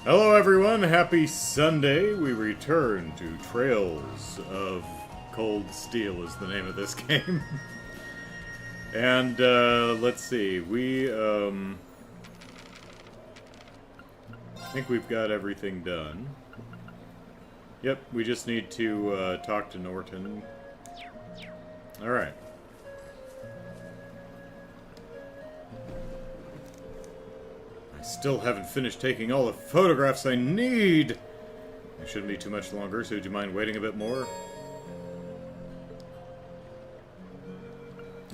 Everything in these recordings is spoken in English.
Hello everyone, happy Sunday. We return to Trails of Cold Steel is the name of this game. And, let's see, I think we've got everything done. Yep, we just need to, talk to Norton. Alright. Still haven't finished taking all the photographs I need! It shouldn't be too much longer, so would you mind waiting a bit more?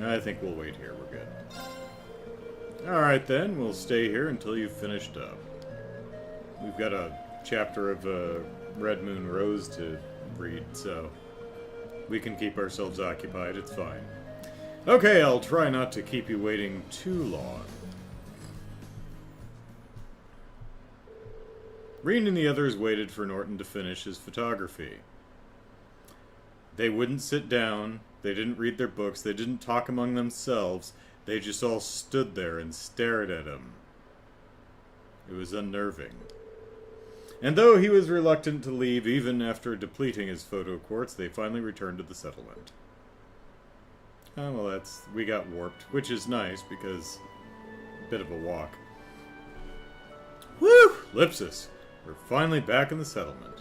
I think we'll wait here, we're good. Alright then, we'll stay here until you've finished up. We've got a chapter of Red Moon Rose to read, so we can keep ourselves occupied, it's fine. Okay, I'll try not to keep you waiting too long. Rean and the others waited for Norton to finish his photography. They wouldn't sit down, they didn't read their books, they didn't talk among themselves, they just all stood there and stared at him. It was unnerving. And though he was reluctant to leave even after depleting his photo quartz, they finally returned to the settlement. Oh, well, we got warped, which is nice because a bit of a walk. Woo! Lipsis! We're finally back in the settlement.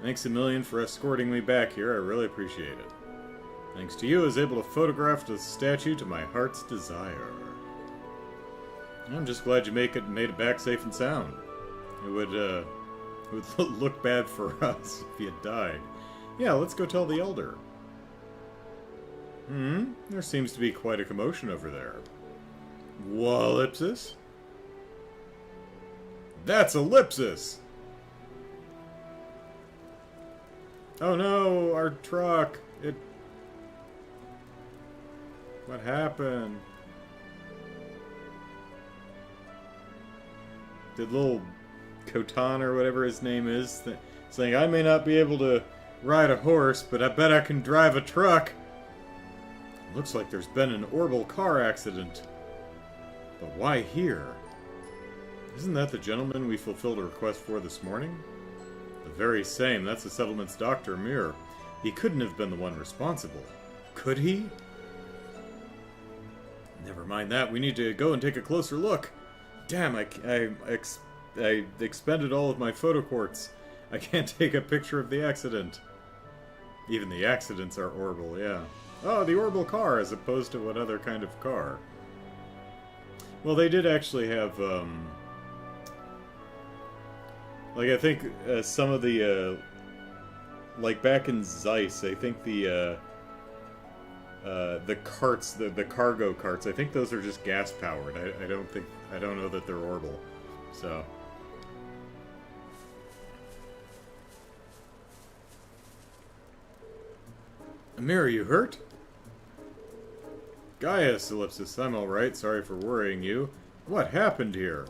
Thanks a million for escorting me back here, I really appreciate it. Thanks to you, I was able to photograph the statue to my heart's desire. I'm just glad you made it back safe and sound. It would look bad for us if you had died. Yeah, let's go tell the Elder. There seems to be quite a commotion over there. Wallipsis? That's Ellipsis! Oh no, our truck! What happened? Did little Kotan or whatever his name is saying, I may not be able to ride a horse, but I bet I can drive a truck! Looks like there's been an orbital car accident. But why here? Isn't that the gentleman we fulfilled a request for this morning? The very same. That's the settlement's Dr. Mir. He couldn't have been the one responsible. Could he? Never mind that. We need to go and take a closer look. Damn, I expended all of my photo quartz. I can't take a picture of the accident. Even the accidents are orbital, yeah. Oh, the orbital car as opposed to what other kind of car? Well, they did actually have, like, I think some of the, like back in Zeiss, I think the carts, the cargo carts, I think those are just gas powered. I don't know that they're orbital. So. Amir, are you hurt? Gaius, Ellipsis, I'm alright. Sorry for worrying you. What happened here?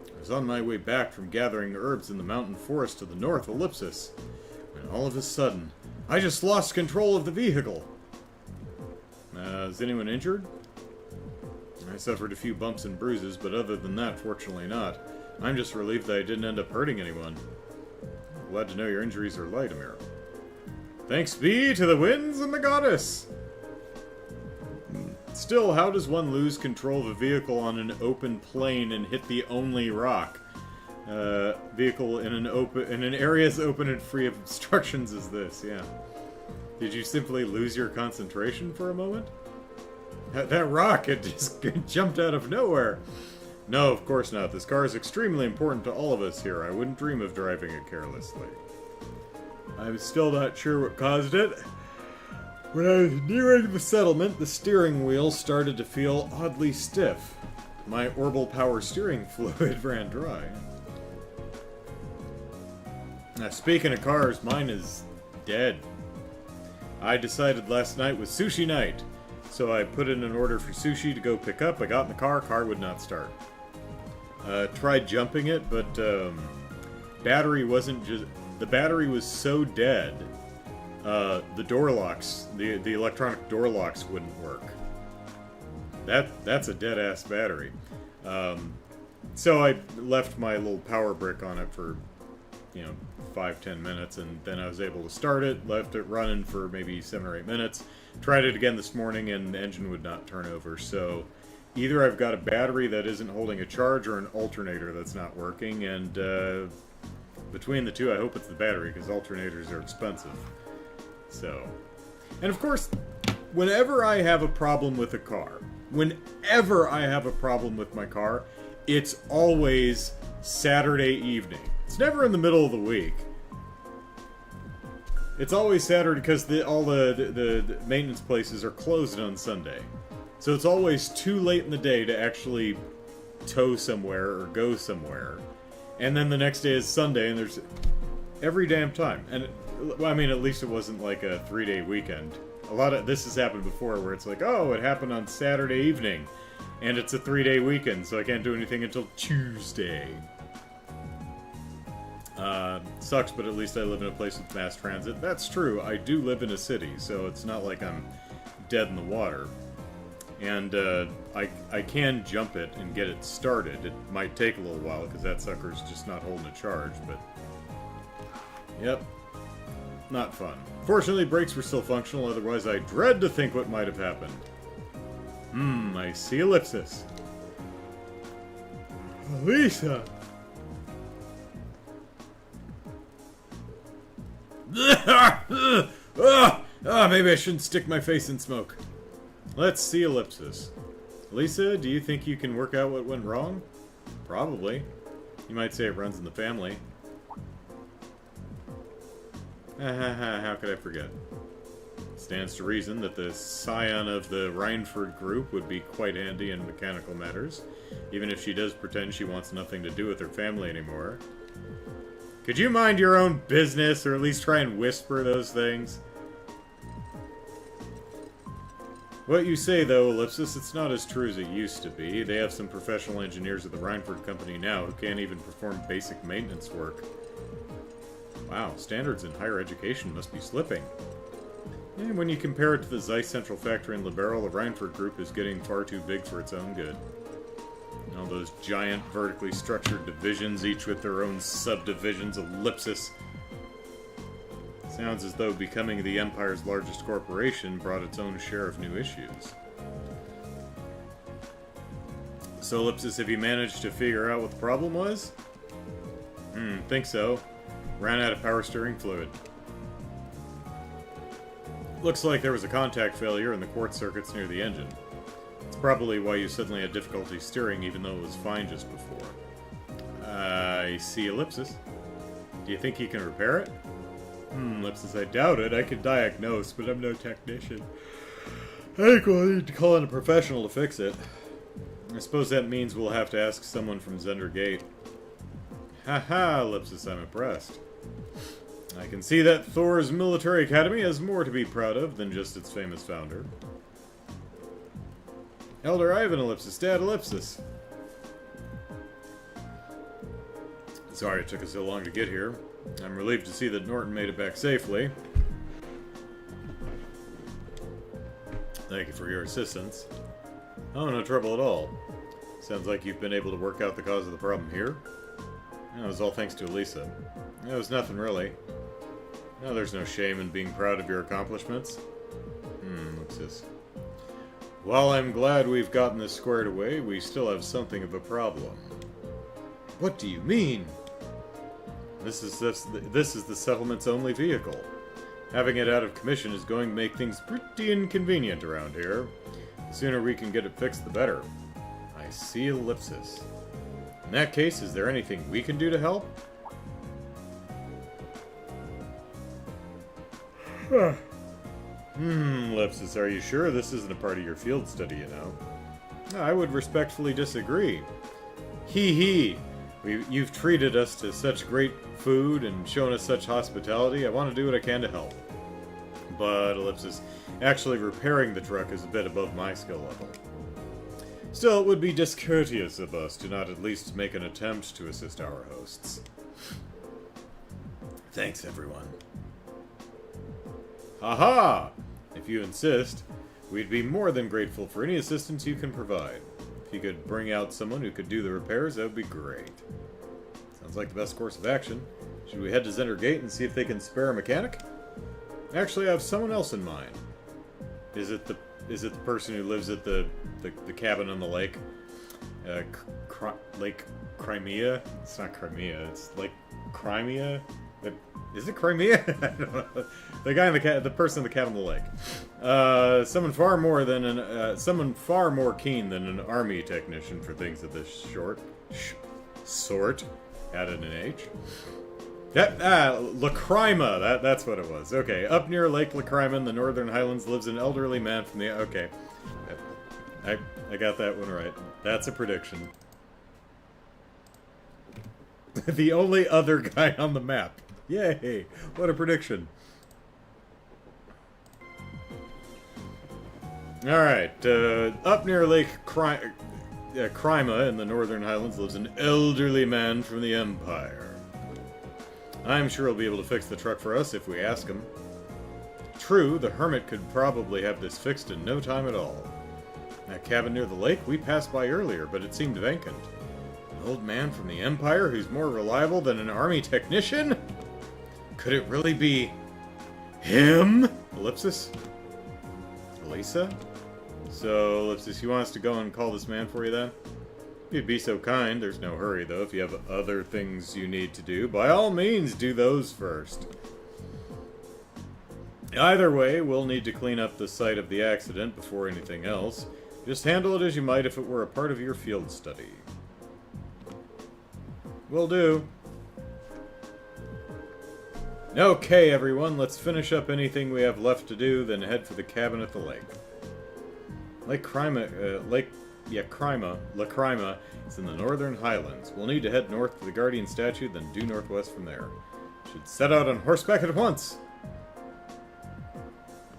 I was on my way back from gathering herbs in the mountain forest to the north, Ellipsis, when all of a sudden, I just lost control of the vehicle. Is anyone injured? I suffered a few bumps and bruises, but other than that, fortunately not. I'm just relieved that I didn't end up hurting anyone. Glad to know your injuries are light, Amir. Thanks be to the winds and the goddess! Still, how does one lose control of a vehicle on an open plain and hit the only rock? Vehicle in an area as open and free of obstructions as this, yeah. Did you simply lose your concentration for a moment? That rock, it just jumped out of nowhere. No, of course not. This car is extremely important to all of us here. I wouldn't dream of driving it carelessly. I'm still not sure what caused it. When I was nearing the settlement, the steering wheel started to feel oddly stiff. My orbital power steering fluid ran dry. Now, speaking of cars, mine is dead. I decided last night was sushi night, so I put in an order for sushi to go pick up. I got in the car would not start. Tried jumping it, but battery wasn't just... The battery was so dead, the door locks, the electronic door locks wouldn't work. That's a dead-ass battery. So I left my little power brick on it for, 5-10 minutes, and then I was able to start it, left it running for maybe 7 or 8 minutes, tried it again this morning, and the engine would not turn over. So either I've got a battery that isn't holding a charge or an alternator that's not working, and between the two, I hope it's the battery, because alternators are expensive. So, and of course, whenever I have a problem with a car, whenever I have a problem with my car, it's always Saturday evening. It's never in the middle of the week. It's always Saturday because all the maintenance places are closed on Sunday. So it's always too late in the day to actually tow somewhere or go somewhere. And then the next day is Sunday, and there's every damn time. And, I mean, at least it wasn't like a 3-day weekend. A lot of this has happened before where it's like, oh, it happened on Saturday evening. And it's a 3-day weekend, so I can't do anything until Tuesday. Sucks, but at least I live in a place with mass transit. That's true, I do live in a city, so it's not like I'm dead in the water. And I can jump it and get it started. It might take a little while, because that sucker's just not holding a charge, but... Yep. Not fun. Fortunately, brakes were still functional, otherwise I dread to think what might have happened. I see ellipsis. Lisa! Maybe I shouldn't stick my face in smoke. Let's see ellipsis. Lisa, do you think you can work out what went wrong? Probably. You might say it runs in the family. How could I forget? Stands to reason that the scion of the Rhineford group would be quite handy in mechanical matters, even if she does pretend she wants nothing to do with her family anymore. Could you mind your own business, or at least try and whisper those things? What you say, though, Ellipsis, it's not as true as it used to be. They have some professional engineers at the Rhineford Company now who can't even perform basic maintenance work. Wow, standards in higher education must be slipping. And when you compare it to the Zeiss Central Factory in Liberal, the Rhineford Group is getting far too big for its own good. All those giant, vertically structured divisions, each with their own subdivisions, ellipsis. Sounds as though becoming the Empire's largest corporation brought its own share of new issues. So, Ellipsis, have you managed to figure out what the problem was? Think so. Ran out of power steering fluid. Looks like there was a contact failure in the quartz circuits near the engine. It's probably why you suddenly had difficulty steering, even though it was fine just before. I see ellipsis. Do you think you can repair it? Ellipsis, I doubt it. I can diagnose, but I'm no technician. I think we'll need to call in a professional to fix it. I suppose that means we'll have to ask someone from Zender Gate. Haha, Ellipsis, I'm impressed. I can see that Thor's military academy has more to be proud of than just its famous founder. Elder Ivan, Ellipsis, Dad, Ellipsis. Sorry it took us so long to get here. I'm relieved to see that Norton made it back safely. Thank you for your assistance. Oh, no trouble at all. Sounds like you've been able to work out the cause of the problem here. That was all thanks to Elisa. It was nothing, really. No, there's no shame in being proud of your accomplishments. What's this? While I'm glad we've gotten this squared away, we still have something of a problem. What do you mean? This is the settlement's only vehicle. Having it out of commission is going to make things pretty inconvenient around here. The sooner we can get it fixed, the better. I see ellipsis. In that case, is there anything we can do to help? Ellipsis, are you sure this isn't a part of your field study, you know? I would respectfully disagree. Hee. You've treated us to such great food and shown us such hospitality. I want to do what I can to help. But, Ellipsis, actually repairing the truck is a bit above my skill level. Still, it would be discourteous of us to not at least make an attempt to assist our hosts. Thanks, everyone. Aha! If you insist, we'd be more than grateful for any assistance you can provide. If you could bring out someone who could do the repairs, that would be great. Sounds like the best course of action. Should we head to Zender Gate and see if they can spare a mechanic? Actually, I have someone else in mind. Is it the person who lives at the cabin on the lake? Lake Crimea? It's not Crimea. It's Lake Crimea. Is it Crimea? I don't know. The guy in the person in the cabin on the lake. Someone far more keen than an army technician for things of this sort. Added an H. Lacrima. That's what it was. Okay, up near Lake Lacrima in the Northern Highlands lives an elderly man from the... Okay. I got that one right. That's a prediction. The only other guy on the map. Yay! What a prediction. Alright, up near Lake Crimea in the Northern Highlands lives an elderly man from the Empire. I'm sure he'll be able to fix the truck for us if we ask him. True, the hermit could probably have this fixed in no time at all. That cabin near the lake we passed by earlier, but it seemed vacant. An old man from the Empire who's more reliable than an army technician? Could it really be... him? Ellipsis? Elisa? So, Ellipsis, you want us to go and call this man for you then? If you'd be so kind, there's no hurry though. If you have other things you need to do, by all means do those first. Either way, we'll need to clean up the site of the accident before anything else. Just handle it as you might if it were a part of your field study. Will do. Okay, everyone, let's finish up anything we have left to do, then head for the cabin at the lake. Lacrima is in the Northern Highlands. We'll need to head north to the Guardian statue, then due northwest from there. Should set out on horseback at once!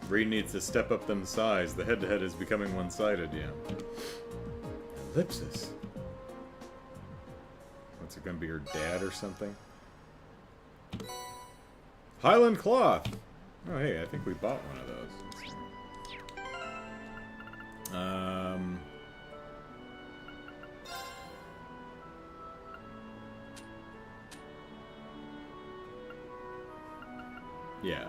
Rean needs to step up them size. The head-to-head is becoming one-sided, yeah. Ellipsis. What's it gonna be, her dad or something? Highland cloth! Oh, hey, I think we bought one of those. Yeah.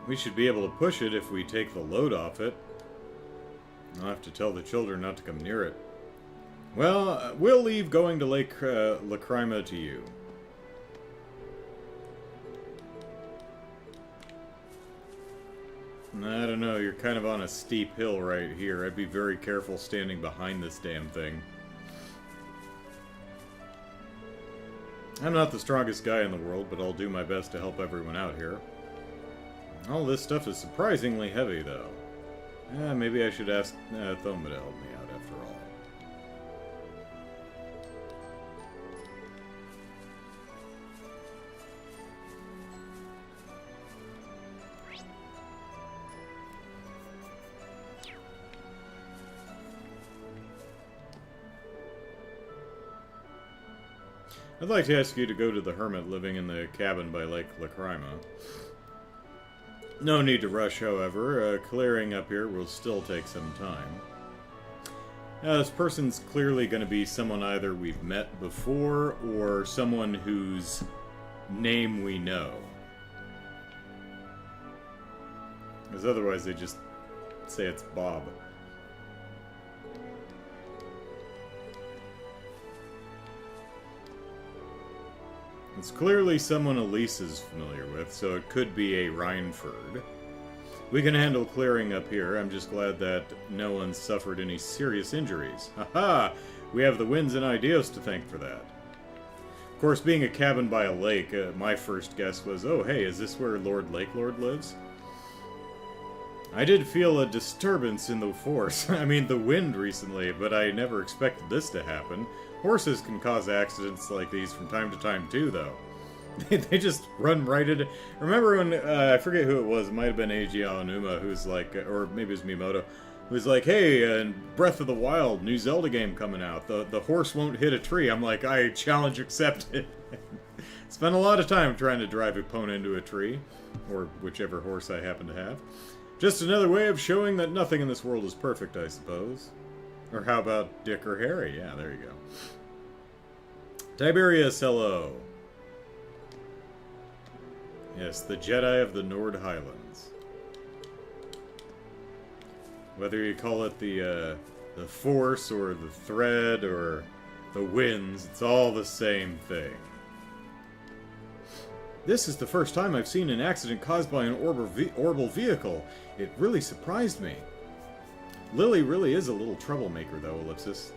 We should be able to push it if we take the load off it. I'll have to tell the children not to come near it. Well, we'll leave going to Lake Lacrima to you. I don't know, you're kind of on a steep hill right here. I'd be very careful standing behind this damn thing. I'm not the strongest guy in the world, but I'll do my best to help everyone out here. All this stuff is surprisingly heavy, though. Maybe I should ask Thoma to help me out after all. I'd like to ask you to go to the hermit living in the cabin by Lake Lacrima. No need to rush, however. Clearing up here will still take some time. This person's clearly going to be someone either we've met before or someone whose name we know. Because otherwise they just say it's Bob. It's clearly someone Elise is familiar with, so it could be a Rhineford. We can handle clearing up here. I'm just glad that no one suffered any serious injuries. Haha! We have the winds and Ideos to thank for that. Of course, being a cabin by a lake, my first guess was, oh hey, is this where Lord Lakelord lives? I did feel a disturbance in the force, I mean the wind recently, but I never expected this to happen. Horses can cause accidents like these from time to time too, though. They just run right into... Remember when, I forget who it was, it might have been Eiji Aonuma, who's like, or maybe it was Miyamoto, was like, hey, Breath of the Wild, new Zelda game coming out. The horse won't hit a tree. I'm like, I challenge accepted. Spent a lot of time trying to drive Epona into a tree, or whichever horse I happen to have. Just another way of showing that nothing in this world is perfect, I suppose. Or how about Dick or Harry? Yeah, there you go. Tiberius, hello. Yes, the Jedi of the Nord Highlands. Whether you call it the Force, or the Thread, or the Winds, it's all the same thing. This is the first time I've seen an accident caused by an orbital vehicle. It really surprised me. Lily really is a little troublemaker, though, Ellipsis.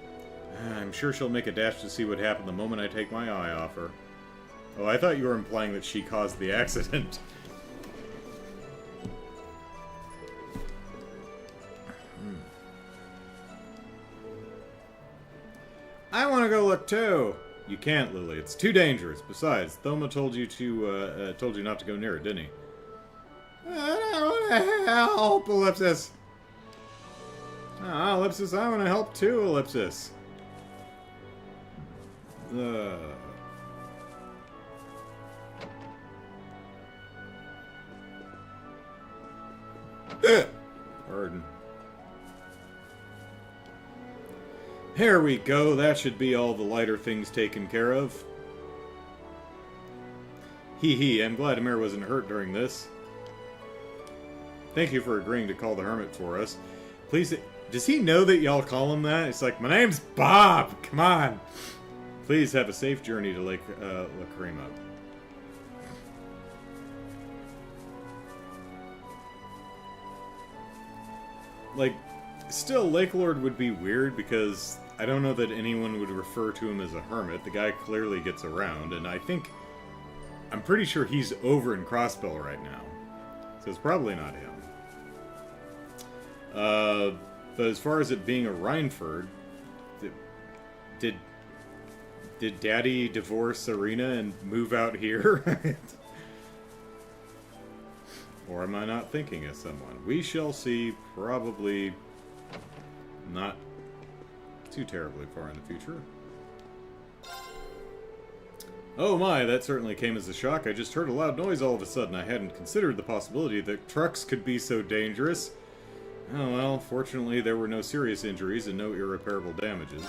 I'm sure she'll make a dash to see what happened the moment I take my eye off her. Oh, I thought you were implying that she caused the accident. I want to go look too. You can't, Lily. It's too dangerous. Besides, Thoma told you not to go near it, didn't he? I don't want to help, Ellipsis. Ah, Ellipsis, I want to help too, Ellipsis. Pardon. Here we go. That should be all the lighter things taken care of. Hee hee, I'm glad Amir wasn't hurt during this. Thank you for agreeing to call the hermit for us. Please, does he know that y'all call him that? It's like, my name's Bob! Come on! Please have a safe journey to Lake Lacrima. Like, still, Lake Lord would be weird because I don't know that anyone would refer to him as a hermit. The guy clearly gets around, and I'm pretty sure he's over in Crossbell right now. So it's probably not him. But as far as it being a Rhineford, did Daddy divorce Arena and move out here? Or am I not thinking of someone? We shall see. Probably not too terribly far in the future. Oh my, that certainly came as a shock. I just heard a loud noise all of a sudden. I hadn't considered the possibility that trucks could be so dangerous. Oh well, fortunately there were no serious injuries and no irreparable damages.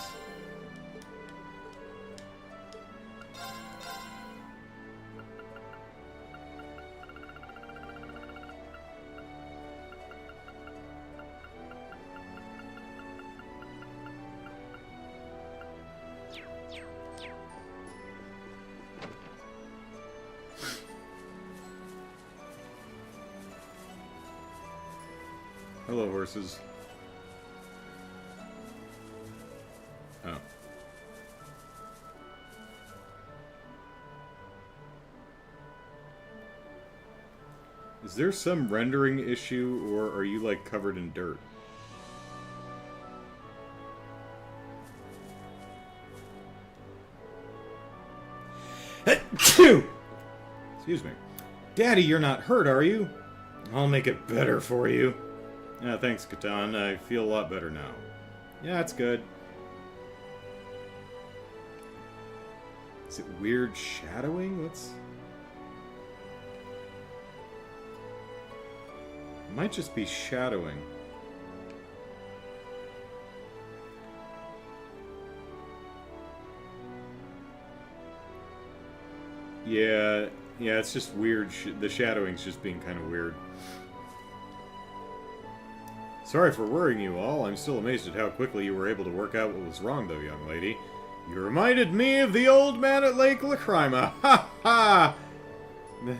Hello, horses. Oh. Is there some rendering issue, or are you, like, covered in dirt? Excuse me. Daddy, you're not hurt, are you? I'll make it better for you. Yeah, thanks, Catan. I feel a lot better now. Yeah, that's good. Is it weird shadowing? What's... It might just be shadowing. Yeah, it's just weird. The shadowing's just being kind of weird. Sorry for worrying you all. I'm still amazed at how quickly you were able to work out what was wrong, though, young lady. You reminded me of the old man at Lake Lacrima. Ha ha!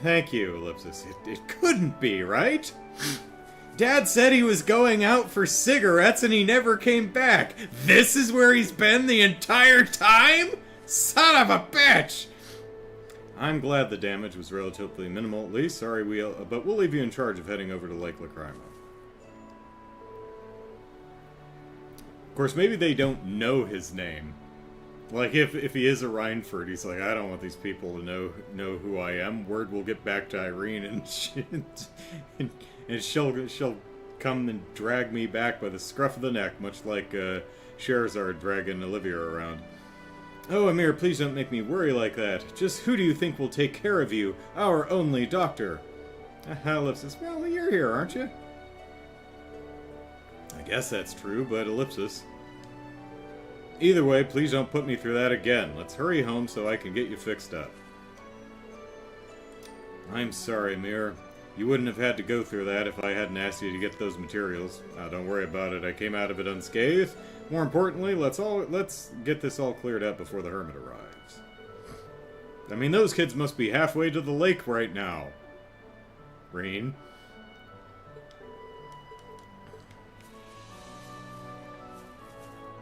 Thank you, Ellipsis. It couldn't be, right? Dad said he was going out for cigarettes and he never came back. This is where he's been the entire time? Son of a bitch! I'm glad the damage was relatively minimal, at least. Sorry, but we'll leave you in charge of heading over to Lake Lacrima. Of course, maybe they don't know his name. Like, if he is a Rhineford, he's like, I don't want these people to know who I am. Word will get back to Irene, and she'll come come and drag me back by the scruff of the neck, much like Scheherazade dragging Olivia around. Oh, Amir, please don't make me worry like that. Just who do you think will take care of you? Our only doctor. Ellipsis. Well, you're here, aren't you? I guess that's true, but ellipsis. Either way, please don't put me through that again. Let's hurry home so I can get you fixed up. I'm sorry, Amir. You wouldn't have had to go through that if I hadn't asked you to get those materials. Don't worry about it. I came out of it unscathed. More importantly, let's get this all cleared up before the hermit arrives. I mean, those kids must be halfway to the lake right now. Rean.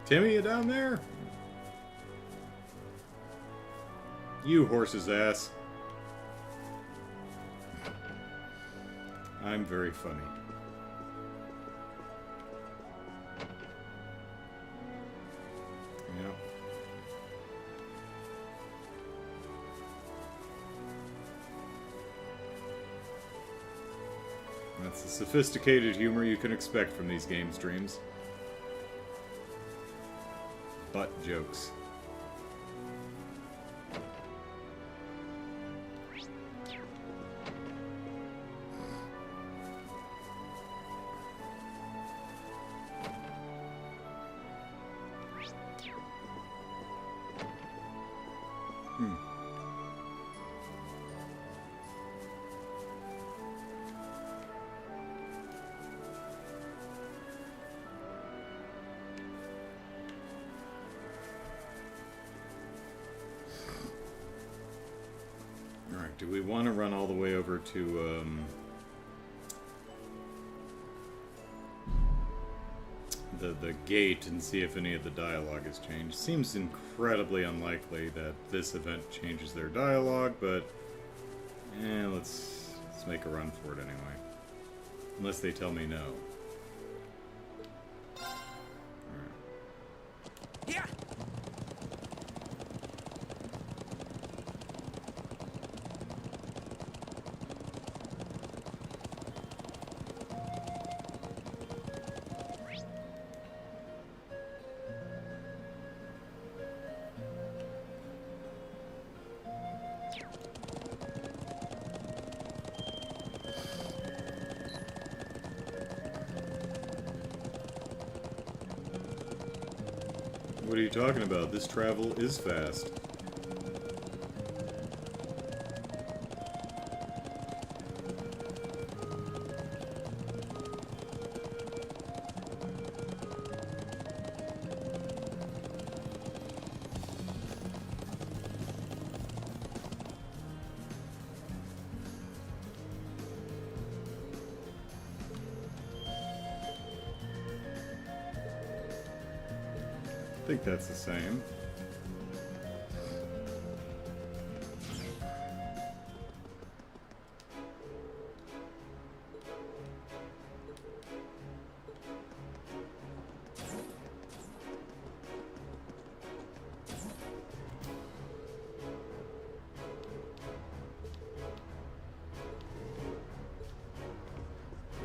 Timmy, you down there? You horse's ass. I'm very funny. Yeah. That's the sophisticated humor you can expect from these game streams. Butt jokes. Do we want to run all the way over to, the gate and see if any of the dialogue has changed? Seems incredibly unlikely that this event changes their dialogue, but let's make a run for it anyway. Unless they tell me no. Yeah. What are you talking about? This travel is fast. I think that's the same.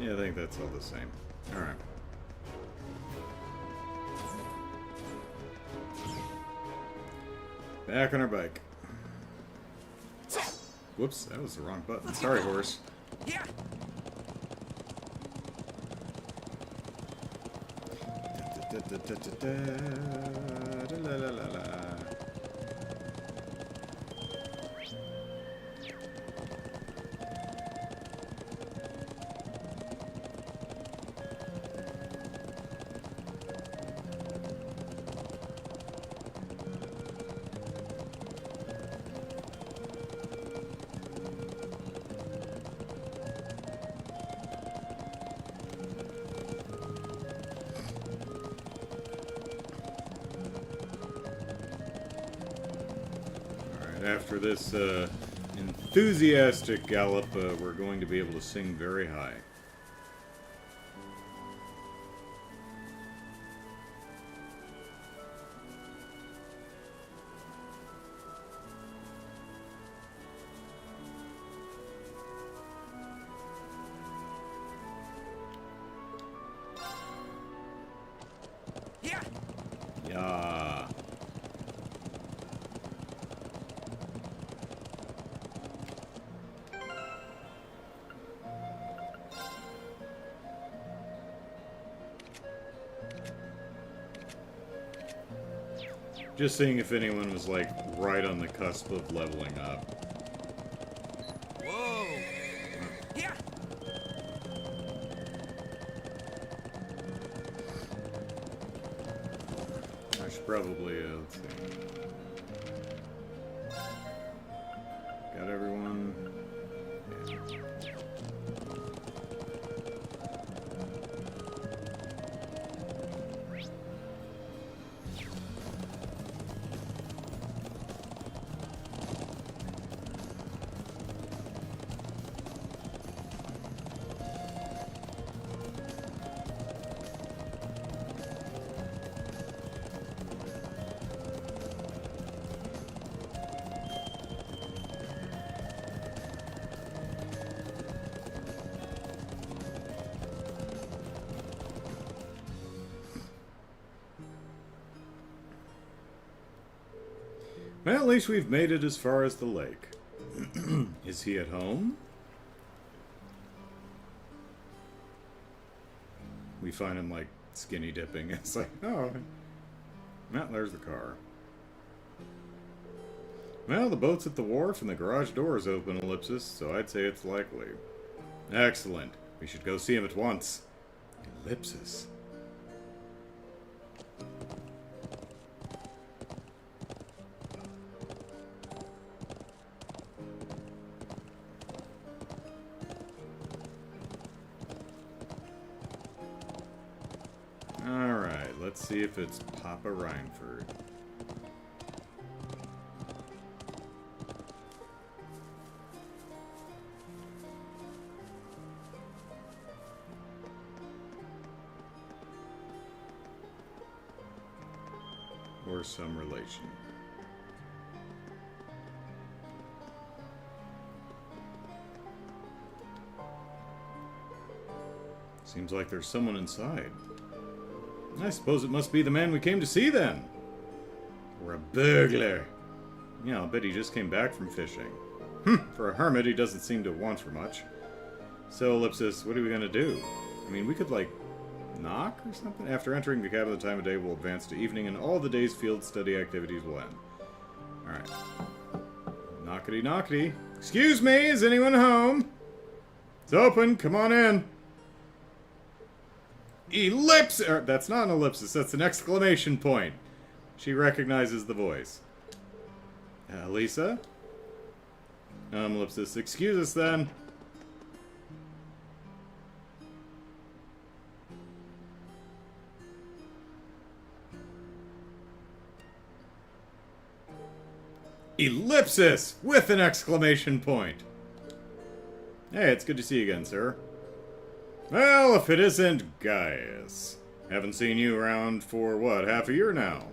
Yeah, I think that's all the same. All right. Back on our bike. Whoops, that was the wrong button. Sorry, horse. Yeah. After this enthusiastic gallop, we're going to be able to sing very high. Just seeing if anyone was, like, right on the cusp of leveling up. Whoa! Yeah. I should probably, let's see. Got everyone? Yeah. Well, at least we've made it as far as the lake. Is he at home? We find him, like, skinny dipping. It's like, oh. Well, there's the car. Well, the boat's at the wharf and the garage door is open, ellipsis, so I'd say it's likely. Excellent. We should go see him at once. Ellipsis. Alright, let's see if it's Papa Reinford. Or some relation. Seems like there's someone inside. I suppose it must be the man we came to see then. Or a burglar. Yeah, I'll bet he just came back from fishing. For a hermit, he doesn't seem to want for much. So, ellipsis, what are we gonna do? I mean, we could, like, knock or something? After entering the cabin, the time of day will advance to evening, and all the day's field study activities will end. Alright. Knockety knockety. Excuse me, is anyone home? It's open, come on in. Ellipsis! That's not an ellipsis, that's an exclamation point. She recognizes the voice. Lisa? Ellipsis. Excuse us then. Ellipsis! With an exclamation point. Hey, it's good to see you again, sir. Well, if it isn't Gaius. Haven't seen you around for, what, half a year now?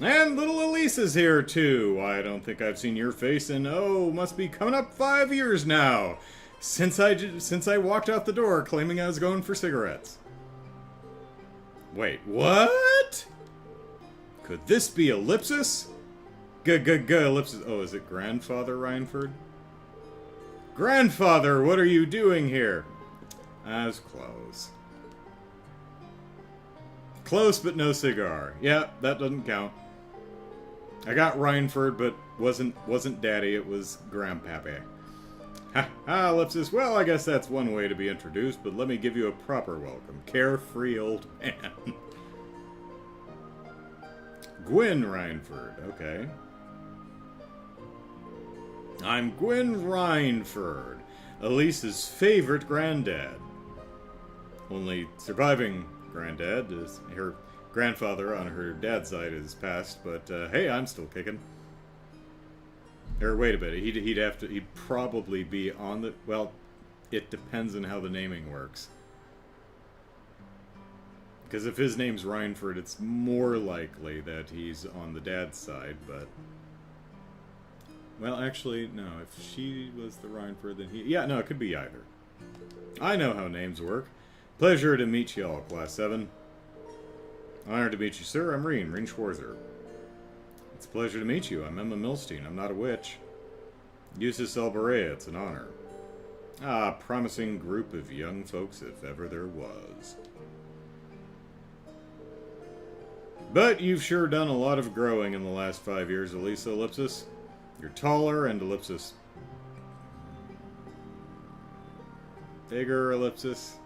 And little Elise is here, too. I don't think I've seen your face in, oh, must be coming up 5 years now. Since I walked out the door claiming I was going for cigarettes. Wait, what? Could this be Ellipsis? Ellipsis. Oh, is it Grandfather Reinford? Grandfather, what are you doing here? I was close. Close, but no cigar. Yeah, that doesn't count. I got Reinford, but wasn't Daddy. It was Grandpappy. Ha ha, ellipsis. Well, I guess that's one way to be introduced, but let me give you a proper welcome. Carefree old man. Gwyn Reinford. Okay. I'm Gwyn Reinford, Elise's favorite granddad. Only surviving granddad is her grandfather on her dad's side is passed, but hey, I'm still kicking. Or wait a bit, he'd probably be on the, well, it depends on how the naming works. Because if his name's Reinford, it's more likely that he's on the dad's side, but... Well, actually, no, if she was the Reinford, then he... Yeah, no, it could be either. I know how names work. Pleasure to meet you all, Class 7. Honored to meet you, sir. I'm Rean Schwarzer. It's a pleasure to meet you. I'm Emma Milstein. I'm not a witch. Eustace Alberea, it's an honor. Ah, promising group of young folks, if ever there was. But you've sure done a lot of growing in the last 5 years, Elisa, ellipsis. You're taller and ellipsis. Bigger, ellipsis.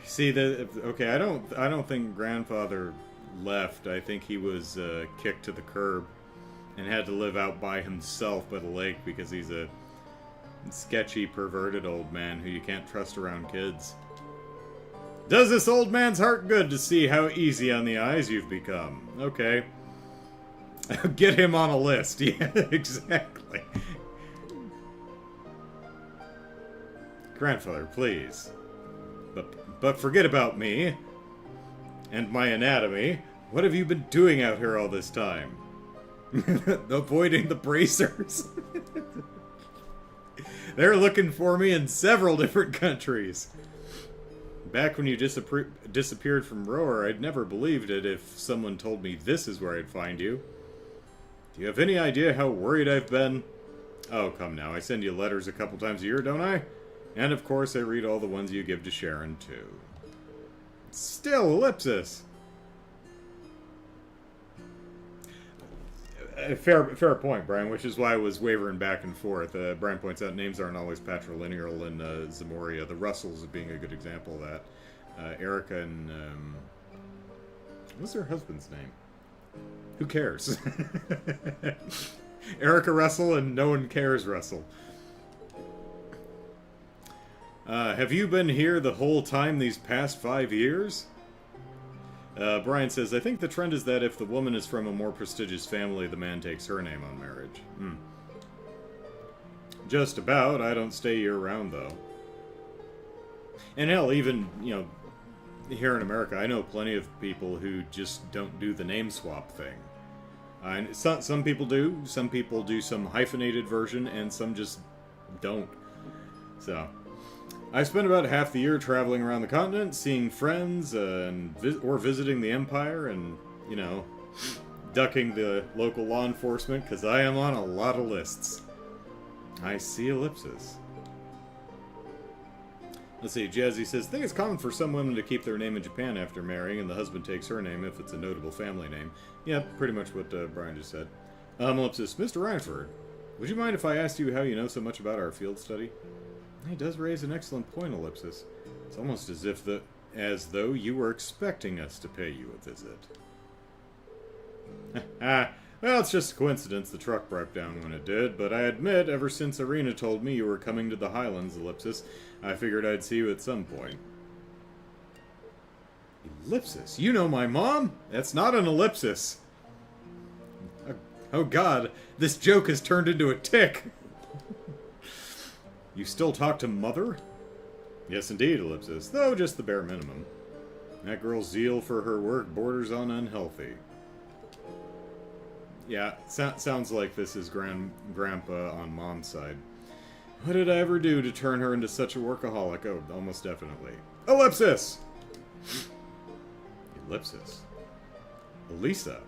See, okay, I don't think grandfather left. I think he was kicked to the curb and had to live out by himself by the lake because he's a sketchy, perverted old man who you can't trust around kids. Does this old man's heart good to see how easy on the eyes you've become? Okay. Get him on a list. Yeah, exactly. Grandfather, please. But forget about me. And my anatomy. What have you been doing out here all this time? Avoiding the bracers. They're looking for me in several different countries. Back when you disappeared from Rower, I'd never believed it if someone told me this is where I'd find you. Do you have any idea how worried I've been? Oh, come now. I send you letters a couple times a year, don't I? And of course I read all the ones you give to Sharon, too. Still, ellipsis. Fair point, Brian, which is why I was wavering back and forth. Brian points out names aren't always patrilineal in Zamoria. The Russells being a good example of that. Erica and... what's her husband's name? Who cares? Erica Russell and no one cares Russell. Have you been here the whole time these past 5 years? Brian says, I think the trend is that if the woman is from a more prestigious family, the man takes her name on marriage. Just about. I don't stay year-round, though. And hell, even, you know, here in America, I know plenty of people who just don't do the name swap thing. Some people do. Some people do some hyphenated version, and some just don't. So... I spent about half the year traveling around the continent, seeing friends, or visiting the Empire, and, you know, ducking the local law enforcement, because I am on a lot of lists. I see ellipsis. Let's see, Jazzy says, I think it's common for some women to keep their name in Japan after marrying, and the husband takes her name if it's a notable family name. Yeah, pretty much what Brian just said. Ellipsis, Mr. Reinford, would you mind if I asked you how you know so much about our field study? He does raise an excellent point, ellipsis. It's almost as though you were expecting us to pay you a visit. Well, it's just a coincidence the truck broke down when it did, but I admit, ever since Arena told me you were coming to the Highlands, ellipsis, I figured I'd see you at some point. Ellipsis? You know my mom? That's not an ellipsis. Oh god, this joke has turned into a tick. You still talk to Mother? Yes, indeed, ellipsis, though just the bare minimum. That girl's zeal for her work borders on unhealthy. Yeah, sounds like this is Grandpa on Mom's side. What did I ever do to turn her into such a workaholic? Oh, almost definitely. Ellipsis! Ellipsis. Elisa.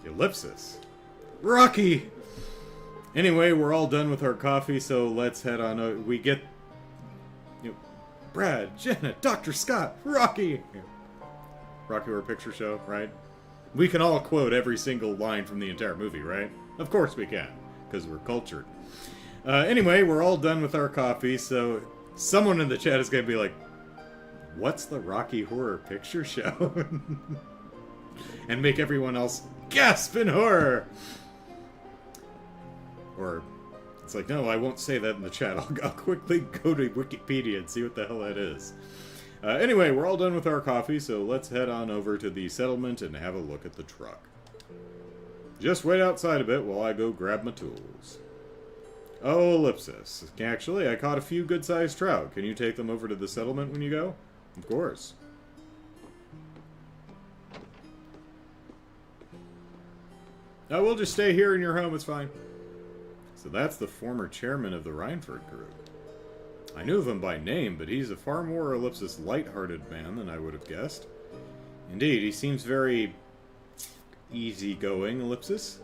Ellipsis. Rocky! Anyway, we're all done with our coffee, so let's head on. We get... You know, Brad, Jenna, Dr. Scott, Rocky! Rocky Horror Picture Show, right? We can all quote every single line from the entire movie, right? Of course we can, because we're cultured. Anyway, we're all done with our coffee, so someone in the chat is going to be like, what's the Rocky Horror Picture Show? And make everyone else gasp in horror! Or, it's like, no, I won't say that in the chat. I'll quickly go to Wikipedia and see what the hell that is. Anyway, we're all done with our coffee, so let's head on over to the settlement and have a look at the truck. Just wait outside a bit while I go grab my tools. Oh, ellipsis. Actually, I caught a few good-sized trout. Can you take them over to the settlement when you go? Of course. No, we'll just stay here in your home, it's fine. So that's the former chairman of the Reinford group. I knew of him by name, but he's a far more ellipsis light-hearted man than I would have guessed. Indeed, he seems very easygoing, ellipsis.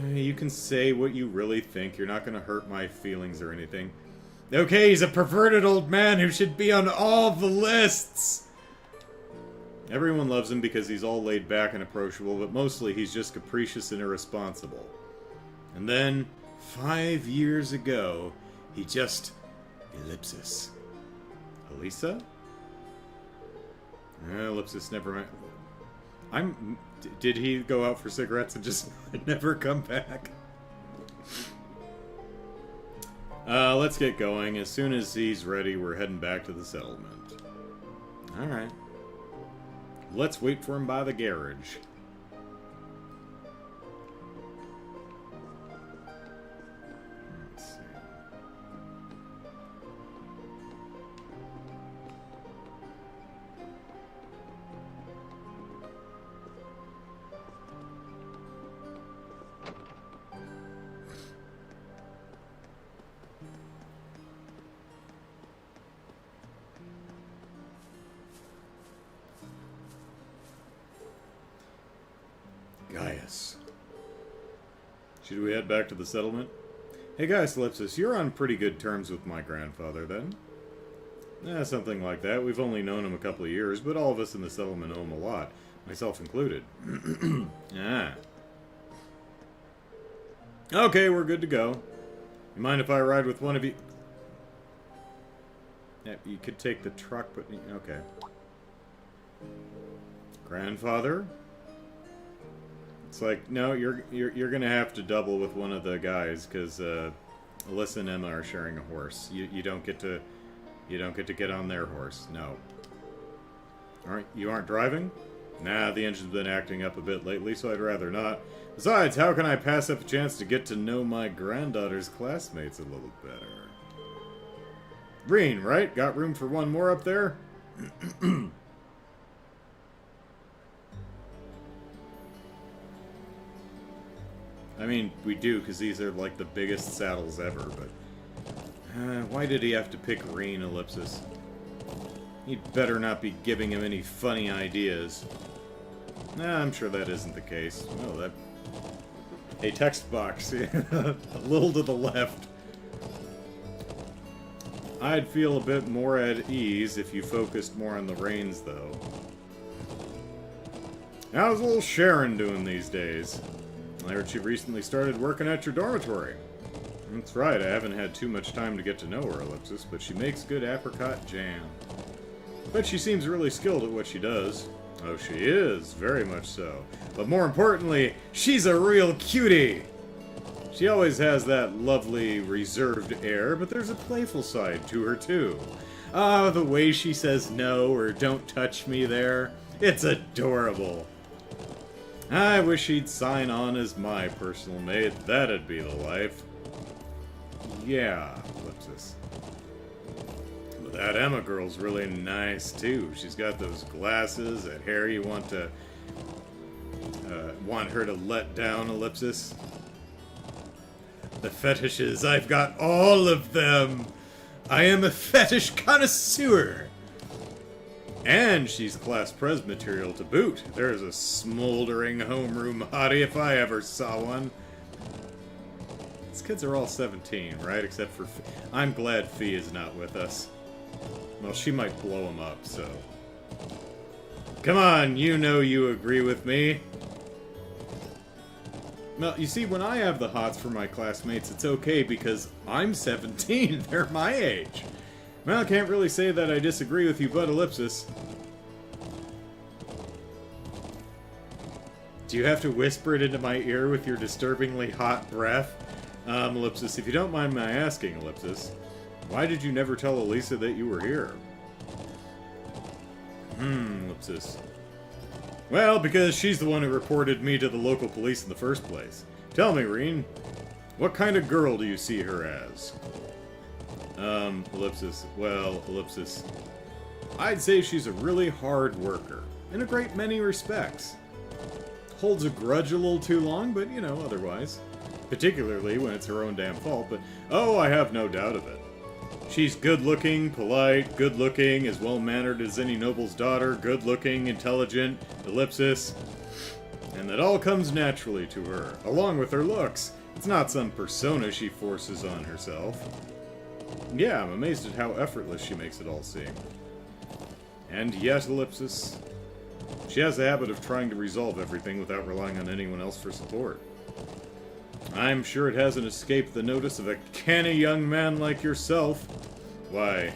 You can say what you really think. You're not going to hurt my feelings or anything. Okay, he's a perverted old man who should be on all the lists! Everyone loves him because he's all laid back and approachable, but mostly he's just capricious and irresponsible. And then, 5 years ago, he just... ellipsis. Elisa? Ellipsis never... Did he go out for cigarettes and just never come back? Let's get going. As soon as he's ready, we're heading back to the settlement. Alright. Let's wait for him by the garage. Let's see. Gaius. Should we head back to the settlement? Hey Gaius Ellipsis, you're on pretty good terms with my grandfather, then? Something like that. We've only known him a couple of years, but all of us in the settlement owe him a lot. Myself included. Ah. Okay, we're good to go. You mind if I ride with one of you? Yeah, you could take the truck, but... okay. Grandfather? It's like, no, you're gonna have to double with one of the guys, because Alyssa and Emma are sharing a horse. You don't get to get on their horse. No. Alright, you aren't driving? Nah, the engine's been acting up a bit lately, so I'd rather not. Besides, how can I pass up a chance to get to know my granddaughter's classmates a little better? Rean, right? Got room for one more up there? I mean, we do, because these are, like, the biggest saddles ever, but... why did he have to pick Rean, Ellipsis? He'd better not be giving him any funny ideas. Nah, I'm sure that isn't the case. Oh, that... a text box. A little to the left. I'd feel a bit more at ease if you focused more on the reins, though. How's little Sharon doing these days? I heard she recently started working at your dormitory. That's right, I haven't had too much time to get to know her, Ellipsis, but she makes good apricot jam. But she seems really skilled at what she does. Oh, she is, very much so. But more importantly, she's a real cutie! She always has that lovely, reserved air, but there's a playful side to her, too. Ah, the way she says no or don't touch me there. It's adorable. I wish he'd sign on as my personal mate. That'd be the life. Yeah, Ellipsis. But that Emma girl's really nice, too. She's got those glasses, that hair you want to... want her to let down, Ellipsis. The fetishes, I've got all of them! I am a fetish connoisseur! And she's class pres material to boot. There's a smoldering homeroom hottie if I ever saw one. These kids are all 17, right? Except for... I'm glad Fee is not with us. Well, she might blow him up, so... Come on, you know you agree with me. Well, you see, when I have the hots for my classmates, it's okay because I'm 17. They're my age. Well, I can't really say that I disagree with you, but Ellipsis. Do you have to whisper it into my ear with your disturbingly hot breath? Ellipsis, if you don't mind my asking, Ellipsis, why did you never tell Elisa that you were here? Ellipsis. Well, because she's the one who reported me to the local police in the first place. Tell me, Rean, what kind of girl do you see her as? Ellipsis. Well, Ellipsis. I'd say she's a really hard worker, in a great many respects. Holds a grudge a little too long, but, you know, otherwise. Particularly when it's her own damn fault, but, oh, I have no doubt of it. She's good-looking, polite, good-looking, as well-mannered as any noble's daughter, good-looking, intelligent, Ellipsis. And that all comes naturally to her, along with her looks. It's not some persona she forces on herself. Yeah, I'm amazed at how effortless she makes it all seem. And yet, Ellipsis, She has a habit of trying to resolve everything without relying on anyone else for support. I'm sure it hasn't escaped the notice of a canny young man like yourself. Why,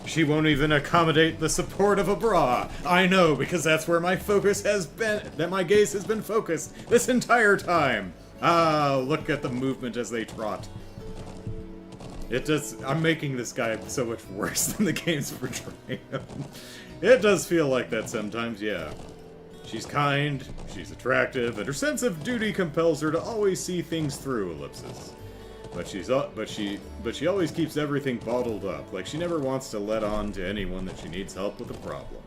she won't even accommodate the support of a bra. I know, because that's where my focus has been, that my gaze has been focused this entire time. Ah, look at the movement as they trot. It does, I'm making this guy so much worse than the game's portraying him. It does feel like that sometimes, yeah. She's kind, she's attractive, and her sense of duty compels her to always see things through, ellipsis. But she always keeps everything bottled up, like she never wants to let on to anyone that she needs help with a problem.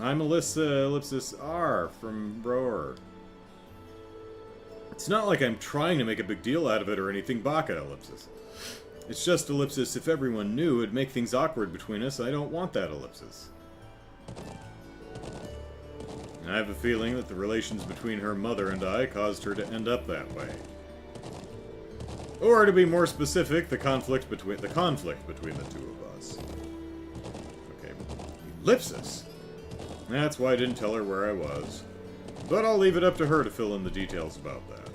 I'm Alyssa, ellipsis R, from Roar. It's not like I'm trying to make a big deal out of it or anything, Baka, ellipsis. It's just, ellipsis, if everyone knew, it'd make things awkward between us. I don't want that, ellipsis. I have a feeling that the relations between her mother and I caused her to end up that way. Or, to be more specific, the conflict between the two of us. Okay, ellipsis. That's why I didn't tell her where I was. But I'll leave it up to her to fill in the details about that.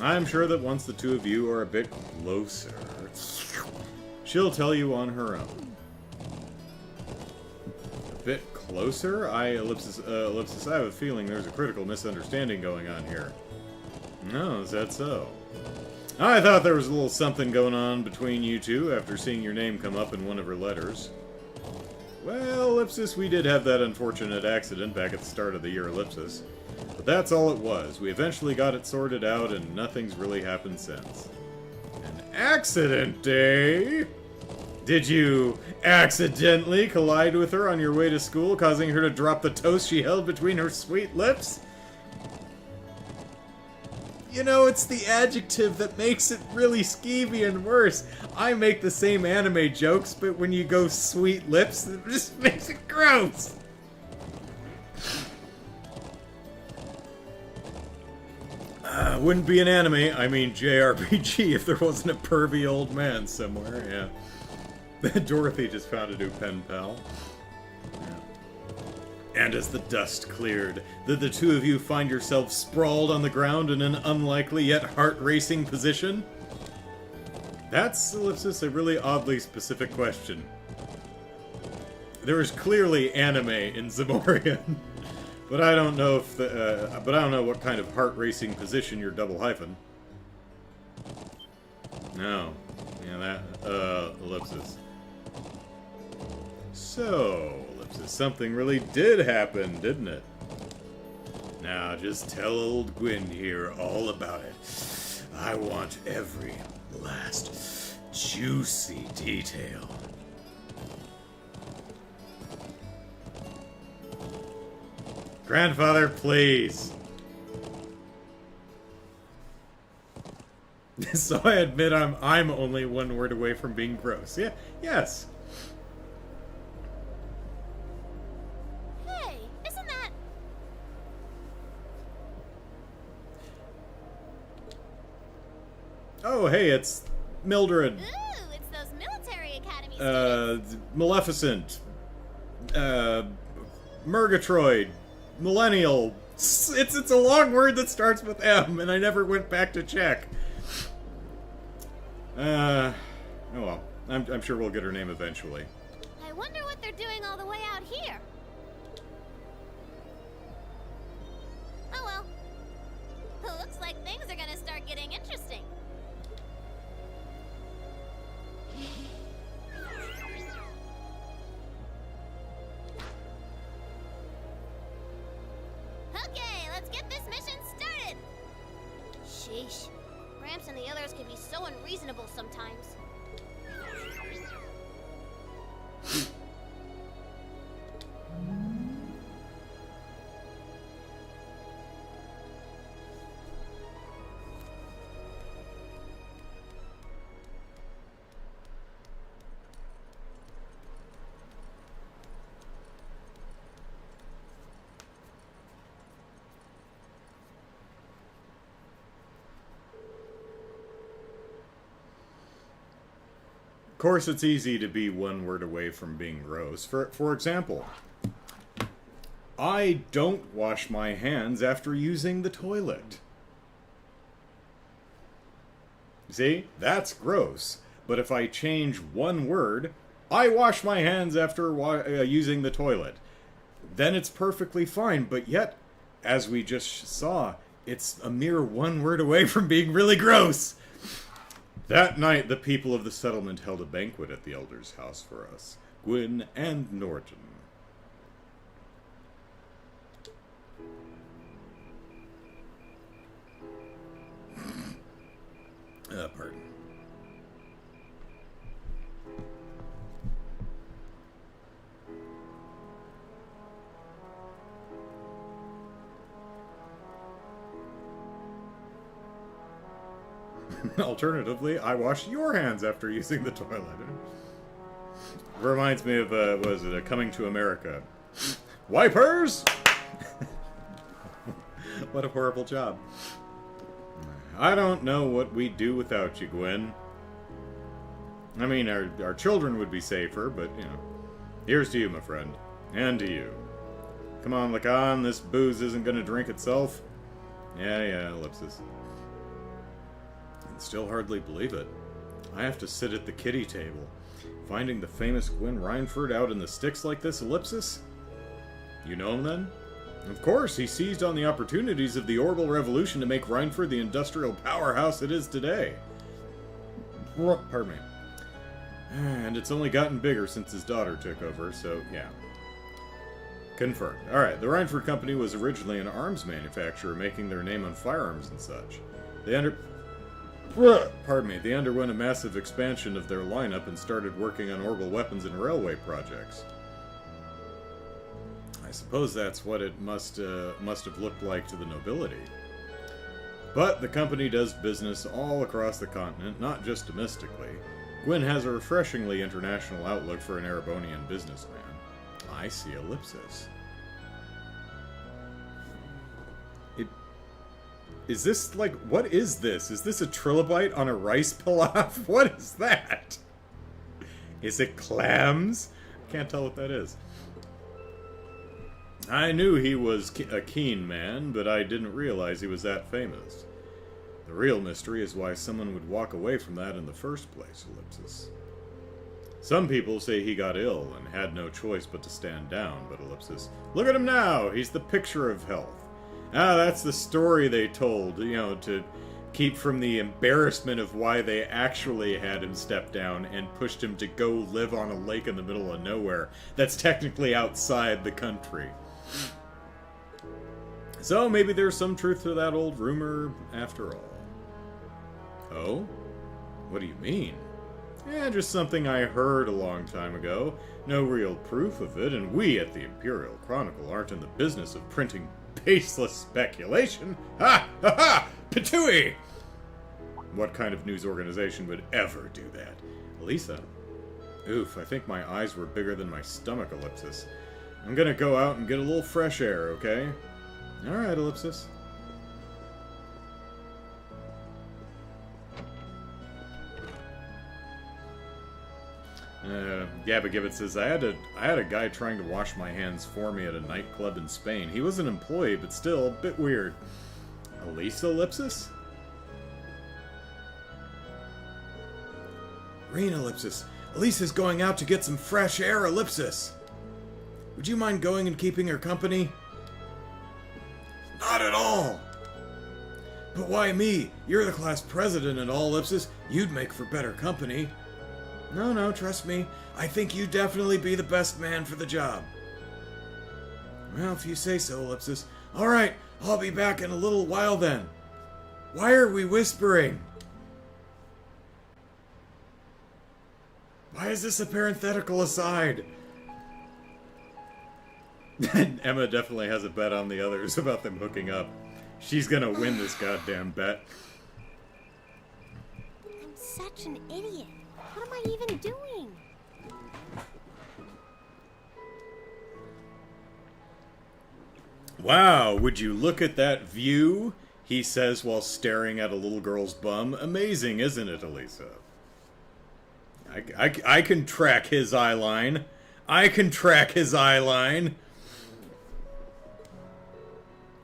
I'm sure that once the two of you are a bit closer, she'll tell you on her own. A bit closer? Ellipsis, I have a feeling there's a critical misunderstanding going on here. No, is that so? I thought there was a little something going on between you two after seeing your name come up in one of her letters. Well, ellipsis, we did have that unfortunate accident back at the start of the year, ellipsis. But that's all it was. We eventually got it sorted out, and nothing's really happened since. An accident, eh? Did you accidentally collide with her on your way to school, causing her to drop the toast she held between her sweet lips? You know, it's the adjective that makes it really skeevy and worse. I make the same anime jokes, but when you go sweet lips, it just makes it gross. Wouldn't be an anime, I mean JRPG, if there wasn't a pervy old man somewhere, yeah. Dorothy just found a new pen pal. Yeah. And as the dust cleared, the two of you find yourselves sprawled on the ground in an unlikely yet heart-racing position? That's, ellipsis, a really oddly specific question. There is clearly anime in Zamorian. But I don't know if but I don't know what kind of heart-racing position you're double hyphen. No. Yeah, that, ellipsis. So, ellipsis, something really did happen, didn't it? Now, just tell old Gwyn here all about it. I want every last juicy detail. Grandfather, please. So I admit I'm only one word away from being gross. Yeah, yes. Hey, isn't that... Oh, hey, it's Mildred. Ooh, it's those military academy students. Maleficent. Murgatroyd. Millennial. It's a long word that starts with M, and I never went back to check. Oh well. I'm sure we'll get her name eventually. I wonder what they're doing all the way out here. Oh well. Looks like things are gonna start getting interesting. Okay, let's get this mission started! Sheesh. Gramps and the others can be so unreasonable sometimes. Of course, it's easy to be one word away from being gross. For example, I don't wash my hands after using the toilet. See? That's gross. But if I change one word, I wash my hands after using the toilet, then it's perfectly fine. But yet, as we just saw, it's a mere one word away from being really gross. That night, the people of the settlement held a banquet at the elder's house for us, Gwyn and Norton. Pardon. Alternatively, I wash your hands after using the toilet. Reminds me of, what is it, Coming to America. Wipers! What a horrible job. I don't know what we'd do without you, Gwyn. I mean, our children would be safer, but, you know. Here's to you, my friend. And to you. Come on, look on. This booze isn't gonna drink itself. Yeah, ellipsis. I can still hardly believe it. I have to sit at the kiddie table. Finding the famous Gwyn Rhineford out in the sticks like this, ellipsis? You know him, then? Of course, he seized on the opportunities of the Orbital Revolution to make Rhineford the industrial powerhouse it is today. Pardon me. And it's only gotten bigger since his daughter took over, so yeah. Confirmed. Alright, the Rhineford Company was originally an arms manufacturer, making their name on firearms and such. They underwent a massive expansion of their lineup and started working on orbital weapons and railway projects. I suppose that's what it must have looked like to the nobility. But the company does business all across the continent, not just domestically. Gwyn has a refreshingly international outlook for an Erebonian businessman. I see ellipsis. Is this, like, what is this? Is this a trilobite on a rice pilaf? What is that? Is it clams? Can't tell what that is. I knew he was a keen man, but I didn't realize he was that famous. The real mystery is why someone would walk away from that in the first place, ellipsis. Some people say he got ill and had no choice but to stand down, but ellipsis. Look at him now! He's the picture of health. Ah, that's the story they told, you know, to keep from the embarrassment of why they actually had him step down and pushed him to go live on a lake in the middle of nowhere that's technically outside the country. So maybe there's some truth to that old rumor after all. Oh? What do you mean? Yeah, just something I heard a long time ago. No real proof of it, and we at the Imperial Chronicle aren't in the business of printing baseless speculation. Ha! Ha ha! Patooey! What kind of news organization would ever do that? Lisa? Oof, I think my eyes were bigger than my stomach, ellipsis. I'm gonna go out and get a little fresh air, okay? Alright, ellipsis. Gabba Gibbet says, I had a guy trying to wash my hands for me at a nightclub in Spain. He was an employee, but still a bit weird. Elisa ellipsis? Rean ellipsis. Elisa's going out to get some fresh air ellipsis. Would you mind going and keeping her company? Not at all. But why me? You're the class president and all ellipsis. You'd make for better company. No, trust me. I think you'd definitely be the best man for the job. Well, if you say so, ellipsis. Alright, I'll be back in a little while then. Why are we whispering? Why is this a parenthetical aside? Emma definitely has a bet on the others about them hooking up. She's gonna win this goddamn bet. I'm such an idiot. What am I even doing? Wow, would you look at that view? He says while staring at a little girl's bum. Amazing, isn't it, Elisa? I can track his eye line. I can track his eye line.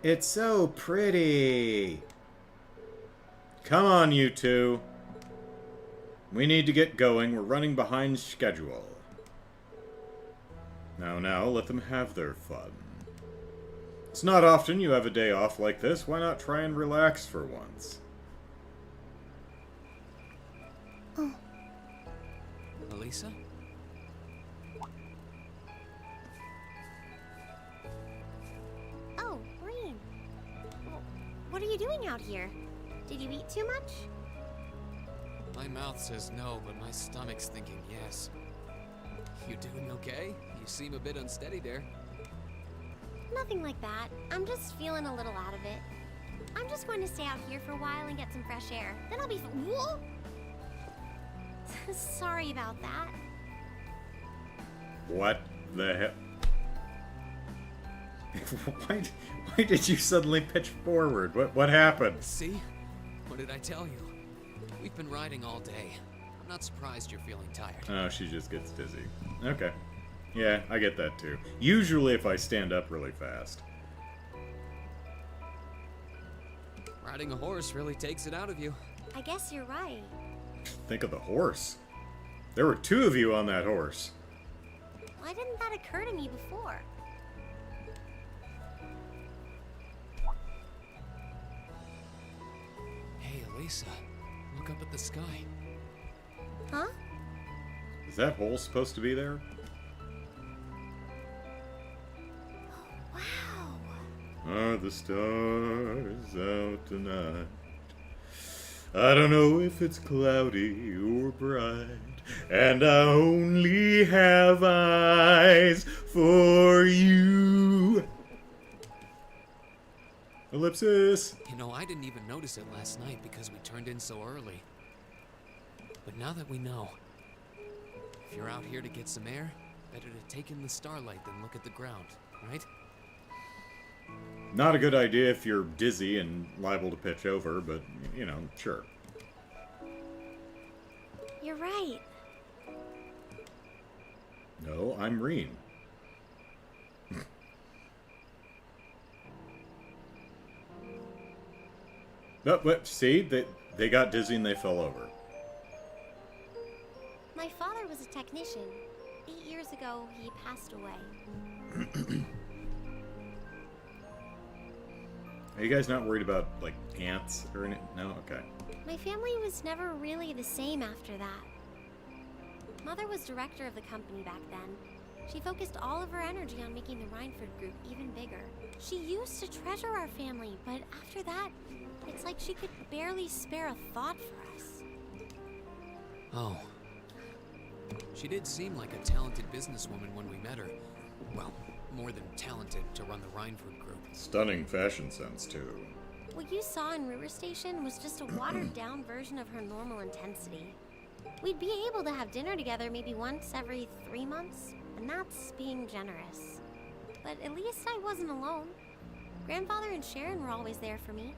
It's so pretty. Come on, you two. We need to get going. We're running behind schedule. Now, let them have their fun. It's not often you have a day off like this. Why not try and relax for once? Oh. Elisa? Oh, Rean. What are you doing out here? Did you eat too much? My mouth says no, but my stomach's thinking yes. You doing okay? You seem a bit unsteady there. Nothing like that. I'm just feeling a little out of it. I'm just going to stay out here for a while and get some fresh air. Then I'll be Whoa! Sorry about that. What the hell? Why did you suddenly pitch forward? What happened? See? What did I tell you? We've been riding all day. I'm not surprised you're feeling tired. Oh, she just gets dizzy. Okay. Yeah, I get that too. Usually if I stand up really fast. Riding a horse really takes it out of you. I guess you're right. Think of the horse. There were two of you on that horse. Why didn't that occur to me before? Hey, Elisa. Look up at the sky. Huh? Is that hole supposed to be there? Wow. Are the stars out tonight? I don't know if it's cloudy or bright, and I only have eyes for you. Ellipsis. You know, I didn't even notice it last night because we turned in so early. But now that we know, if you're out here to get some air, better to take in the starlight than look at the ground, right? Not a good idea if you're dizzy and liable to pitch over, but, you know, sure. You're right. No, I'm Rean. No, but see, they got dizzy and they fell over. My father was a technician. 8 years ago, he passed away. Are you guys not worried about, like, ants or anything? No? Okay. My family was never really the same after that. Mother was director of the company back then. She focused all of her energy on making the Rhineford group even bigger. She used to treasure our family, but after that, it's like she could barely spare a thought for us. Oh. She did seem like a talented businesswoman when we met her. Well, more than talented to run the Rhineford group. Stunning fashion sense, too. What you saw in River Station was just a watered-down version of her normal intensity. We'd be able to have dinner together maybe once every 3 months, and that's being generous. But at least I wasn't alone. Grandfather and Sharon were always there for me.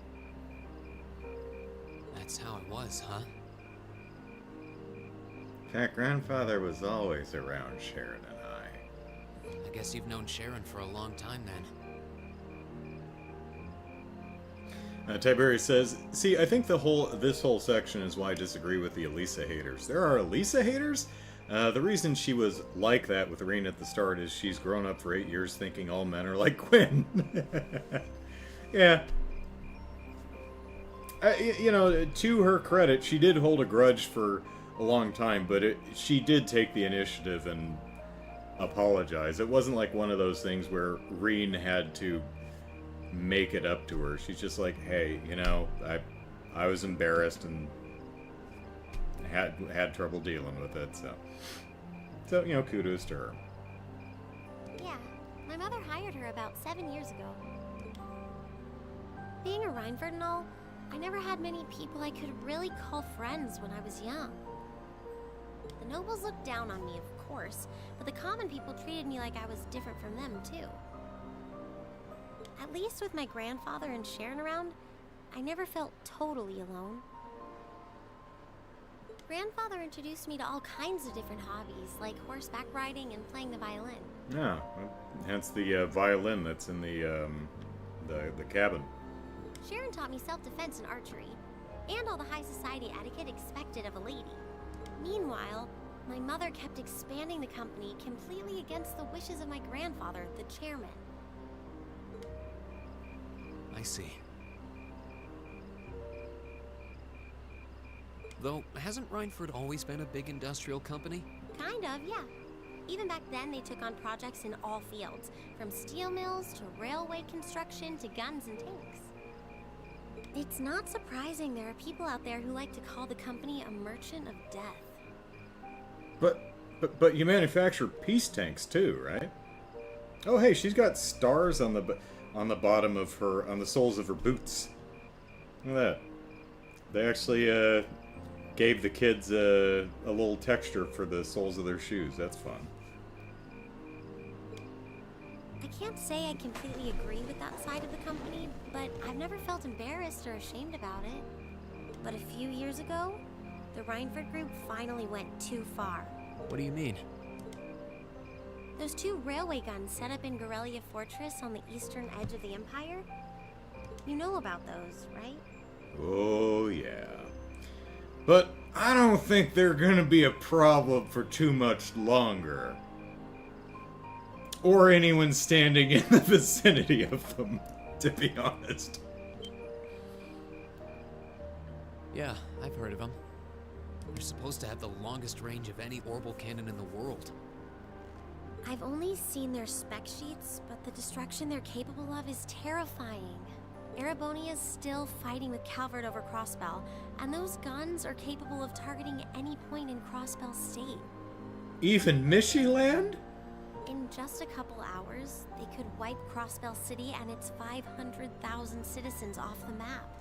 That's how it was, huh? In fact, Grandfather was always around Sharon and I. I guess you've known Sharon for a long time then. Tiberius says, see, I think this whole section is why I disagree with the Elisa haters. There are Elisa haters? The reason she was like that with Rean at the start is she's grown up for 8 years thinking all men are like Quinn. Yeah. You know, to her credit, she did hold a grudge for a long time, but she did take the initiative and apologize. It wasn't like one of those things where Rean had to make it up to her. She's just like, hey, you know, I was embarrassed and had trouble dealing with it, so you know, kudos to her. Yeah, my mother hired her about 7 years ago. Being a Rhineford and all, I never had many people I could really call friends when I was young. The nobles looked down on me, of course, but the common people treated me like I was different from them, too. At least with my grandfather and Sharon around, I never felt totally alone. Grandfather introduced me to all kinds of different hobbies, like horseback riding and playing the violin. Yeah, hence the violin that's in the the cabin. Sharon taught me self-defense and archery, and all the high society etiquette expected of a lady. Meanwhile, my mother kept expanding the company completely against the wishes of my grandfather, the chairman. I see. Though, hasn't Rhineford always been a big industrial company? Kind of, yeah. Even back then, they took on projects in all fields, from steel mills to railway construction to guns and tanks. It's not surprising there are people out there who like to call the company a merchant of death. But you manufacture peace tanks too, right? Oh, hey, she's got stars on the bottom of her, on the soles of her boots. Look at that. They actually gave the kids a little texture for the soles of their shoes. That's fun. I can't say I completely agree with that side of the company, but I've never felt embarrassed or ashamed about it. But a few years ago, the Rhineford group finally went too far. What do you mean? Those 2 railway guns set up in Gorelia Fortress on the eastern edge of the Empire? You know about those, right? Oh, yeah. But I don't think they're gonna be a problem for too much longer. Or anyone standing in the vicinity of them, to be honest. Yeah, I've heard of them. They're supposed to have the longest range of any orbital cannon in the world. I've only seen their spec sheets, but the destruction they're capable of is terrifying. Erebonia's still fighting with Calvert over Crossbell, and those guns are capable of targeting any point in Crossbell State. Even Mishyland? In just a couple hours, they could wipe Crossbell City and its 500,000 citizens off the map.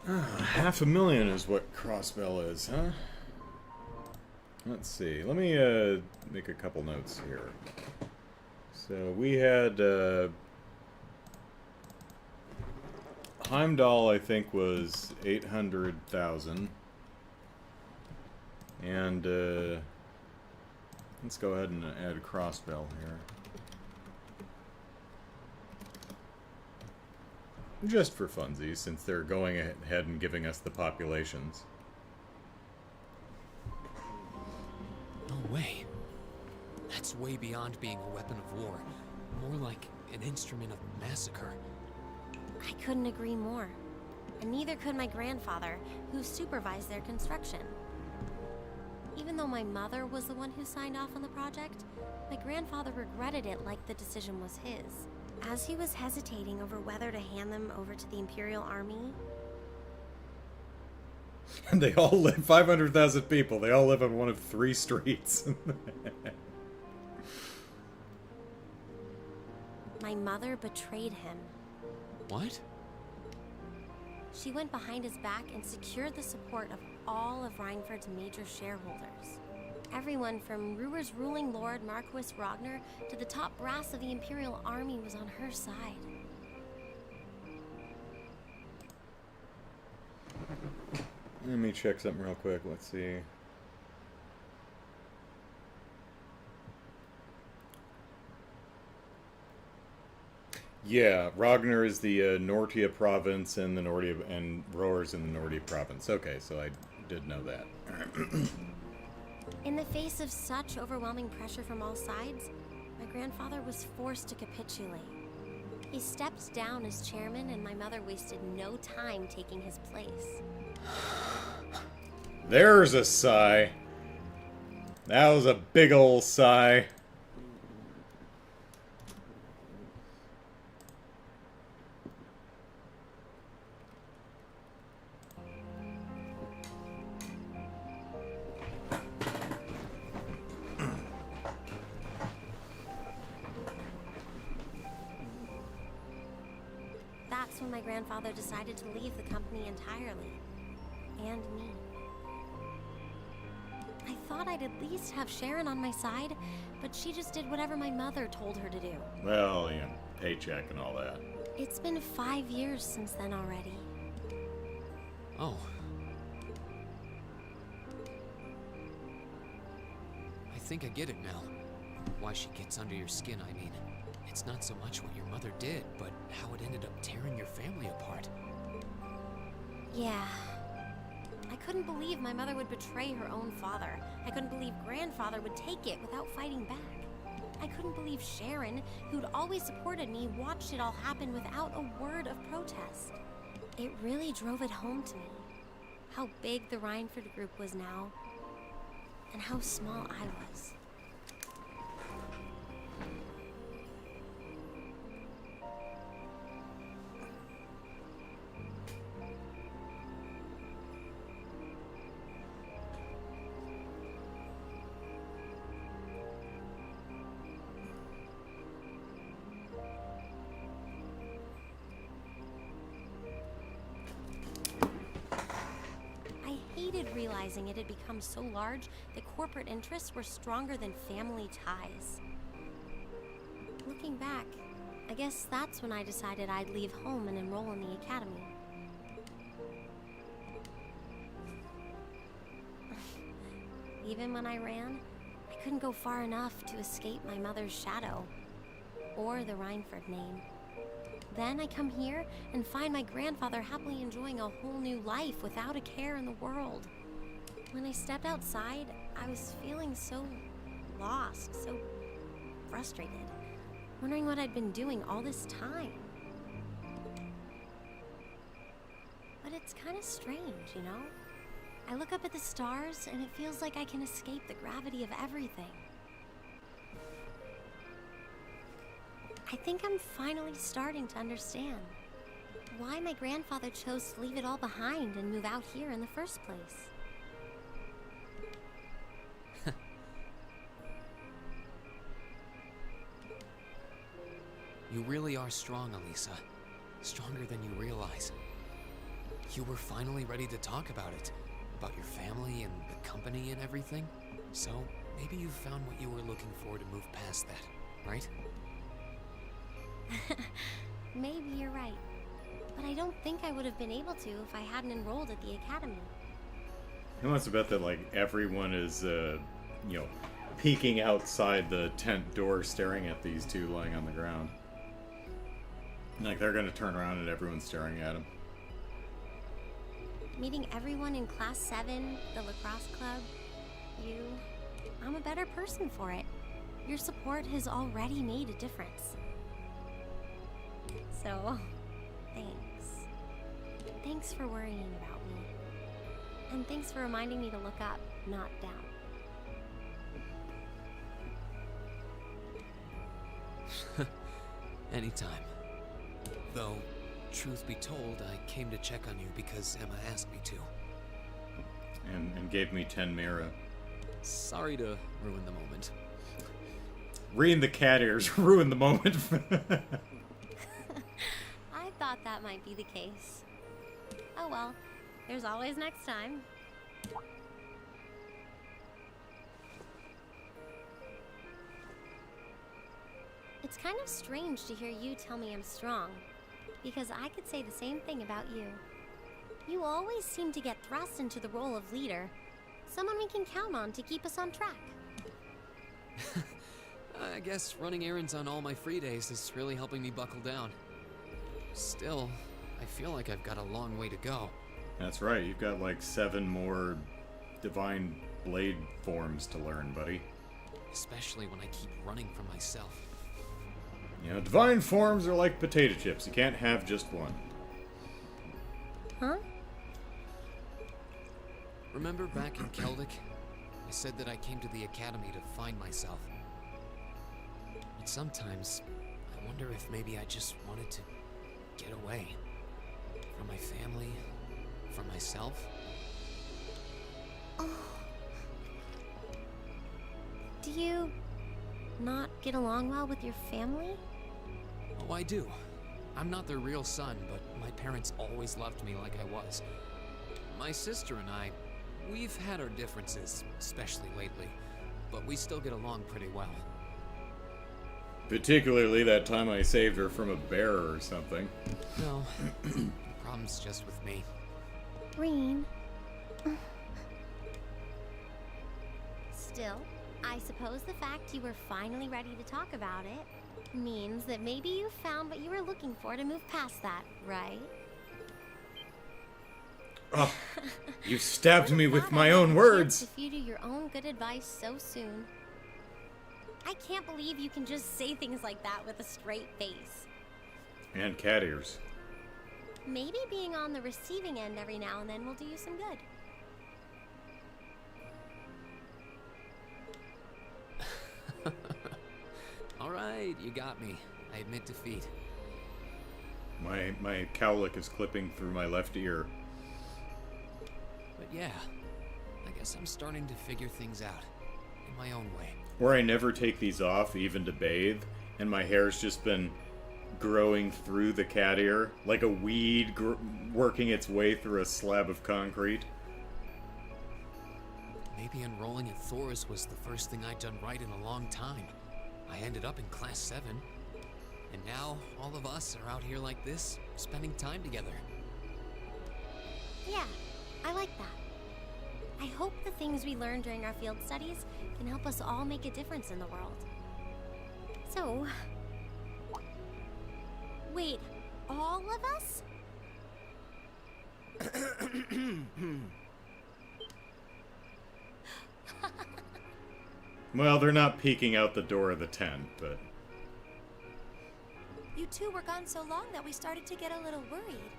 500,000 is what Crossbell is, huh? Let's see. Let me make a couple notes here. So we had Heimdall, I think, was 800,000, and let's go ahead and add Crossbell here. Just for funsies, since they're going ahead and giving us the populations. No way. That's way beyond being a weapon of war. More like an instrument of massacre. I couldn't agree more. And neither could my grandfather, who supervised their construction. Even though my mother was the one who signed off on the project, my grandfather regretted it like the decision was his. As he was hesitating over whether to hand them over to the Imperial Army... And they all live, 500,000 people, they all live on one of 3 streets. My mother betrayed him. What? She went behind his back and secured the support of all of Rhineford's major shareholders. Everyone from Ruhr's ruling lord Marquis Ragnar to the top brass of the Imperial Army was on her side. Let me check something real quick. Let's see. Yeah, Ragnar is the Nortia province, and the Nordia and Rohr's in the Nordia province. Okay, so I did know that. In the face of such overwhelming pressure from all sides, my grandfather was forced to capitulate. He stepped down as chairman, and my mother wasted no time taking his place. There's a sigh. That was a big ol' sigh. That's when my grandfather decided to leave the company entirely. And me. I thought I'd at least have Sharon on my side, but she just did whatever my mother told her to do. Well, you know, paycheck and all that. It's been 5 years since then already. Oh. I think I get it now. Why she gets under your skin, I mean. It's not so much what your mother did, but how it ended up tearing your family apart. Yeah. I couldn't believe my mother would betray her own father. I couldn't believe grandfather would take it without fighting back. I couldn't believe Sharon, who'd always supported me, watched it all happen without a word of protest. It really drove it home to me. How big the Rhineford group was now, and how small I was. Realizing it had become so large that corporate interests were stronger than family ties. Looking back, I guess that's when I decided I'd leave home and enroll in the academy. Even when I ran, I couldn't go far enough to escape my mother's shadow, or the Rhineford name. Then I come here and find my grandfather happily enjoying a whole new life without a care in the world. When I stepped outside, I was feeling so lost, so frustrated, wondering what I'd been doing all this time. But it's kind of strange, you know? I look up at the stars and it feels like I can escape the gravity of everything. I think I'm finally starting to understand why my grandfather chose to leave it all behind and move out here in the first place. You really are strong, Elisa. Stronger than you realize. You were finally ready to talk about it. About your family and the company and everything. So, maybe you found what you were looking for to move past that, right? Maybe you're right. But I don't think I would have been able to if I hadn't enrolled at the academy. I must bet that, like, everyone is, peeking outside the tent door staring at these two lying on the ground. Like, they're gonna turn around and everyone's staring at them. Meeting everyone in Class 7, the lacrosse club, I'm a better person for it. Your support has already made a difference. So, thanks. Thanks for worrying about me. And thanks for reminding me to look up, not down. Anytime. Though, truth be told, I came to check on you because Emma asked me to. And gave me 10 Mira. Sorry to ruin the moment. Rean the cat ears ruined the moment. I thought that might be the case. Oh well, there's always next time. It's kind of strange to hear you tell me I'm strong, because I could say the same thing about you. You always seem to get thrust into the role of leader, someone we can count on to keep us on track. I guess running errands on all my free days is really helping me buckle down. Still, I feel like I've got a long way to go. That's right, you've got like 7 more divine blade forms to learn, buddy. Especially when I keep running from myself. You know, divine forms are like potato chips. You can't have just one. Huh? Remember back in Celtic? I said that I came to the academy to find myself. But sometimes, I wonder if maybe I just wanted to get away. From my family, from myself. Oh. Do you not get along well with your family? Oh, I do. I'm not their real son, but my parents always loved me like I was. My sister and I, we've had our differences, especially lately, but we still get along pretty well. Particularly that time I saved her from a bear or something. No, the problem's just with me. Rean. Still, I suppose the fact you were finally ready to talk about it Means that maybe you found what you were looking for to move past that, right? Oh, you stabbed me with Thought my I'd have own the words. chance to feed you your own good advice so soon. I can't believe you can just say things like that with a straight face. And cat ears. Maybe being on the receiving end every now and then will do you some good. Alright, you got me. I admit defeat. My cowlick is clipping through my left ear. But yeah, I guess I'm starting to figure things out. In my own way. Or I never take these off, even to bathe, and my hair's just been growing through the cat ear, like a weed working its way through a slab of concrete. Maybe enrolling at Thor's was the first thing I'd done right in a long time. I ended up in Class 7. And now, all of us are out here like this, spending time together. Yeah, I like that. I hope the things we learned during our field studies can help us all make a difference in the world. So... Wait, all of us? Well, they're not peeking out the door of the tent, but... You two were gone so long that we started to get a little worried.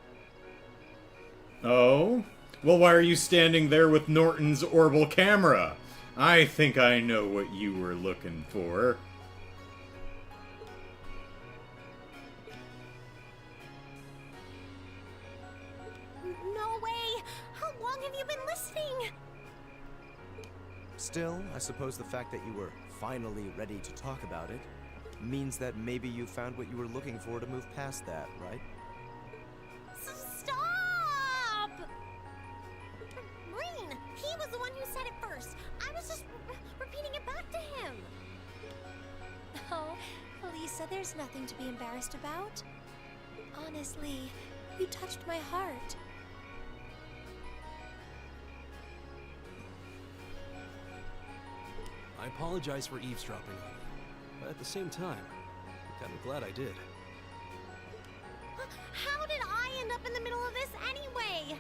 Oh? Well, why are you standing there with Norton's orbital camera? I think I know what you were looking for. No way! How long have you been listening? Still, I suppose the fact that you were finally ready to talk about it means that maybe you found what you were looking for to move past that, right? Stop! Rean, he was the one who said it first. I was just repeating it back to him. Oh, Lisa, there's nothing to be embarrassed about. Honestly, you touched my heart. I apologize for eavesdropping on you, but at the same time, I'm kind of glad I did. How did I end up in the middle of this anyway?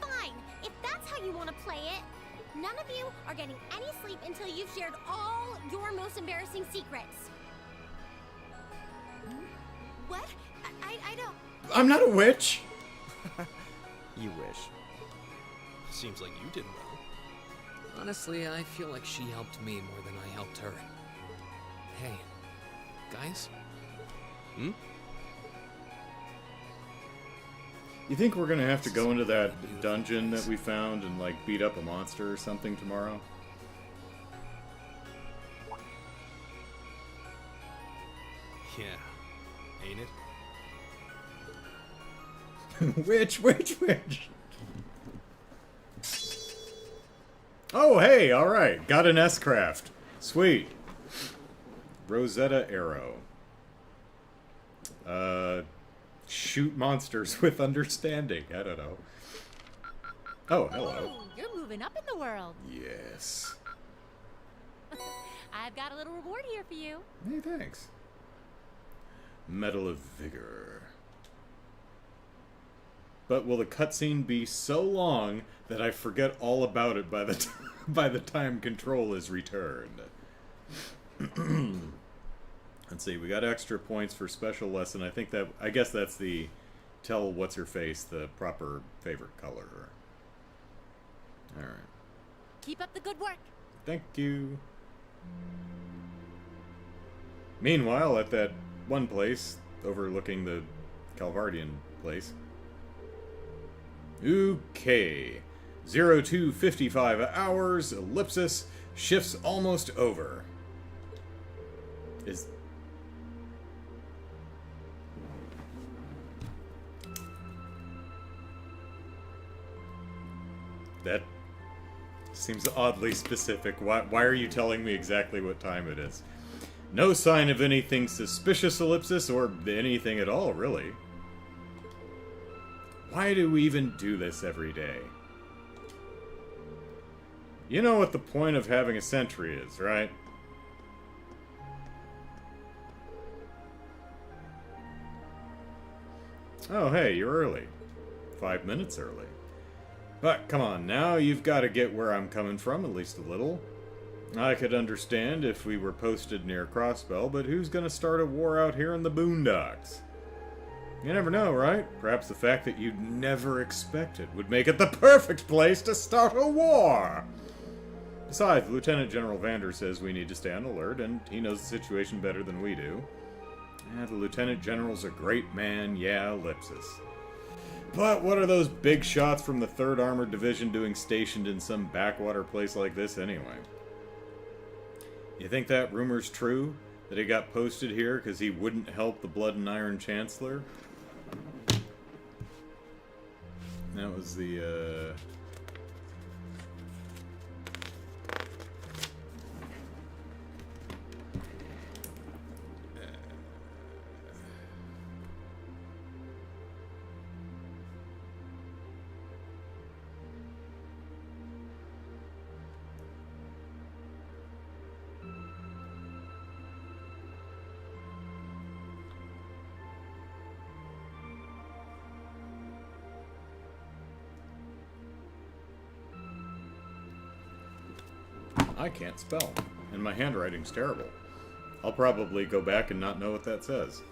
Fine, if that's how you want to play it. None of you are getting any sleep until you've shared all your most embarrassing secrets. What? I don't... I'm not a witch! You wish. Seems like you did well. Honestly, I feel like she helped me more than I helped her. Hey, guys? Hmm? You think we're gonna have to go into that dungeon that we found and, like, beat up a monster or something tomorrow? Yeah. Ain't it? Witch! Oh, hey, alright. Got an S-Craft. Sweet. Rosetta Arrow. Shoot monsters with understanding. I don't know. Oh, hello. Hey, you're moving up in the world. Yes. I've got a little reward here for you. Hey, thanks. Medal of Vigor. But will the cutscene be so long that I forget all about it by the by the time control is returned? Let's see, we got extra points for special lesson. I guess that's the tell what's her face the proper favorite color. Alright. Keep up the good work. Thank you. Meanwhile, at that one place overlooking the Calvardian place. Okay. 0255 hours, ellipsis, shifts almost over. Is... That seems oddly specific. Why are you telling me exactly what time it is? No sign of anything suspicious, ellipsis, or anything at all, really. Why do we even do this every day? You know what the point of having a sentry is, right? Oh, hey, you're early. 5 minutes early. But, come on, now you've got to get where I'm coming from, at least a little. I could understand if we were posted near Crossbell, but who's gonna start a war out here in the boondocks? You never know, right? Perhaps the fact that you'd never expected would make it the perfect place to start a war! Besides, Lieutenant General Vander says we need to stay on alert, and he knows the situation better than we do. Yeah, the Lieutenant General's a great man, yeah, ellipsis. But what are those big shots from the 3rd Armored Division doing stationed in some backwater place like this anyway? You think that rumor's true? That he got posted here because he wouldn't help the Blood and Iron Chancellor? That was the, I can't spell, and my handwriting's terrible. I'll probably go back and not know what that says.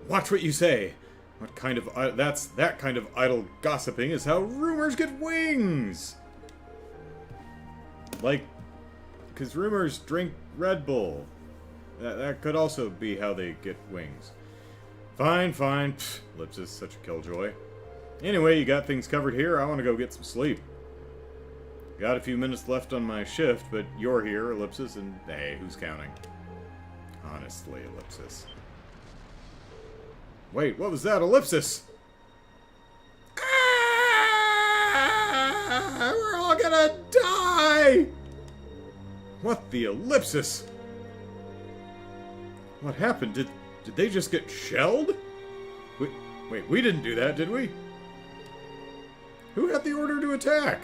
Watch what you say! What kind of that kind of idle gossiping is how rumors get wings! Like, because rumors drink Red Bull. That could also be how they get wings. Fine, fine. Pfft, Ellipsis, such a killjoy. Anyway, you got things covered here. I want to go get some sleep. Got a few minutes left on my shift, but you're here, Ellipsis, and hey, who's counting? Honestly, Ellipsis. Wait, what was that? Ellipsis! Ah, we're all gonna die! What the Ellipsis? What happened? Did they just get shelled? Wait, we didn't do that, did we? Who had the order to attack?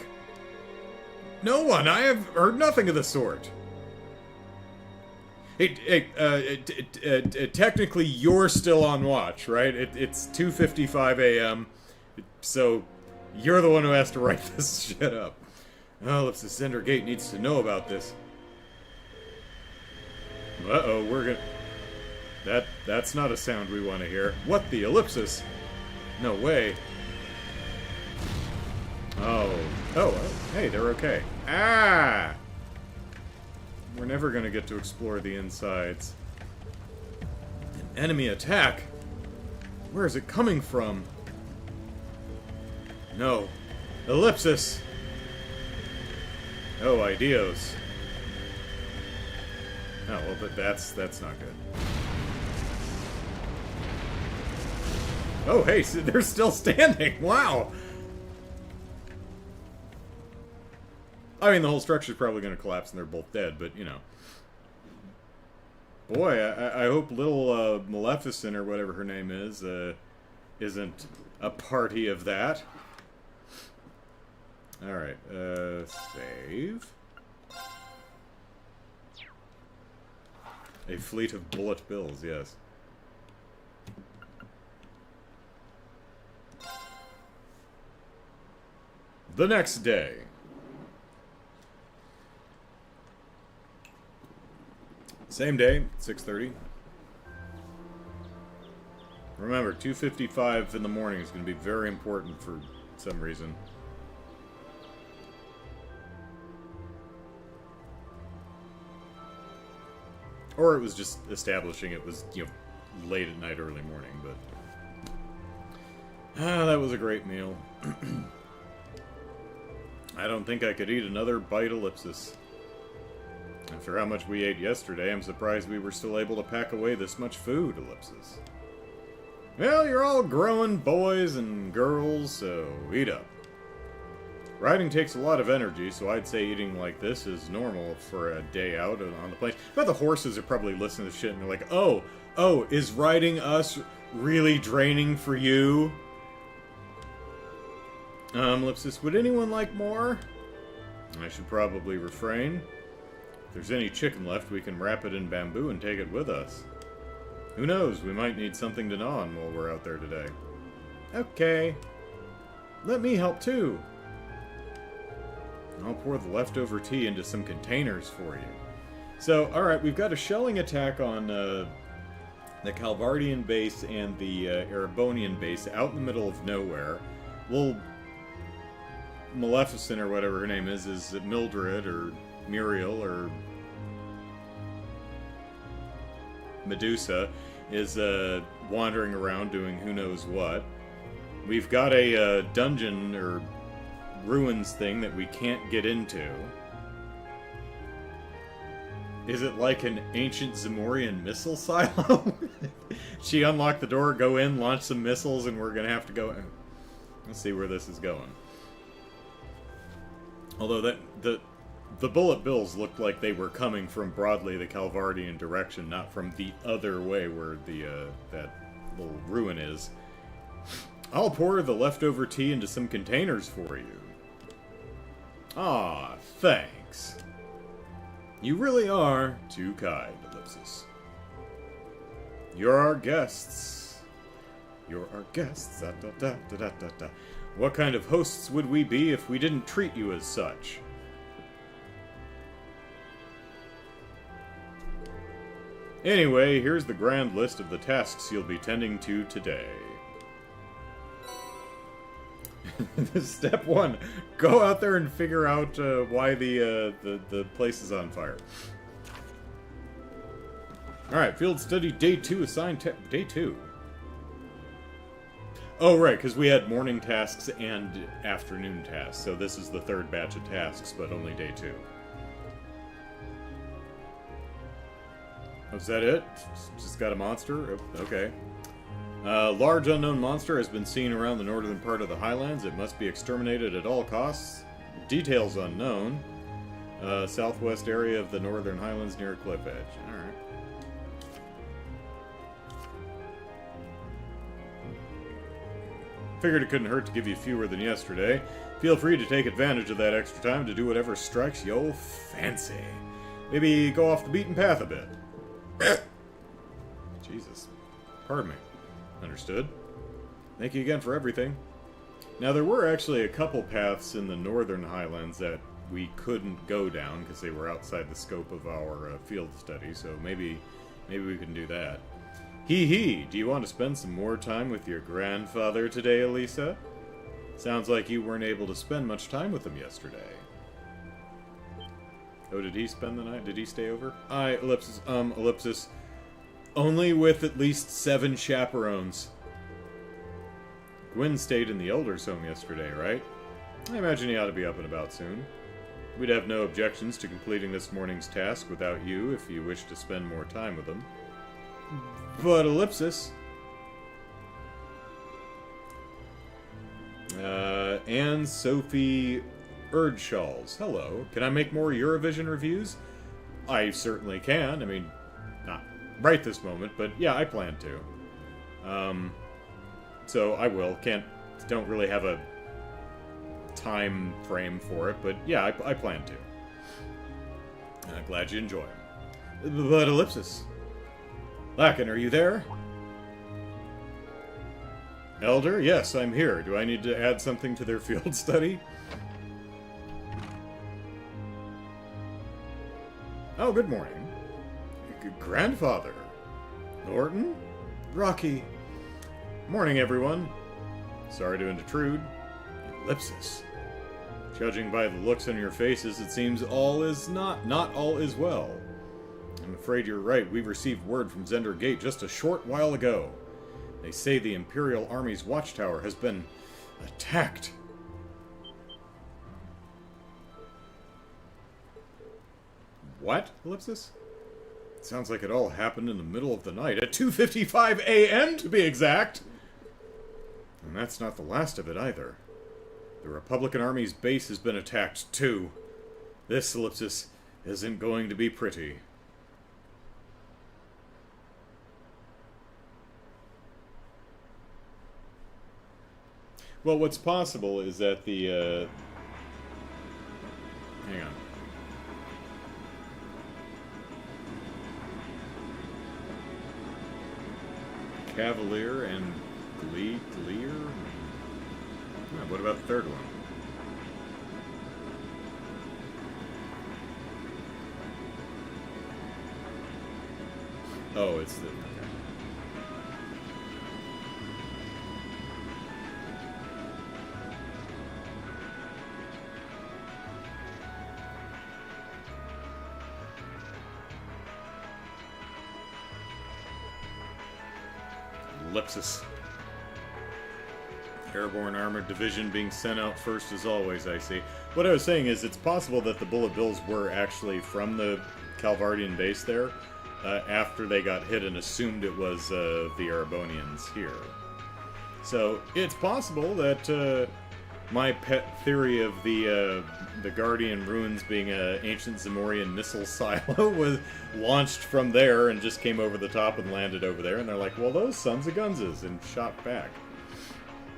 No one! I have heard nothing of the sort. Technically, you're still on watch, right? It's 2:55 a.m., so you're the one who has to write this shit up. Oh, if the Cinder Gate needs to know about this. Uh-oh, we're gonna... That's not a sound we want to hear. What the Ellipsis? No way. Oh, hey, they're okay. Ah! We're never gonna get to explore the insides. An enemy attack? Where is it coming from? No. Ellipsis! Oh, Ideos. Oh, well, but that's not good. Oh, hey, so they're still standing! Wow! I mean, the whole structure's probably going to collapse and they're both dead, but, you know. Boy, I hope little Maleficent, or whatever her name is, isn't a party of that. Alright, save. A fleet of bullet bills, yes. The next day. Same day, 6:30. Remember, 2:55 in the morning is going to be very important for some reason. Or it was just establishing it was, you know, late at night, early morning, but... Ah, that was a great meal. I don't think I could eat another bite Ellipsis. After how much we ate yesterday, I'm surprised we were still able to pack away this much food, Ellipsis. Well, you're all growing boys and girls, so eat up. Riding takes a lot of energy, so I'd say eating like this is normal for a day out on the plane. But the horses are probably listening to shit and they're like, oh, is riding us really draining for you? Ellipsis, would anyone like more? I should probably refrain. If there's any chicken left, we can wrap it in bamboo and take it with us. Who knows, we might need something to gnaw on while we're out there today. Okay. Let me help too. I'll pour the leftover tea into some containers for you. So, alright, we've got a shelling attack on the Calvardian base and the Erebonian base out in the middle of nowhere. Little Maleficent, or whatever her name is it Mildred, or Muriel, or Medusa, is wandering around doing who knows what. We've got a dungeon, or ruins thing that we can't get into. Is it like an ancient Zamorian missile silo? She unlocked the door, go in, launch some missiles, and we're gonna have to go... Let's see where this is going. Although the bullet bills looked like they were coming from broadly the Calvardian direction, not from the other way where the that little ruin is. I'll pour the leftover tea into some containers for you. Ah, thanks. You really are too kind, Ellipsis. You're our guests. You're our guests. Da, da, da, da, da, da, da. What kind of hosts would we be if we didn't treat you as such? Anyway, here's the grand list of the tasks you'll be tending to today. Step 1. Go out there and figure out why the place is on fire. Alright, field study day 2 assigned day 2. Oh, right, because we had morning tasks and afternoon tasks, so this is the third batch of tasks, but only day 2. Was that it? Just got a monster? Okay. Large unknown monster has been seen around the northern part of the highlands. It must be exterminated at all costs. Details unknown. Southwest area of the northern highlands near a cliff edge. Alright. Figured it couldn't hurt to give you fewer than yesterday. Feel free to take advantage of that extra time to do whatever strikes your fancy. Maybe go off the beaten path a bit. Jesus. Pardon me. Understood. Thank you again for everything. Now, there were actually a couple paths in the northern highlands that we couldn't go down because they were outside the scope of our field study, so maybe we can do that. Hee hee, do you want to spend some more time with your grandfather today, Elisa? Sounds like you weren't able to spend much time with him yesterday. Oh, did he spend the night? Did he stay over? Ellipsis. Only with at least 7 chaperones. Gwyn stayed in the Elder's home yesterday, right? I imagine he ought to be up and about soon. We'd have no objections to completing this morning's task without you if you wish to spend more time with him. But Ellipsis... Anne Sophie Erdschalls. Hello. Can I make more Eurovision reviews? I certainly can. I mean, not right this moment, but yeah, I plan to. So I will. Don't really have a time frame for it, but yeah, I plan to. Glad you enjoy them. But Ellipsis. Lakin, are you there? Elder? Yes, I'm here. Do I need to add something to their field study? Oh, good morning. Grandfather. Norton? Rocky. Morning, everyone. Sorry to intrude. Ellipsis. Judging by the looks on your faces, it seems all is not all is well. I'm afraid you're right. We received word from Zender Gate just a short while ago. They say the Imperial Army's watchtower has been attacked. What? Ellipsis? Sounds like it all happened in the middle of the night, at 2:55 a.m. to be exact! And that's not the last of it either. The Republican Army's base has been attacked too. This, Ellipsis, isn't going to be pretty. Well, what's possible is that the, hang on. Cavalier and Gleer? What about the third one? Oh, it's the... Okay. Ellipsis. Airborne Armored Division being sent out first as always, I see. What I was saying is it's possible that the Bullet Bills were actually from the Calvardian base there after they got hit and assumed it was the Erebonians here. So it's possible that my pet theory of the Guardian ruins being an ancient Zamorian missile silo was launched from there and just came over the top and landed over there, and they're like, well, those sons of gunses, and shot back.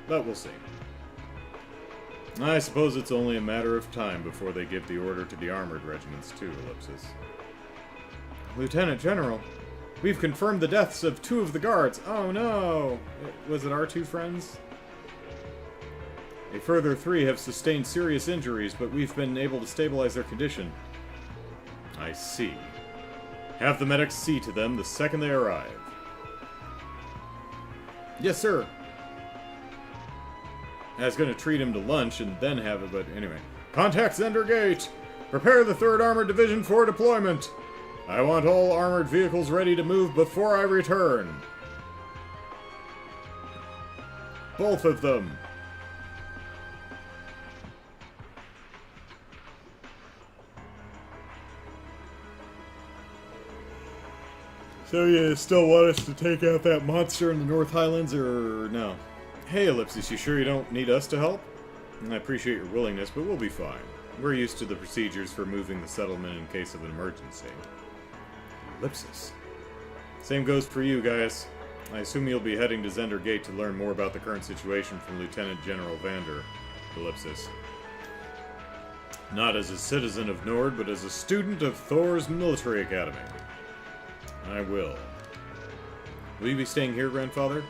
But we'll see. I suppose it's only a matter of time before they give the order to the armored regiments too, Ellipsis. Lieutenant General, we've confirmed the deaths of 2 of the guards. Oh no! Was it our 2 friends? A further 3 have sustained serious injuries, but we've been able to stabilize their condition. I see. Have the medics see to them the second they arrive. Yes, sir. I was going to treat him to lunch and then have it, but anyway. Contact Zender Gate! Prepare the 3rd Armored Division for deployment! I want all armored vehicles ready to move before I return. Both of them. So you still want us to take out that monster in the North Highlands, or no? Hey, Ellipsis, you sure you don't need us to help? I appreciate your willingness, but we'll be fine. We're used to the procedures for moving the settlement in case of an emergency. Ellipsis. Same goes for you, guys. I assume you'll be heading to Zender Gate to learn more about the current situation from Lieutenant General Vander. Ellipsis. Not as a citizen of Nord, but as a student of Thor's military academy. I will. Will you be staying here, Grandfather?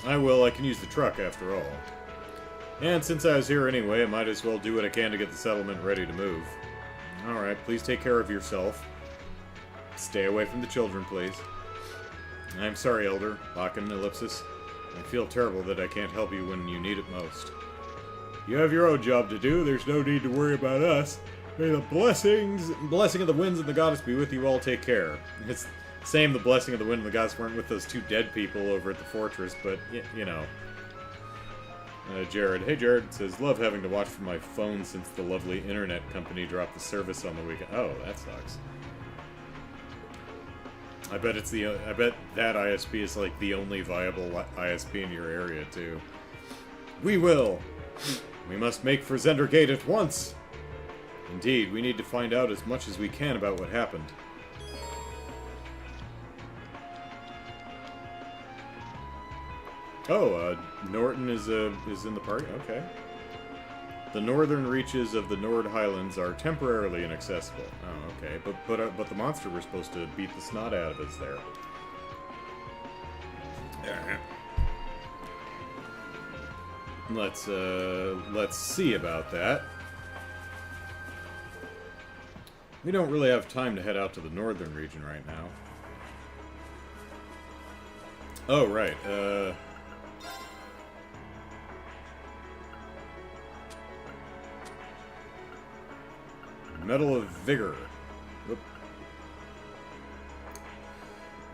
I will. I can use the truck, after all. And since I was here anyway, I might as well do what I can to get the settlement ready to move. Alright, please take care of yourself. Stay away from the children, please. I'm sorry, Elder. Bakken, Ellipsis. I feel terrible that I can't help you when you need it most. You have your own job to do. There's no need to worry about us. May the blessing of the winds and the goddess be with you all. Take care. It's same, the blessing of the wind and the goddess weren't with those 2 dead people over at the fortress, but, you know. Jared. Hey, Jared. Says, love having to watch from my phone since the lovely internet company dropped the service on the weekend. Oh, that sucks. I bet that ISP is like the only viable ISP in your area, too. We will! We must make for Zender Gate at once! Indeed, we need to find out as much as we can about what happened. Oh, Norton is in the party? Okay. The northern reaches of the Nord Highlands are temporarily inaccessible. Oh, okay. But the monster we're supposed to beat the snot out of is there. Let's see about that. We don't really have time to head out to the northern region right now. Oh, right. Medal of Vigor. Whoop.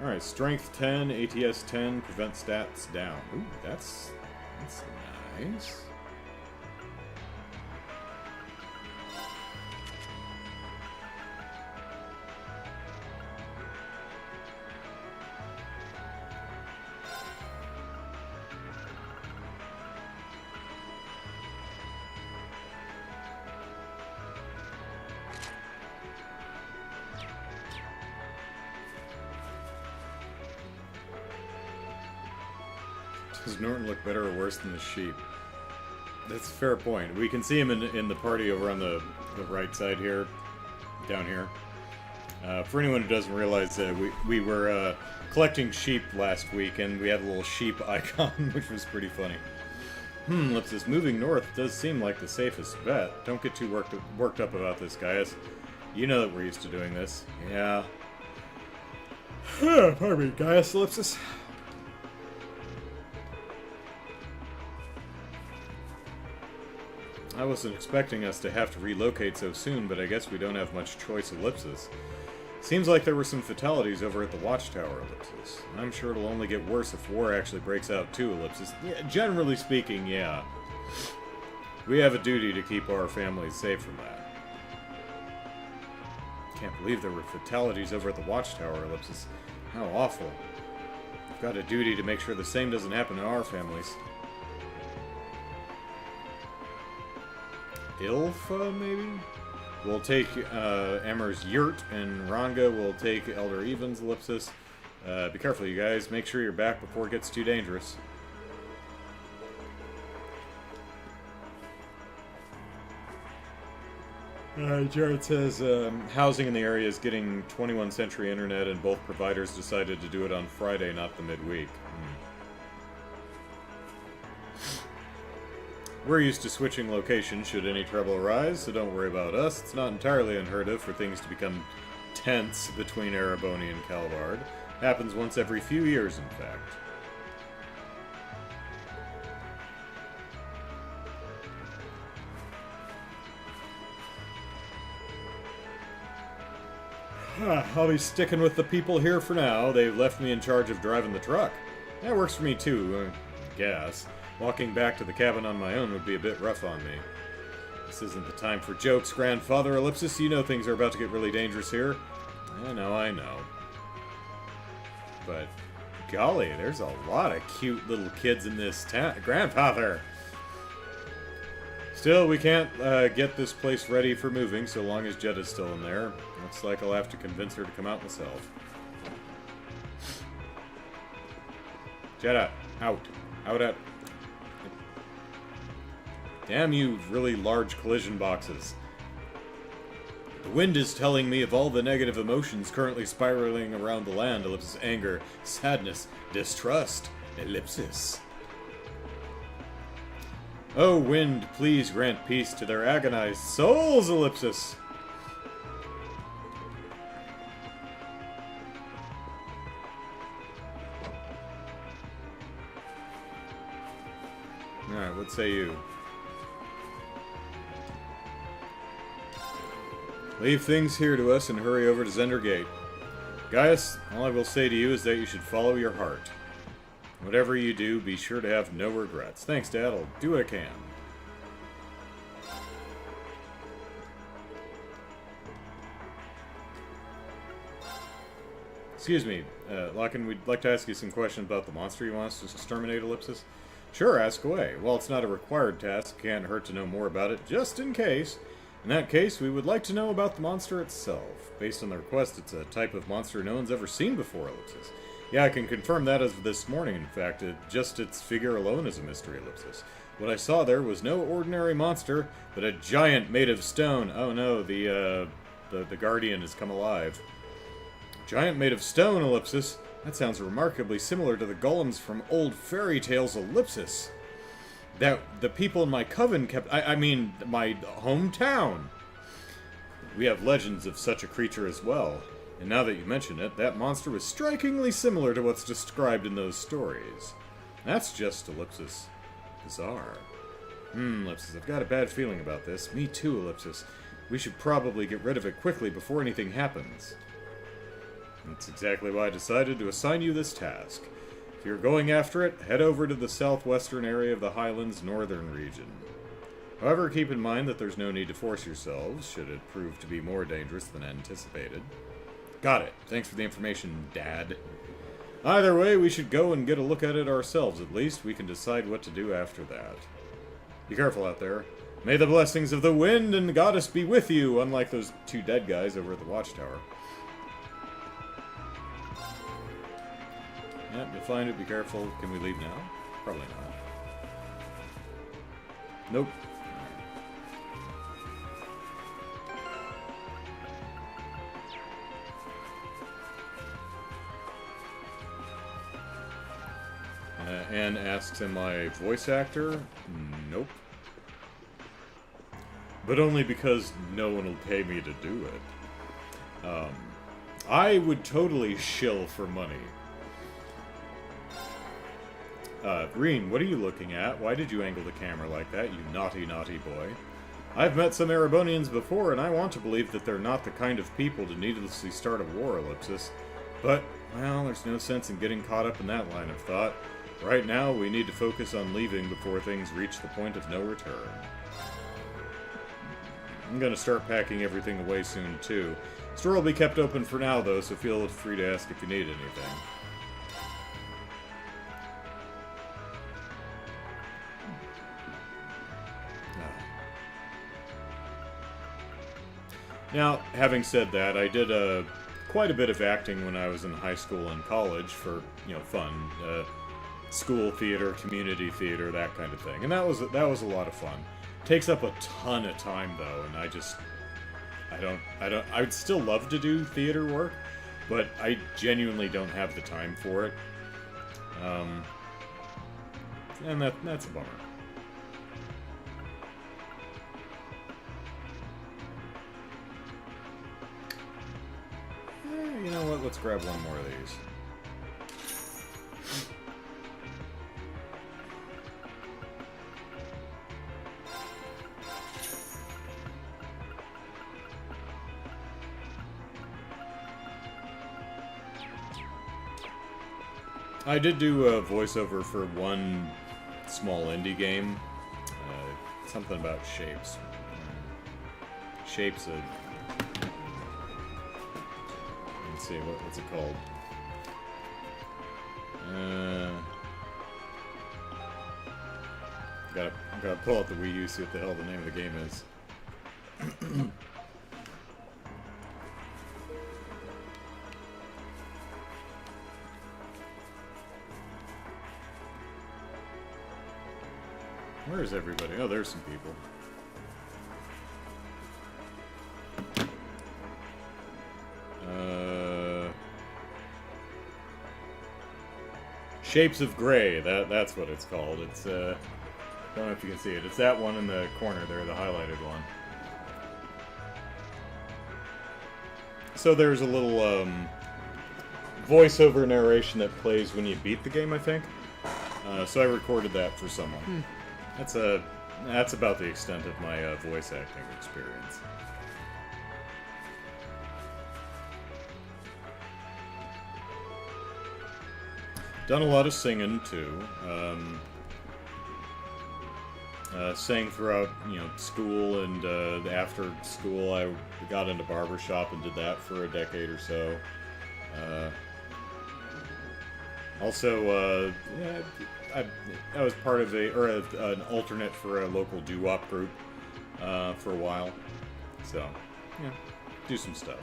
Alright, Strength 10, ATS 10, prevent stats down. Ooh, that's nice. Does Norton look better or worse than the sheep? That's a fair point. We can see him in the party over on the right side here, down here. For anyone who doesn't realize, we were collecting sheep last week, and we had a little sheep icon, which was pretty funny. Ellipsis, moving north does seem like the safest bet. Don't get too worked up about this, guys. You know that we're used to doing this. Yeah. Pardon me, Gaius Ellipsis. I wasn't expecting us to have to relocate so soon, but I guess we don't have much choice, Ellipsis. Seems like there were some fatalities over at the Watchtower, Ellipsis. I'm sure it'll only get worse if war actually breaks out too, Ellipsis. Yeah, generally speaking, yeah. We have a duty to keep our families safe from that. Can't believe there were fatalities over at the Watchtower, Ellipsis. How awful. We've got a duty to make sure the same doesn't happen to our families. Ilfa, maybe? We'll take Emmer's Yurt, and Ranga will take Elder Evan's Ellipsis. Be careful, you guys. Make sure you're back before it gets too dangerous. Jared says, housing in the area is getting 21st century internet, and both providers decided to do it on Friday, not the midweek. We're used to switching locations should any trouble arise, so don't worry about us. It's not entirely unheard of for things to become tense between Ereboni and Calvard. Happens once every few years, in fact. I'll be sticking with the people here for now. They've left me in charge of driving the truck. That works for me too, I guess. Walking back to the cabin on my own would be a bit rough on me. This isn't the time for jokes, Grandfather Ellipsis. You know things are about to get really dangerous here. I know. But, golly, there's a lot of cute little kids in this town. Grandfather! Still, we can't get this place ready for moving so long as Jetta's still in there. Looks like I'll have to convince her to come out myself. Jetta, out. Out. Damn you, really large collision boxes. The wind is telling me of all the negative emotions currently spiraling around the land. Ellipsis, anger, sadness, distrust, Ellipsis. Oh, wind, please grant peace to their agonized souls, Ellipsis. Alright, what say you? Leave things here to us and hurry over to Zender Gate. Gaius, all I will say to you is that you should follow your heart. Whatever you do, be sure to have no regrets. Thanks, Dad. I'll do what I can. Excuse me, Locken, we'd like to ask you some questions about the monster you want us to exterminate, Ellipsis. Sure, ask away. While it's not a required task, it can't hurt to know more about it, just in case. In that case, we would like to know about the monster itself. Based on the request, it's a type of monster no one's ever seen before, Ellipsis. Yeah, I can confirm that as of this morning, in fact. Just its figure alone is a mystery, Ellipsis. What I saw there was no ordinary monster, but a giant made of stone. Oh no, the Guardian has come alive. Giant made of stone, Ellipsis. That sounds remarkably similar to the golems from old fairy tales, Ellipsis. That the people in my coven kept... I mean, my hometown. We have legends of such a creature as well. And now that you mention it, that monster was strikingly similar to what's described in those stories. That's just, Ellipsis, bizarre. Ellipsis, I've got a bad feeling about this. Me too, Ellipsis. We should probably get rid of it quickly before anything happens. That's exactly why I decided to assign you this task. If you're going after it, head over to the southwestern area of the Highlands Northern region. However, keep in mind that there's no need to force yourselves, should it prove to be more dangerous than anticipated. Got it. Thanks for the information, Dad. Either way, we should go and get a look at it ourselves, at least. We can decide what to do after that. Be careful out there. May the blessings of the wind and the goddess be with you, unlike those two dead guys over at the Watchtower. Yep, you'll find it. Be careful. Can we leave now? Probably not. Nope. and asks, am I a voice actor? Nope. But only because no one will pay me to do it. I would totally shill for money. Rean, what are you looking at? Why did you angle the camera like that, you naughty, naughty boy? I've met some Erebonians before, and I want to believe that they're not the kind of people to needlessly start a war, Ellipsis. But, well, there's no sense in getting caught up in that line of thought. Right now, we need to focus on leaving before things reach the point of no return. I'm gonna start packing everything away soon, too. Store will be kept open for now, though, so feel free to ask if you need anything. Now, having said that, I did quite a bit of acting when I was in high school and college for, you know, fun. School theater, community theater, that kind of thing. And that was a lot of fun. Takes up a ton of time, though, and I would still love to do theater work, but I genuinely don't have the time for it. And that's a bummer. You know what? Let's grab one more of these. I did do a voiceover for one small indie game. Something about shapes. Shapes of... Let's see, what's it called? Gotta pull out the Wii U, see what the hell the name of the game is. Where is everybody? Oh, there's some people. Shapes of Grey, that's what it's called. It's, don't know if you can see it. It's that one in the corner there, the highlighted one. So there's a little, voiceover narration that plays when you beat the game, I think. So I recorded that for someone. That's about the extent of my voice acting experience. Done a lot of singing too. Sang throughout, you know, school and after school. I got into barbershop and did that for a decade or so. Also, yeah, I was part of an alternate for a local doo-wop group for a while. So, yeah, do some stuff.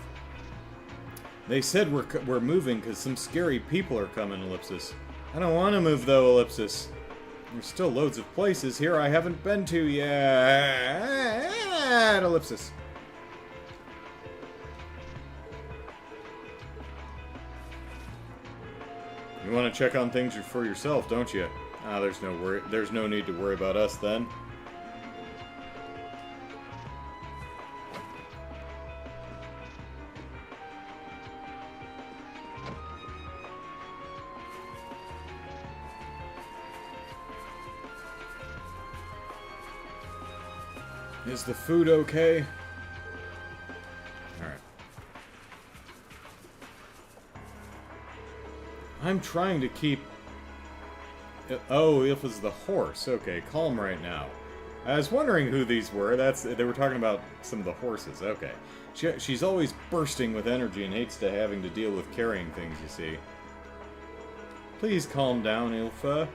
They said we're moving because some scary people are coming, Ellipsis. I don't want to move, though, Ellipsis. There's still loads of places here I haven't been to yet, Ellipsis. You want to check on things for yourself, don't you? Ah, there's no need to worry about us then. Is the food okay? Alright. I'm trying to keep... Oh, it was the horse. Okay, calm right now. I was wondering who these were. They were talking about some of the horses. Okay. She's always bursting with energy and hates having to deal with carrying things, you see. Please calm down, Ilfa.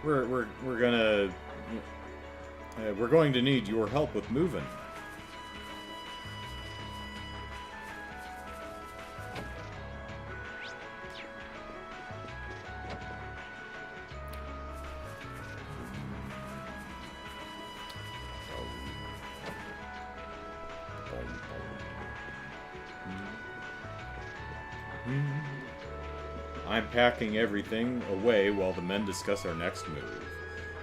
We're going to need your help with moving. I'm packing everything away while the men discuss our next move.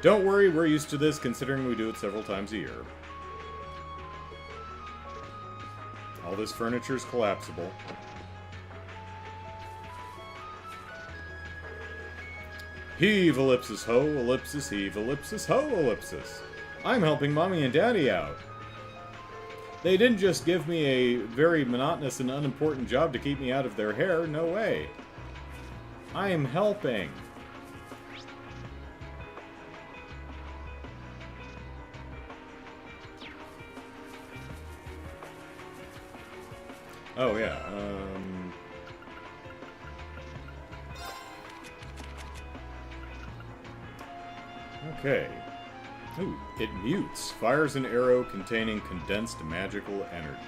Don't worry, we're used to this, considering we do it several times a year. All this furniture's collapsible. Heave, ellipsis, ho, ellipsis, heave, ellipsis, ho, ellipsis. I'm helping Mommy and Daddy out. They didn't just give me a very monotonous and unimportant job to keep me out of their hair, no way. I am helping. Oh, yeah, okay. Ooh, it mutes. Fires an arrow containing condensed magical energy.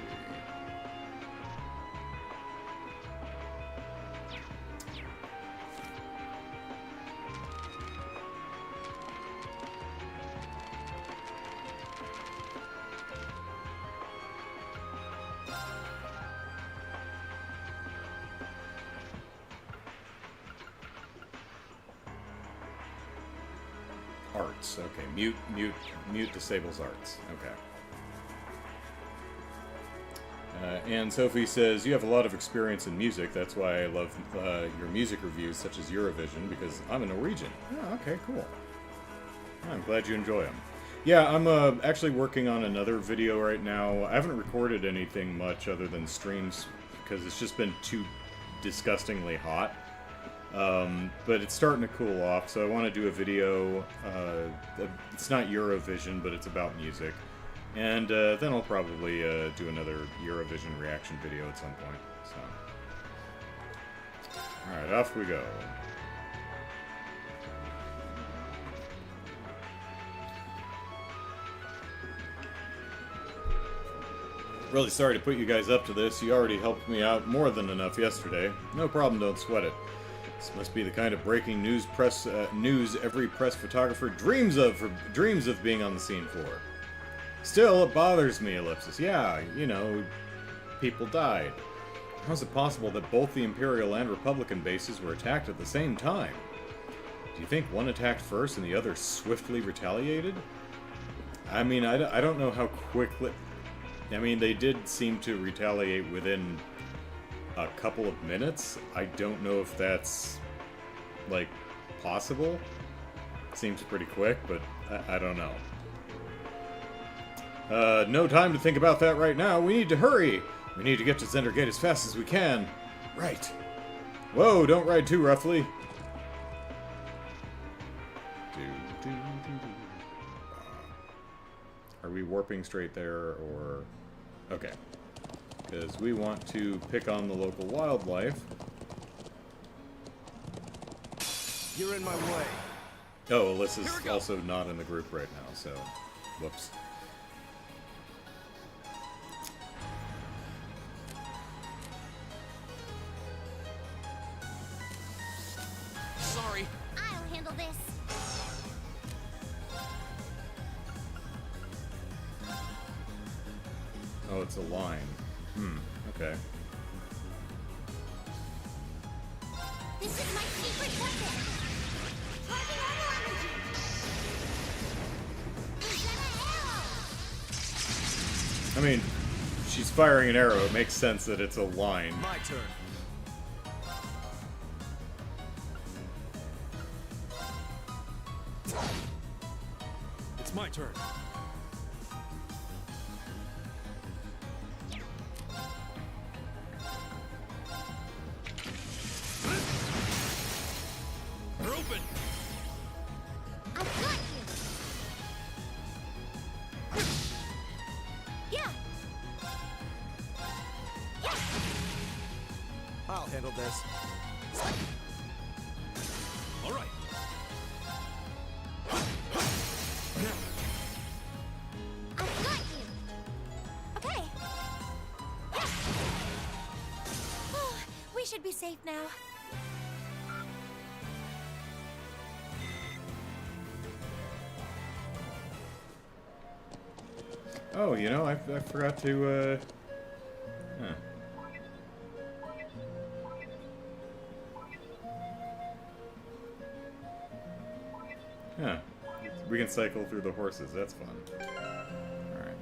Arts. Okay, mute disables arts. Okay. And Sophie says, you have a lot of experience in music. That's why I love your music reviews, such as Eurovision, because I'm a Norwegian. Oh, okay, cool. I'm glad you enjoy them. Yeah, I'm actually working on another video right now. I haven't recorded anything much other than streams, because it's just been too disgustingly hot. But it's starting to cool off, so I want to do a video. It's not Eurovision, but it's about music. And then I'll probably do another Eurovision reaction video at some point. So, alright, off we go. Really sorry to put you guys up to this. You already helped me out more than enough yesterday. No problem, don't sweat it. This must be the kind of breaking news every press photographer dreams of being on the scene for. Still, it bothers me, ellipsis. Yeah, you know, people died. How is it possible that both the Imperial and Republican bases were attacked at the same time? Do you think one attacked first and the other swiftly retaliated? I mean, I don't know how quickly... I mean, they did seem to retaliate within a couple of minutes. I don't know if that's, like, possible. Seems pretty quick, but I don't know. No time to think about that right now. We need to hurry. We need to get to Zender Gate as fast as we can. Right. Whoa, don't ride too roughly. Are we warping straight there, or... Okay. Because we want to pick on the local wildlife. You're in my way. Oh, Alyssa's also not in the group right now, so... Whoops. Sorry. I'll handle this. Oh, it's a line. Okay. This is my secret weapon. Charging orbital energy. Is that an arrow? I mean, she's firing an arrow. It makes sense that it's a line. My turn. It's my turn. We're open. I've got you. Yeah. Yeah. I'll handle this. All right. I've got you. Okay. Yeah. Oh, we should be safe now. Oh, you know, I forgot to, huh. Yeah. We can cycle through the horses. That's fun. Alright.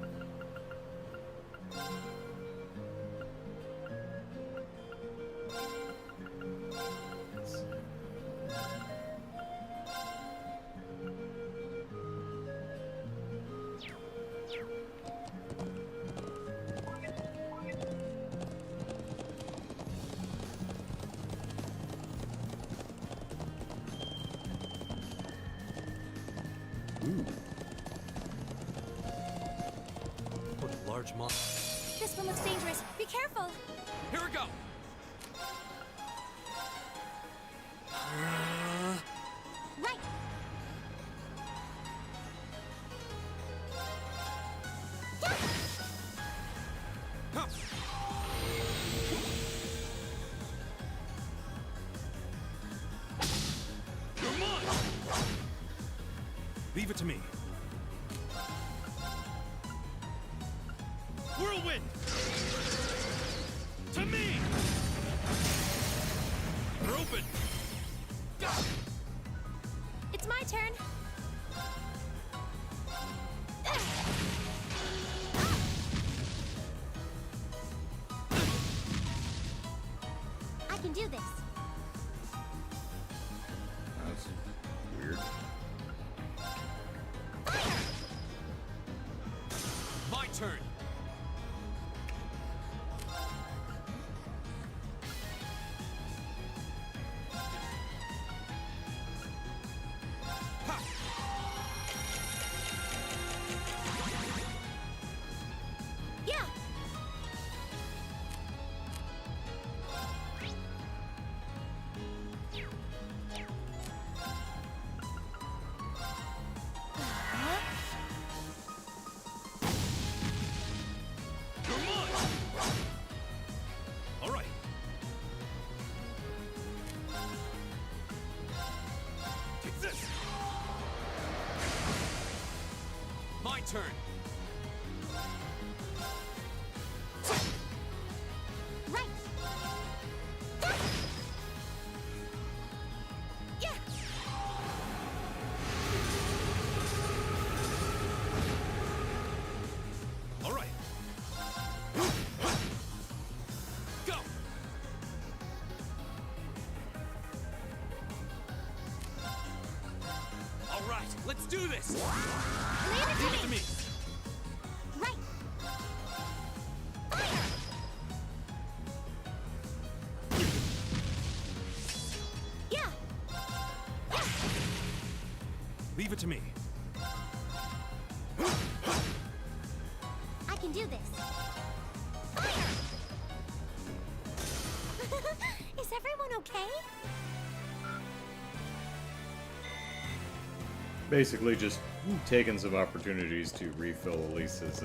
Ooh. What a large mob. This one looks dangerous. Be careful. Here we go. Right. You're mine! Leave it to me. Whirlwind! To me! You're open! It's my turn. I can do this. That's weird. My turn. Yeah. You're mine! All right. Take this! My turn. Right. Yeah. All right. Go. All right, let's do this. Leave it Leave it to to me. me. Right. Yeah. Leave it to me. I can do this. Is everyone okay? Basically just taking some opportunities to refill Elisa's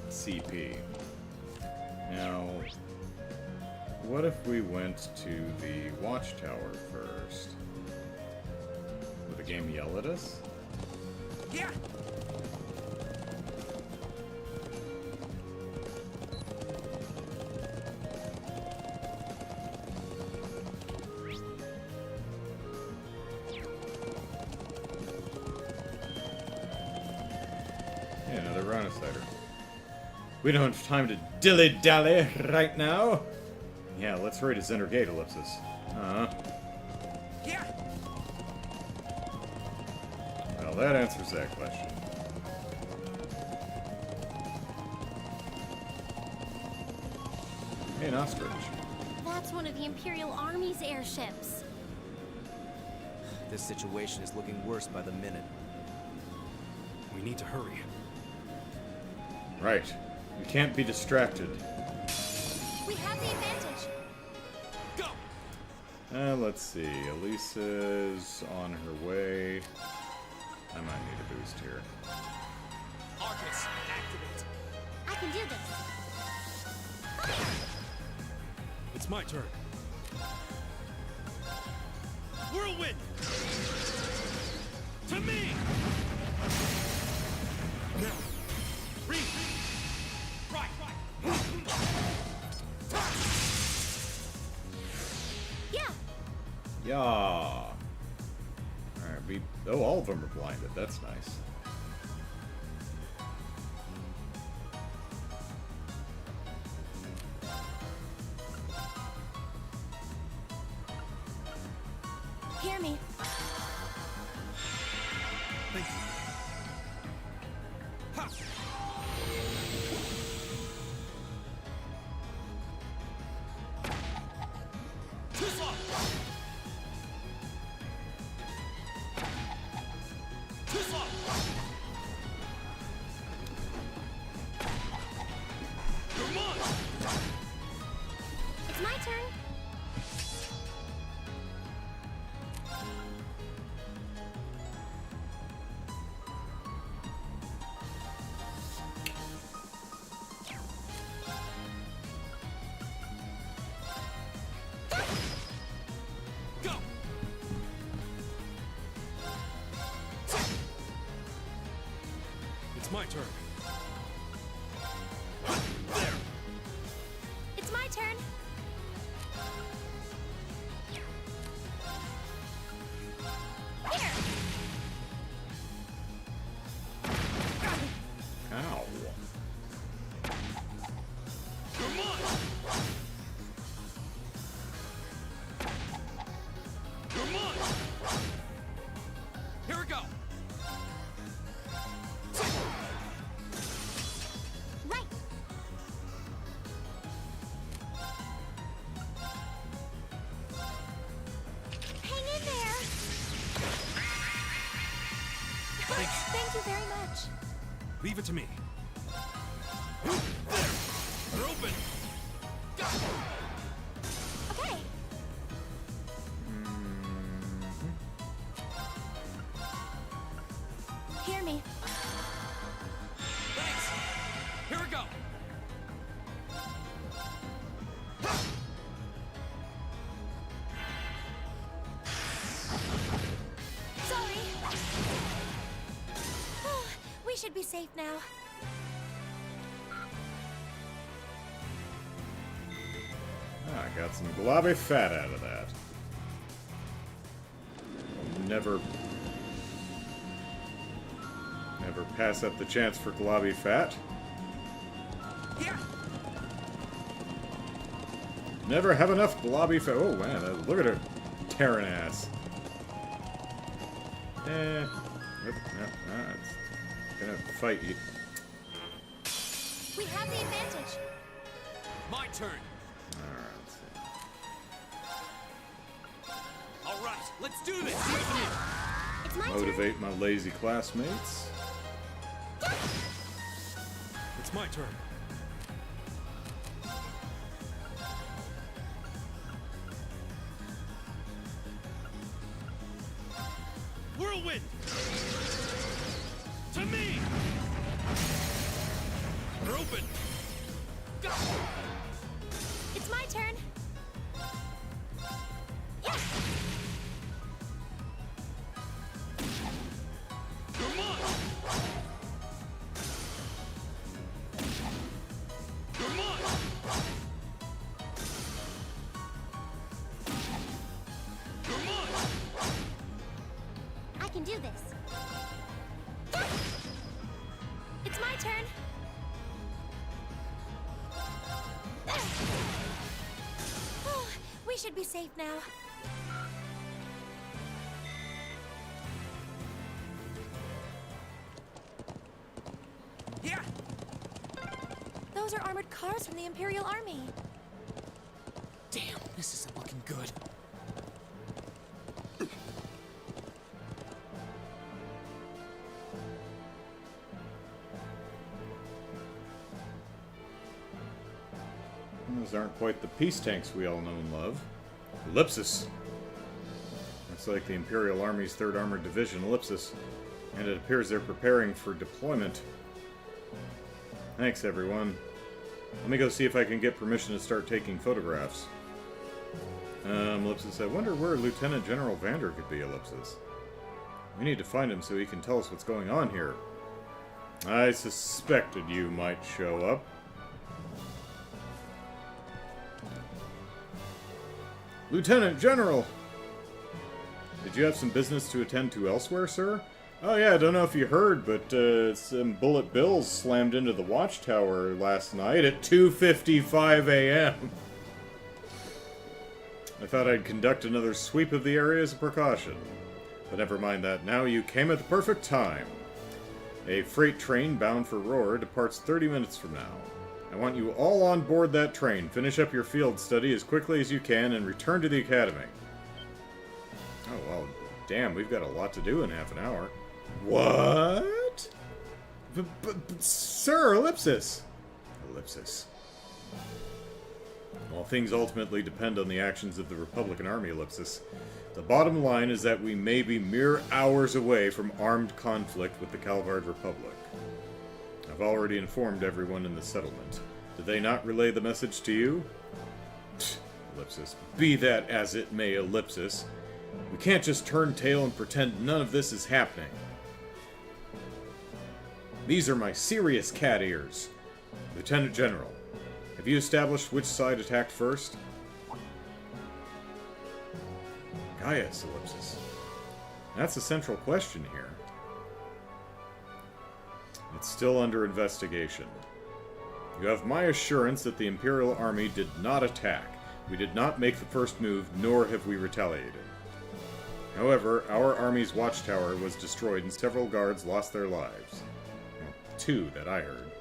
CP. Now, what if we went to the watchtower first? Would the game yell at us? Yeah. Yeah, another Rhinocider. We don't have time to dilly-dally right now. Yeah, let's raid a Zender Gate Ellipsis. Yeah. Well, that answers that question. Hey, an ostrich. That's one of the Imperial Army's airships. This situation is looking worse by the minute. We need to hurry. Right. You can't be distracted. We have the advantage. Go. Let's see. Elisa's on her way. I might need a boost here. Arcus, activate. I can do this. It's my turn. Whirlwind! To me! Now, Rean! Right. Yeah. Yeah. Oh, all of them are blinded. That's nice. Hear me. Thank you. Ha! Too slow! Too slow! Come on! It's my turn. Go! It's my turn. There! It's my turn. Here. Ow. Come on! Come on! Here we go! Right. Hang in there. Thank you very much. Leave it to me. There! They're open! Go! Okay. Hear me. Thanks! Here we go! Sorry. We should be safe now. Ah, I got some globby fat out of that. Never pass up the chance for globby fat. Here! Never have enough globby fat. Oh man, look at her tearing ass. It's gonna fight you. We have the advantage. My turn! Alright. Alright, let's do this! It's my turn. Motivate my lazy classmates. It's my turn. Whirlwind! To me! They're open! Go! It's my turn. Yes. Come on! Come on! Come on! I can do this. It's my turn. We should be safe now. Yeah! Those are armored cars from the Imperial Army. Damn, this isn't looking good. Those aren't quite the peace tanks we all know and love. Ellipsis. Looks like the Imperial Army's 3rd Armored Division, Ellipsis. And it appears they're preparing for deployment. Thanks, everyone. Let me go see if I can get permission to start taking photographs. Ellipsis, I wonder where Lieutenant General Vander could be, Ellipsis. We need to find him so he can tell us what's going on here. I suspected you might show up. Lieutenant General! Did you have some business to attend to elsewhere, sir? Oh yeah, I don't know if you heard, but some bullet bills slammed into the watchtower last night at 2:55 a.m. I thought I'd conduct another sweep of the area as a precaution. But never mind that now, you came at the perfect time. A freight train bound for Roar departs 30 minutes from now. I want you all on board that train. Finish up your field study as quickly as you can and return to the academy. Oh, well, damn, we've got a lot to do in half an hour. What? But sir, Ellipsis! Ellipsis. While things ultimately depend on the actions of the Republican Army, Ellipsis, the bottom line is that we may be mere hours away from armed conflict with the Calvard Republic. I've already informed everyone in the settlement. Did they not relay the message to you? Ellipsis. Be that as it may, Ellipsis. We can't just turn tail and pretend none of this is happening. These are my serious cat ears. Lieutenant General, have you established which side attacked first? Gaius, Ellipsis. That's the central question here. It's still under investigation. You have my assurance that the Imperial Army did not attack. We did not make the first move, nor have we retaliated. However, our army's watchtower was destroyed and several guards lost their lives. Well, 2 that I heard.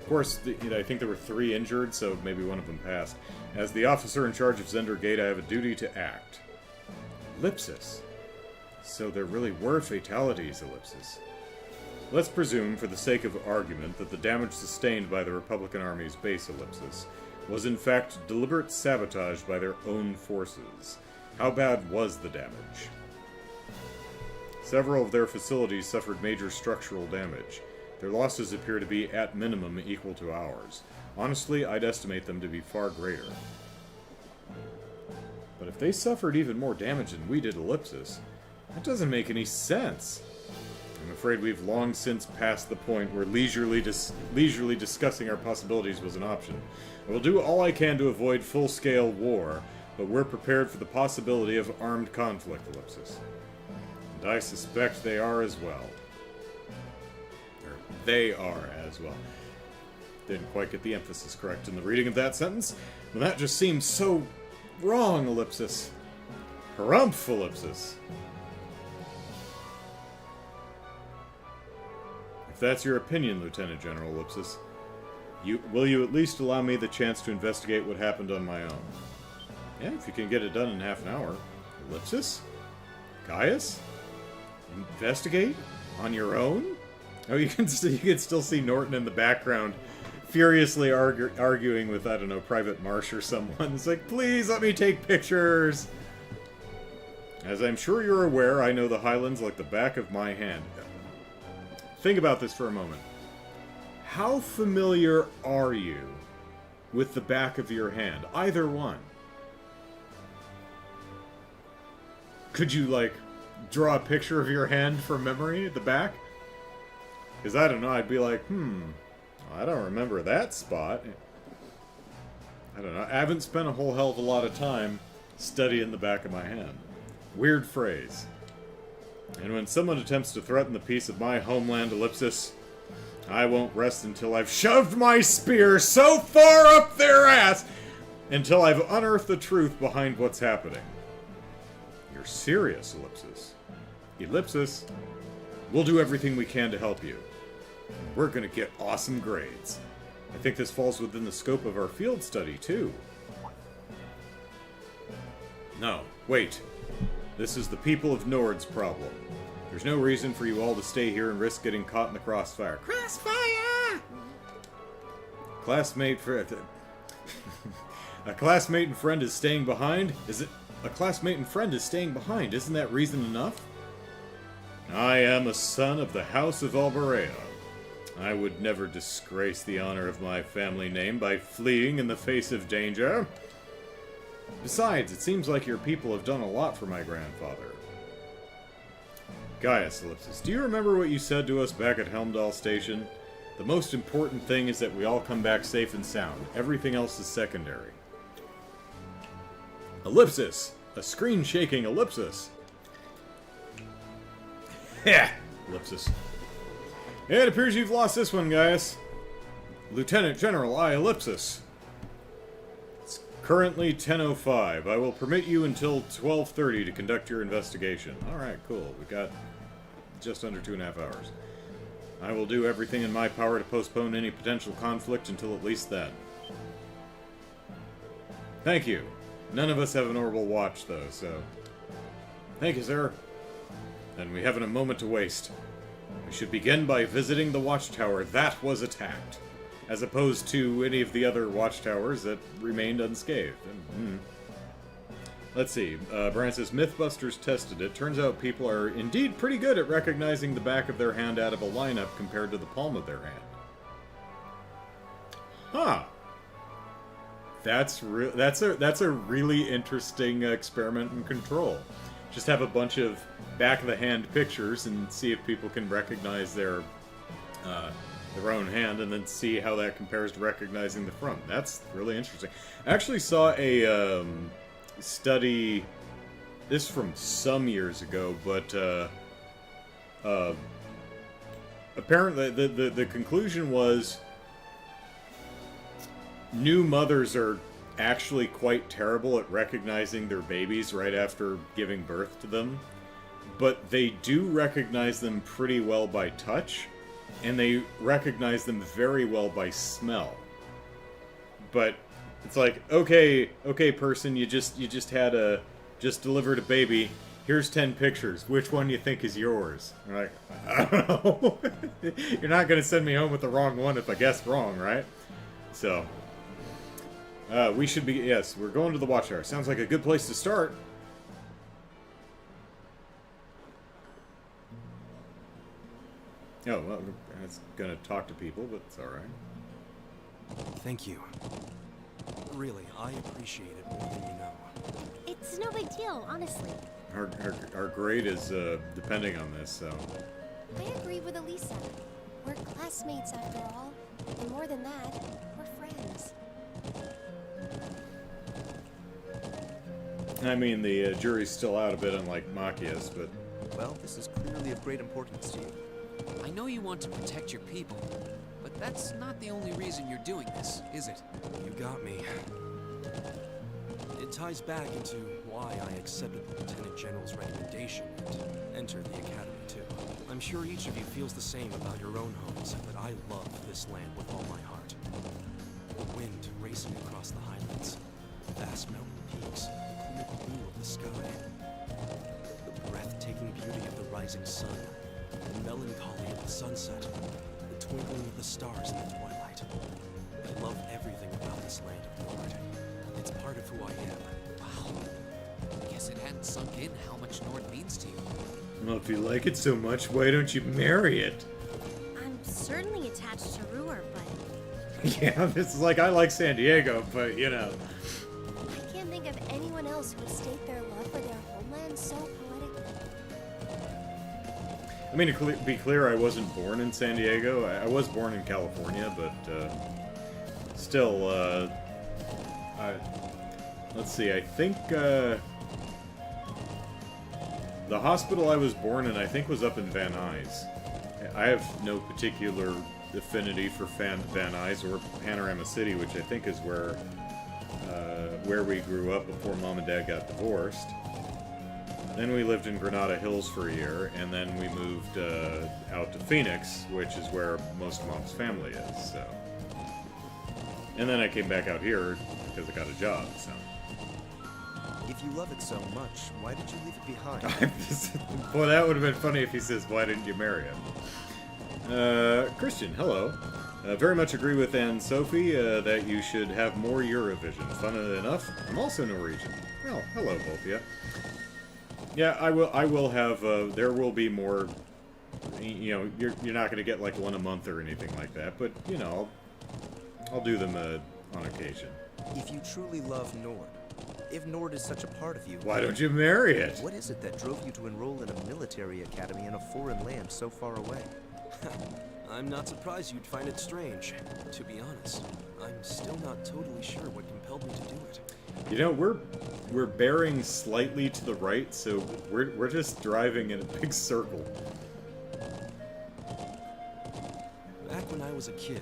Of course, I think there were 3 injured, so maybe one of them passed. As the officer in charge of Zender Gate, I have a duty to act. Ellipsis. So there really were fatalities, Ellipsis. Let's presume, for the sake of argument, that the damage sustained by the Republican Army's base, Ellipsis, was in fact deliberate sabotage by their own forces. How bad was the damage? Several of their facilities suffered major structural damage. Their losses appear to be, at minimum, equal to ours. Honestly, I'd estimate them to be far greater. But if they suffered even more damage than we did, Ellipsis, that doesn't make any sense. I'm afraid we've long since passed the point where leisurely discussing our possibilities was an option. I will do all I can to avoid full-scale war, but we're prepared for the possibility of armed conflict, Ellipsis. And I suspect they are as well. Or they are as well. Didn't quite get the emphasis correct in the reading of that sentence, but that just seems so wrong, Ellipsis. Harumph, Ellipsis. If that's your opinion, Lieutenant General Ellipsis, will you at least allow me the chance to investigate what happened on my own? Yeah, if you can get it done in half an hour. Ellipsis? Gaius? Investigate? On your own? Oh, you can still see Norton in the background, furiously arguing with, I don't know, Private Marsh or someone. It's like, please let me take pictures! As I'm sure you're aware, I know the Highlands like the back of my hand. Think about this for a moment. How familiar are you with the back of your hand? Either one. Could you, like, draw a picture of your hand from memory at the back? Because I don't know, I'd be like, I don't remember that spot. I don't know, I haven't spent a whole hell of a lot of time studying the back of my hand. Weird phrase. And when someone attempts to threaten the peace of my homeland, Ellipsis, I won't rest until I've shoved my spear so far up their ass until I've unearthed the truth behind what's happening. You're serious, Ellipsis. Ellipsis, we'll do everything we can to help you. We're gonna get awesome grades. I think this falls within the scope of our field study, too. No, wait. This is the people of Nord's problem. There's no reason for you all to stay here and risk getting caught in the crossfire. Crossfire! Classmate for... A classmate and friend is staying behind? A classmate and friend is staying behind. Isn't that reason enough? I am a son of the House of Alberea. I would never disgrace the honor of my family name by fleeing in the face of danger. Besides, it seems like your people have done a lot for my grandfather. Gaius, Ellipsis, do you remember what you said to us back at Helmdall Station? The most important thing is that we all come back safe and sound. Everything else is secondary. Ellipsis! A screen-shaking Ellipsis! Yeah, ellipsis. It appears you've lost this one, guys. Lieutenant General I Ellipsis. It's currently 10:05. I will permit you until 12:30 to conduct your investigation. Alright, cool. We got just under 2.5 hours. I will do everything in my power to postpone any potential conflict until at least then. Thank you. None of us have an orbital watch, though, so... Thank you, sir. Then we haven't a moment to waste. We should begin by visiting the watchtower that was attacked, as opposed to any of the other watchtowers that remained unscathed. Let's see. Brian says, Mythbusters tested it. Turns out people are indeed pretty good at recognizing the back of their hand out of a lineup compared to the palm of their hand. Huh. That's a really interesting experiment in control. Just have a bunch of back-of-the-hand pictures and see if people can recognize their own hand, and then see how that compares to recognizing the front. That's really interesting. I actually saw a study, this from some years ago, but apparently the conclusion was new mothers are actually quite terrible at recognizing their babies right after giving birth to them, but they do recognize them pretty well by touch, and they recognize them very well by smell. But it's like, okay, person, you just delivered a baby. Here's 10 pictures. Which one do you think is yours? I'm like, I don't know. You're not gonna send me home with the wrong one if I guess wrong, right? So, we should be, yes, we're going to the watchtower. Sounds like a good place to start. Oh, well, I was gonna talk to people, but it's alright. Thank you. Really, I appreciate it more than you know. It's no big deal, honestly. Our grade is depending on this, so... I agree with Elisa. We're classmates after all. And more than that, we're friends. I mean, the jury's still out a bit, unlike Machias, but... Well, this is clearly of great importance to you. I know you want to protect your people, but that's not the only reason you're doing this, is it? You got me. It ties back into why I accepted the Lieutenant General's recommendation and entered the Academy, too. I'm sure each of you feels the same about your own homes, but I love this land with all my heart. The wind racing across the highlands, the vast mountain peaks, the cool blue of the sky, the breathtaking beauty of the rising sun, the melancholy of the sunset, the twinkling of the stars in the twilight. I love everything about this land of Nord. It's part of who I am. Wow. I guess it hadn't sunk in how much Nord means to you. Well, if you like it so much, why don't you marry it? I'm certainly attached to Ruhr, but Yeah, this is like, I like San Diego, but, you know. I can't think of anyone else who would state their love for their homeland so poetically. I mean, to be clear, I wasn't born in San Diego. I was born in California, but still, let's see, I think the hospital I was born in, I think, was up in Van Nuys. I have no particular affinity for Van Nuys or Panorama City, which I think is where we grew up before Mom and Dad got divorced. Then we lived in Granada Hills for a year, and then we moved out to Phoenix, which is where most of Mom's family is, so. And then I came back out here because I got a job, so. If you love it so much, why did you leave it behind? Boy, that would have been funny if he says, why didn't you marry him? Christian, hello. Very much agree with Anne Sophie that you should have more Eurovision. Fun enough, I'm also Norwegian. Well, hello, both of you. Yeah, I will have, there will be more, you know, you're not going to get like one a month or anything like that, but, you know, I'll do them on occasion. If you truly love Nord, if Nord is such a part of you... Why don't you marry it? What is it that drove you to enroll in a military academy in a foreign land so far away? I'm not surprised you'd find it strange. To be honest, I'm still not totally sure what compelled me to do it. You know, we're bearing slightly to the right, so we're just driving in a big circle. I was a kid,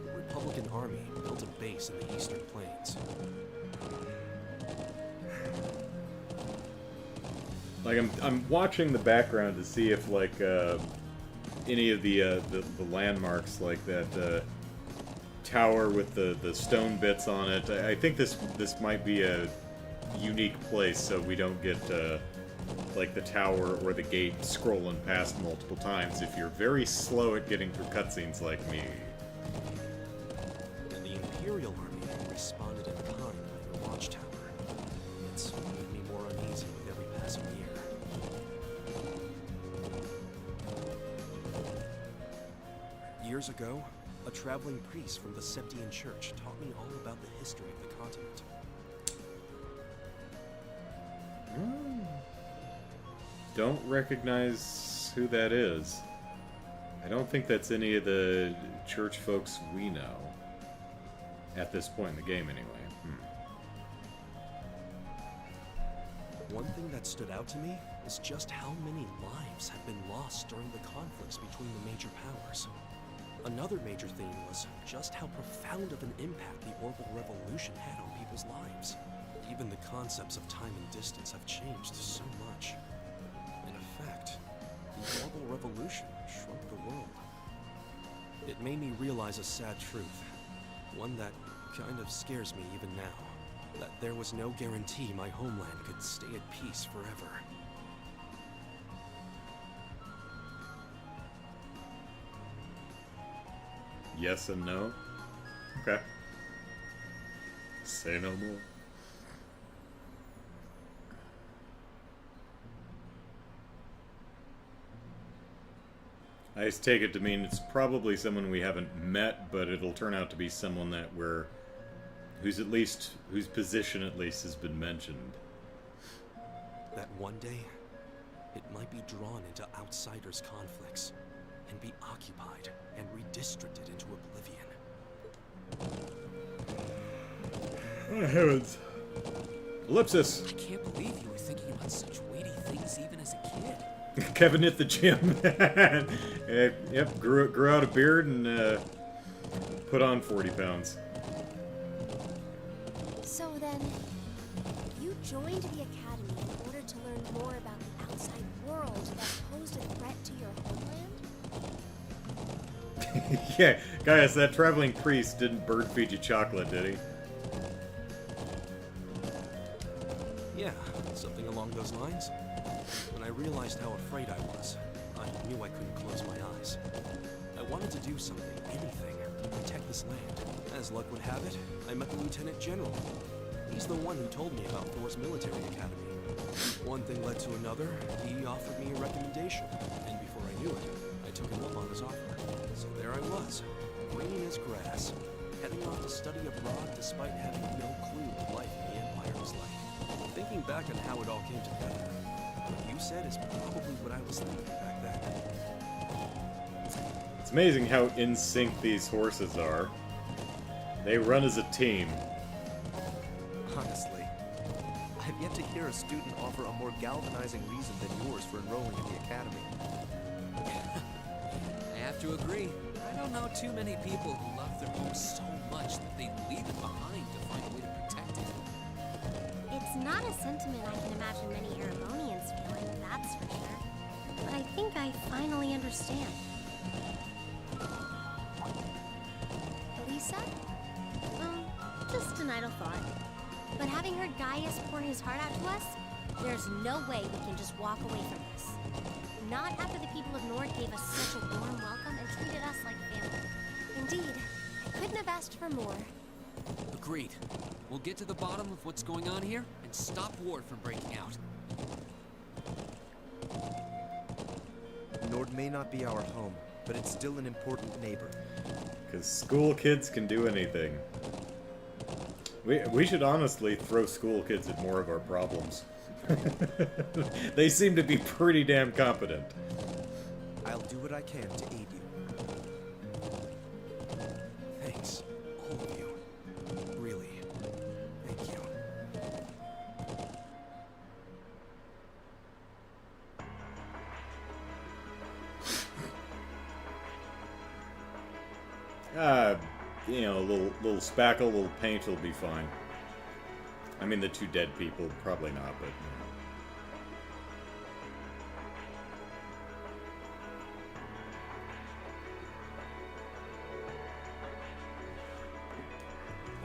the Republican Army built a base in the Eastern Plains. Like, I'm watching the background to see if, like, any of the landmarks, like that tower with the stone bits on it. I think this might be a unique place, so we don't get like the tower or the gate scrolling past multiple times if you're very slow at getting through cutscenes like me. And the Imperial Army responded in kind with their watchtower. It's made me more uneasy with every passing year. Years ago, a traveling priest from the Septian Church taught me all about the history of the continent. Don't recognize who that is. I don't think that's any of the church folks we know. At this point in the game, anyway. One thing that stood out to me is just how many lives have been lost during the conflicts between the major powers. Another major theme was just how profound of an impact the Orbital Revolution had on people's lives. Even the concepts of time and distance have changed so much. In effect, the Orbital Revolution shrunk the world. It made me realize a sad truth, one that kind of scares me even now, that there was no guarantee my homeland could stay at peace forever. Yes and no? Okay. Say no more. I just take it to mean it's probably someone we haven't met, but it'll turn out to be someone that whose position at least has been mentioned. That one day, it might be drawn into outsiders' conflicts, and be occupied and redistricted into oblivion. Oh, heavens. Ellipsis! I can't believe you were thinking about such weighty things even as a kid. Kevin hit the gym. Yep, grew out a beard and put on 40 pounds. So then, you joined the Academy in order to learn more about the outside world that posed a threat to your homeland? Yeah, guys, that traveling priest didn't bird feed you chocolate, did he? Yeah, something along those lines. When I realized how afraid I was, I knew I couldn't close my eyes. I wanted to do something, anything, to protect this land. As luck would have it, I met the Lieutenant General. He's the one who told me about Thor's military academy. One thing led to another, he offered me a recommendation, and before I knew it, I took him up on his offer. So there I was, green as grass, heading off to study abroad despite having no clue what life in the Empire was like. Thinking back on how it all came together, what you said is probably what I was thinking back then. It's amazing how in sync these horses are. They run as a team. Honestly, I've yet to hear a student offer a more galvanizing reason than yours for enrolling in the academy. I have to agree. I don't know too many people who love their home so much that they leave it behind to find a way to protect it. It's not a sentiment I can imagine many Arabonians feeling, that's for sure. But I think I finally understand. Elisa? Just an idle thought. But having heard Gaius pour his heart out to us, there's no way we can just walk away from this. Not after the people of Nord gave us such a warm welcome and treated us like family. Indeed. I couldn't have asked for more. Agreed. We'll get to the bottom of what's going on here and stop war from breaking out. Nord may not be our home, but it's still an important neighbor. Because school kids can do anything. We should honestly throw school kids at more of our problems. They seem to be pretty damn competent. I'll do what I can to aid you. Thanks, all of you. Really, thank you. you know, a little spackle, a little paint will be fine. I mean, the 2 dead people, probably not, but,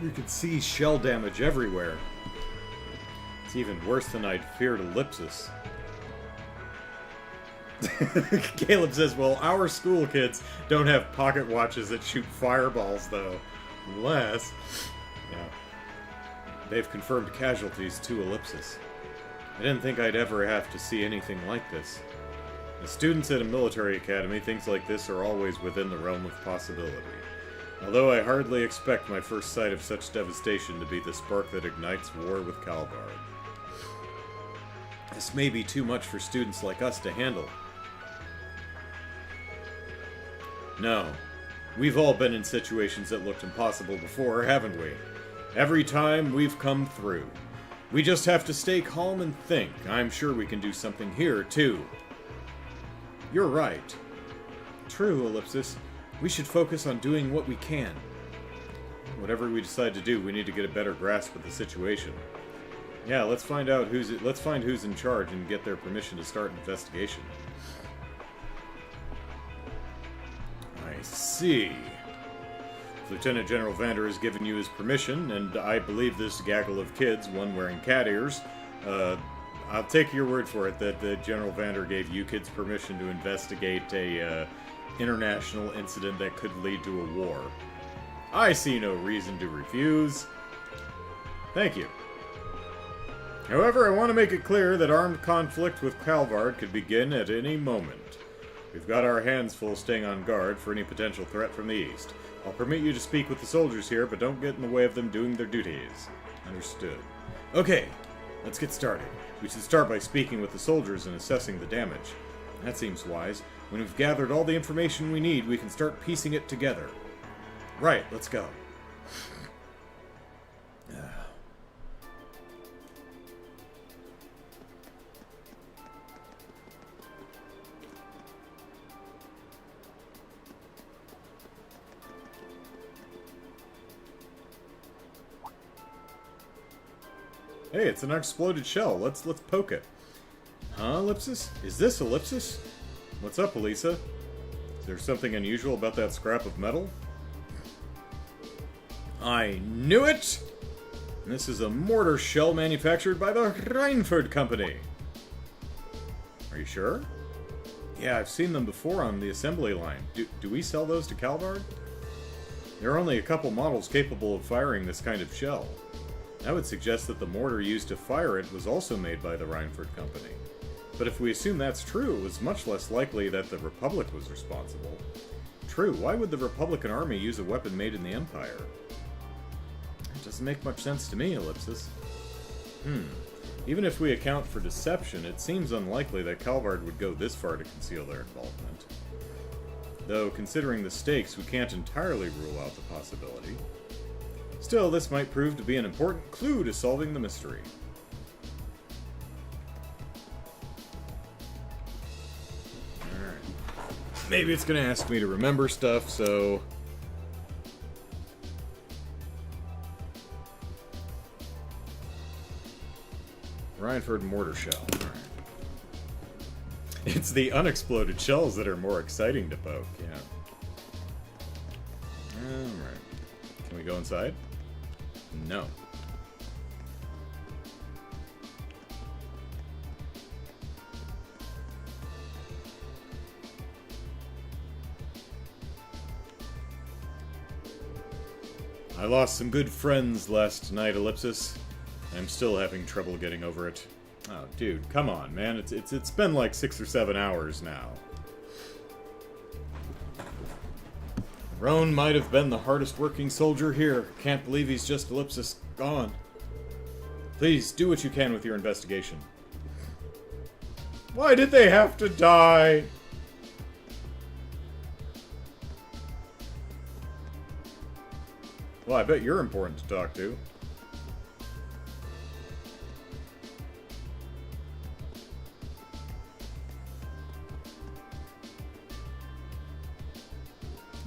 you could see shell damage everywhere. It's even worse than I'd feared ellipsis. Caleb says, well, our school kids don't have pocket watches that shoot fireballs, though. Unless... Yeah. They've confirmed casualties to ellipsis. I didn't think I'd ever have to see anything like this. As students at a military academy, things like this are always within the realm of possibility. Although I hardly expect my first sight of such devastation to be the spark that ignites war with Calvard. This may be too much for students like us to handle. No. We've all been in situations that looked impossible before, haven't we? Every time we've come through. We just have to stay calm and think. I'm sure we can do something here, too. You're right. True, Ellipsis. We should focus on doing what we can. Whatever we decide to do, we need to get a better grasp of the situation. Yeah, let's find who's in charge and get their permission to start an investigation. I see. Lieutenant General Vander has given you his permission, and I believe this gaggle of kids, one wearing cat ears, I'll take your word for it that General Vander gave you kids permission to investigate a international incident that could lead to a war. I see no reason to refuse. Thank you. However, I want to make it clear that armed conflict with Calvard could begin at any moment. We've got our hands full staying on guard for any potential threat from the east. I'll permit you to speak with the soldiers here, but don't get in the way of them doing their duties. Understood. Okay, let's get started. We should start by speaking with the soldiers and assessing the damage. That seems wise. When we've gathered all the information we need, we can start piecing it together. Right, let's go. Hey, it's an unexploded shell. Let's poke it. Huh, Ellipsis? Is this Ellipsis? What's up, Elisa? Is there something unusual about that scrap of metal? I knew it! This is a mortar shell manufactured by the Reinford Company. Are you sure? Yeah, I've seen them before on the assembly line. Do we sell those to Calvard? There are only a couple models capable of firing this kind of shell. I would suggest that the mortar used to fire it was also made by the Reinford Company. But if we assume that's true, it was much less likely that the Republic was responsible. True, why would the Republican Army use a weapon made in the Empire? It doesn't make much sense to me, Ellipsis. Even if we account for deception, it seems unlikely that Calvard would go this far to conceal their involvement. Though, considering the stakes, we can't entirely rule out the possibility. Still, this might prove to be an important clue to solving the mystery. Alright. Maybe it's gonna ask me to remember stuff, so... Reinford mortar shell. Alright. It's the unexploded shells that are more exciting to poke, yeah. Alright. Can we go inside? No. I lost some good friends last night, Ellipsis. I'm still having trouble getting over it. Oh, dude, come on, man. It's been like 6 or 7 hours now. Roan might have been the hardest working soldier here. Can't believe he's just Ellipsis gone. Please, do what you can with your investigation. Why did they have to die? Well, I bet you're important to talk to.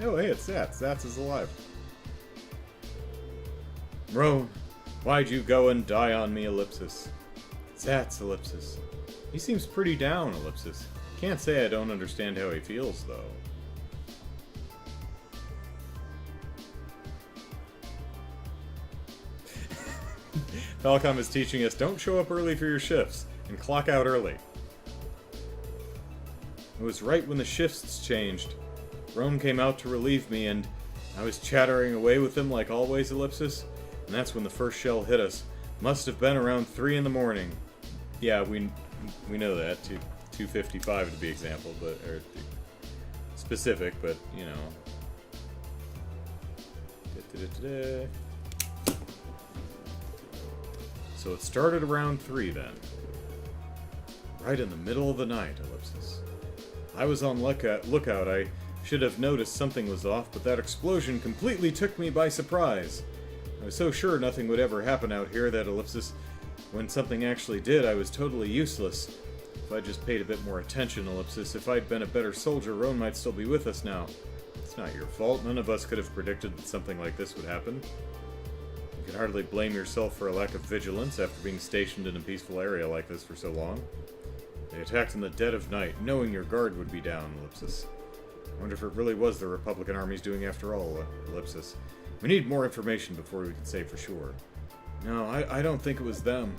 Oh, hey, it's Sats. Sats is alive. Roan, why'd you go and die on me, Ellipsis? That's Ellipsis. He seems pretty down, Ellipsis. Can't say I don't understand how he feels, though. Falcom is teaching us don't show up early for your shifts, and clock out early. It was right when the shifts changed. Rome came out to relieve me, and I was chattering away with him like always, Ellipsis, and that's when the first shell hit us. Must have been around 3 in the morning. Yeah, we know that, 2:55 to be example, but or specific, but you know. So it started around 3 then. Right in the middle of the night, Ellipsis. I was on lookout. I should have noticed something was off, but that explosion completely took me by surprise. I was so sure nothing would ever happen out here that, Ellipsis, when something actually did, I was totally useless. If I just paid a bit more attention, Ellipsis, if I'd been a better soldier, Roan might still be with us now. It's not your fault. None of us could have predicted that something like this would happen. You can hardly blame yourself for a lack of vigilance after being stationed in a peaceful area like this for so long. They attacked in the dead of night, knowing your guard would be down, Ellipsis. I wonder if it really was the Republican armies doing after all, Ellipsis. We need more information before we can say for sure. No, I don't think it was them.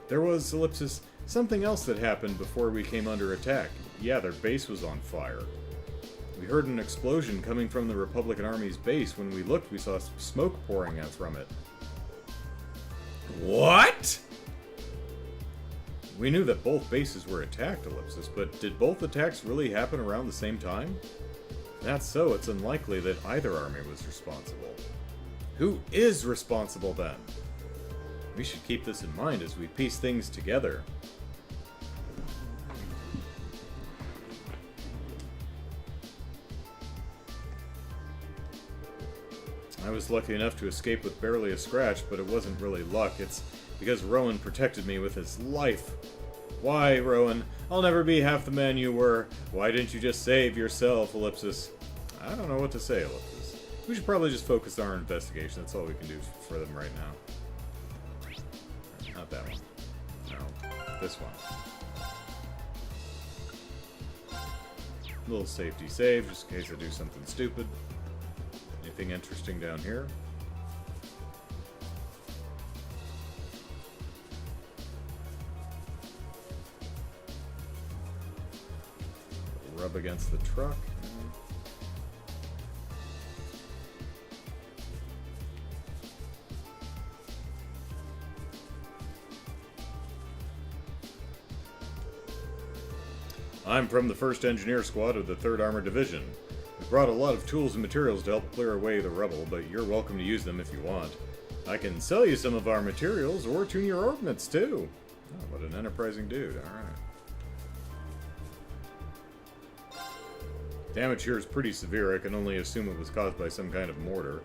There was, Ellipsis, something else that happened before we came under attack. Yeah, their base was on fire. We heard an explosion coming from the Republican Army's base. When we looked, we saw smoke pouring out from it. What? We knew that both bases were attacked, Ellipsis, but did both attacks really happen around the same time? If that's so, it's unlikely that either army was responsible. Who is responsible then? We should keep this in mind as we piece things together. I was lucky enough to escape with barely a scratch, but it wasn't really luck. It's because Rowan protected me with his life. Why, Rowan? I'll never be half the man you were. Why didn't you just save yourself, Ellipsis? I don't know what to say, Ellipsis. We should probably just focus on our investigation. That's all we can do for them right now. Not that one. No. This one. Little safety save, just in case I do something stupid. Anything interesting down here? Rub against the truck. I'm from the 1st Engineer Squad of the 3rd Armored Division. We brought a lot of tools and materials to help clear away the rubble, but you're welcome to use them if you want. I can sell you some of our materials or tune your ordnance too. Oh, what an enterprising dude, alright. Damage here is pretty severe. I can only assume it was caused by some kind of mortar.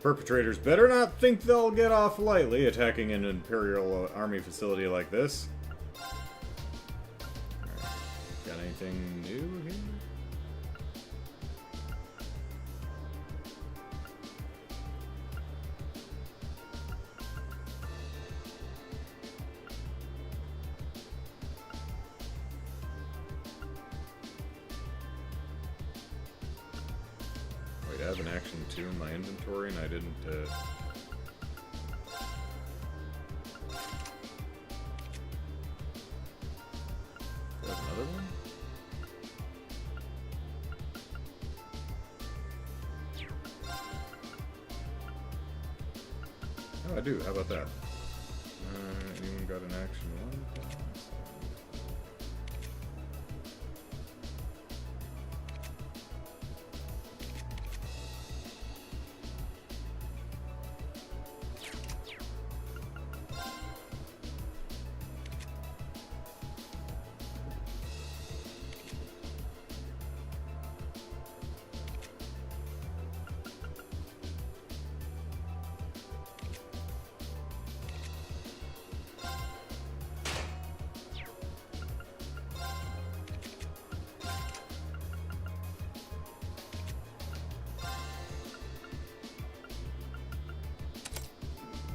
Perpetrators better not think they'll get off lightly attacking an Imperial Army facility like this. Right. Got anything new here? I have an action 2 in my inventory and I didn't, Do I have another one? Oh, I do. How about that? Anyone got an action 1?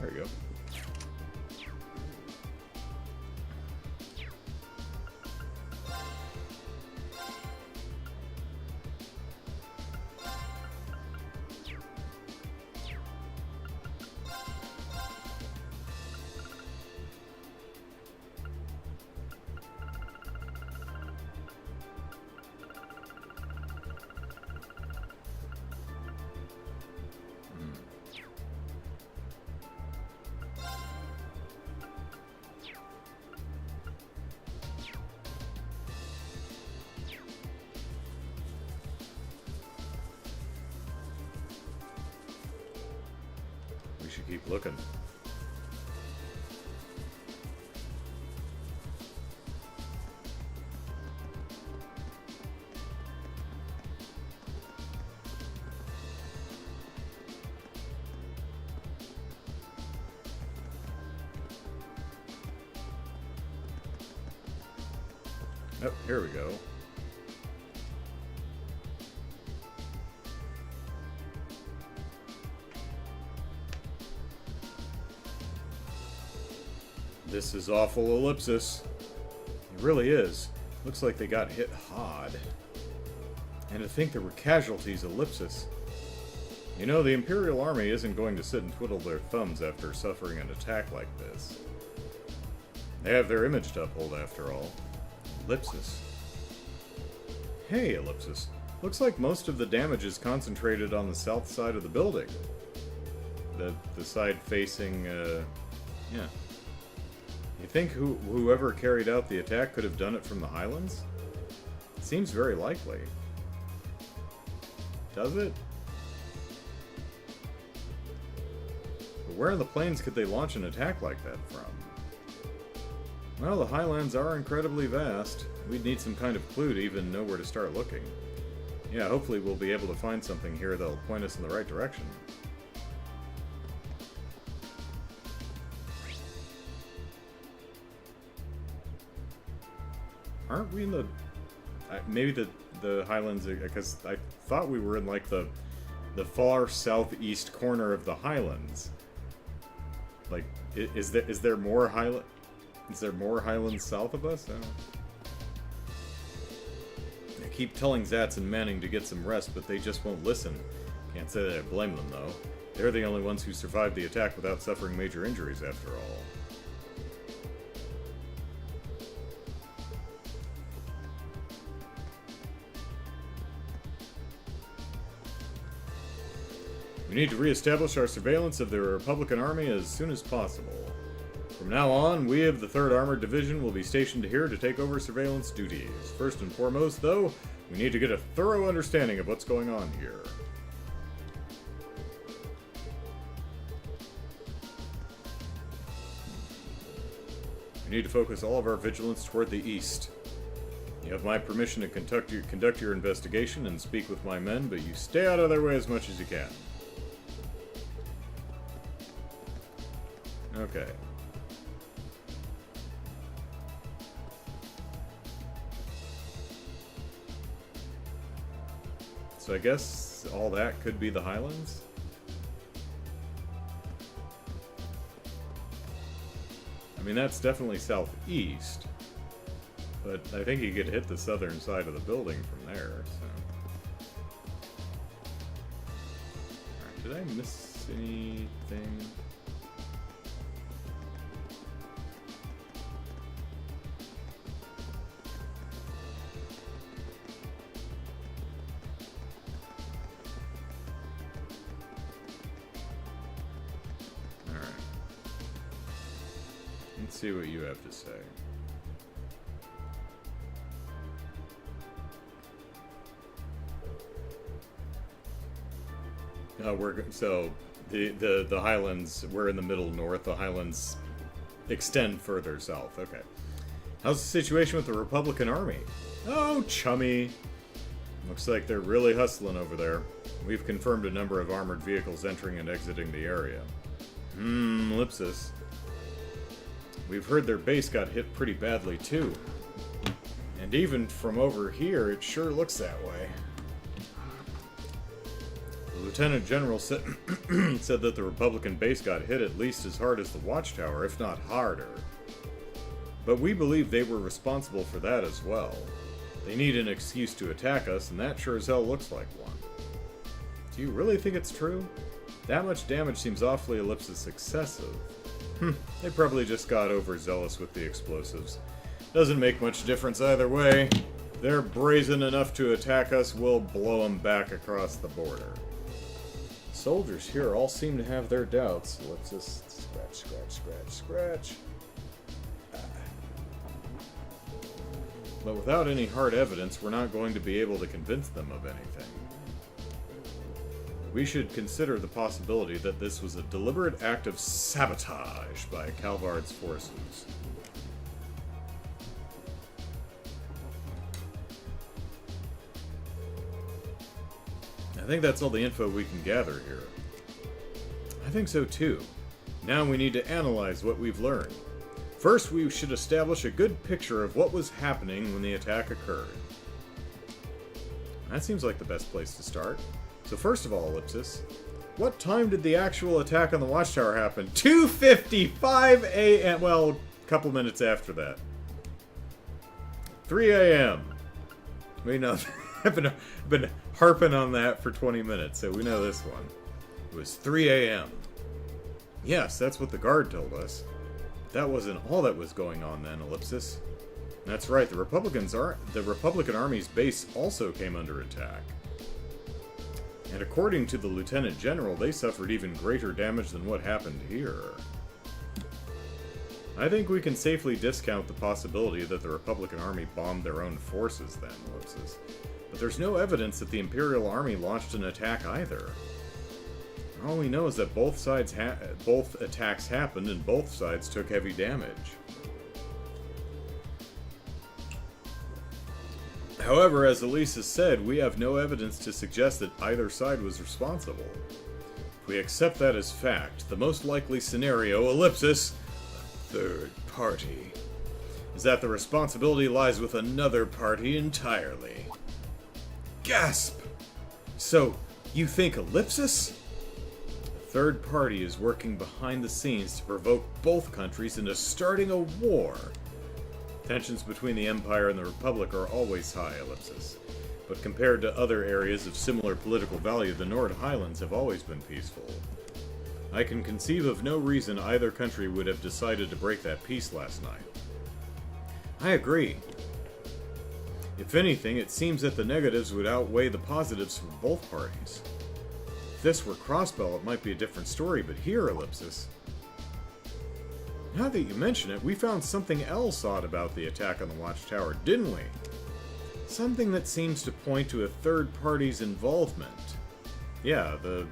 There you go. We should keep looking. Oh, here we go. This is awful ellipsis. It really is. Looks like they got hit hard. And to think there were casualties ellipsis. You know, the Imperial Army isn't going to sit and twiddle their thumbs after suffering an attack like this. They have their image to uphold after all. Ellipsis. Hey, ellipsis. Looks like most of the damage is concentrated on the south side of the building. The side facing, yeah. You think whoever carried out the attack could have done it from the Highlands? It seems very likely. Does it? But where in the plains could they launch an attack like that from? Well, the Highlands are incredibly vast. We'd need some kind of clue to even know where to start looking. Yeah, hopefully we'll be able to find something here that'll point us in the right direction. Aren't we in the... maybe the Highlands, because I thought we were in, like, the far southeast corner of the Highlands. Like, is there more Highland... Is there more Highlands south of us? I don't know. I keep telling Zatz and Manning to get some rest, but they just won't listen. Can't say that I blame them, though. They're the only ones who survived the attack without suffering major injuries, after all. We need to re-establish our surveillance of the Republican Army as soon as possible. From now on, we of the 3rd Armored Division will be stationed here to take over surveillance duties. First and foremost, though, we need to get a thorough understanding of what's going on here. We need to focus all of our vigilance toward the east. You have my permission to conduct your investigation and speak with my men, but you stay out of their way as much as you can. Okay. So I guess all that could be the Highlands? I mean, that's definitely southeast. But I think you could hit the southern side of the building from there, so... Alright, did I miss anything? Let's see what you have to say. So the Highlands, we're in the middle north. The Highlands extend further south. Okay. How's the situation with the Republican Army? Oh, chummy. Looks like they're really hustling over there. We've confirmed a number of armored vehicles entering and exiting the area. Ellipsis. We've heard their base got hit pretty badly, too. And even from over here, it sure looks that way. Lieutenant General said, said that the Republican base got hit at least as hard as the watchtower, if not harder. But we believe they were responsible for that as well. They need an excuse to attack us, and that sure as hell looks like one. Do you really think it's true? That much damage seems awfully Ellipsis excessive. They probably just got overzealous with the explosives. Doesn't make much difference either way. They're brazen enough to attack us, we'll blow them back across the border. Soldiers here all seem to have their doubts. Ellipsis, scratch, scratch, scratch, scratch. But without any hard evidence, we're not going to be able to convince them of anything. We should consider the possibility that this was a deliberate act of sabotage by Calvard's forces. I think that's all the info we can gather here. I think so too. Now we need to analyze what we've learned. First, we should establish a good picture of what was happening when the attack occurred. That seems like the best place to start. So first of all, Ellipsis, what time did the actual attack on the watchtower happen? 2:55 a.m. Well, a couple minutes after that. 3 a.m. We know. I've been harping on that for 20 minutes, so we know this one. It was 3 a.m. Yes, that's what the guard told us. That wasn't all that was going on then, Ellipsis. That's right, the Republican Army's base also came under attack. And according to the Lieutenant General, they suffered even greater damage than what happened here. I think we can safely discount the possibility that the Republican Army bombed their own forces then, Ellipsis. But there's no evidence that the Imperial Army launched an attack either. All we know is that both attacks happened and both sides took heavy damage. However, as Elise has said, we have no evidence to suggest that either side was responsible. If we accept that as fact, the most likely scenario, Ellipsis, a third party, is that the responsibility lies with another party entirely. Gasp! So, you think Ellipsis? A third party is working behind the scenes to provoke both countries into starting a war. Tensions between the Empire and the Republic are always high, Ellipsis. But compared to other areas of similar political value, the Nord Highlands have always been peaceful. I can conceive of no reason either country would have decided to break that peace last night. I agree. If anything, it seems that the negatives would outweigh the positives for both parties. If this were Crossbell, it might be a different story, but here, Ellipsis... Now that you mention it, we found something else odd about the attack on the watchtower, didn't we? Something that seems to point to a third party's involvement. Yeah, the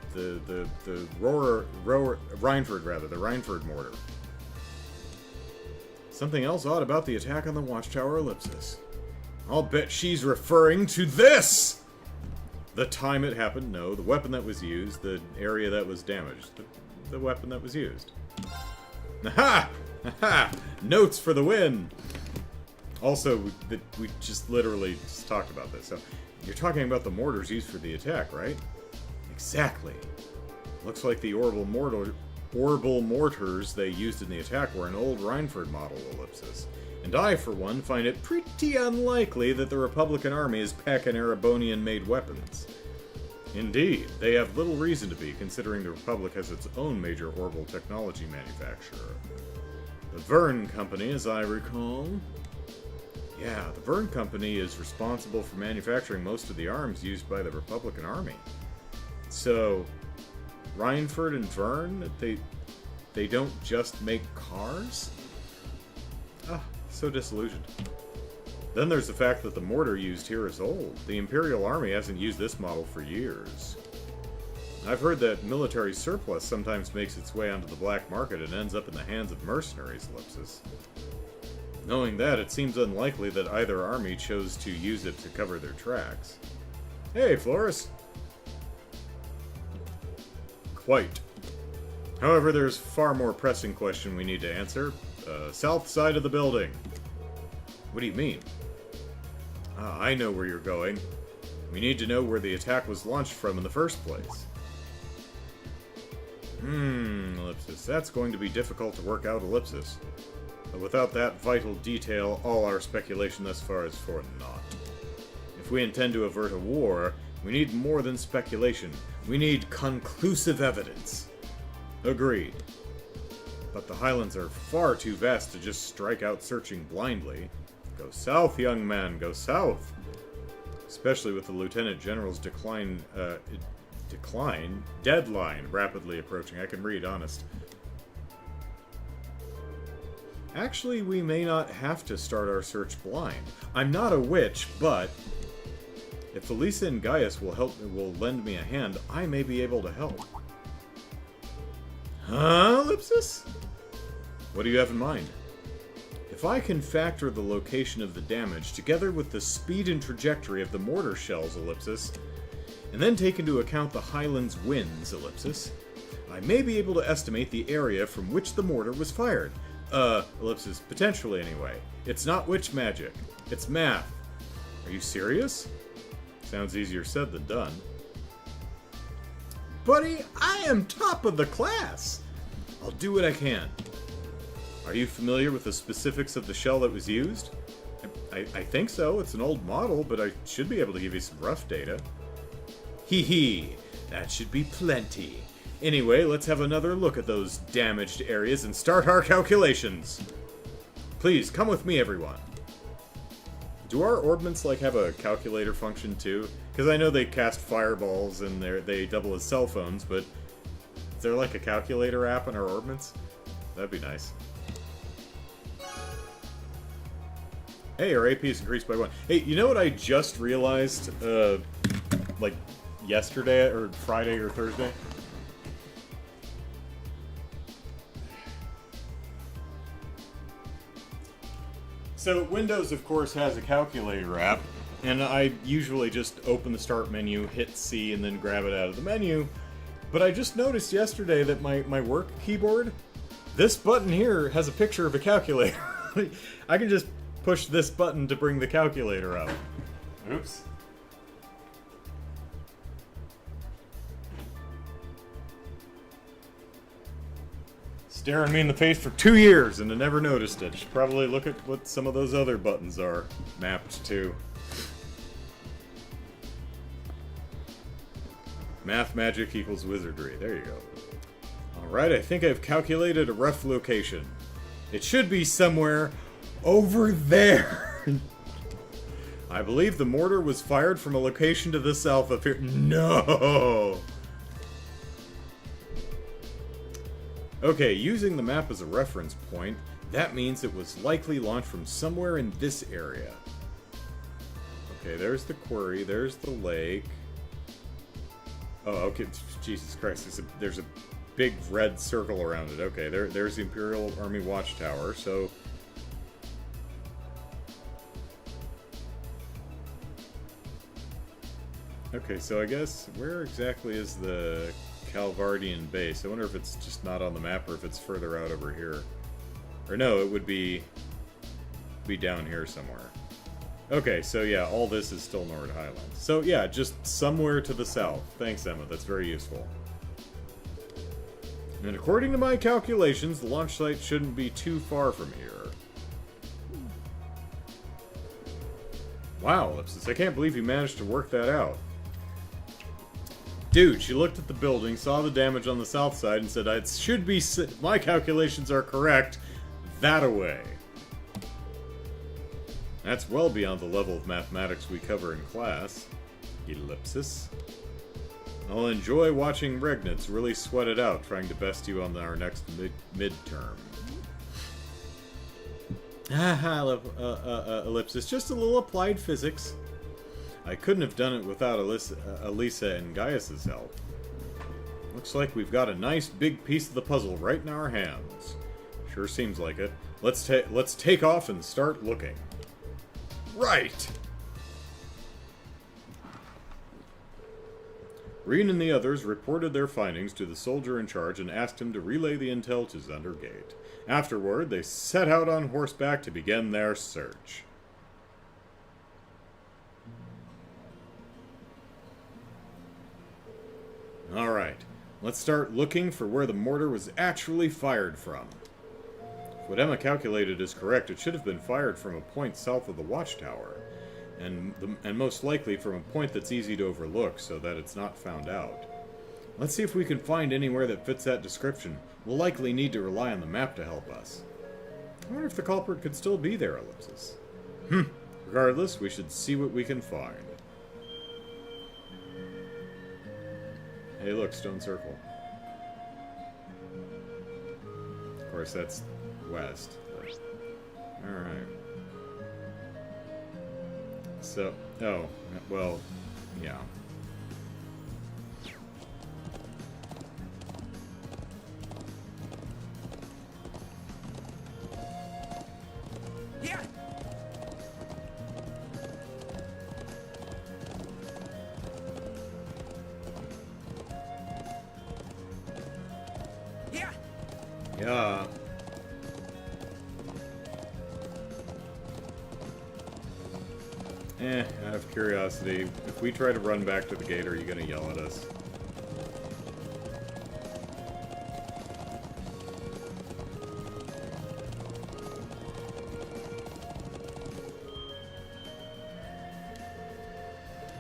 Reinford mortar. Something else odd about the attack on the watchtower, Ellipsis. I'll bet she's referring to this! The time it happened, no. The weapon that was used, the area that was damaged. The weapon that was used. Aha! Aha! Notes for the win! Also, we just literally just talked about this. So, you're talking about the mortars used for the attack, right? Exactly. Looks like the orbital mortars they used in the attack were an old Reinford model, Ellipsis. And I, for one, find it pretty unlikely that the Republican Army is packing Erebonian-made weapons. Indeed, they have little reason to be, considering the Republic has its own major orbital technology manufacturer. The Verne Company, as I recall. Yeah, the Verne Company is responsible for manufacturing most of the arms used by the Republican Army. So, Reinford and Verne, they don't just make cars? Ah, so disillusioned. Then there's the fact that the mortar used here is old. The Imperial Army hasn't used this model for years. I've heard that military surplus sometimes makes its way onto the black market and ends up in the hands of mercenaries, Ellipsis. Knowing that, it seems unlikely that either army chose to use it to cover their tracks. Hey, Flores! Quite. However, there's far more pressing question we need to answer. South side of the building. What do you mean? I know where you're going. We need to know where the attack was launched from in the first place. Ellipsis. That's going to be difficult to work out, Ellipsis. But without that vital detail, all our speculation thus far is for naught. If we intend to avert a war, we need more than speculation. We need conclusive evidence. Agreed. But the Highlands are far too vast to just strike out searching blindly. Go south, young man, go south. Especially with the Lieutenant General's deadline rapidly approaching. I can read, honest. Actually, we may not have to start our search blind. I'm not a witch, but if Elisa and Gaius will lend me a hand, I may be able to help. Huh, Ellipsis? What do you have in mind? If I can factor the location of the damage together with the speed and trajectory of the mortar shells, Ellipsis, and then take into account the Highlands' winds, Ellipsis, I may be able to estimate the area from which the mortar was fired. Ellipsis, potentially anyway. It's not witch magic. It's math. Are you serious? Sounds easier said than done. Buddy, I am top of the class! I'll do what I can. Are you familiar with the specifics of the shell that was used? I think so. It's an old model, but I should be able to give you some rough data. Hee hee. That should be plenty. Anyway, let's have another look at those damaged areas and start our calculations. Please, come with me, everyone. Do our orbments, like, have a calculator function, too? Because I know they cast fireballs and they double as cell phones, but is there, like, a calculator app in our orbments? That'd be nice. Hey, our AP is increased by 1. Hey, you know what I just realized, like, yesterday, or Friday or Thursday? So, Windows, of course, has a calculator app, and I usually just open the start menu, hit C, and then grab it out of the menu. But I just noticed yesterday that my work keyboard, this button here has a picture of a calculator. I can just push this button to bring the calculator up. Oops. Staring me in the face for 2 years and I never noticed it. Should probably look at what some of those other buttons are mapped to. Math magic equals wizardry. There you go. Alright, I think I've calculated a rough location. It should be somewhere over there. I believe the mortar was fired from a location to the south of here. No! Okay, using the map as a reference point, that means it was likely launched from somewhere in this area. Okay, there's the quarry, there's the lake. Oh, okay, Jesus Christ, there's a big red circle around it. Okay, there's the Imperial Army Watchtower, so... Okay, so I guess, where exactly is the Calvardian base? I wonder if it's just not on the map or if it's further out over here. Or no, it would be down here somewhere. Okay, so yeah, all this is still Nord Highlands. So yeah, just somewhere to the south. Thanks, Emma, that's very useful. And according to my calculations, the launch site shouldn't be too far from here. Wow, Ellipsis, I can't believe you managed to work that out. Dude, she looked at the building, saw the damage on the south side, and said, it should be... my calculations are correct. That-a-way. That's well beyond the level of mathematics we cover in class. Ellipsis. I'll enjoy watching Regnitz really sweat it out trying to best you on our next midterm. Haha, Ellipsis. Just a little applied physics. I couldn't have done it without Elisa and Gaius's help. Looks like we've got a nice big piece of the puzzle right in our hands. Sure seems like it. Let's take off and start looking. Right! Rean and the others reported their findings to the soldier in charge and asked him to relay the intel to Zundergate. Afterward, they set out on horseback to begin their search. Alright, Let's start looking for where the mortar was actually fired from. If what Emma calculated is correct, it should have been fired from a point south of the watchtower, and most likely from a point that's easy to overlook so that it's not found out. Let's see if we can find anywhere that fits that description. We'll likely need to rely on the map to help us. I wonder if the culprit could still be there, Ellipsis. Regardless, we should see what we can find. Hey, look, stone circle. Of course, that's west. Alright. So, oh, well, yeah. Yeah. Yeah. Yeah. Out of curiosity, if we try to run back to the gate, are you gonna yell at us?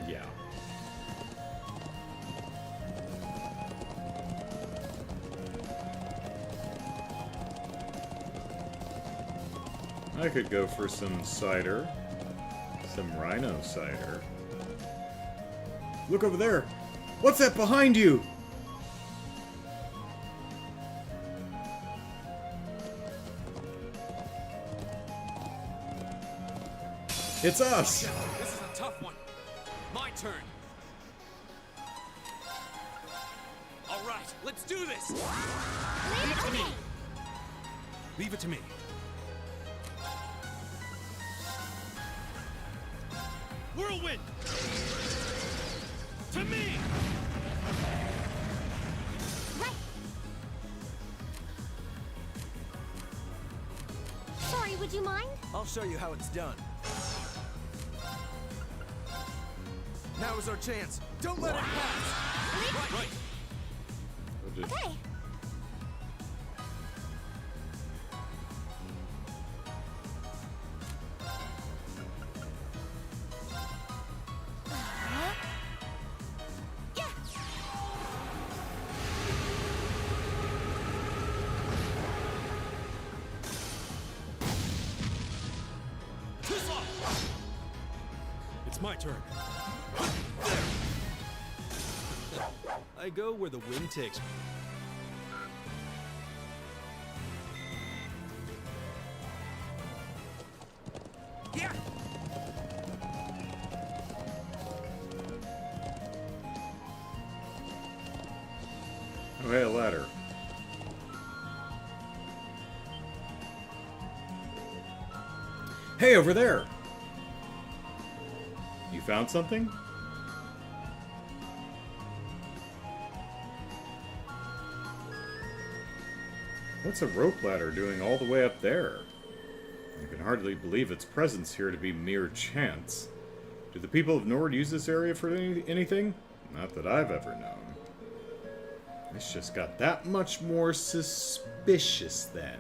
Yeah. I could go for some cider. Some rhino cider. Look over there! What's that behind you? It's us! This is a tough one. My turn. All right, let's do this. Leave it to me. Leave it to me. Whirlwind! To me! Right. Sorry, would you mind? I'll show you how it's done. Now is our chance. Don't let it pass. Right. Okay. It's my turn. I go where the wind takes me. Yeah. Oh, hey, a ladder. Hey, over there! You found something? What's a rope ladder doing all the way up there? I can hardly believe its presence here to be mere chance. Do the people of Nord use this area for anything? Not that I've ever known. This just got that much more suspicious then.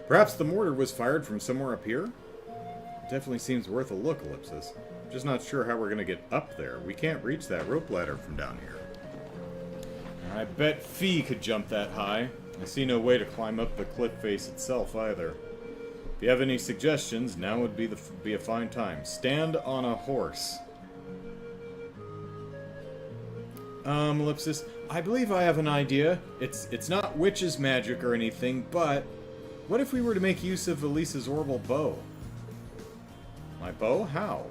Perhaps the mortar was fired from somewhere up here? It definitely seems worth a look, Ellipsis. I'm just not sure how we're going to get up there. We can't reach that rope ladder from down here. I bet Fee could jump that high. I see no way to climb up the cliff face itself either. If you have any suggestions, now would be a fine time. Stand on a horse. Ellipsis, I believe I have an idea. It's not witch's magic or anything, but what if we were to make use of Elisa's orbital bow? My bow? How?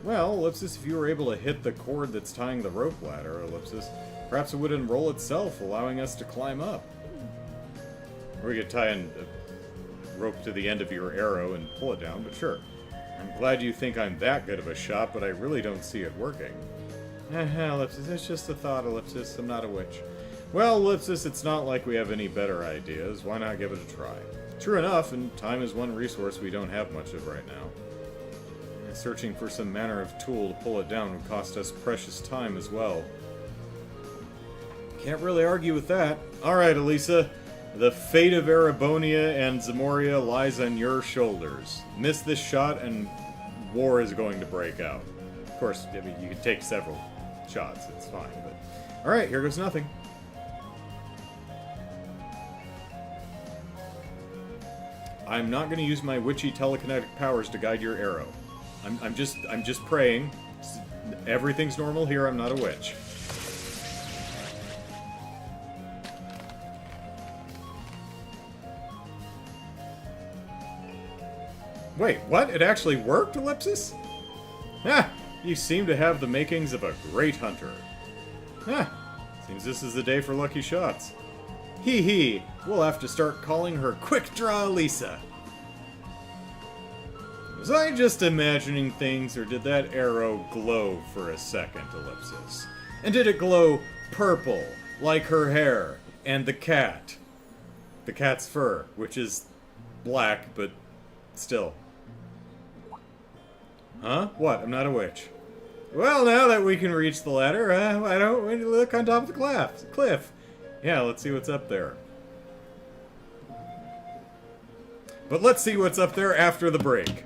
Well, Ellipsis, if you were able to hit the cord that's tying the rope ladder, Ellipsis, perhaps it would unroll itself, allowing us to climb up. Or we could tie a rope to the end of your arrow and pull it down, but sure. I'm glad you think I'm that good of a shot, but I really don't see it working. Ellipsis, it's just a thought, Ellipsis. I'm not a witch. Well, Ellipsis, it's not like we have any better ideas. Why not give it a try? True enough, and time is one resource we don't have much of right now. Searching for some manner of tool to pull it down would cost us precious time as well. Can't really argue with that. Alright, Elisa. The fate of Erebonia and Zamoria lies on your shoulders. Miss this shot and war is going to break out. Of course, I mean, you can take several shots. It's fine, but... Alright, here goes nothing. I'm not going to use my witchy telekinetic powers to guide your arrow. I'm just praying. Everything's normal here. I'm not a witch. Wait, what? It actually worked, Ellipsis? Ah, you seem to have the makings of a great hunter. Ah, seems this is the day for lucky shots. Hee hee, we'll have to start calling her Quick Draw Lisa. Was I just imagining things, or did that arrow glow for a second, Ellipsis? And did it glow purple, like her hair, and the cat? The cat's fur, which is black, but still. Huh? What? I'm not a witch. Well, now that we can reach the ladder, why don't we look on top of the cliff? Yeah, let's see what's up there. But let's see what's up there after the break.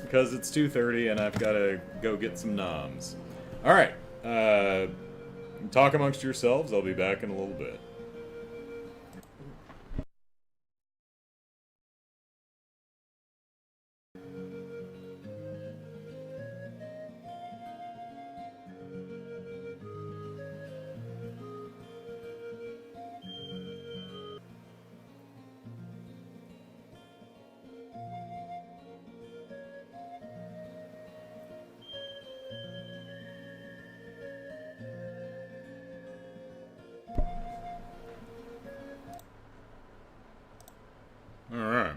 Because it's 2:30 and I've got to go get some noms. Alright. Talk amongst yourselves. I'll be back in a little bit. Alright.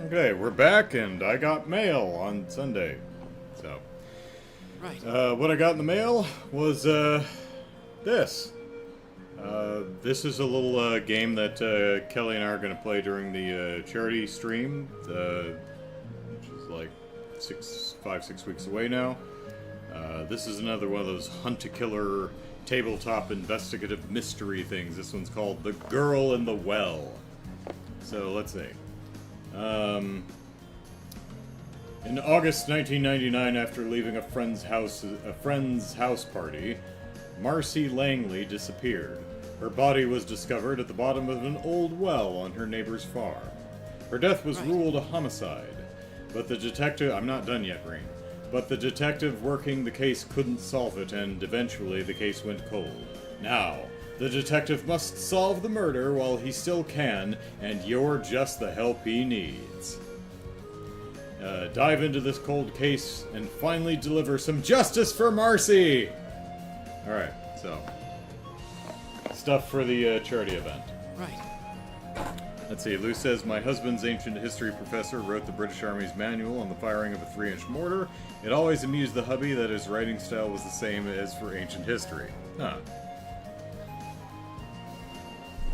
Okay, we're back, and I got mail on Sunday. So, Right. what I got in the mail was, this. This is a little, game that, Kelly and I are gonna play during the, charity stream, which is like 5-6 weeks away now. This is another one of those hunt-a-killer tabletop investigative mystery things. This one's called The Girl in the Well. So, let's see. In August 1999, after leaving a friend's house party, Marcy Langley disappeared. Her body was discovered at the bottom of an old well on her neighbor's farm. Her death was ruled a homicide, but the detective... I'm not done yet, Rean. But the detective working the case couldn't solve it, and eventually the case went cold. Now, the detective must solve the murder while he still can, and you're just the help he needs. Dive into this cold case and finally deliver some justice for Marcy! Alright, so... stuff for the charity event. Right. Let's see, Lou says, my husband's ancient history professor wrote the British Army's manual on the firing of a 3-inch mortar. It always amused the hubby that his writing style was the same as for ancient history. Huh.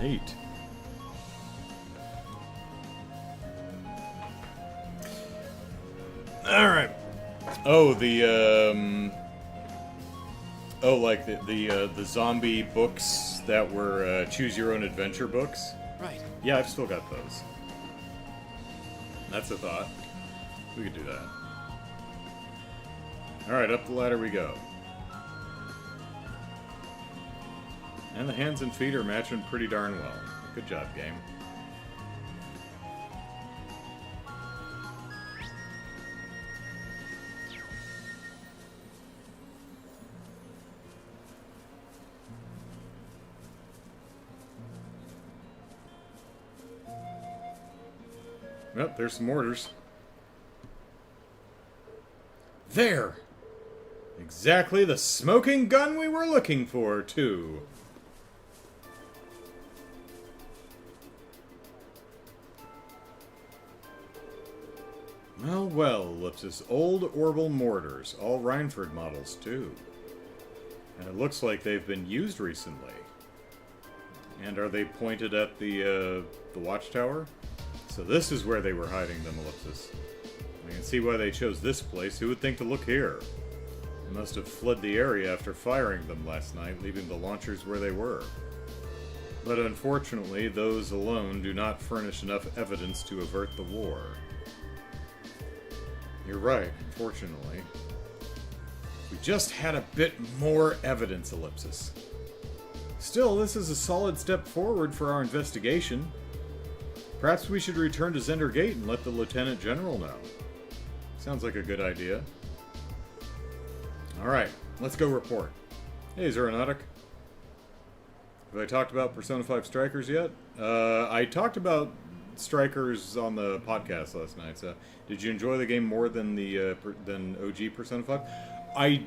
Neat. Alright. Oh, the, oh, like the zombie books that were, choose-your-own-adventure books? Right. Yeah, I've still got those. That's a thought. We could do that. Alright, up the ladder we go. And the hands and feet are matching pretty darn well. Good job, game. Well, there's some mortars. There! Exactly the smoking gun we were looking for, too. Well, well, Ellipsis. Old Orbital mortars. All Rhineford models, too. And it looks like they've been used recently. And are they pointed at the watchtower? So this is where they were hiding them, Ellipsis. I can see why they chose this place. Who would think to look here? They must have fled the area after firing them last night, leaving the launchers where they were. But unfortunately, those alone do not furnish enough evidence to avert the war. You're right, unfortunately. We just had a bit more evidence, Ellipsis. Still, this is a solid step forward for our investigation. Perhaps we should return to Zender Gate and let the Lieutenant General know. Sounds like a good idea. Alright, let's go report. Hey, Zeronautic. Have I talked about Persona 5 Strikers yet? I talked about Strikers on the podcast last night, so did you enjoy the game more than the than OG Persona 5? I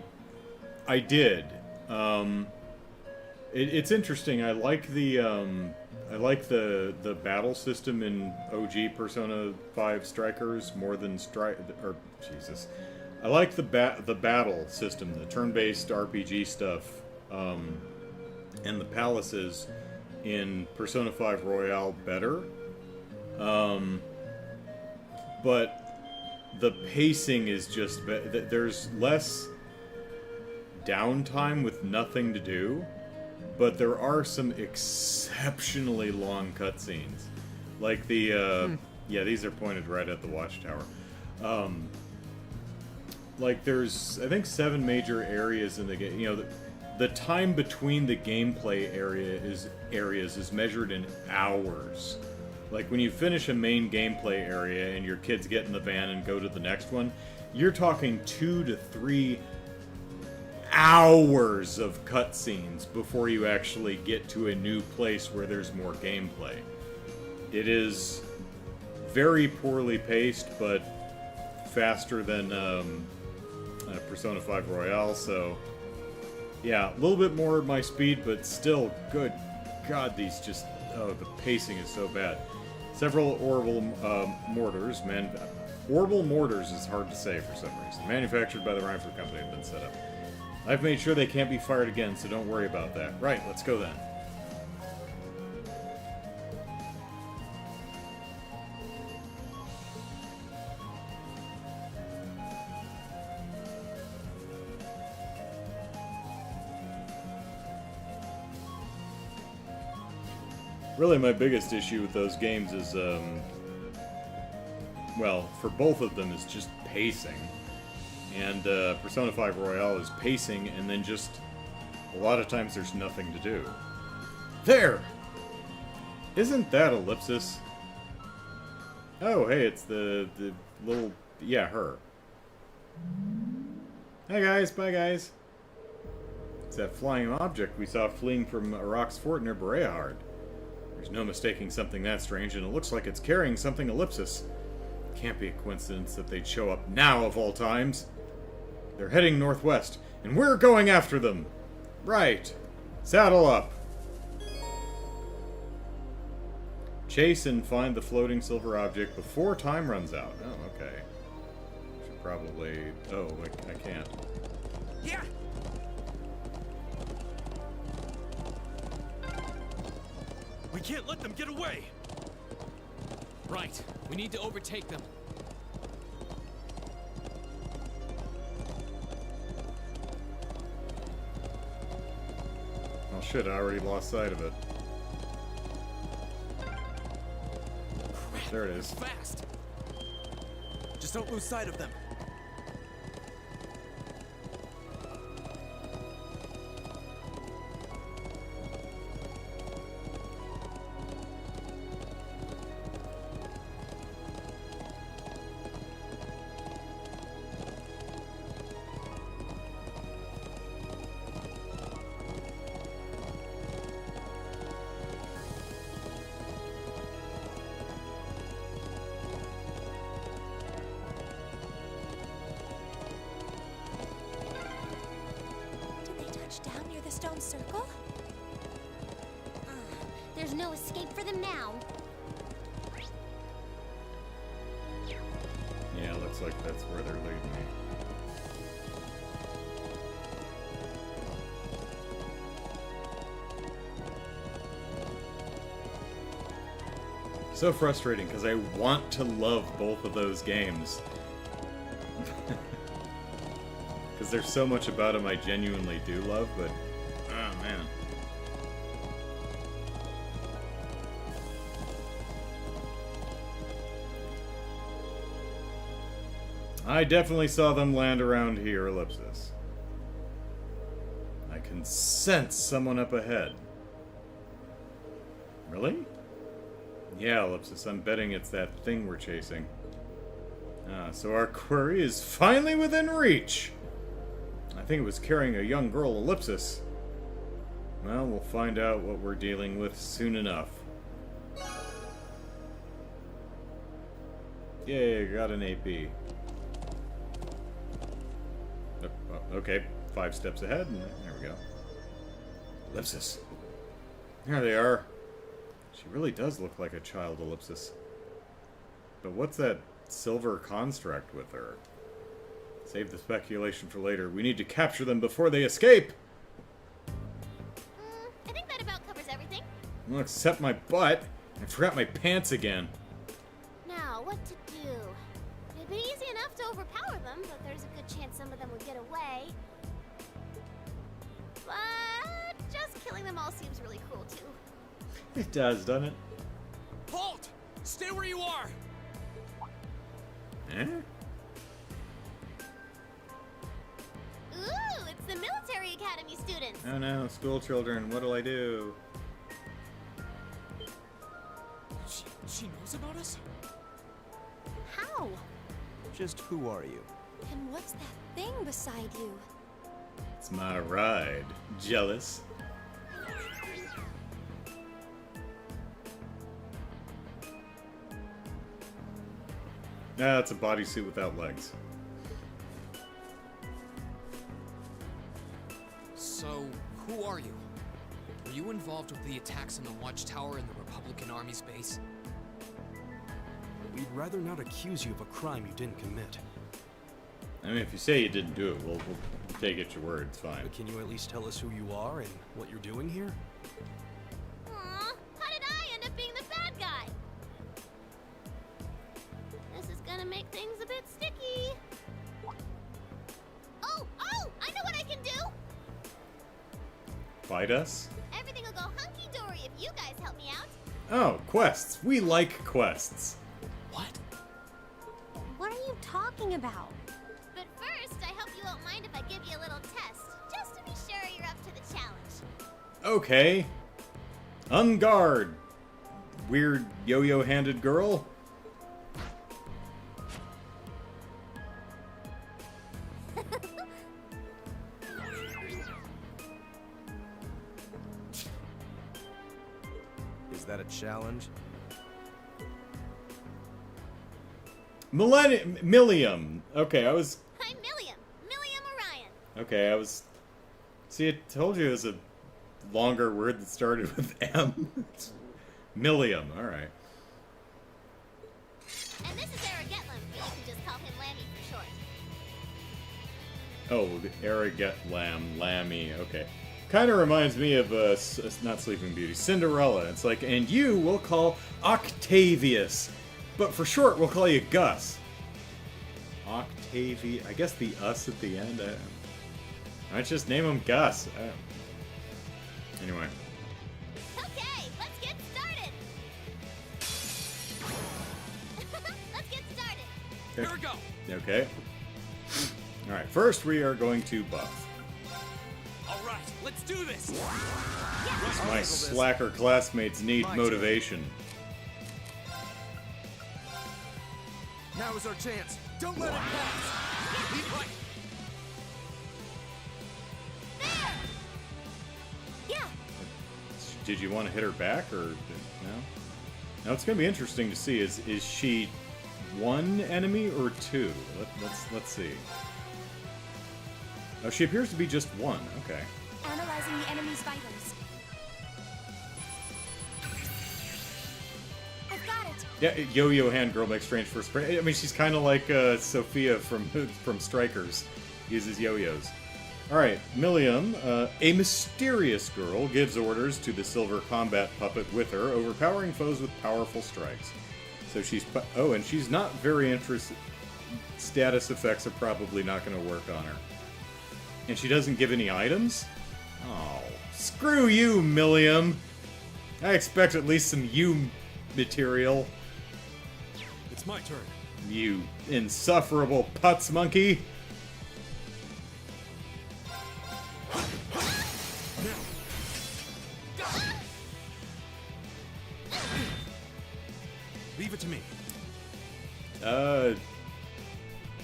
did. It's interesting. I like the battle system in OG Persona 5 Strikers more than Jesus. I like the battle system, the turn-based RPG stuff, and the palaces in Persona 5 Royale better. But the pacing is just... There's less downtime with nothing to do, but there are some exceptionally long cutscenes. Like the... Yeah, these are pointed right at the watchtower. Like, there's, I think, 7 major areas in the game. You know, the time between the gameplay areas is measured in hours. Like, when you finish a main gameplay area and your kids get in the van and go to the next one, you're talking 2 to 3 hours of cutscenes before you actually get to a new place where there's more gameplay. It is very poorly paced, but faster than Persona 5 Royale, so yeah, a little bit more my speed, but still, good God, these just, oh, the pacing is so bad. Several orbital mortars, orbital mortars is hard to say for some reason, manufactured by the Reinford Company, have been set up. I've made sure they can't be fired again, so don't worry about that. Right, let's go then. Really, my biggest issue with those games is, well, for both of them, is just pacing. And Persona 5 Royale is pacing, and then just a lot of times there's nothing to do. There! Isn't that Ellipsis? Oh, hey, it's the little... Yeah, her. Hi, guys. Bye, guys. It's that flying object we saw fleeing from Arak's fort near Bereahard. There's no mistaking something that strange, and it looks like it's carrying something Ellipsis. Can't be a coincidence that they'd show up now, of all times. They're heading northwest, and we're going after them! Right. Saddle up. Chase and find the floating silver object before time runs out. Oh, okay. Should probably... Oh, I can't. Yeah! We can't let them get away! Right. We need to overtake them. Oh shit, I already lost sight of it. Crap, There it is. Fast! Just don't lose sight of them. Down near the stone circle? There's no escape for them now. Yeah, looks like that's where they're leading me. So frustrating, because I want to love both of those games. Because because there's so much about him I genuinely do love, but... Oh, man. I definitely saw them land around here, Ellipsis. I can sense someone up ahead. Really? Yeah, Ellipsis, I'm betting it's that thing we're chasing. So our quarry is finally within reach! I think it was carrying a young girl, Ellipsis. Well, we'll find out what we're dealing with soon enough. Yay, got an AP. Okay, 5 steps ahead, and there we go. Ellipsis. There they are. She really does look like a child, Ellipsis. But what's that silver construct with her? Save the speculation for later. We need to capture them before they escape! I think that about covers everything. Well, except my butt. I forgot my pants again. Now, what to do? It'd be easy enough to overpower them, but there's a good chance some of them would get away. But just killing them all seems really cool, too. It does, doesn't it? Halt! Stay where you are! Eh? Ooh, it's the military academy students. Oh no, school children, what'll I do? She knows about us? How? Just who are you? And what's that thing beside you? It's my ride. Jealous? Nah, it's a bodysuit without legs. So, who are you? Were you involved with the attacks on the Watchtower and the Republican Army's base? We'd rather not accuse you of a crime you didn't commit. I mean, if you say you didn't do it, we'll take it your word, it's fine. But can you at least tell us who you are and what you're doing here? Aw, how did I end up being the bad guy? This is gonna make things a bit sticky. Oh, I know what I can do! Fight us? Everything will go hunky-dory if you guys help me out. Oh, quests. We like quests. What? What are you talking about? But first, I hope you won't mind if I give you a little test, just to be sure you're up to the challenge. Okay. On guard, weird yo-yo-handed girl. Is that a challenge? Millium. Okay, I was... I'm Milliam Orion. Okay, I was... See, I told you it was a longer word that started with M. Millium, alright. And this is Eric Getlam, but you can just call him Lammy for short. Oh, Arrogant Lammy, okay. Kind of reminds me of, not Sleeping Beauty, Cinderella. It's like, and you we'll call Octavius. But for short, we'll call you Gus. Octavius, I guess the us at the end, I'd just name him Gus. Anyway. Okay, let's get started. Let's get started. Okay. Here we go! Okay. Alright, first we are going to buff. Alright, let's do this! My slacker classmates need My motivation. Now is our chance. Don't let it pass! Be right! There! Yeah, Did you want to hit her back, or no? Now it's going to be interesting to see. Is she one enemy or two? Let's see. Oh, she appears to be just one. Okay. Analyzing the enemy's vitals. I've got it. Yeah, Yo-Yo Hand Girl makes strange first. I mean, she's kind of like Sophia from Strikers. Uses yo-yos. All right, Milliam, a mysterious girl, gives orders to the silver combat puppet with her, overpowering foes with powerful strikes. So she's... Oh, and she's not very interested... Status effects are probably not going to work on her. And she doesn't give any items? Oh, screw you, Milliam! I expect at least some you material. It's my turn. You insufferable putz monkey! Leave it to me.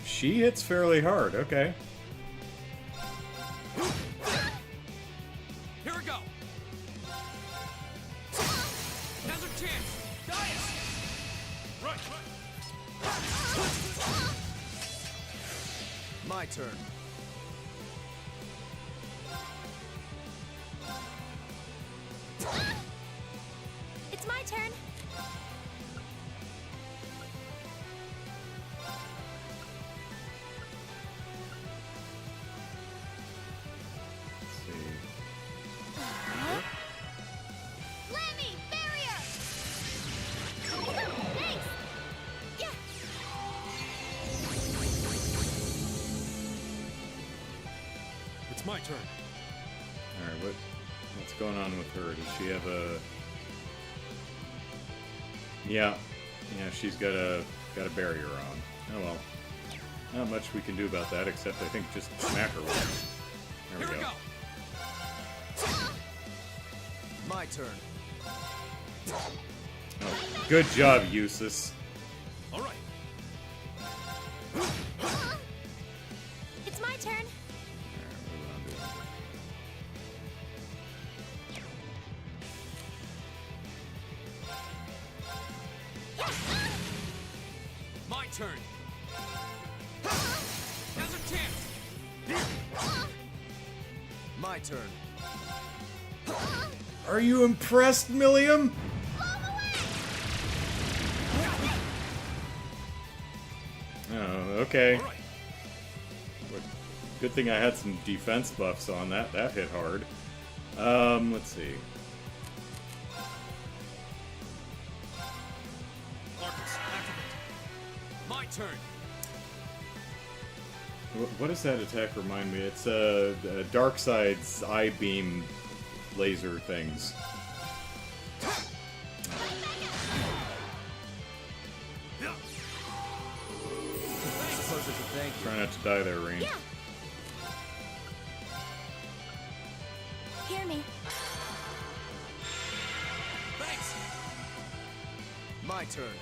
She hits fairly hard, okay. Here we go. Now's our chance. Dias. Right. My turn. It's my turn. Let's see. Lammy, barrier. Thanks. Yeah. It's my turn. Alright, what's going on with her? Does she have a... Yeah, she's got a barrier on. Oh well. Not much we can do about that, except I think just smack her with it. There we go. My turn. Oh, good job, Eustace. All right. It's my turn. Alright, what do we want to do? My turn. Now's our chance. My turn. Are you impressed, Milliam? Oh, okay. All right. Good thing I had some defense buffs on that. That hit hard. Let's see. Marcus, activate. My turn. What does that attack remind me? It's Darkseid's eye beam laser things. Suppose I should thank you. Try not to die there, Rean. Yeah. Hear me. Thanks. My turn.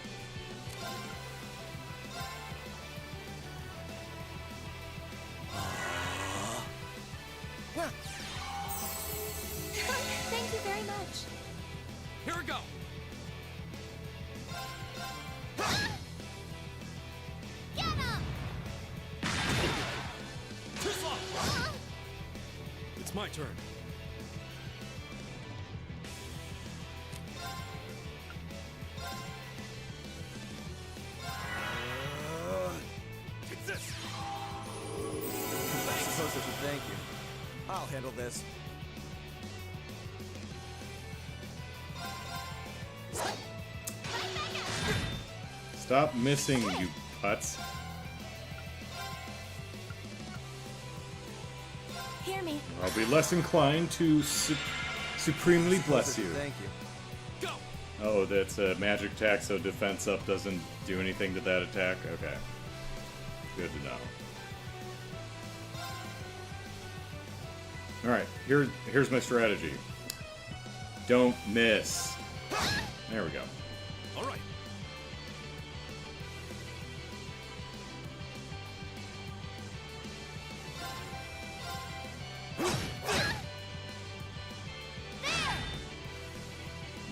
Thank you very much. Here we go. Get him! Too slow. It's my turn. Take this. Suppose I should thank you. I'll handle this. Stop missing, you putz. Hear me. I'll be less inclined to supremely bless Suppose I you. should thank you. Go. Oh, that's a magic attack, so defense up doesn't do anything to that attack? Okay. Good to know. Alright, here's my strategy. Don't miss. There we go. All right.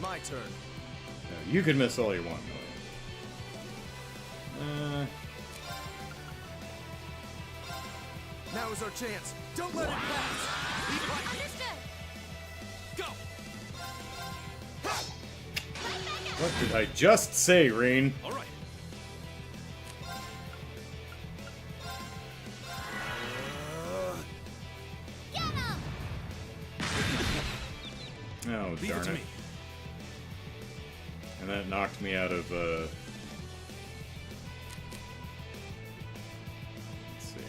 My turn. Now, you can miss all you want, Millie. Now is our chance. Don't let it pass. Understood. Go. What did I just say, Rean? All right. Get him! Oh, Leave it darn to it. me. And that knocked me out of, let's see.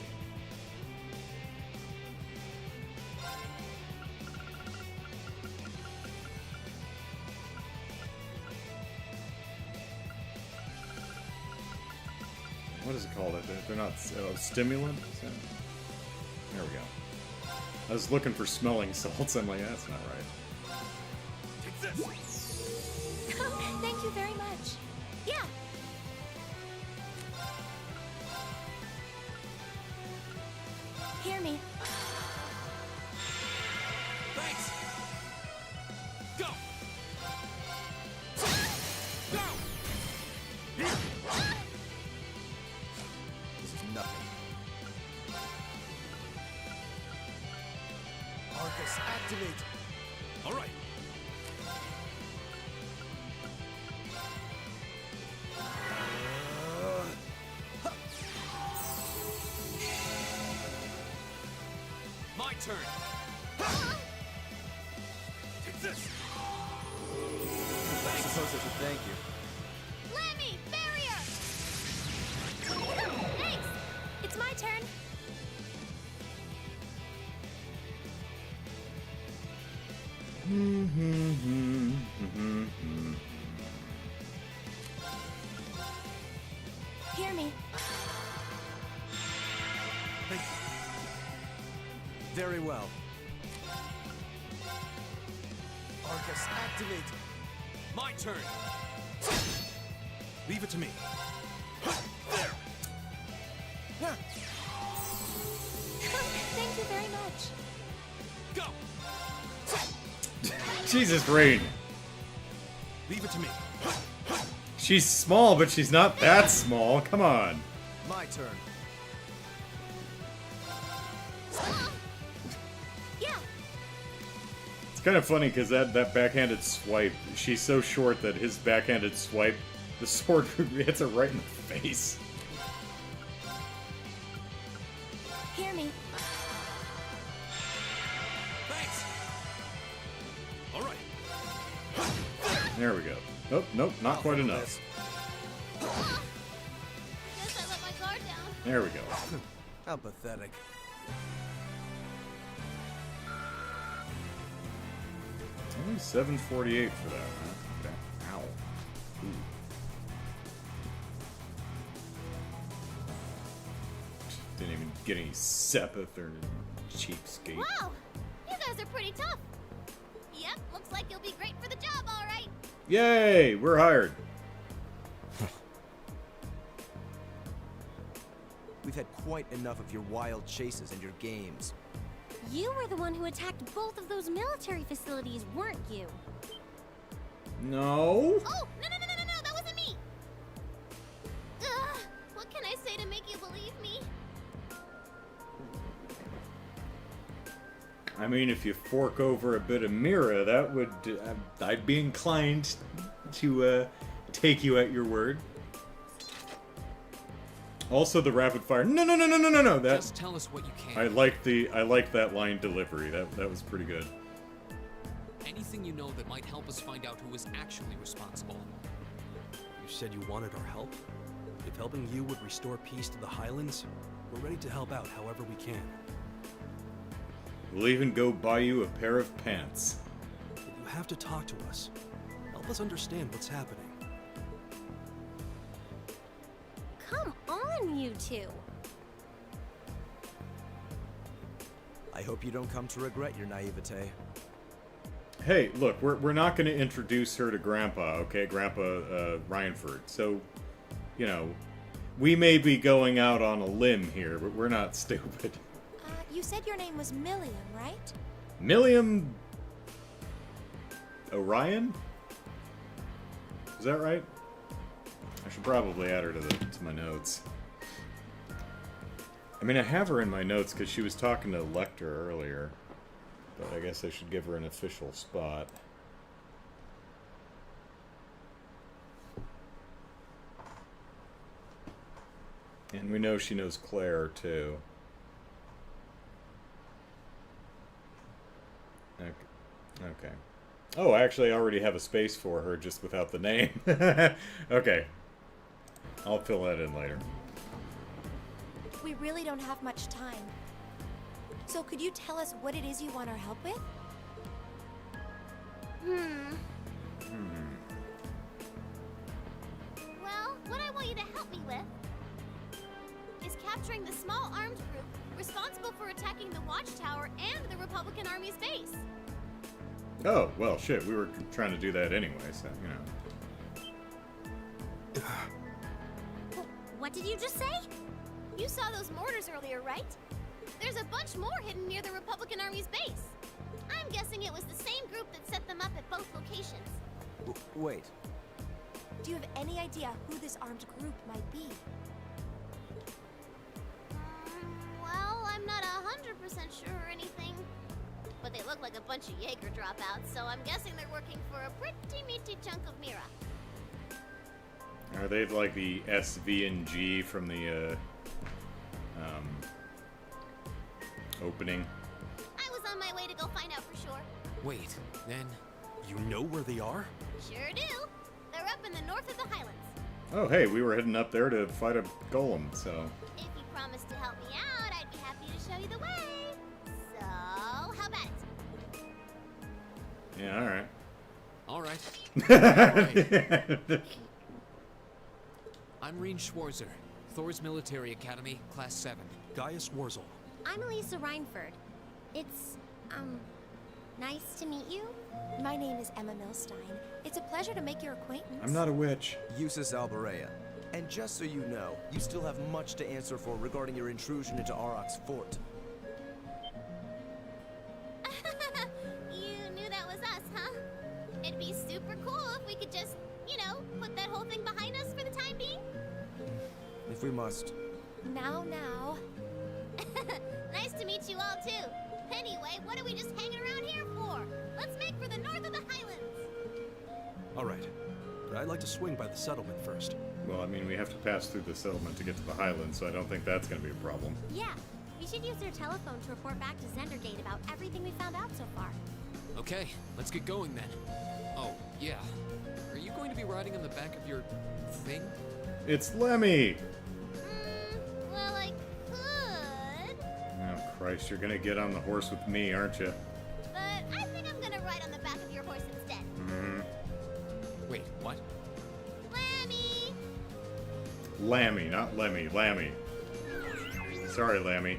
what is it called? They're not stimulant. So, there we go. I was looking for smelling salts. I'm like, that's not right. Take this. Thank you very much. Yeah. Hear me. Thanks. Go. Go. This is nothing. Arcus, activate! All right. My turn. Take this. I suppose I should thank you. Lemmy, barrier! Thanks! It's my turn. Hear me. Thank you. Very well. Arcus, activate! My turn. Leave it to me. There. Thank you very much. Go. Jesus, Rean. Leave it to me. She's small, but she's not that small. Come on. My turn. Yeah. It's kind of funny because that backhanded swipe, she's so short that his backhanded swipe, the sword hits her right in the face. Hear me. Thanks. All right. There we go. Oh, nope, not quite follow enough. this. Guess I let my guard down. There we go. How pathetic. It's only 748 for that, huh? Okay. Ow. Ooh. Didn't even get any Sepith or cheapskate. Wow! You guys are pretty tough. Yep, looks like you'll be great for the job, all right. Yay! We're hired. We've had quite enough of your wild chases and your games. You were the one who attacked both of those military facilities, weren't you? No. Oh, no, that wasn't me! Ugh, what can I say to make you believe me? I mean, if you fork over a bit of Mira, that would... I'd be inclined to take you at your word. Also, the rapid fire. No. That Just tell us what you can. I like that line delivery. That was pretty good. Anything you know that might help us find out who is actually responsible. You said you wanted our help? If helping you would restore peace to the Highlands, we're ready to help out however we can. We'll even go buy you a pair of pants. But you have to talk to us. Help us understand what's happening. Come on, you two. I hope you don't come to regret your naivete. Hey, look, we're not going to introduce her to Grandpa, okay? Grandpa Ryanford. So, you know, we may be going out on a limb here, but we're not stupid. You said your name was Milliam, right? Milliam Orion? Is that right? I should probably add her to my notes. I mean, I have her in my notes because she was talking to Lecter earlier. But I guess I should give her an official spot. And we know she knows Claire, too. Okay. Oh, actually, I already have a space for her, just without the name. Okay. I'll fill that in later. We really don't have much time. So could you tell us what it is you want our help with? Well, what I want you to help me with capturing the small armed group responsible for attacking the watchtower and the Republican Army's base. Oh, well, shit, we were trying to do that anyway, so, What did you just say? You saw those mortars earlier, right? There's a bunch more hidden near the Republican Army's base. I'm guessing it was the same group that set them up at both locations. Wait. Do you have any idea who this armed group might be? Well, I'm not 100% sure or anything. But they look like a bunch of Jaeger dropouts, so I'm guessing they're working for a pretty meaty chunk of Mira. Are they like the S, V, and G from the, opening? I was on my way to go find out for sure. Wait, then... You know where they are? Sure do. They're up in the north of the Highlands. Oh, hey, we were heading up there to fight a golem, so... If you promise to help me out, I'd be happy to show you the way. So, how about it? Yeah, alright. Alright. I'm Rean Schwarzer, Thor's Military Academy, Class 7. Gaius Wurzel. I'm Elisa Reinford. It's, nice to meet you. My name is Emma Milstein. It's a pleasure to make your acquaintance. I'm not a witch. Eustace Alberea. And just so you know, you still have much to answer for regarding your intrusion into Auroch's fort. You knew that was us, huh? It'd be super cool if we could just, put that whole thing behind us for the time being. If we must. Now. Nice to meet you all, too. Anyway, what are we just hanging around here for? Let's make for the north of the Highlands. All right. But I'd like to swing by the settlement first. Well, I mean, we have to pass through the settlement to get to the Highlands, so I don't think that's going to be a problem. Yeah, we should use your telephone to report back to Zendergate about everything we found out so far. Okay, let's get going then. Oh, yeah. Are you going to be riding on the back of your... thing? It's Lemmy! Well, I could, Oh, Christ, you're going to get on the horse with me, aren't you? but I think I'm gonna ride on the back of your horse instead. Wait, what? Lammy! Lammy, not Lemmy. Lammy. Sorry, Lammy.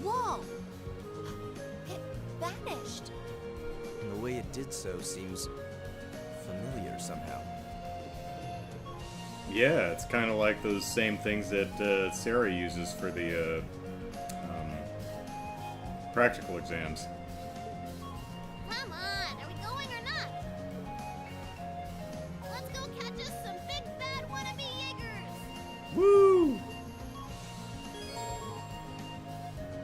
Whoa! It vanished. And the way it did so seems familiar somehow. Yeah, it's kind of like those same things that Sarah uses for the practical exams. Come on, are we going or not? Let's go catch us some big bad wannabe Jaegers! Woo!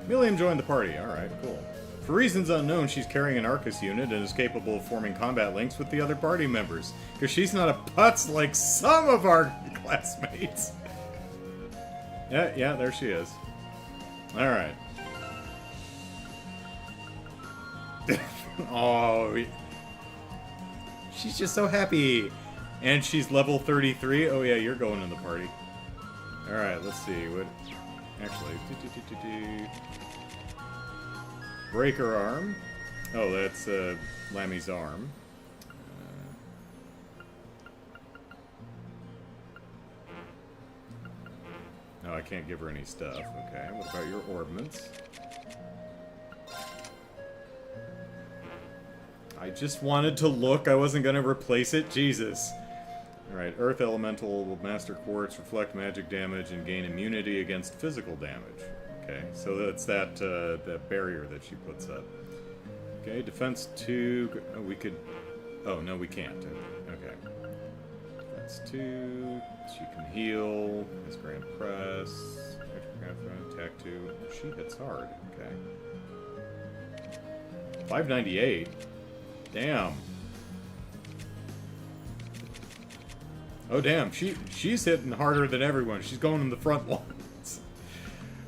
Milliam joined the party. Alright, cool. For reasons unknown, she's carrying an Arcus unit and is capable of forming combat links with the other party members. Because she's not a putz like some of our classmates. Yeah, there she is. Alright. Oh, she's just so happy. And she's level 33. Oh yeah, you're going in the party. Alright, let's see. What? Actually, breaker arm. Oh, that's Lammy's arm. No, I can't give her any stuff. Okay, what about your orbments? I just wanted to look. I wasn't going to replace it. Jesus. Alright, Earth Elemental, Master Quartz, reflect magic damage, and gain immunity against physical damage. Okay, so that's that barrier that she puts up. Okay, Defense 2... Oh, we could... Oh, no, we can't. Okay. Defense 2... She can heal. Has Grand Press. Attack 2. She hits hard. Okay. 598? Damn. Oh damn, she's hitting harder than everyone. She's going in the front ones.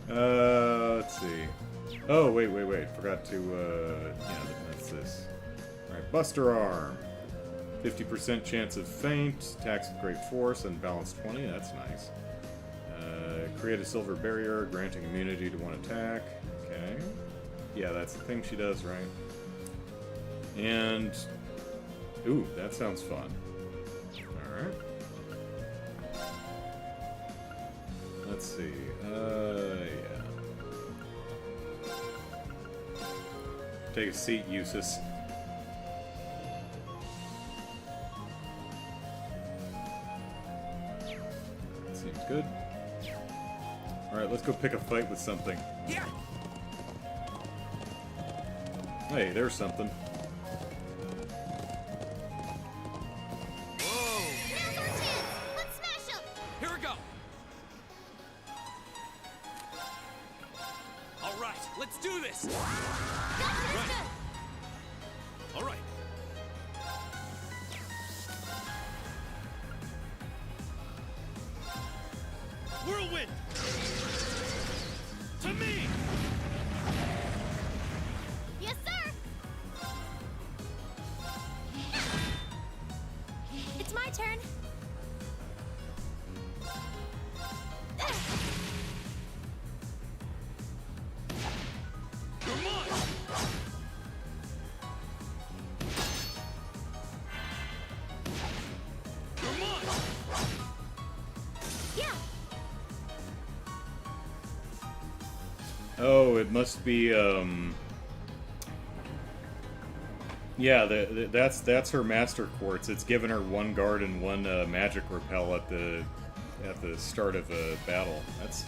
Let's see. Oh, wait. Forgot to, yeah, that's this. Alright, Buster Arm. 50% chance of feint, attacks with great force, and balance 20. That's nice. Create a silver barrier, granting immunity to one attack. Okay. Yeah, that's the thing she does, right? And... Ooh, that sounds fun. Alright. see. Yeah. Take a seat, Eustace. Seems good. Alright, let's go pick a fight with something. Yeah. Hey, there's something. Whoa. Now's our chance! Let's smash him! Here we go. All right, let's do this. Gotcha, Right. All right. Whirlwind. To me. Yes, sir! It's my turn. You're mine. You're mine. Yeah. Oh, it must be, yeah, that's her Master Quartz. It's given her one guard and one magic repel at the start of a battle. That's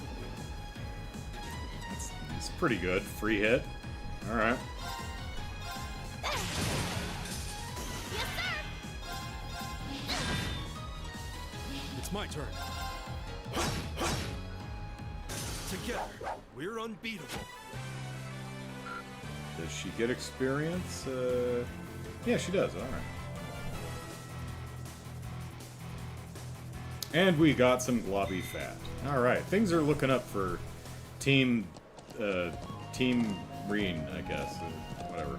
pretty good. Free hit. All right. Yes, sir! It's my turn. Together, we're unbeatable. Does she get experience? Yeah, she does. All right. And we got some globby fat. All right, things are looking up for Team Rean, I guess. Whatever.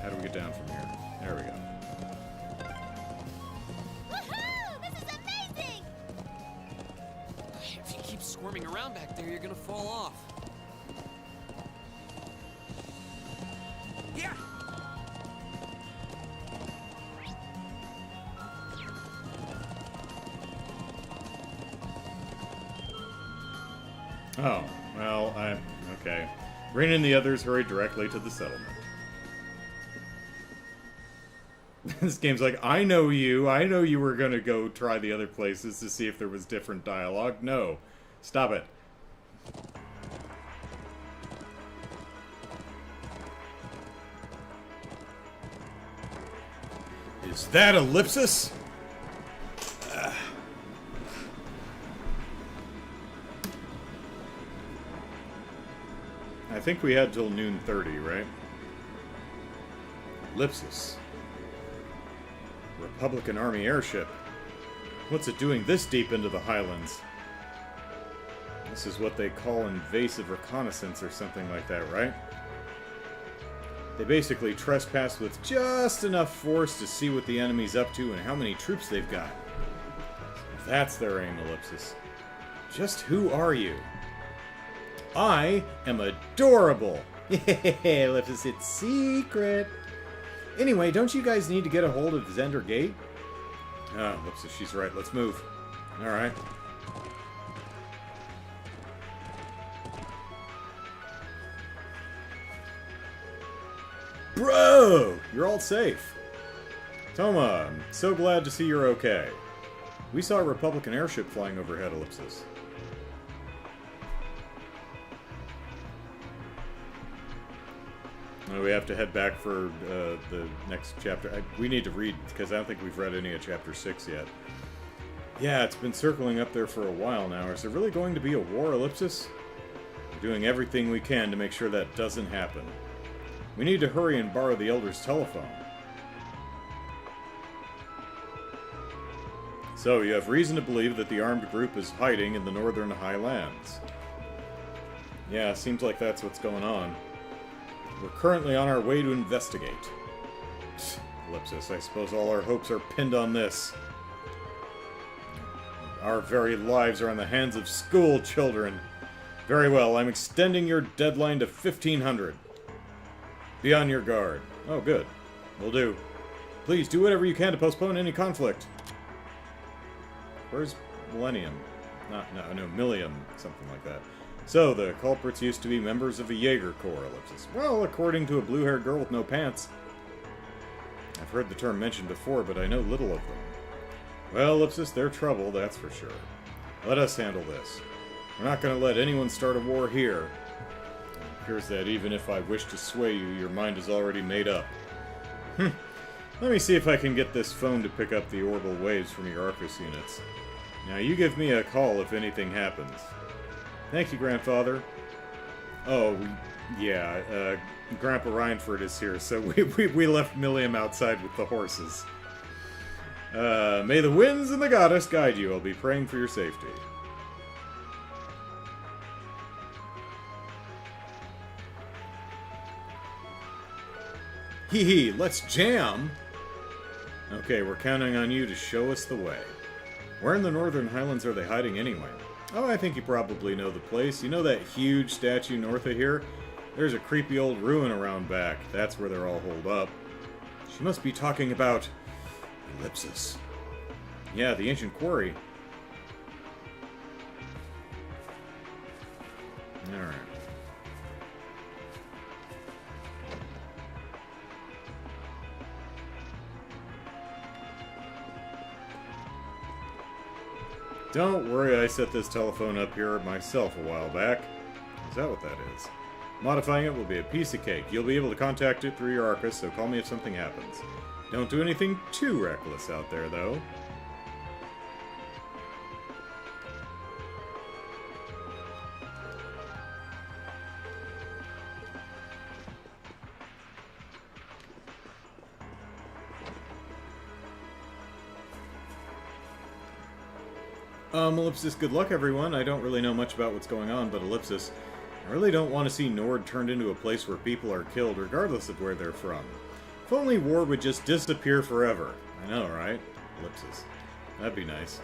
How do we get down from here? There we go. Woohoo! This is amazing! If you keep squirming around back there, you're gonna fall off. Yeah. Oh, well, okay. Rean and the others hurried directly to the settlement. This game's like, I know you were gonna go try the other places to see if there was different dialogue. No. Stop it. Is that Ellipsis? I think we had till noon 30, right? Ellipsis. Republican Army airship. What's it doing this deep into the Highlands? This is what they call invasive reconnaissance or something like that, right? They basically trespass with just enough force to see what the enemy's up to and how many troops they've got. That's their aim, Ellipsis. Just who are you? I am adorable! Yeah, Ellipsis, it's secret! Anyway, don't you guys need to get a hold of Zender Gate? Ah, Ellipsis, she's right. Let's move. Alright. Bro! You're all safe. Toma, I'm so glad to see you're okay. We saw a Republican airship flying overhead, Ellipsis. We have to head back for the next chapter. We need to read, because I don't think we've read any of Chapter 6 yet. Yeah, it's been circling up there for a while now. Is there really going to be a war, Ellipsis? We're doing everything we can to make sure that doesn't happen. We need to hurry and borrow the Elder's telephone. So, you have reason to believe that the armed group is hiding in the northern highlands. Yeah, seems like that's what's going on. We're currently on our way to investigate. Psst, Ellipsis, I suppose all our hopes are pinned on this. Our very lives are in the hands of school children. Very well, I'm extending your deadline to 1500. Be on your guard. Oh, good. Will do. Please do whatever you can to postpone any conflict. Where's Millennium? No, Millium, something like that. So, the culprits used to be members of a Jaeger Corps, ellipsis. Well, according to a blue-haired girl with no pants. I've heard the term mentioned before, but I know little of them. Well, ellipsis, they're trouble, that's for sure. Let us handle this. We're not going to let anyone start a war here. It appears that even if I wish to sway you, your mind is already made up. Let me see if I can get this phone to pick up the orbital waves from your Arcus units. Now, you give me a call if anything happens. Thank you, Grandfather. Oh, yeah, Grandpa Reinford is here, so we left Milliam outside with the horses. May the winds and the goddess guide you. I'll be praying for your safety. Hee hee, let's jam! Okay, we're counting on you to show us the way. Where in the Northern Highlands are they hiding anyway? Oh, I think you probably know the place. You know that huge statue north of here? There's a creepy old ruin around back. That's where they're all holed up. She must be talking about... Ellipsis. Yeah, the ancient quarry. Alright. Don't worry, I set this telephone up here myself a while back. Is that what that is? Modifying it will be a piece of cake. You'll be able to contact it through your Arcus, so call me if something happens. Don't do anything too reckless out there, though. Ellipsis, good luck, everyone. I don't really know much about what's going on, but Ellipsis, I really don't want to see Nord turned into a place where people are killed, regardless of where they're from. If only war would just disappear forever. I know, right? Ellipsis. That'd be nice.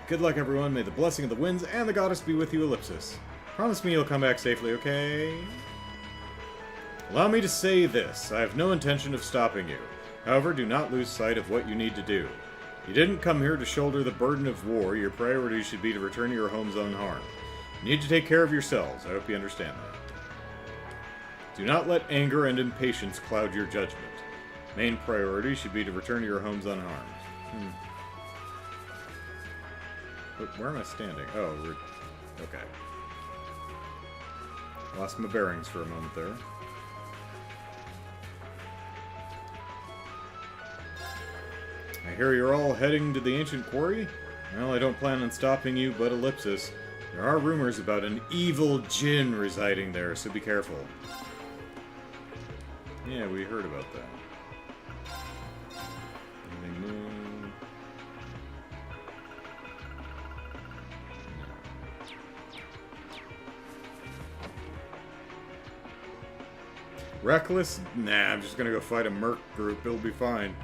Good luck, everyone. May the blessing of the winds and the goddess be with you, Ellipsis. Promise me you'll come back safely, okay? Allow me to say this. I have no intention of stopping you. However, do not lose sight of what you need to do. You didn't come here to shoulder the burden of war. Your priority should be to return to your homes unharmed. You need to take care of yourselves. I hope you understand that. Do not let anger and impatience cloud your judgment. Main priority should be to return to your homes unharmed. Where am I standing? Oh, okay. Lost my bearings for a moment there. I hear you're all heading to the ancient quarry? Well, I don't plan on stopping you, but Ellipsis. There are rumors about an evil djinn residing there, so be careful. Yeah, we heard about that. Anything new? Reckless? Nah, I'm just gonna go fight a merc group. It'll be fine.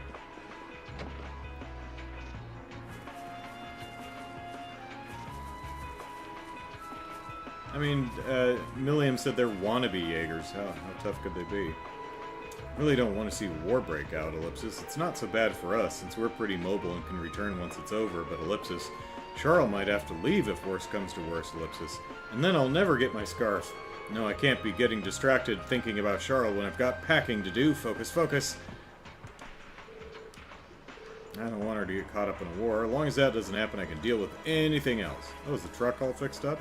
I mean, Milliam said they're wannabe Jaegers. How tough could they be? Really don't want to see war break out, Ellipsis. It's not so bad for us, since we're pretty mobile and can return once it's over, but Ellipsis, Charles might have to leave if worse comes to worse, Ellipsis. And then I'll never get my scarf. No, I can't be getting distracted thinking about Charles when I've got packing to do. Focus, focus! I don't want her to get caught up in a war. As long as that doesn't happen, I can deal with anything else. Oh, is the truck all fixed up?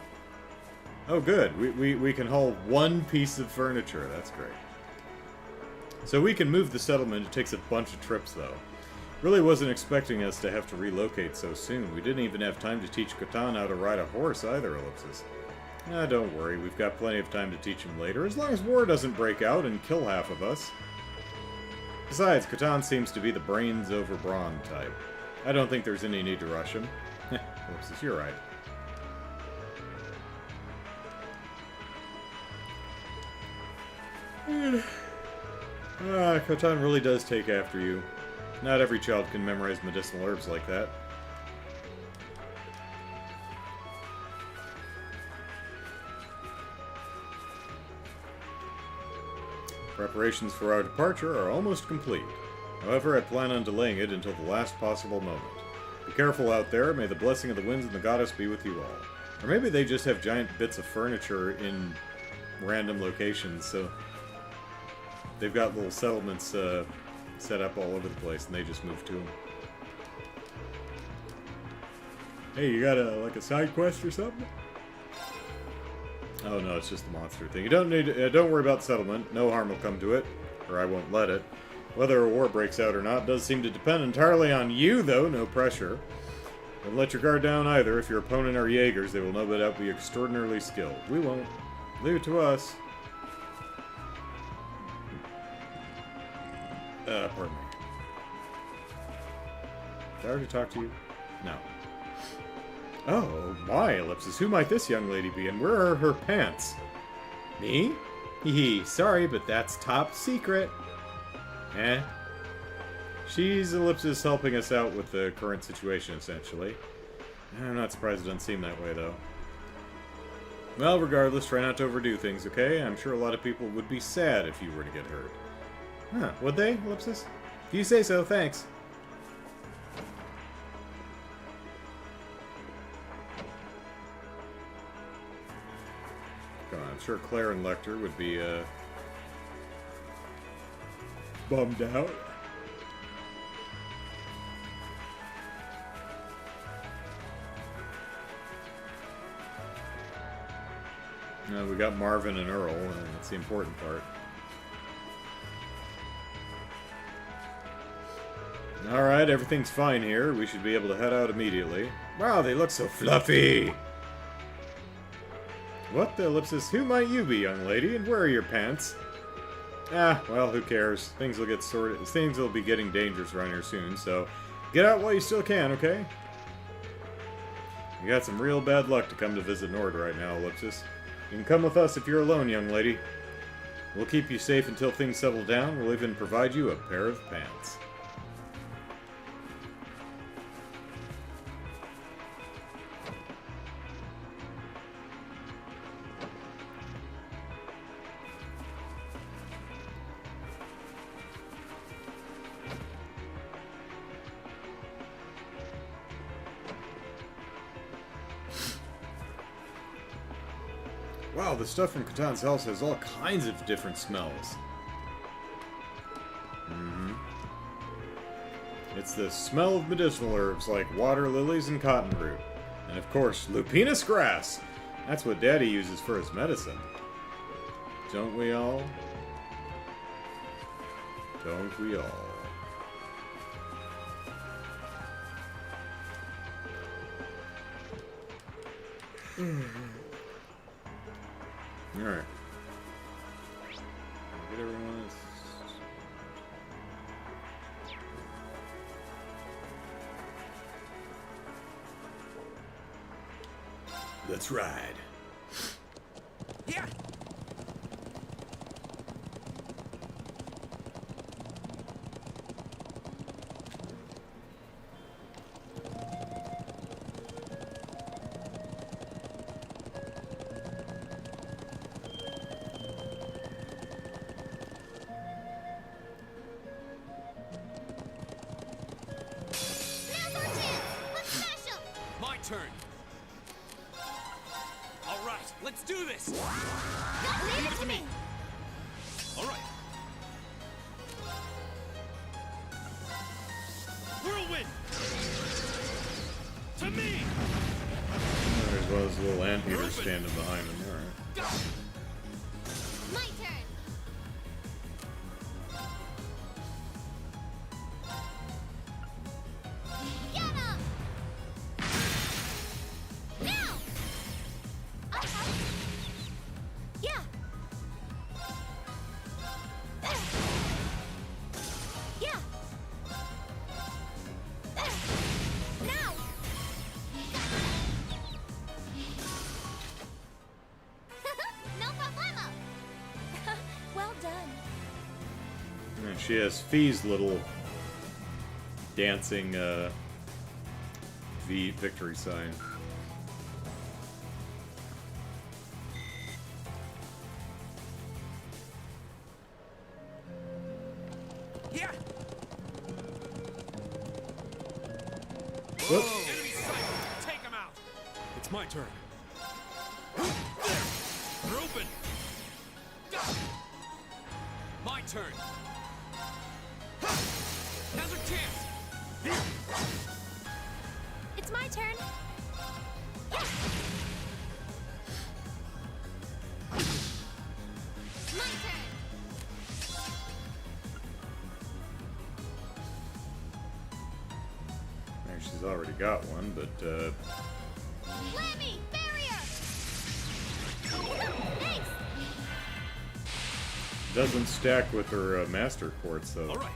Oh, good. We can haul one piece of furniture. That's great. So we can move the settlement. It takes a bunch of trips, though. Really wasn't expecting us to have to relocate so soon. We didn't even have time to teach Catan how to ride a horse either, Ellipsis. Ah, don't worry. We've got plenty of time to teach him later, as long as war doesn't break out and kill half of us. Besides, Catan seems to be the brains over brawn type. I don't think there's any need to rush him. Ellipsis, you're right. Catan really does take after you. Not every child can memorize medicinal herbs like that. Preparations for our departure are almost complete. However, I plan on delaying it until the last possible moment. Be careful out there. May the blessing of the winds and the goddess be with you all. Or maybe they just have giant bits of furniture in random locations, so they've got little settlements set up all over the place, and they just move to them. Hey, you got like a side quest or something? Oh no, it's just the monster thing. You don't need. Don't worry about the settlement. No harm will come to it, or I won't let it. Whether a war breaks out or not does seem to depend entirely on you, though. No pressure. Don't let your guard down either. If your opponent are Jaegers, they will no doubt be extraordinarily skilled. We won't. Leave it to us. Pardon me. Did I already talk to you? No. Oh, my, Ellipsis. Who might this young lady be, and where are her pants? Me? Hee, sorry, but that's top secret. Eh? She's, Ellipsis, helping us out with the current situation, essentially. I'm not surprised it doesn't seem that way, though. Well, regardless, try not to overdo things, okay? I'm sure a lot of people would be sad if you were to get hurt. Huh, would they, Ellipsis? If you say so, thanks. Come on, I'm sure Claire and Lecter would be, bummed out. We got Marvin and Earl, and that's the important part. Alright, everything's fine here. We should be able to head out immediately. Wow, they look so fluffy! What the ellipsis? Who might you be, young lady, and where are your pants? Ah, well, who cares? Things will get sorted. Things will be getting dangerous around here soon, so get out while you still can, okay? You got some real bad luck to come to visit Nord right now, Ellipsis. You can come with us if you're alone, young lady. We'll keep you safe until things settle down. We'll even provide you a pair of pants. Wow, the stuff from Catan's house has all kinds of different smells. It's the smell of medicinal herbs like water lilies and cottonroot. And of course, lupinus grass! That's what Daddy uses for his medicine. Don't we all? Don't we all? Alright. Get everyone. Let's ride. Yeah. Turn. All right, let's do this. Leave it to me. All right. Whirlwind. To me. There's one of those little anteaters standing behind him. All right. My turn. She has Fee's little dancing V victory sign. Yeah. Whoop. Enemy sighted! Take him out! It's my turn. They're open! My turn! Now's our chance! It's my turn. My turn. She's already got one, but, Lammy! Barrier! Thanks! doesn't stack with her master quartz, though. All right.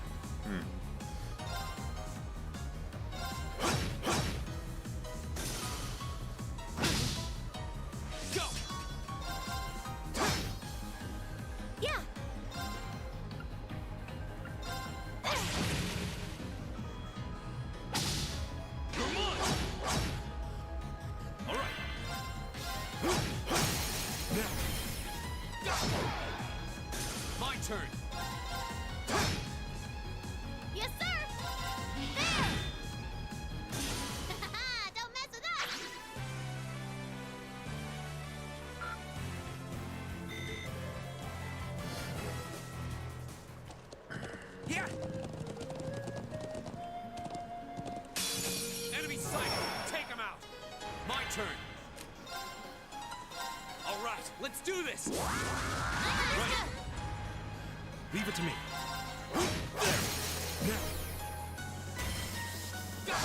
Go! Yeah. Come on! All right. Now. My turn. Yes, sir! There! Don't mess with us! Yeah! Enemy sighted! Take him out! My turn! All right, let's do this! Right. Leave it to me. There! Now!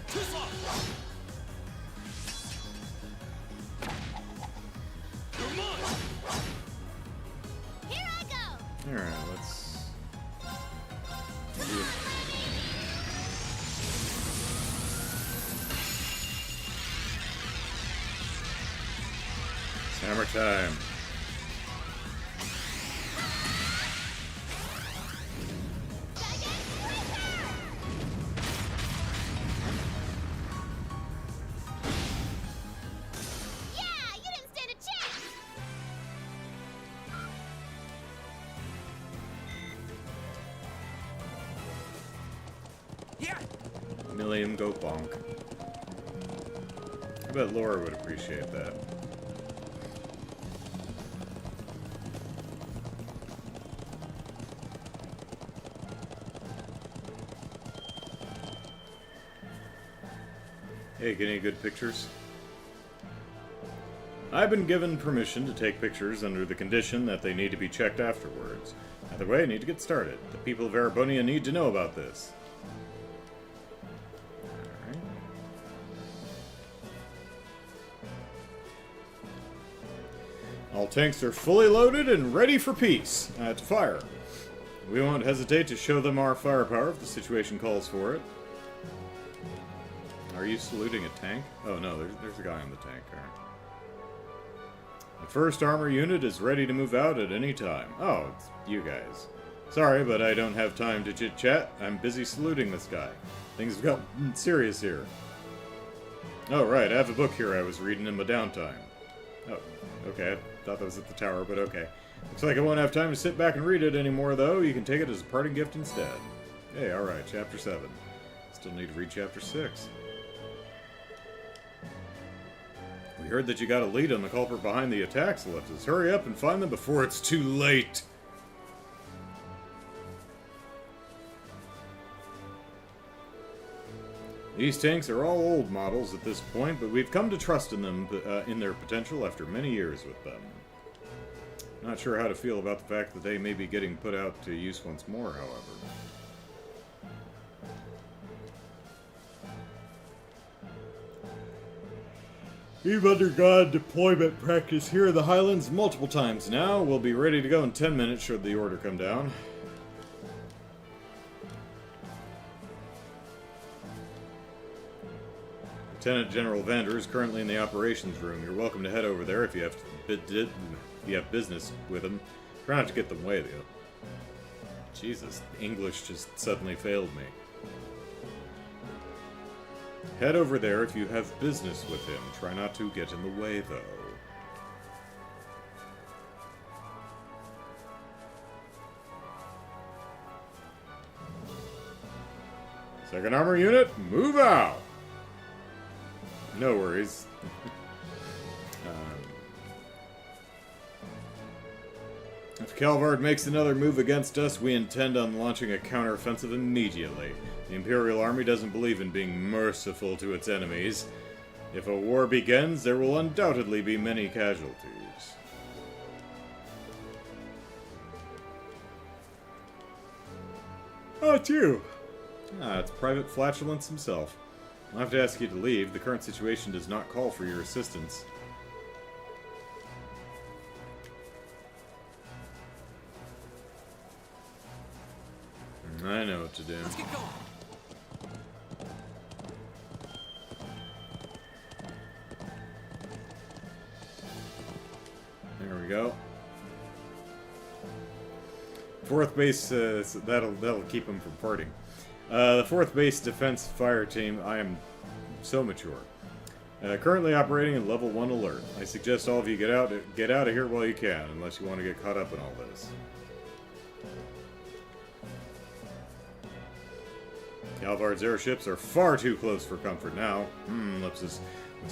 Too slow! Come on! Here I go! Alright, let's... Come on, Lammy! It's hammer time. Dragon Reaper! Yeah, you didn't stand a chance! Yeah! Million go bonk. I bet Laura would appreciate that. Hey, get any good pictures? I've been given permission to take pictures under the condition that they need to be checked afterwards. Either way, I need to get started. The people of Erebonian need to know about this. Alright. All tanks are fully loaded and ready for peace. To fire. We won't hesitate to show them our firepower if the situation calls for it. Are you saluting a tank? Oh no, there's a guy on the tank. Alright. The first armor unit is ready to move out at any time. Oh, it's you guys. Sorry, but I don't have time to chit-chat. I'm busy saluting this guy. Things have got serious here. Oh, right, I have a book here I was reading in my downtime. Oh, okay, I thought that was at the tower, but okay. Looks like I won't have time to sit back and read it anymore, though. You can take it as a parting gift instead. Hey, alright, Chapter 7. Still need to read Chapter 6. We heard that you got a lead on the culprit behind the attack, so let's just hurry up and find them before it's too late. These tanks are all old models at this point, but we've come to trust in them, in their potential after many years with them. Not sure how to feel about the fact that they may be getting put out to use once more, however. We've undergone deployment practice here in the Highlands multiple times now. We'll be ready to go in 10 minutes should the order come down. Lieutenant General Vander is currently in the operations room. You're welcome to head over there if you have business with him. Try not to get them away, though. Jesus, English just suddenly failed me. Head over there if you have business with him. Try not to get in the way, though. Second armor unit, move out! No worries. If Calvard makes another move against us, we intend on launching a counteroffensive immediately. The Imperial Army doesn't believe in being merciful to its enemies. If a war begins, there will undoubtedly be many casualties. Oh, it's you! Ah, it's Private Flatulence himself. I'll have to ask you to leave. The current situation does not call for your assistance. I know what to do. Let's get going. There we go. Fourth base, that'll keep him from farting. The fourth base defense fire team, I am so mature. Currently operating in level 1 alert. I suggest all of you get out of here while you can, unless you want to get caught up in all this. Calvard's airships are far too close for comfort now. Looks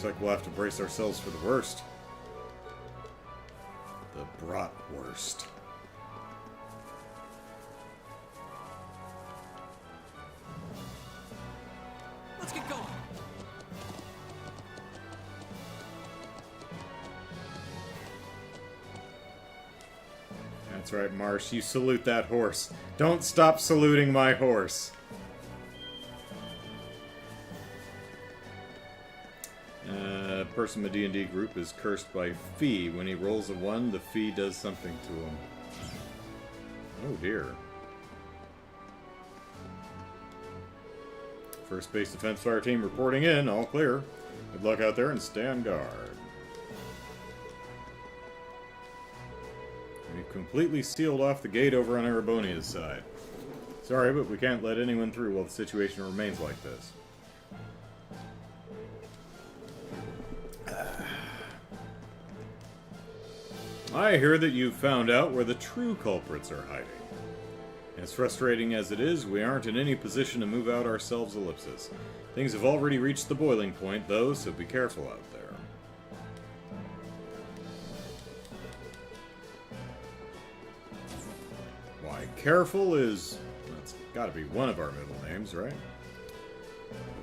like we'll have to brace ourselves for the worst. The bratwurst. Let's get going. That's right, Marsh. You salute that horse. Don't stop saluting my horse. Person in the D&D group is cursed by Fee. When he rolls a 1, the Fee does something to him. Oh dear. First base defense fire team reporting in. All clear. Good luck out there and stand guard. We've completely sealed off the gate over on Erebonia's side. Sorry, but we can't let anyone through while the situation remains like this. I hear that you've found out where the true culprits are hiding. As frustrating as it is, we aren't in any position to move out ourselves, Ellipsis. Things have already reached the boiling point, though, so be careful out there. Why, careful is... that's gotta be one of our middle names, right?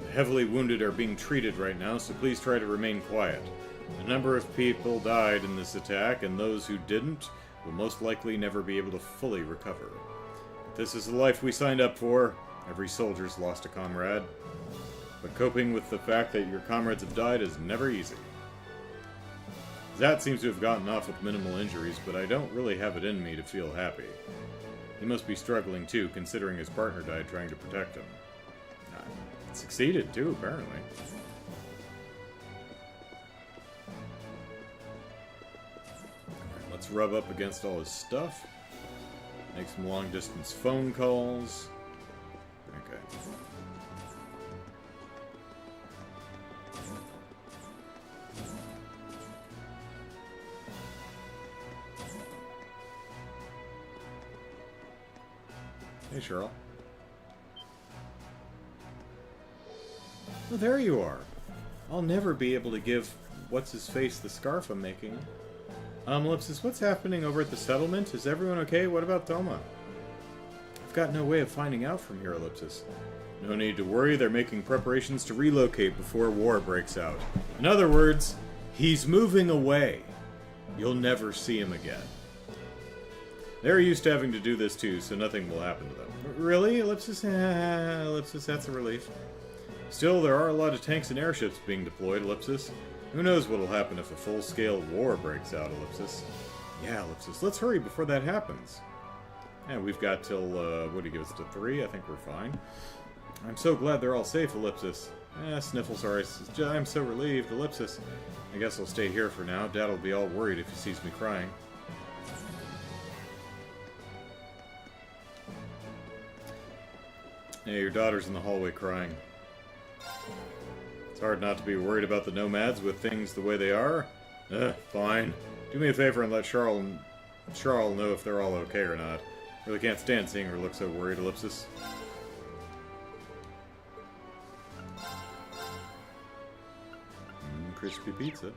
The heavily wounded are being treated right now, so please try to remain quiet. A number of people died in this attack, and those who didn't will most likely never be able to fully recover. This is the life we signed up for. Every soldier's lost a comrade. But coping with the fact that your comrades have died is never easy. Zat seems to have gotten off with minimal injuries, but I don't really have it in me to feel happy. He must be struggling too, considering his partner died trying to protect him. Succeeded too, apparently. Let's rub up against all his stuff. Make some long-distance phone calls. Okay. Hey, Cheryl. Well, there you are. I'll never be able to give what's-his-face the scarf I'm making. Ellipsis, what's happening over at the settlement? Is everyone okay? What about Thoma? I've got no way of finding out from here, Ellipsis. No need to worry, they're making preparations to relocate before war breaks out. In other words, he's moving away. You'll never see him again. They're used to having to do this too, so nothing will happen to them. Really, Ellipsis? Ellipsis, that's a relief. Still, there are a lot of tanks and airships being deployed, Ellipsis. Who knows what'll happen if a full-scale war breaks out, Ellipsis. Yeah, Ellipsis, let's hurry before that happens. Yeah, we've got till, what do you give us, to 3? I think we're fine. I'm so glad they're all safe, Ellipsis. Sniffles, sorry. I'm so relieved, Ellipsis. I guess I'll stay here for now. Dad'll be all worried if he sees me crying. Yeah, your daughter's in the hallway crying. It's hard not to be worried about the nomads with things the way they are. Fine. Do me a favor and let Charl know if they're all okay or not. Really can't stand seeing her look so worried, Ellipsis. crispy pizza.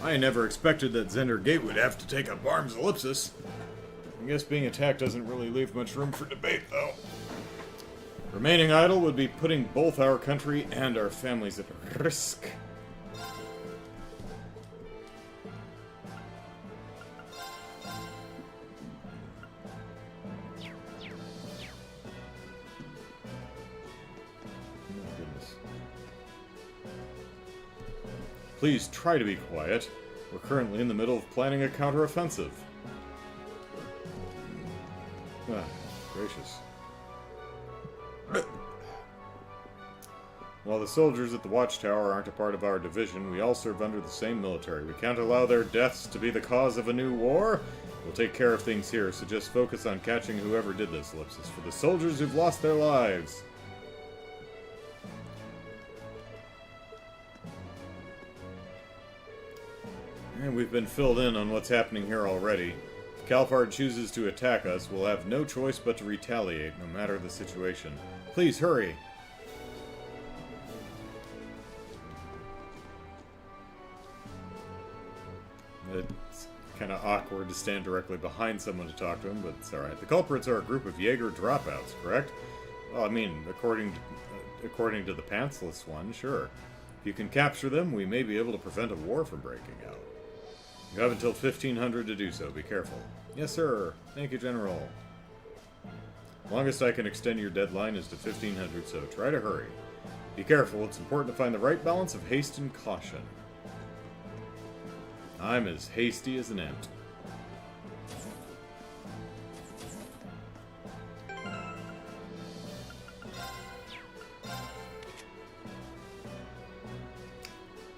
I never expected that Zender Gate would have to take up arms ellipsis. I guess being attacked doesn't really leave much room for debate, though. Remaining idle would be putting both our country and our families at risk. Please try to be quiet. We're currently in the middle of planning a counteroffensive. Ah, gracious. While the soldiers at the watchtower aren't a part of our division, we all serve under the same military. We can't allow their deaths to be the cause of a new war. We'll take care of things here, so just focus on catching whoever did this, Ellipsis, for the soldiers who've lost their lives. And we've been filled in on what's happening here already. If Calfard chooses to attack us, we'll have no choice but to retaliate, no matter the situation. Please, hurry! It's kind of awkward to stand directly behind someone to talk to him, but it's alright. The culprits are a group of Jaeger dropouts, correct? Well, I mean, according to the pantsless one, sure. If you can capture them, we may be able to prevent a war from breaking out. You have until 1500 to do so. Be careful. Yes, sir. Thank you, General. Longest I can extend your deadline is to 1500, so try to hurry. Be careful. It's important to find the right balance of haste and caution. I'm as hasty as an ant.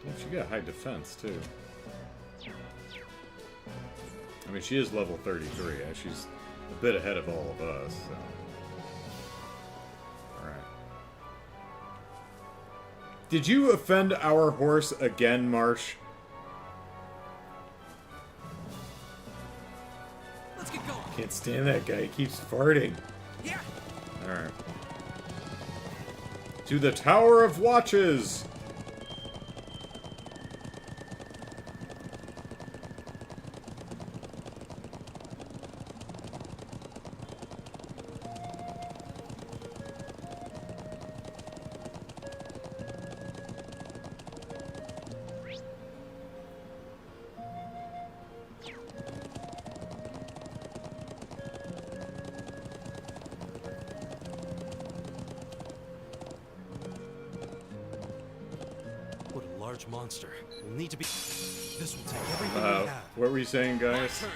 Yeah, she got high defense, too. I mean, she is level 33. She's a bit ahead of all of us, so... Alright. Did you offend our horse again, Marsh? Let's get going. Can't stand that guy. He keeps farting. Yeah. Alright. To the Tower of Watches! What a large monster. We'll need to be... This will take everything we have. What were you saying, My guys? turn.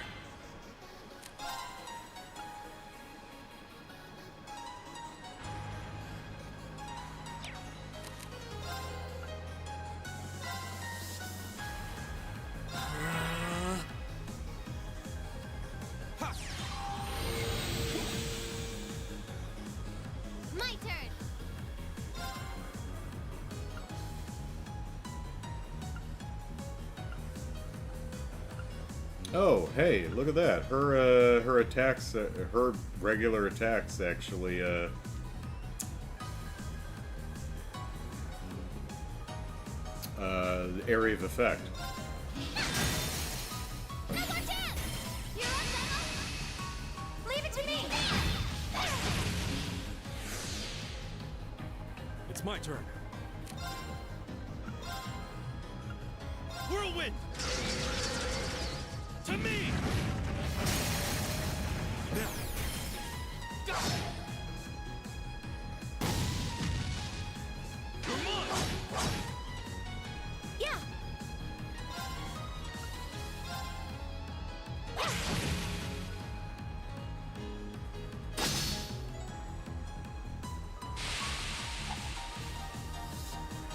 My turn. Oh, hey, look at that. Her attacks, her regular attacks actually, area of effect. No more chance! You're up, Senna! Leave it to me! It's my turn. Whirlwind! To me! Now! Go! Come on! Yeah!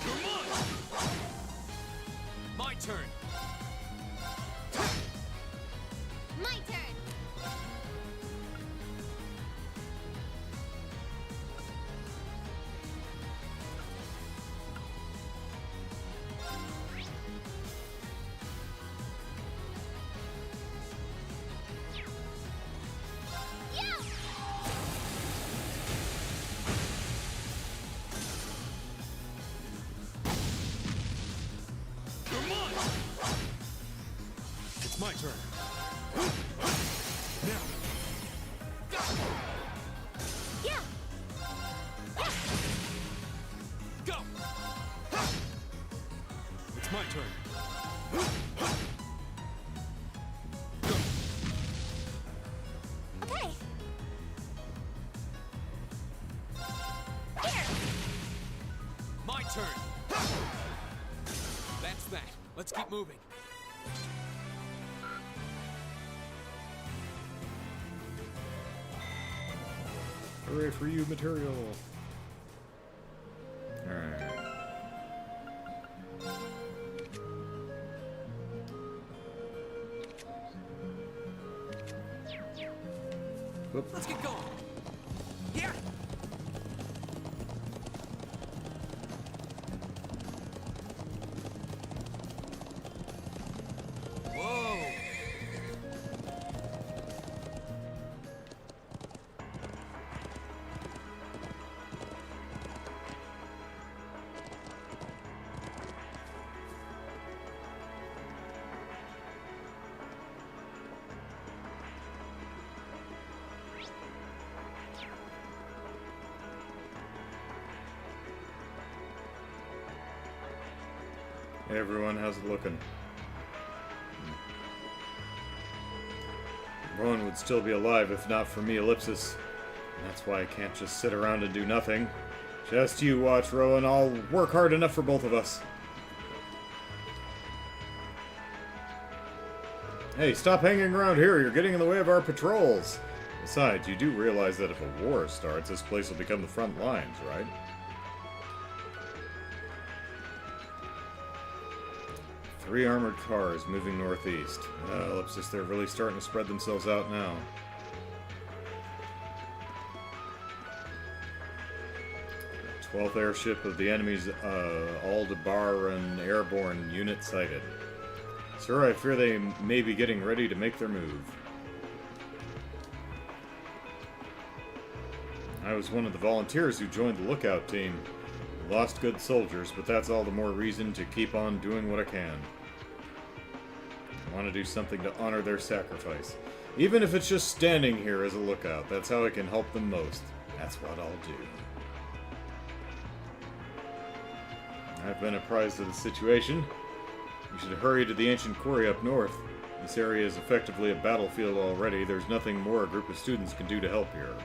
Come on! My turn! My turn! turn. That's that. Let's keep moving. Hooray for you, material. Alright. Whoop. Let's get going. Yeah. Whoa. Hey everyone, how's it looking? Rowan would still be alive if not for me, Ellipsis. And that's why I can't just sit around and do nothing. Just you watch, Rowan. I'll work hard enough for both of us. Hey, stop hanging around here. You're getting in the way of our patrols. Besides, you do realize that if a war starts, this place will become the front lines, right? 3 armored cars moving northeast. Ellipsis, they're really starting to spread themselves out now. The 12th airship of the enemy's Aldebaran airborne unit sighted. Sir, I fear they may be getting ready to make their move. I was one of the volunteers who joined the lookout team. Lost good soldiers, but that's all the more reason to keep on doing what I can. I want to do something to honor their sacrifice. Even if it's just standing here as a lookout, that's how I can help them most. That's what I'll do. I've been apprised of the situation. You should hurry to the ancient quarry up north. This area is effectively a battlefield already. There's nothing more a group of students can do to help here.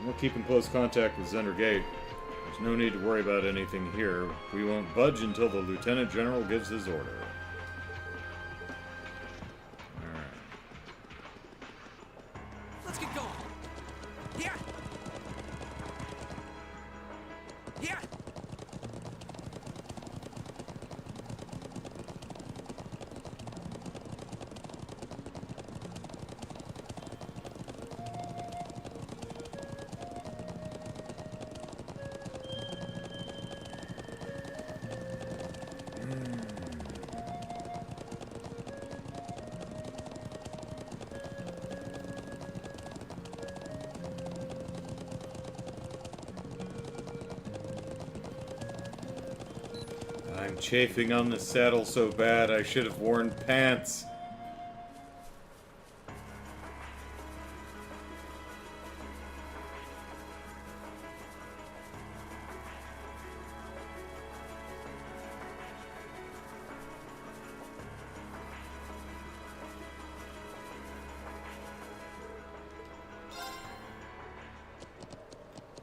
We'll keep in close contact with Zender Gate. There's no need to worry about anything here. We won't budge until the Lieutenant General gives his order. Alright. Let's get going. Yeah. Yeah. I'm chafing on the saddle so bad I should have worn pants.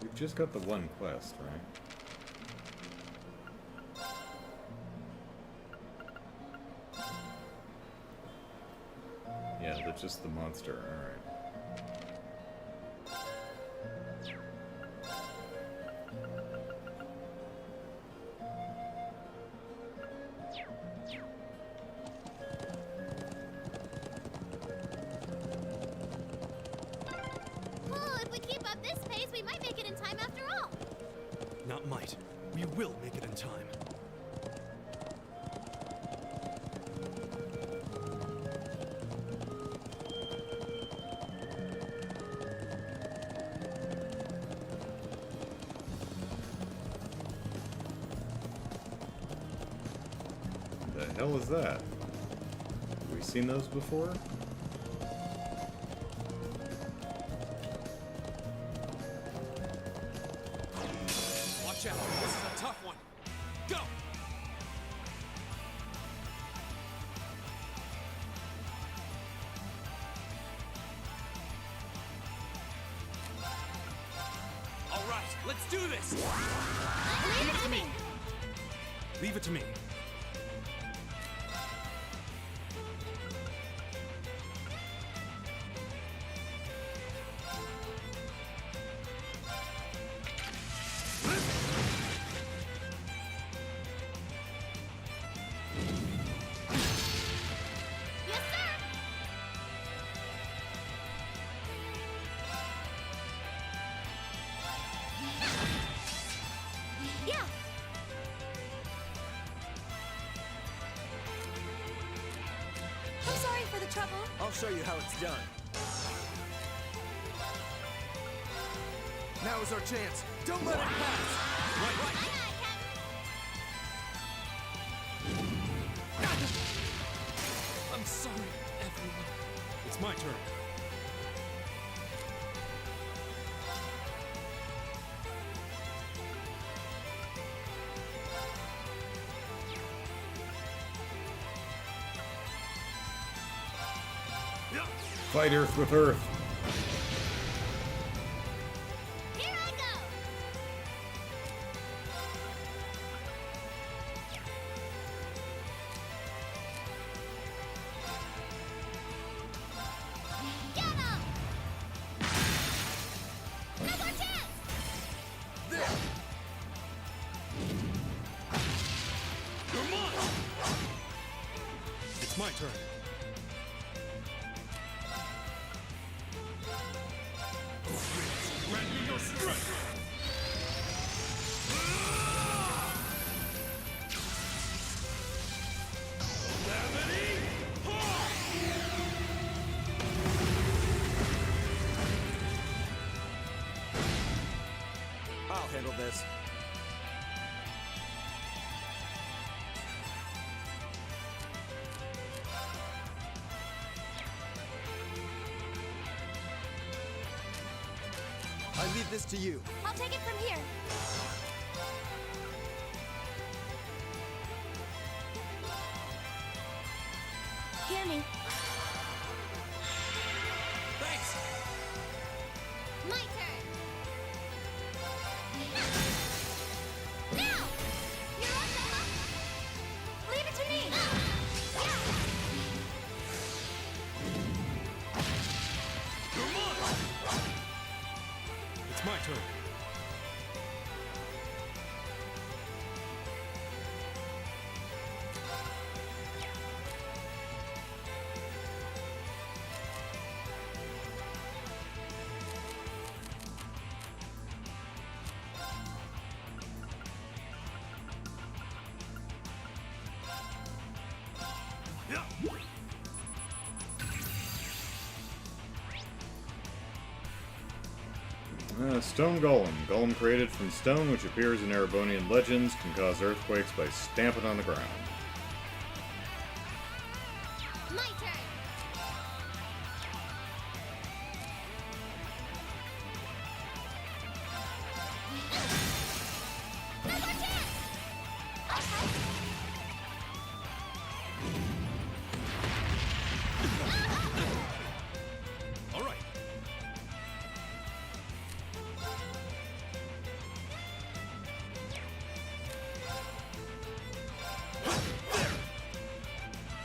We've just got the one quest, right? Yeah, that's just the monster, alright. Oh, if we keep up this pace, we might make it in time after all. Not might. We will make it in time. The hell is that? Have we seen those before? Watch out. This is a tough one. Go. do this! Leave it to me! Leave it to me. Yes, sir! Yeah! I'm sorry for the trouble. I'll show you how it's done. Now is our chance. Don't let it pass. Right, right. I got it, Captain! I'm sorry, everyone. It's my turn. Fight Earth with Earth. Here I go! Get him! No more chance! There. You're mine! It's my turn. Grant me your strength! I'll handle this. I leave this to you. I'll take it from here. Hear me. Thanks! My turn! Now! You're up, Emma! Leave it to me. You're mine! It's my turn. Stone Golem. Golem created from stone, which appears in Erebonian legends, can cause earthquakes by stamping on the ground. My turn! No more chance! All right.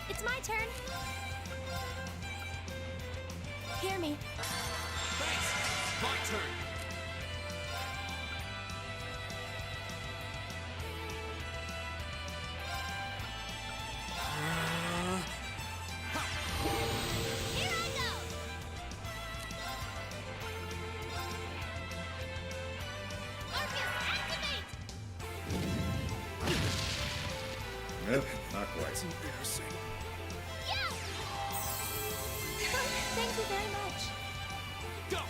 It's my turn. Hear me. Thanks! My turn! Here I go! Arcus, activate! Nope, not quite. That's embarrassing. Yeah! Thank you very much. Go!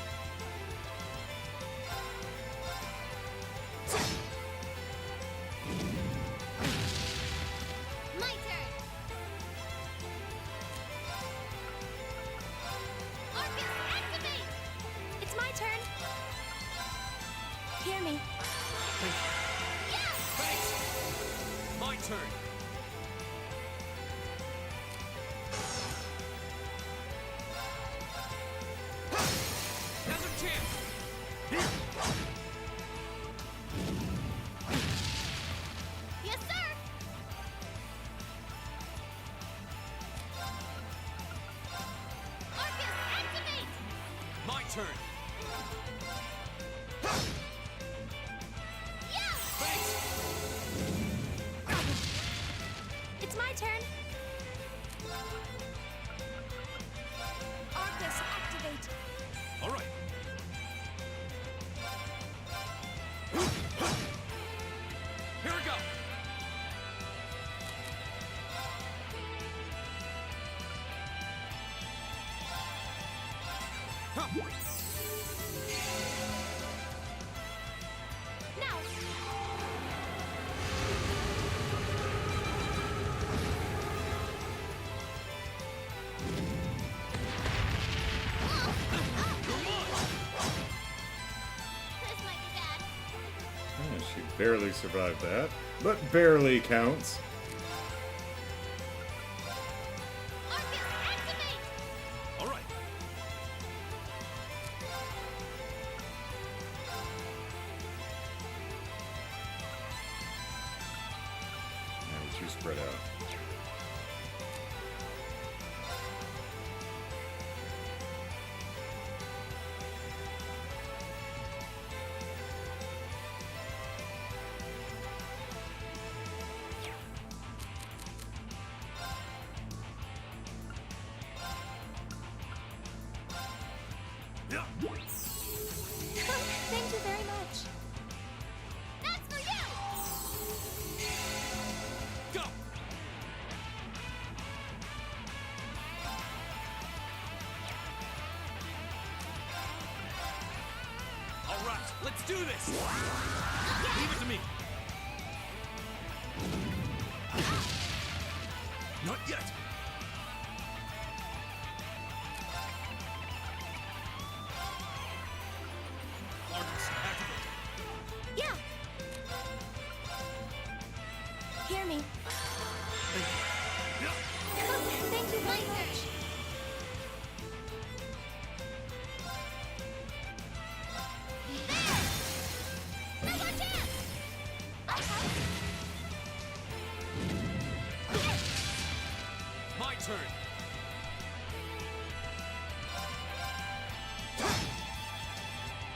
turn. Yeah! Thanks! It's my turn. Arcus, activate. All right. Here we go. Huh. Now. This might be bad. Yeah, she barely survived that, but barely counts. Arcus, activate! All right. Now it's too spread out. Yeah. Thank you very much. That's for you! Go. All right, let's do this. Leave it to me. Not yet. Arcus, activate. Yeah. Hear me. Yeah. Thank you very much. Now's our chance! My turn.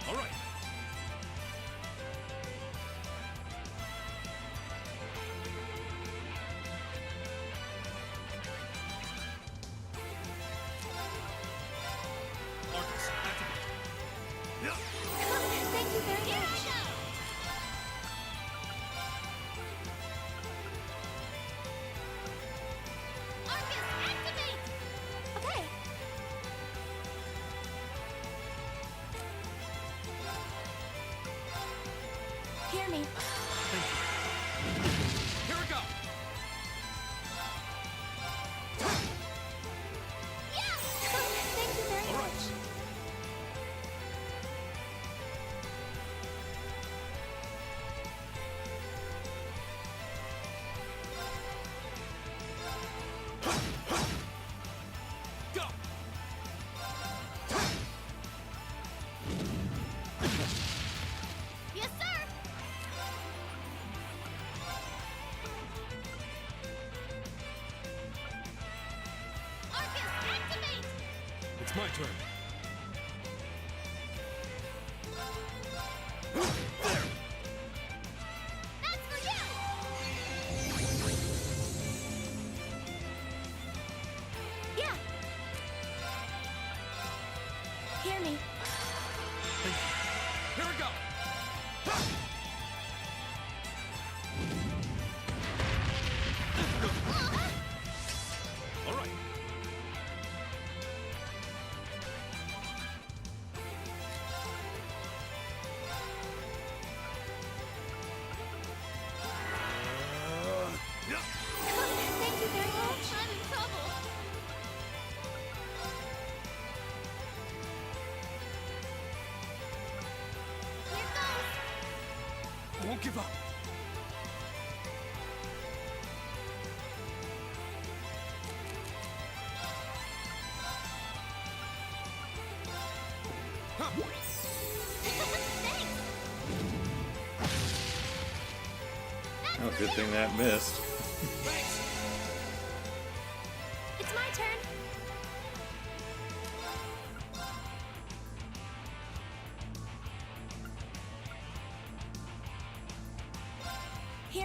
All right. Arcus, activate. Yeah. Thank you very Here I much. go! Arcus, activate! Okay. Hear me. Here we go. Yeah! Thank you very All right. much. Go. Yes, sir! Arcus, activate! It's my turn. That's for you! Yeah. Hear me. Here we go. All right. Yeah. Thank you very much. I'm in trouble. Here goes. I won't give up. Huh. Thanks! Oh, good thing that missed. Thanks. It's my turn.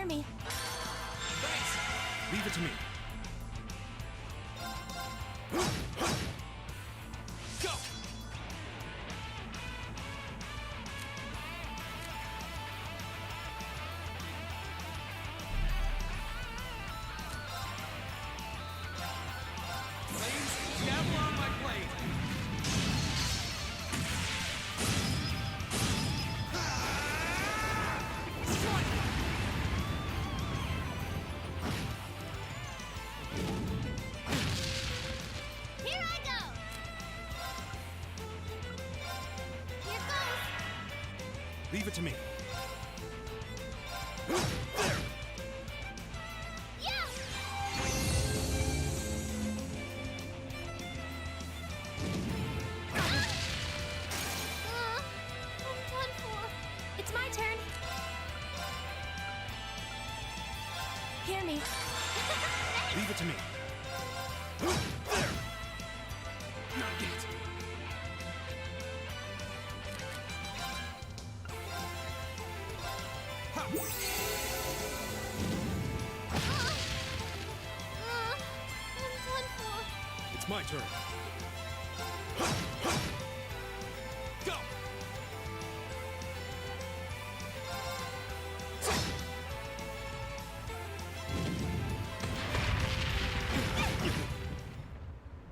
Hear me. Thanks! Leave it to me. Go! Flames, dabble on my blade! Strike! Here I go! Here goes! Leave it to me. Yeah! I'm done for. It's my turn. Hear me. Leave it to me. Not yet. I'm done for. It's my turn. Go!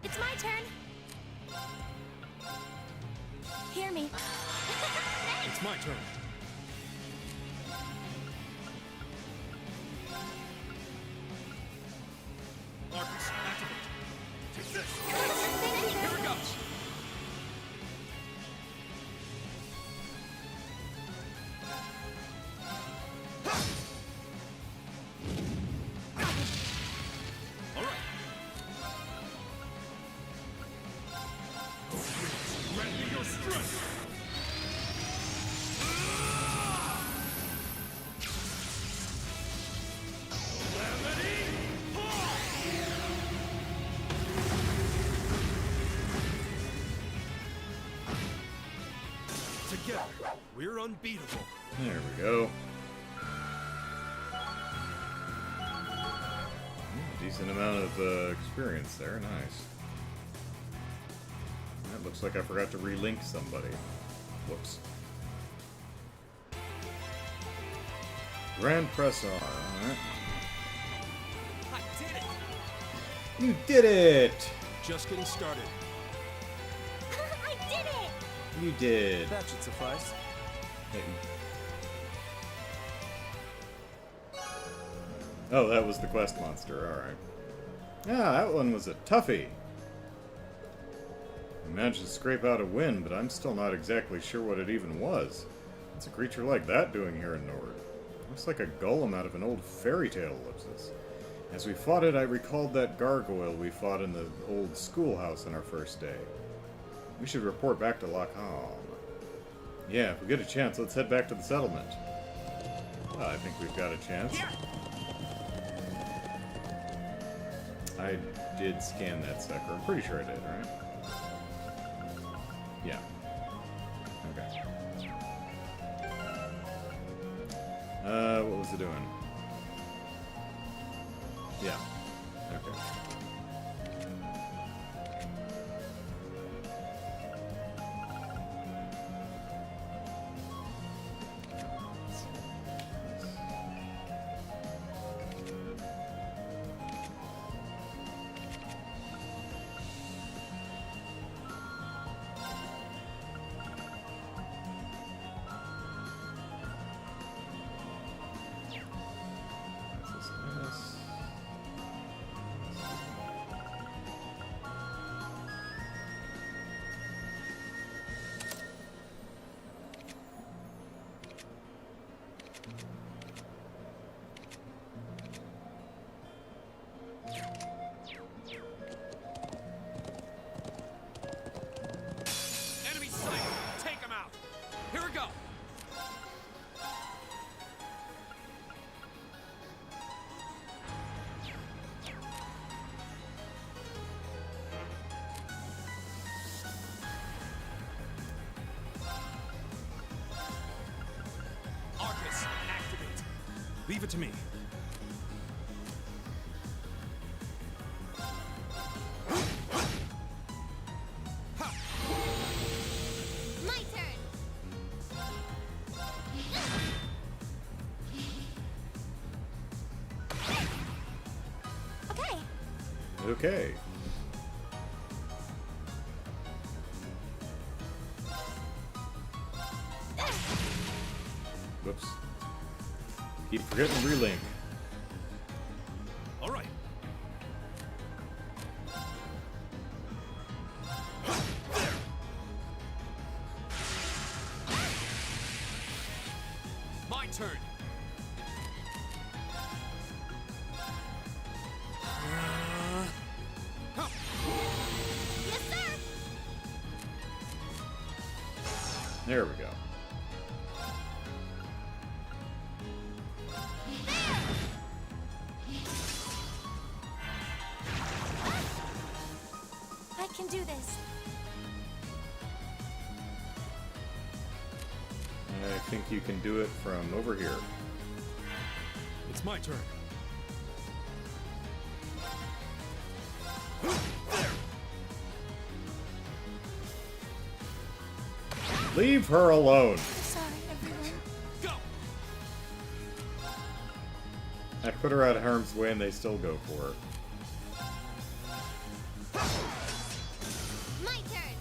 It's my turn. Hear me. It's my turn. Arcus, activate. Take this. Thank you. Here it goes. All right. Grant me your strength. Together, we're unbeatable. There we go. Decent amount of experience there. Nice. That looks like I forgot to relink somebody. Whoops. Grand Press R. Alright. I did it! You did it! Just getting started. I did it. You did. That should suffice. Oh, that was the quest monster. Alright. Ah, that one was a toughie. I managed to scrape out a win, but I'm still not exactly sure what it even was. What's a creature like that doing here in Nord? Looks like a golem out of an old fairy tale, ellipsis. As we fought it, I recalled that gargoyle we fought in the old schoolhouse on our first day. We should report back to Lockholm. Yeah, if we get a chance, let's head back to the settlement. Well, I think we've got a chance. I did scan that sucker. I'm pretty sure I did, right? Yeah. Okay. What was it doing? Yeah. Okay. Leave it to me. My turn. Okay. Okay. Whoops. Keep forgetting relink. All right. My turn. Yes, sir. There we go. I can do this. I think you can do it from over here. It's my turn. Leave her alone. I'm sorry, everyone. Go. I put her out of harm's way and they still go for her. My turn.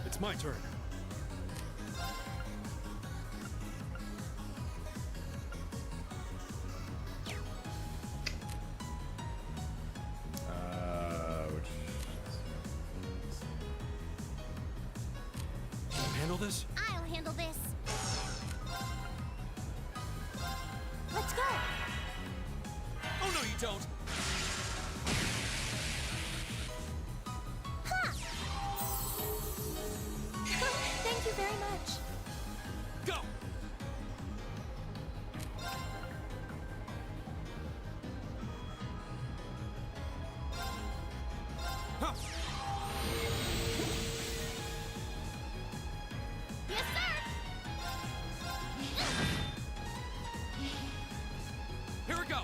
It's my turn. Which... Can you handle this? I'll handle this. Let's go. Oh no, you don't. Thank you very much. Go. Huh. Yes, sir. Here we go.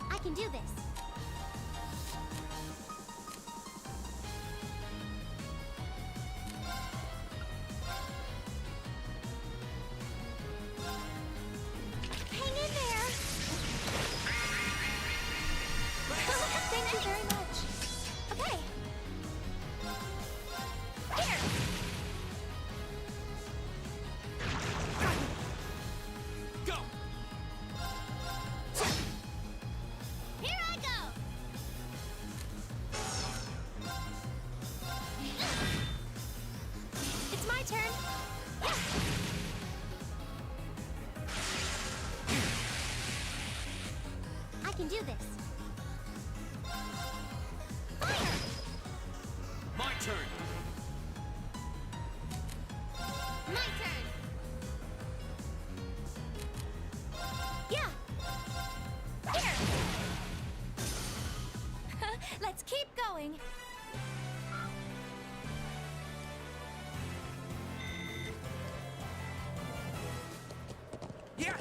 I can do this. Hang in there. Thank you very much. Okay. Here. Go. Here I go. It's my turn. I can do this. My turn. My turn. Yeah. Here. Let's keep going. Yeah.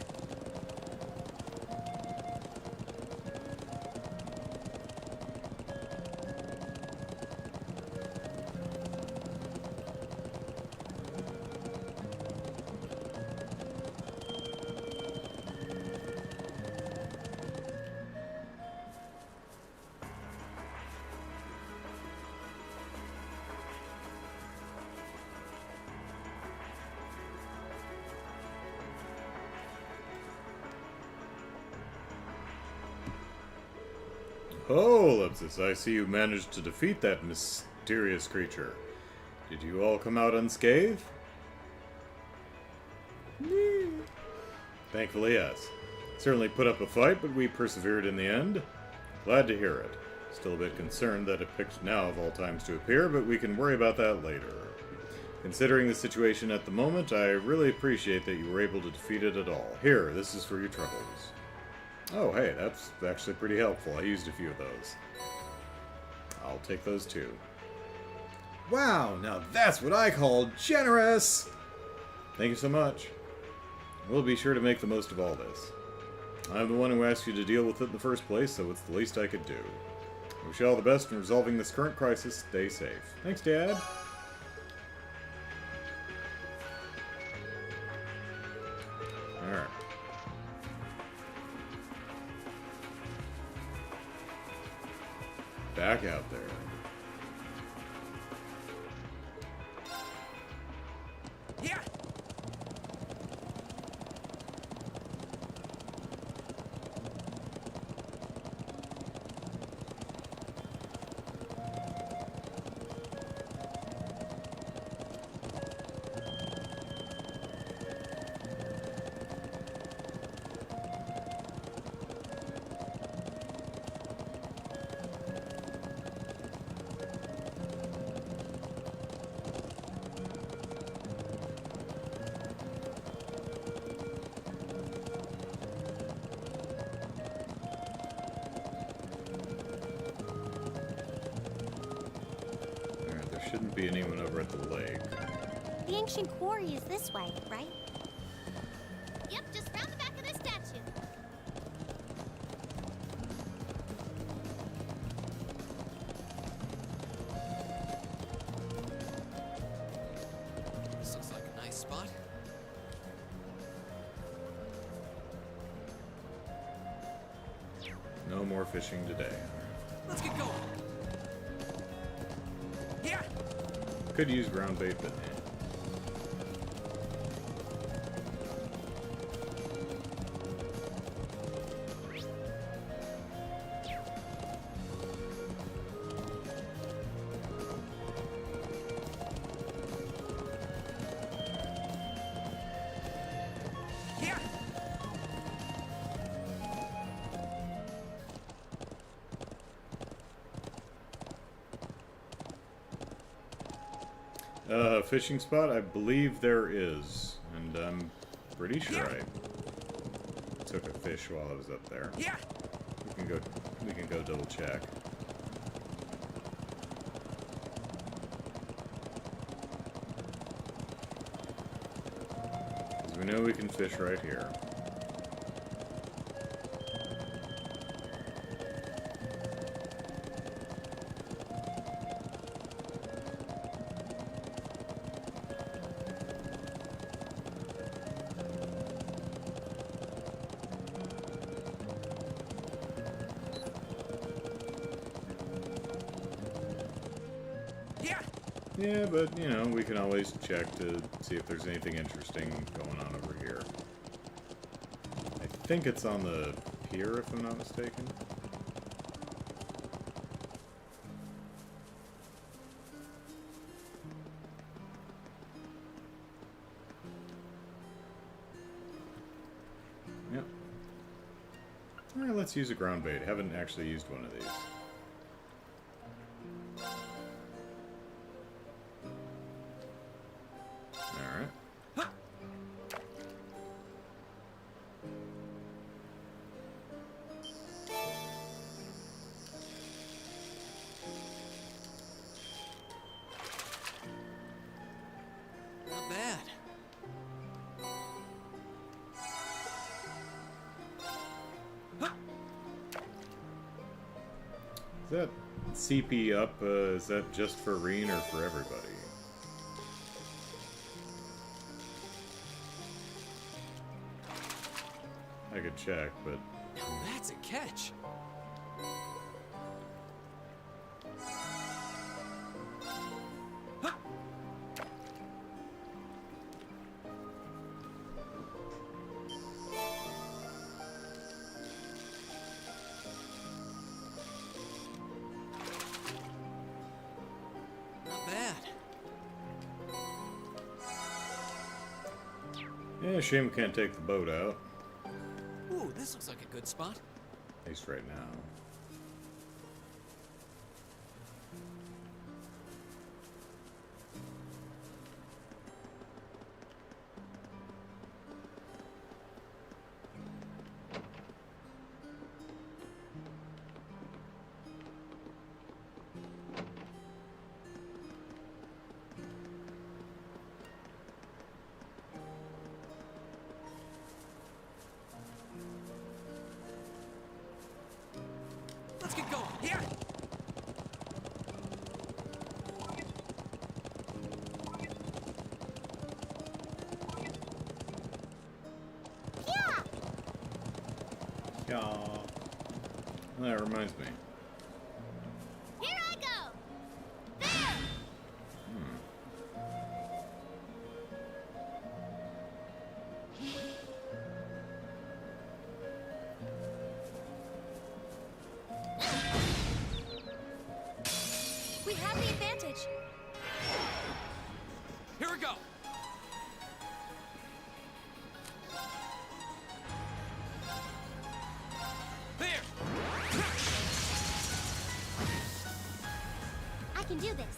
Oh, Ellipsis, I see you managed to defeat that mysterious creature. Did you all come out unscathed? Thankfully, yes. Certainly put up a fight, but we persevered in the end. Glad to hear it. Still a bit concerned that it picked now of all times to appear, but we can worry about that later. Considering the situation at the moment, I really appreciate that you were able to defeat it at all. Here, this is for your troubles. Oh, hey, that's actually pretty helpful. I used a few of those. I'll take those too. Wow, now that's what I call generous! Thank you so much. We'll be sure to make the most of all this. I'm the one who asked you to deal with it in the first place, so it's the least I could do. I wish you all the best in resolving this current crisis. Stay safe. Thanks, Dad. Alright. Back out there. Yeah. Shouldn't be anyone over at the lake. The ancient quarry is this way, right? Yep, just round the back of this statue. This looks like a nice spot. No more fishing today. Let's get going. Yeah. Could use ground bait, but Yeah. fishing spot, I believe there is, and I'm pretty sure I took a fish while I was up there. Yeah. We can go double check. Because we know we can fish right here. Yeah, but, you know, we can always check to see if there's anything interesting going on over here. I think it's on the pier, if I'm not mistaken. Yep. Alright, let's use a ground bait. Haven't actually used one of these. Not bad. Is that CP up, is that just for Rean or for everybody? I could check, but... Now that's a catch. Not bad. Yeah, shame we can't take the boat out. Ooh, this looks like a good spot. At least right now. Let's get going. Here! Yeah! Yeah. That reminds me. Here I go! There! We have the advantage. Here we go! There! I can do this.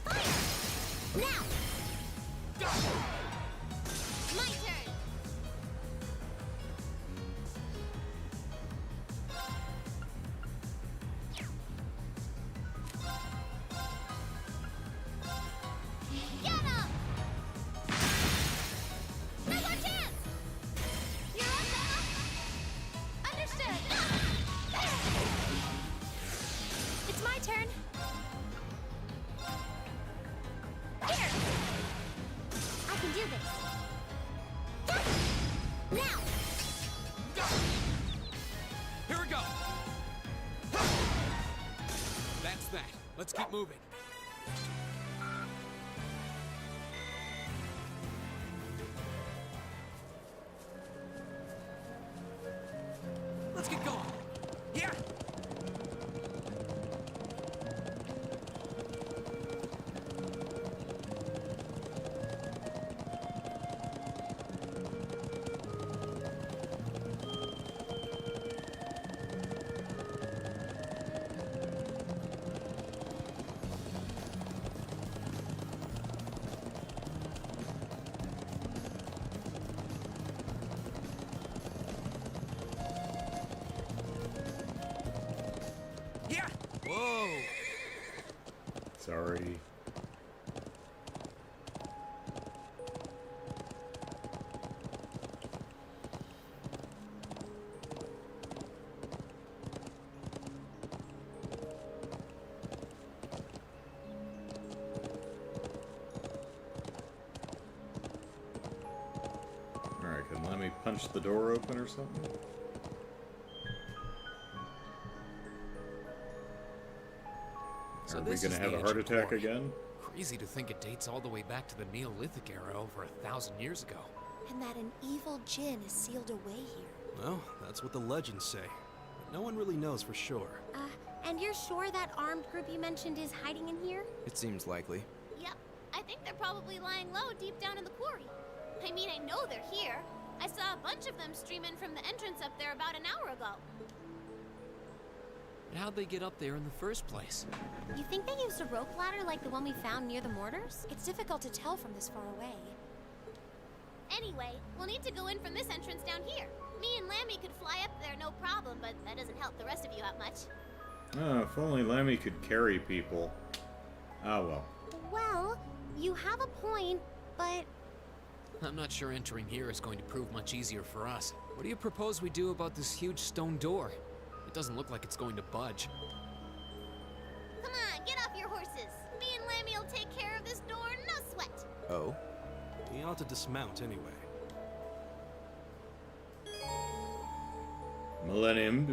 Fire! Now! My turn! Get him! No more chance! You're up now! Understood. It's my turn. Here! I can do this. Now! Here we go! That's that. Let's keep moving. Let's get going. Here! Here! Whoa! Sorry. Alright, can let me punch the door open or something? So Are we this gonna is have the a heart ancient attack quarry. again? Crazy to think it dates all the way back to the Neolithic era over 1,000 years ago. And that an evil djinn is sealed away here. Well, that's what the legends say. But no one really knows for sure. And you're sure that armed group you mentioned is hiding in here? It seems likely. Yep. I think they're probably lying low deep down in the quarry. I mean, I know they're here. I saw a bunch of them streaming from the entrance up there about an hour ago. How'd they get up there in the first place? You think they used a rope ladder like the one we found near the mortars? It's difficult to tell from this far away. Anyway, we'll need to go in from this entrance down here. Me and Lammy could fly up there no problem, but that doesn't help the rest of you out much. Oh, if only Lemmy could carry people. Ah, well. Well, you have a point, but I'm not sure entering here is going to prove much easier for us. What do you propose we do about this huge stone door? It doesn't look like it's going to budge. Come on, get off your horses. Me and Lammy will take care of this door, no sweat. Oh? We ought to dismount anyway. Millium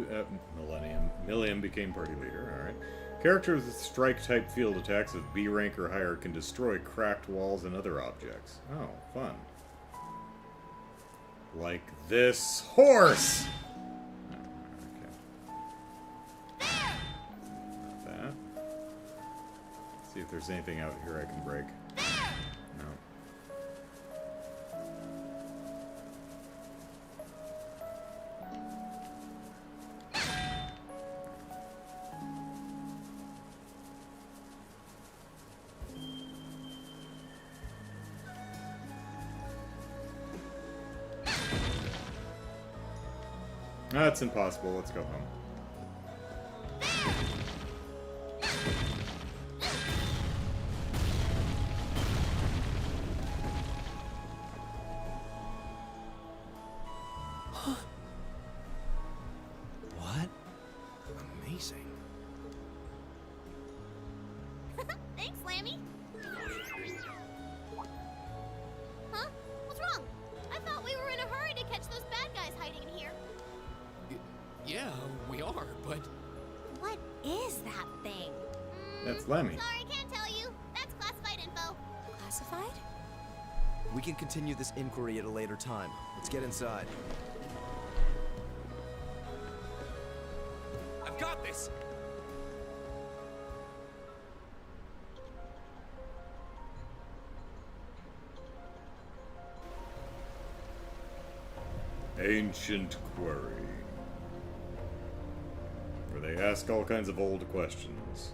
became party leader, alright. Characters with strike-type field attacks of B rank or higher can destroy cracked walls and other objects. Oh, fun. Like this horse! Okay. Not that. See if there's anything out here I can break. No. That's impossible. Let's go home. Lemmy. Sorry, can't tell you. That's classified info. Classified? We can continue this inquiry at a later time. Let's get inside. I've got this! Ancient Quarry. Where they ask all kinds of old questions.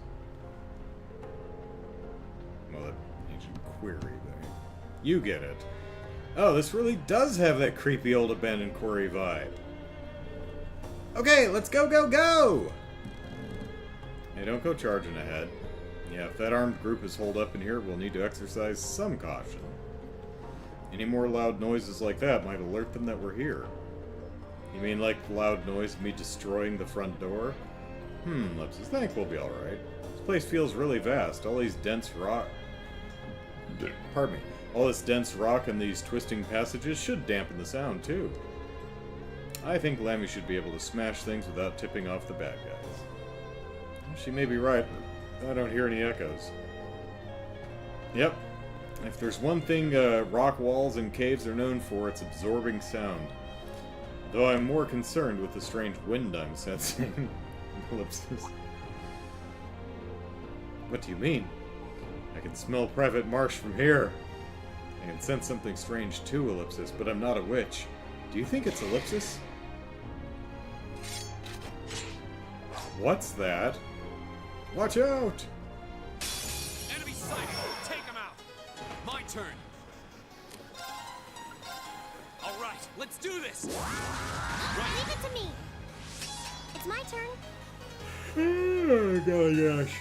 Well, that ancient query there. You get it. Oh, this really does have that creepy old abandoned quarry vibe. Okay, let's go, go, go! Hey, don't go charging ahead. Yeah, if that armed group is holed up in here, we'll need to exercise some caution. Any more loud noises like that might alert them that we're here. You mean like the loud noise of me destroying the front door? Ellipsis, I think we'll be alright. This place feels really vast. All these dense rock... Pardon me. All this dense rock and these twisting passages should dampen the sound, too. I think Lammy should be able to smash things without tipping off the bad guys. She may be right, but I don't hear any echoes. Yep. If there's one thing rock walls and caves are known for, it's absorbing sound. Though I'm more concerned with the strange wind I'm sensing. Ellipsis. What do you mean? I can smell Private Marsh from here. I can sense something strange too, Ellipsis, but I'm not a witch. Do you think it's Ellipsis? What's that? Watch out! Enemy sighted! Take him out! My turn! Alright, let's do this! Leave it to me. It's my turn. Oh gosh.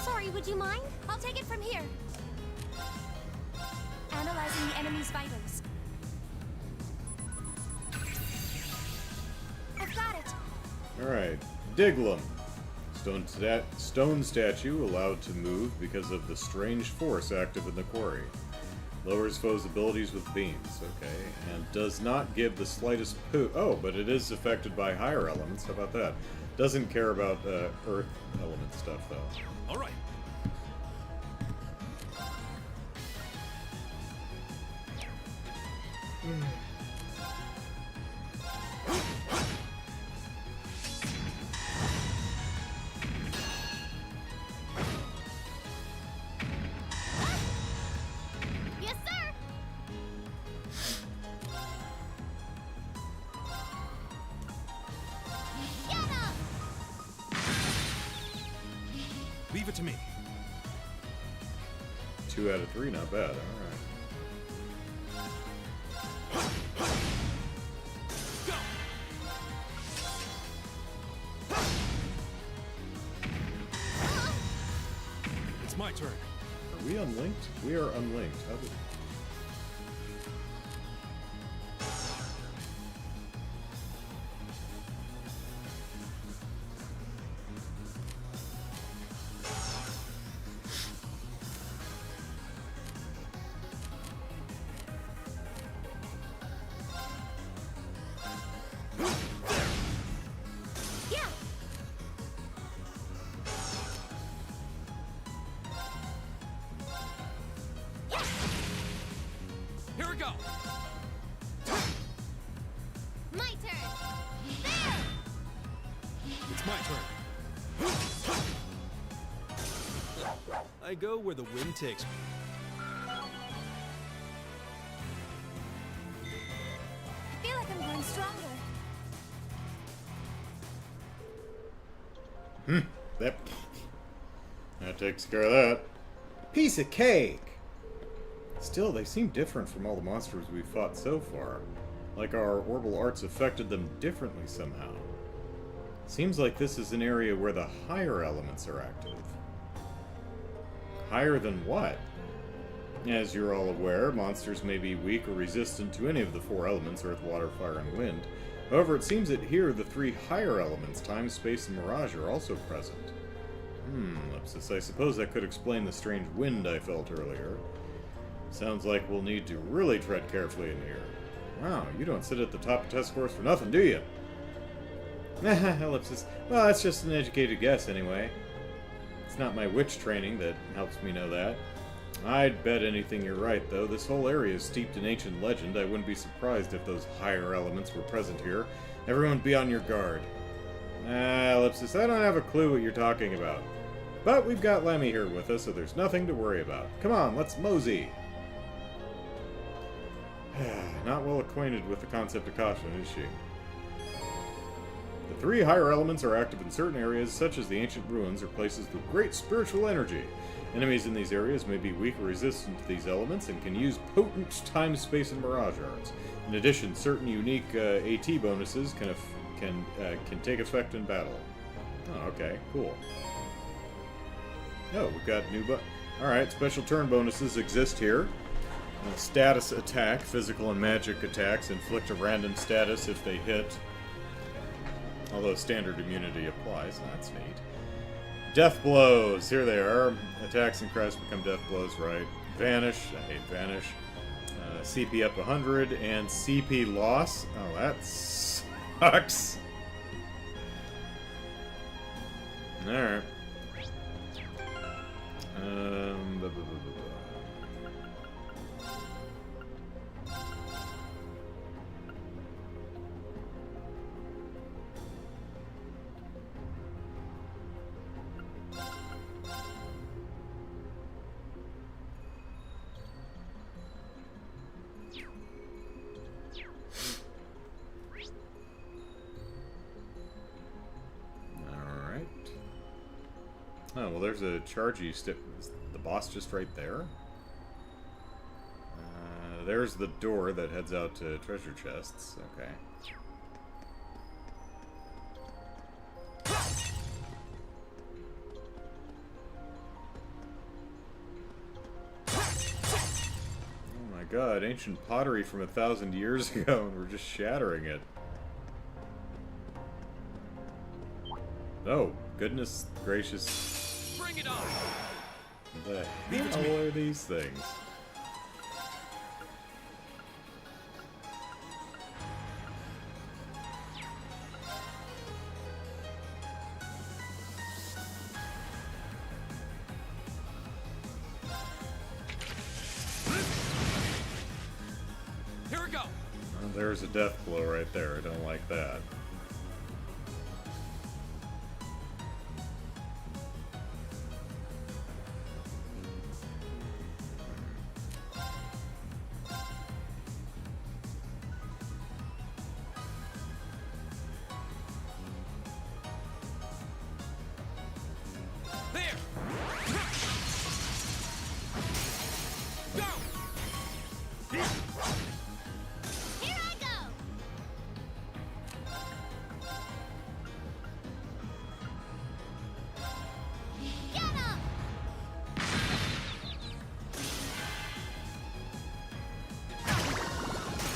Sorry, would you mind? I'll take it from here. Analyzing the enemy's vitals. I've got it. Alright, Diglum. Stone statue allowed to move because of the strange force active in the quarry. Lowers foes' abilities with beams, okay, and does not give the slightest oh, but it is affected by higher elements, how about that? Doesn't care about earth element stuff, though. Alright. Yes, sir. Get him. Leave it to me. 2 out of 3, not bad, alright. Go! It's my turn. Are we unlinked? We are unlinked. How did... Yeah. Here we go! My turn. There. It's my turn. I go where the wind takes me. I feel like I'm growing stronger. That takes care of that. Piece of cake! Still, they seem different from all the monsters we've fought so far. Like our orbital arts affected them differently somehow. Seems like this is an area where the higher elements are active. Higher than what? As you're all aware, monsters may be weak or resistant to any of the 4 elements, earth, water, fire, and wind. However, it seems that here the 3 higher elements, time, space, and mirage, are also present. Ellipsis. I suppose that could explain the strange wind I felt earlier. Sounds like we'll need to really tread carefully in here. Wow, you don't sit at the top of test scores for nothing, do you? Ellipsis. Well, that's just an educated guess, anyway. It's not my witch training that helps me know that. I'd bet anything you're right, though. This whole area is steeped in ancient legend. I wouldn't be surprised if those higher elements were present here. Everyone be on your guard. Ellipsis, I don't have a clue what you're talking about. But we've got Lemmy here with us, so there's nothing to worry about. Come on, let's mosey. Not well acquainted with the concept of caution, is she? The 3 higher elements are active in certain areas, such as the ancient ruins or places with great spiritual energy. Enemies in these areas may be weak or resistant to these elements and can use potent time, space, and mirage arts. In addition, certain unique AT bonuses can take effect in battle. Oh, okay, cool. Oh, we've got new Alright, special turn bonuses exist here. Status attack, physical and magic attacks inflict a random status if they hit. Although standard immunity applies, that's neat. Death blows, here they are. Attacks and cries become death blows, right? Vanish, I hate vanish. CP up 100, and CP loss. Oh, that sucks. Alright. Blah, blah, blah, blah. Oh, well, there's a chargey stick. Is the boss just right there? There's the door that heads out to treasure chests. Okay. Oh my god, ancient pottery from 1,000 years ago, and we're just shattering it. Oh, goodness gracious. Bring it on! The hell are these things? Here we go! Well, there's a death blow right there. I don't like that.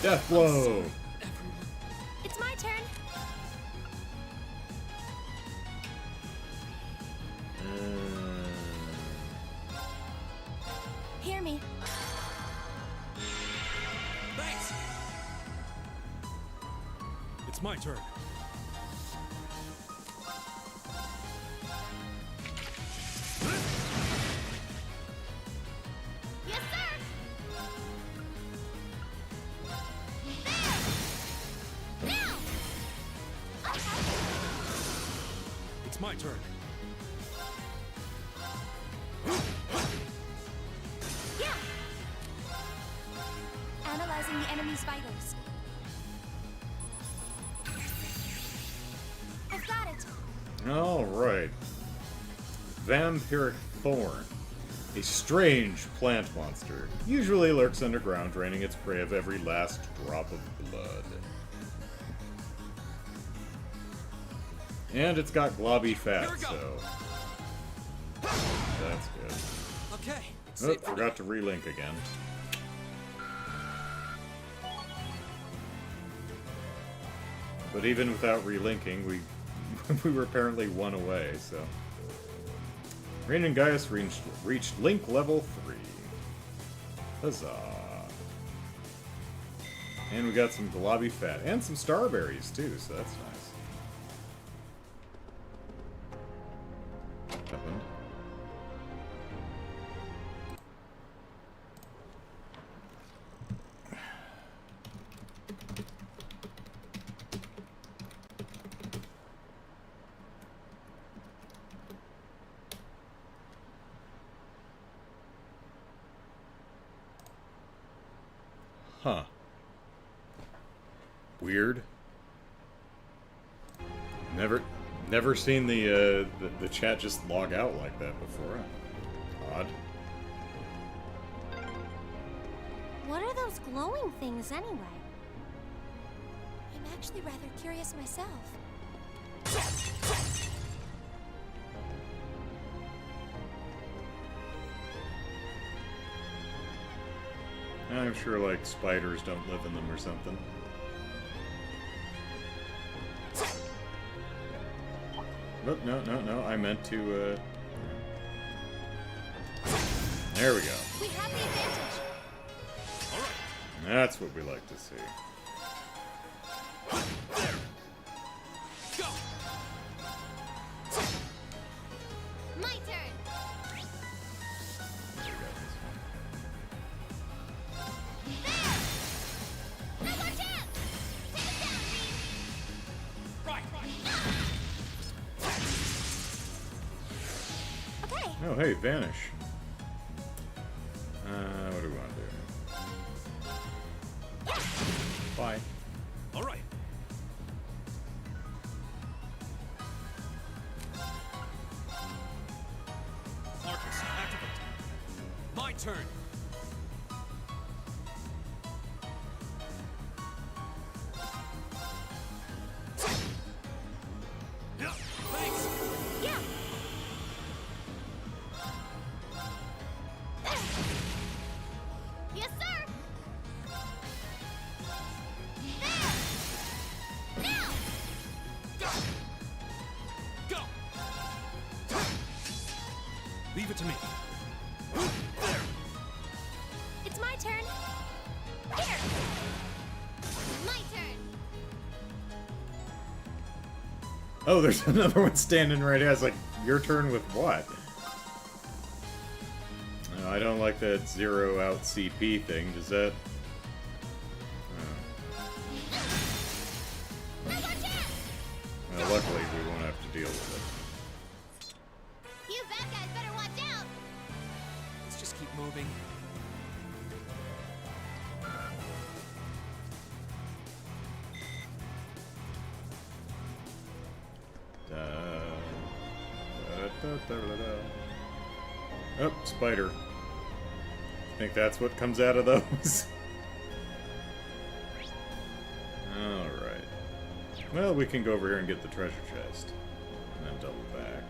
Death blow! It's my turn. Hear me. Thanks! It's my turn. Yes, sir! There! Now! It's my turn. Yeah. Analyzing the enemy's vitals. I've got it. Alright. Vampiric Thorn. A strange plant monster. Usually lurks underground, draining its prey of every last drop of blood. And it's got globby fat, Here we go. so... That's good. Okay. it's Oh, safe for forgot to relink again. But even without relinking, we we were apparently one away, so... Rean and Gaius reached link level 3. Huzzah. And we got some Galabi Fat. And some Starberries, too, so that's nice. Happened. Huh. Weird. Never seen the chat just log out like that before. Odd. What are those glowing things anyway? I'm actually rather curious myself. I'm sure, like, spiders don't live in them or something. Oh, no. I meant to, There we go. We have the advantage. That's what we like to see. My turn. No more chance. Take it down, Rean. Okay. Oh, hey, vanish. What do we want to do? Bye. All right. Marcus, activate. My turn. Yeah, thanks. Yeah. Yes, sir. There. Now. Go. Leave it to me. It's my turn. Here. My turn. Oh, there's another one standing right here. I was like, your turn with what? No, I don't like that zero out CP thing. Does that... No more chance. luckily, we won't have to deal with You bad guys better watch out. Let's just keep moving. it. Oh, spider. Think that's what comes out of those? Alright. Well, we can go over here and get the treasure chest. And then double back.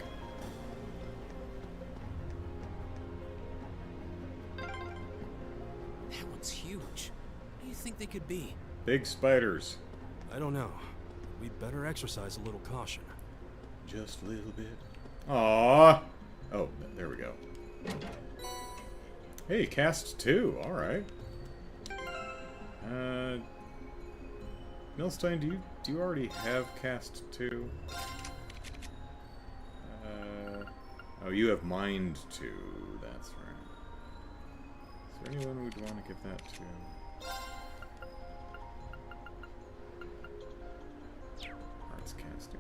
That one's huge. What do you think they could be? Big spiders. I don't know. We'd better exercise a little caution. Just a little bit. Aww. Oh, there we go. Hey, cast 2. Alright. Milstein, do you already have cast 2? Oh, you have mind 2. That's right. Is there anyone we'd want to give that to? Arts casting.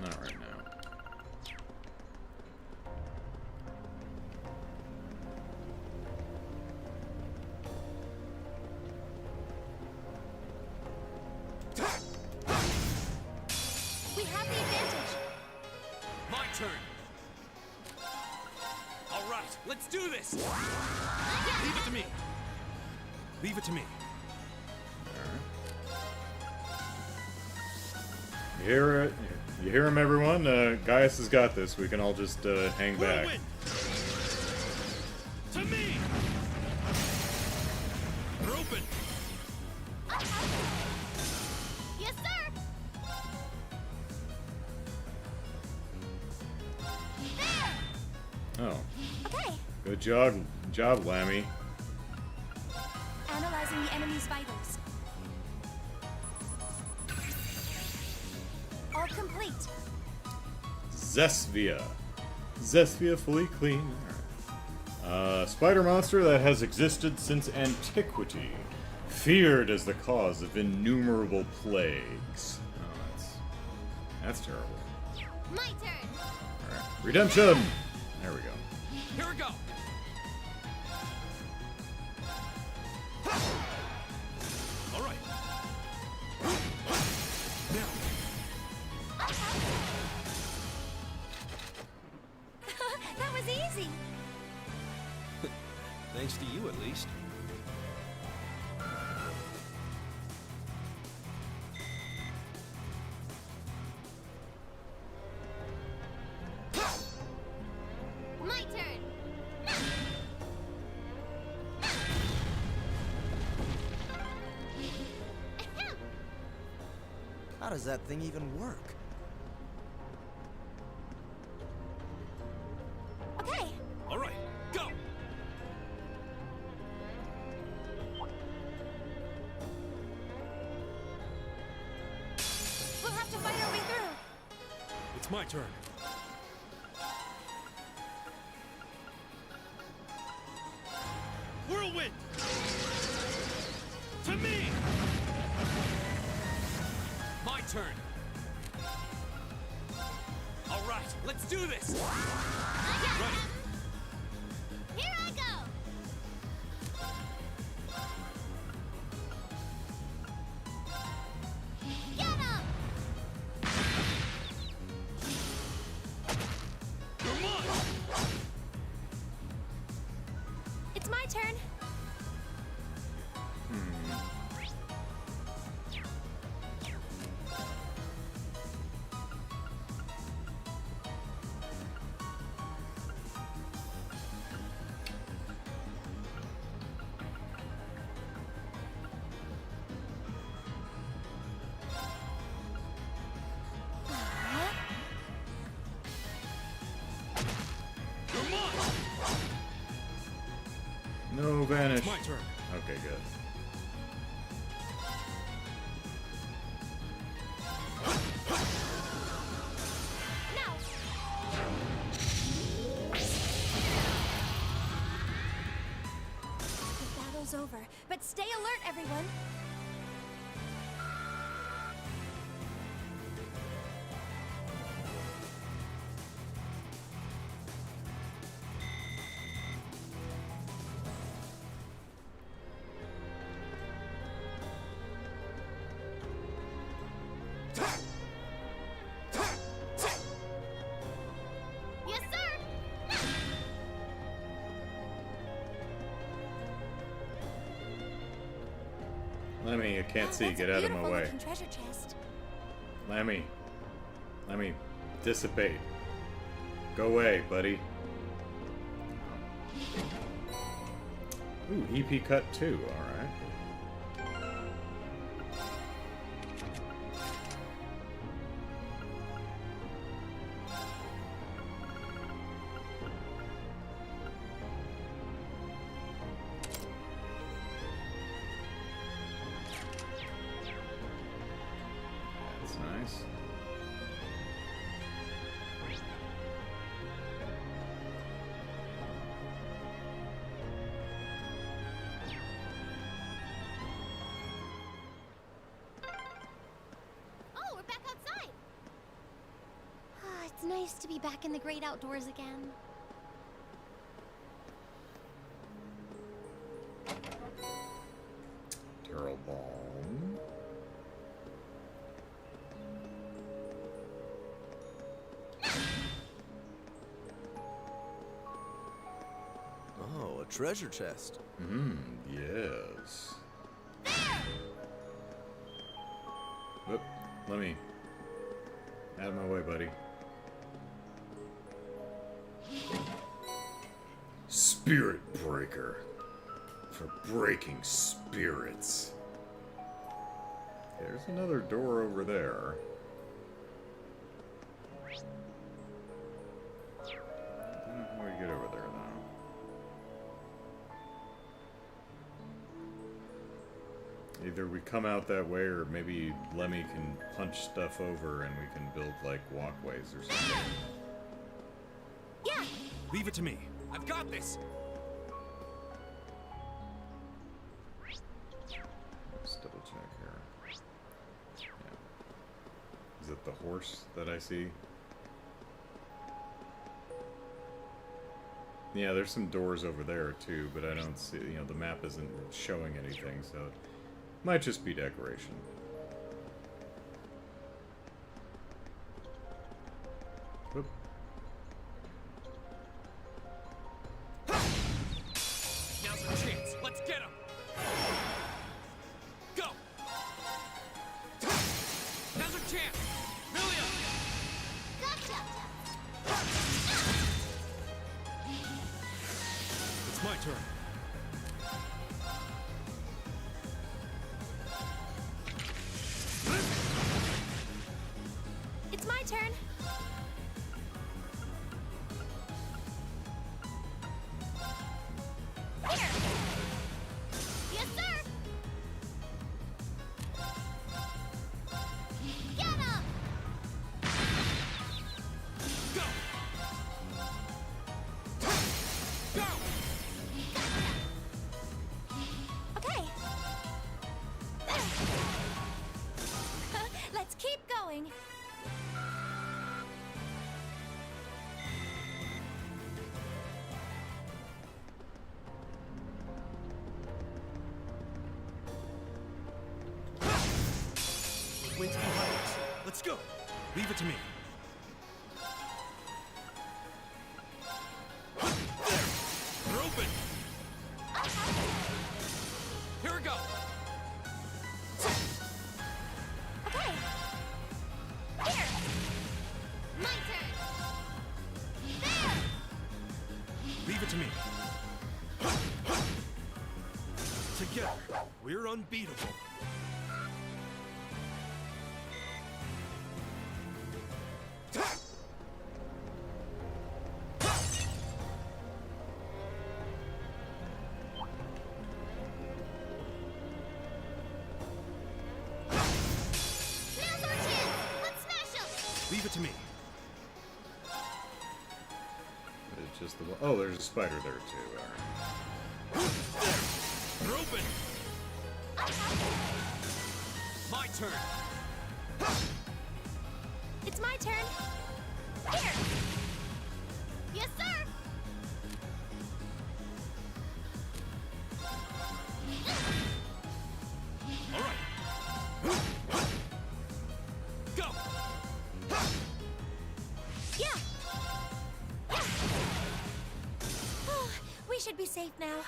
Not right now. We have the advantage. My turn. All right, let's do this. Leave it to me. Leave it to me. You hear it? You hear him, everyone? Gaius has got this. We can all just hang back. Whirlwind. To me. We're open. Yes, sir. Oh. Okay, Good job, Lammy. analyzing the enemy's vitals. All complete. Zesvia. Zesvia fully clean. Spider monster that has existed since antiquity. Feared as the cause of innumerable plagues. Oh, that's terrible. My turn. Alright. Redemption! There we go. Here we go. All right. That was easy. Thanks to you, at least. My turn. How does that thing even work? Okay, All right, go. we'll have to fight our way through. It's my turn. Whirlwind! To me! My turn. All right, let's do this. Ready. Here I go. Get him! You're mine! It's my turn. You're mine! No vanish. It's my turn. Okay, good. Now. The battle's over, but stay alert, everyone. Yes, sir. Lammy, I can't see. That's Get a out of my beautiful way. looking treasure chest. Lammy, dissipate. Go away, buddy. Ooh, EP cut too. Alright. That's nice. Oh, we're back outside. Ah, it's nice to be back in the great outdoors again. Terrell Balm. Oh, a treasure chest. Yes. Oop, let me. Out of my way, buddy. Spirit Breaker. For breaking spirits. There's another door over there. I don't know how we get Either we come out that way, or maybe Lemmy can punch stuff over and we can build, like, walkways or something. Yeah. Leave it to me. I've got this! Let's double check here. Yeah. Is it the horse that I see? Yeah, there's some doors over there too, but I don't see, you know, the map isn't showing anything, so it might just be decoration. Whoop. Now's our chance. Let's get him! Go! Now's our chance! Million! Gotcha. It's my turn. It's my turn. Here. Yes, sir. Get him. Go! Go! Okay. Let's keep going. Wait behind us. Let's go. Leave it to me. We're open! Here we go! Okay. Here. My turn. There. Leave it to me. Together, we're unbeatable. Now's our chance. Let's smash him. Leave it to me. It's just the one. Oh, there's a spider there too. Alright. We're open! My turn! It's my turn. Here. Yes, sir. All right. Go! Yeah. Yeah. Oh, we should be safe now.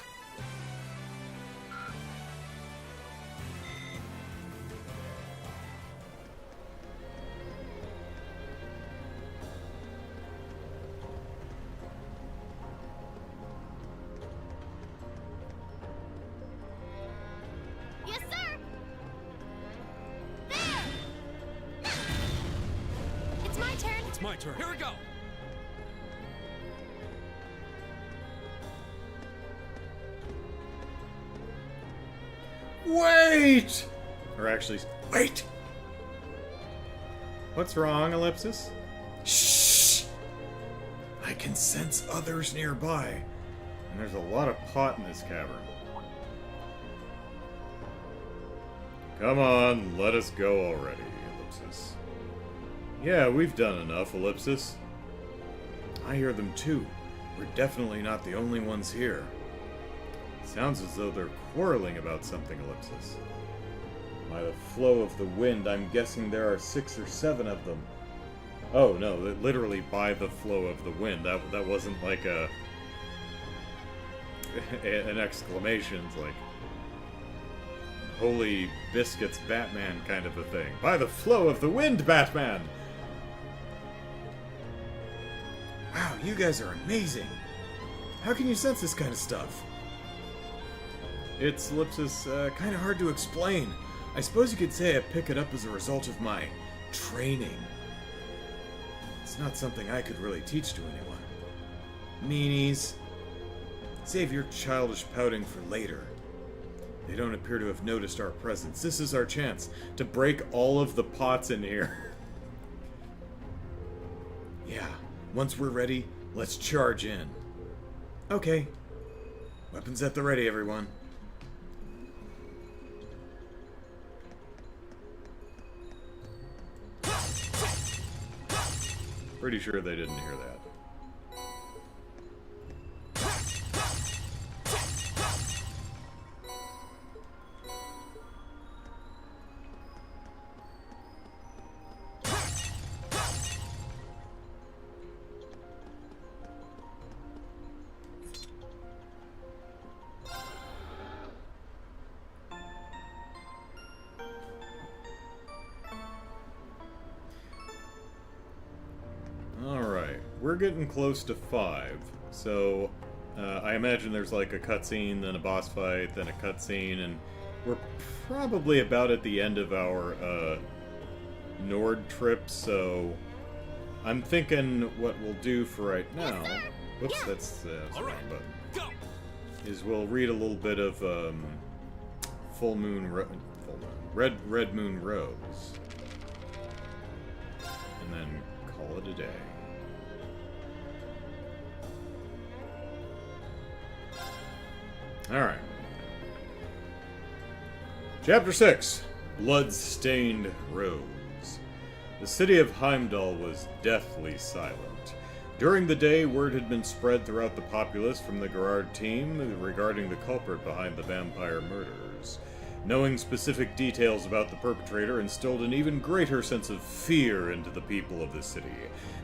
Yes, sir. There. It's my turn. It's my turn. Here we go! Wait! Or actually, wait! What's wrong, Ellipsis? Shh! I can sense others nearby. And there's a lot of pot in this cavern. Come on, let us go already, Ellipsis. Yeah, we've done enough, Ellipsis. I hear them too. We're definitely not the only ones here. Sounds as though they're quarreling about something, Ellipsis. By the flow of the wind, I'm guessing there are 6 or 7 of them. Oh, no, literally by the flow of the wind. That wasn't like an exclamation. It's like, holy biscuits Batman kind of a thing. By the flow of the wind, Batman! Wow, you guys are amazing. How can you sense this kind of stuff? It's, Ellipsis, kind of hard to explain. I suppose you could say I pick it up as a result of my training. It's not something I could really teach to anyone. Meanies. Save your childish pouting for later. They don't appear to have noticed our presence. This is our chance to break all of the pots in here. Yeah, once we're ready, let's charge in. Okay. Weapons at the ready, everyone. Pretty sure they didn't hear that. We're getting close to 5, so I imagine there's like a cutscene, then a boss fight, then a cutscene, and we're probably about at the end of our Nord trip, so I'm thinking what we'll do for right now... Whoops, that's the wrong button. Go! Is we'll read a little bit of Red Moon Rose, and then call it a day. Alright. Chapter 6. Blood-Stained Rose. The city of Heimdall was deathly silent. During the day, word had been spread throughout the populace from the Gerard team regarding the culprit behind the vampire murders. Knowing specific details about the perpetrator instilled an even greater sense of fear into the people of the city,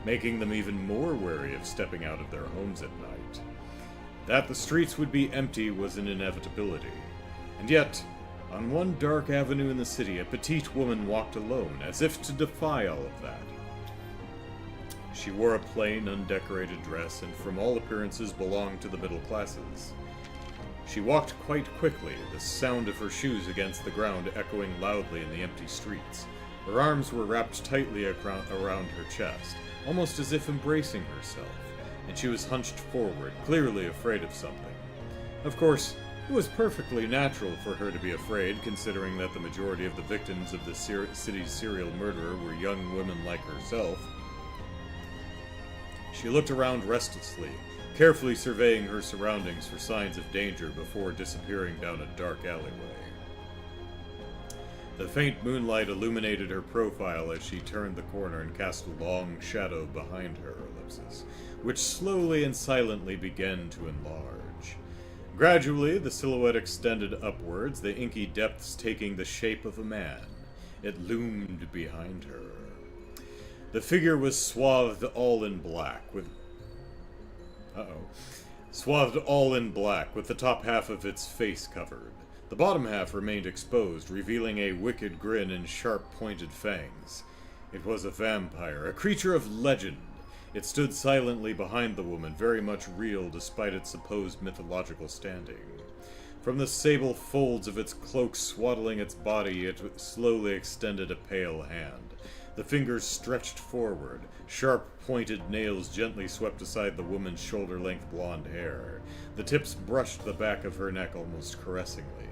making them even more wary of stepping out of their homes at night. That the streets would be empty was an inevitability. And yet, on one dark avenue in the city, a petite woman walked alone, as if to defy all of that. She wore a plain, undecorated dress, and from all appearances belonged to the middle classes. She walked quite quickly, the sound of her shoes against the ground echoing loudly in the empty streets. Her arms were wrapped tightly around her chest, almost as if embracing herself, and she was hunched forward, clearly afraid of something. Of course, it was perfectly natural for her to be afraid, considering that the majority of the victims of the city's serial murderer were young women like herself. She looked around restlessly, carefully surveying her surroundings for signs of danger before disappearing down a dark alleyway. The faint moonlight illuminated her profile as she turned the corner and cast a long shadow behind her ellipsis, which slowly and silently began to enlarge. Gradually, the silhouette extended upwards, the inky depths taking the shape of a man. It loomed behind her. The figure was swathed all in black, with the top half of its face covered. The bottom half remained exposed, revealing a wicked grin and sharp, pointed fangs. It was a vampire, a creature of legend. It stood silently behind the woman, very much real despite its supposed mythological standing. From the sable folds of its cloak swaddling its body, it slowly extended a pale hand. The fingers stretched forward. Sharp, pointed nails gently swept aside the woman's shoulder-length blonde hair. The tips brushed the back of her neck almost caressingly.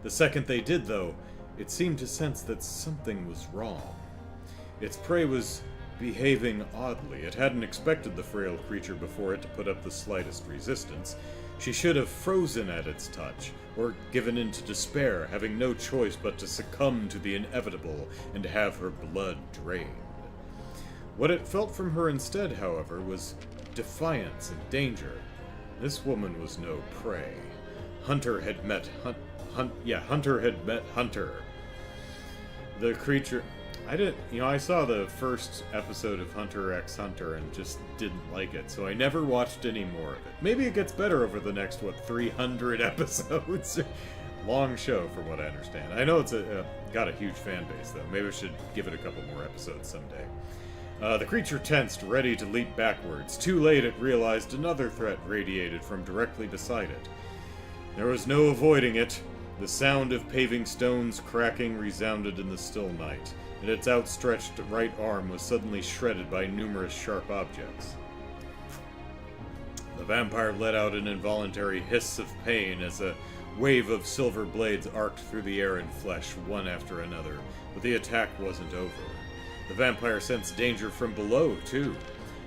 The second they did, though, it seemed to sense that something was wrong. Its prey was behaving oddly. It hadn't expected the frail creature before it to put up the slightest resistance. She should have frozen at its touch, or given in to despair, having no choice but to succumb to the inevitable and have her blood drained. What it felt from her instead, however, was defiance and danger. This woman was no prey. Hunter had met Hunter. The creature... I saw the first episode of Hunter x Hunter and just didn't like it, so I never watched any more of it. Maybe it gets better over the next, 300 episodes? Long show, from what I understand. I know it's got a huge fan base, though. Maybe I should give it a couple more episodes someday. The creature tensed, ready to leap backwards. Too late, it realized another threat radiated from directly beside it. There was no avoiding it. The sound of paving stones cracking resounded in the still night, and its outstretched right arm was suddenly shredded by numerous sharp objects. The vampire let out an involuntary hiss of pain as a wave of silver blades arced through the air and flesh, one after another, but the attack wasn't over. The vampire sensed danger from below, too,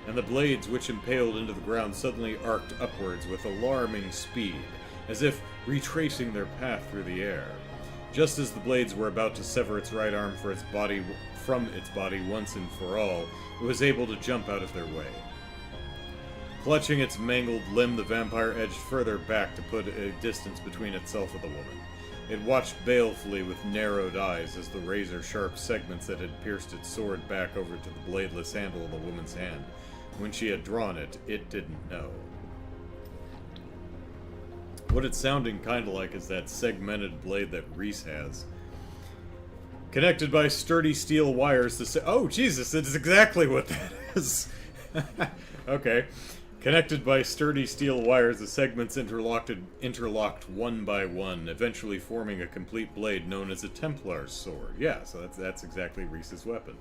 and the blades which impaled into the ground suddenly arced upwards with alarming speed, as if retracing their path through the air. Just as the blades were about to sever its right arm from its body once and for all, it was able to jump out of their way. Clutching its mangled limb, the vampire edged further back to put a distance between itself and the woman. It watched balefully with narrowed eyes as the razor-sharp segments that had pierced its sword back over to the bladeless handle of the woman's hand. When she had drawn it, it didn't know. What it's sounding kinda like is that segmented blade that Reese has. Connected by sturdy steel wires, oh, Jesus, it is exactly what that is! Okay. Connected by sturdy steel wires, the segments interlocked one by one, eventually forming a complete blade known as a Templar's sword. Yeah, so that's exactly Reese's weapon.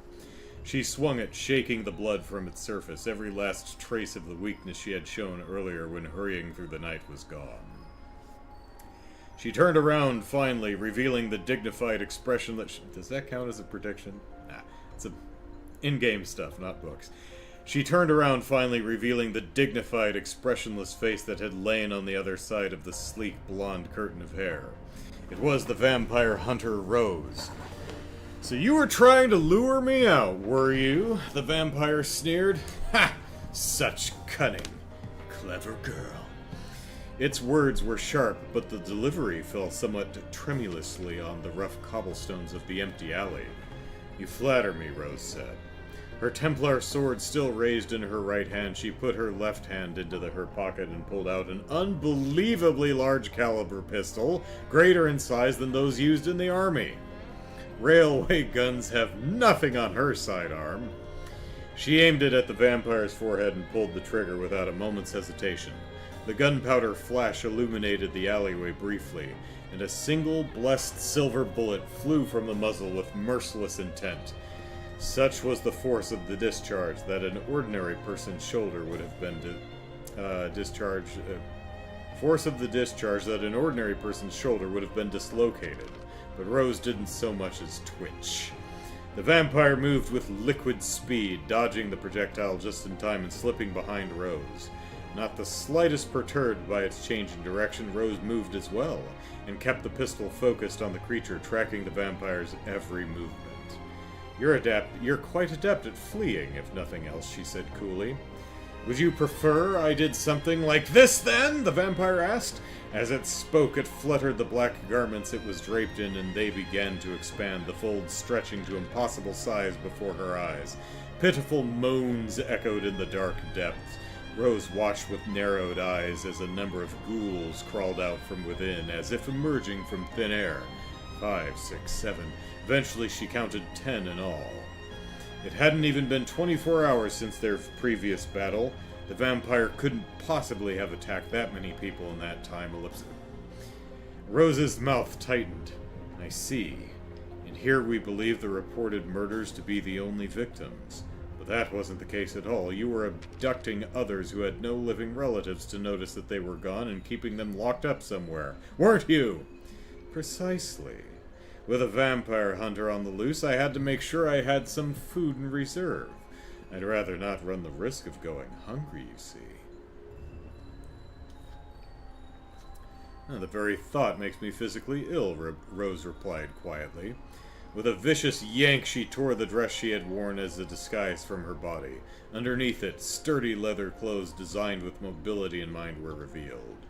She swung it, shaking the blood from its surface. Every last trace of the weakness she had shown earlier when hurrying through the night was gone. She turned around, finally, revealing the dignified expression that... Does that count as a prediction? Nah, it's in-game stuff, not books. She turned around, finally, revealing the dignified, expressionless face that had lain on the other side of the sleek, blonde curtain of hair. It was the vampire hunter Rose. "So you were trying to lure me out, were you?" the vampire sneered. "Ha! Such cunning. Clever girl." Its words were sharp, but the delivery fell somewhat tremulously on the rough cobblestones of the empty alley. "You flatter me," Rose said. Her Templar sword still raised in her right hand, she put her left hand into her pocket and pulled out an unbelievably large caliber pistol, greater in size than those used in the army. Railway guns have nothing on her sidearm. She aimed it at the vampire's forehead and pulled the trigger without a moment's hesitation. The gunpowder flash illuminated the alleyway briefly, and a single blessed silver bullet flew from the muzzle with merciless intent. Such was the force of the discharge that an ordinary person's shoulder would have been dislocated, but Rose didn't so much as twitch. The vampire moved with liquid speed, dodging the projectile just in time and slipping behind Rose. Not the slightest perturbed by its change in direction, Rose moved as well, and kept the pistol focused on the creature, tracking the vampire's every movement. You're quite adept at fleeing, if nothing else," she said coolly. "Would you prefer I did something like this, then?" the vampire asked. As it spoke, it fluttered the black garments it was draped in, and they began to expand, the folds stretching to impossible size before her eyes. Pitiful moans echoed in the dark depths. Rose watched with narrowed eyes as a number of ghouls crawled out from within, as if emerging from thin air. 5, 6, 7. Eventually she counted 10 in all. It hadn't even been 24 hours since their previous battle. The vampire couldn't possibly have attacked that many people in that time. Rose's mouth tightened. "I see. And here we believe the reported murders to be the only victims. But that wasn't the case at all. You were abducting others who had no living relatives to notice that they were gone and keeping them locked up somewhere, weren't you?" "Precisely. With a vampire hunter on the loose, I had to make sure I had some food in reserve. I'd rather not run the risk of going hungry, you see." "The very thought makes me physically ill," Rose replied quietly. With a vicious yank, she tore the dress she had worn as a disguise from her body. Underneath it, sturdy leather clothes designed with mobility in mind were revealed.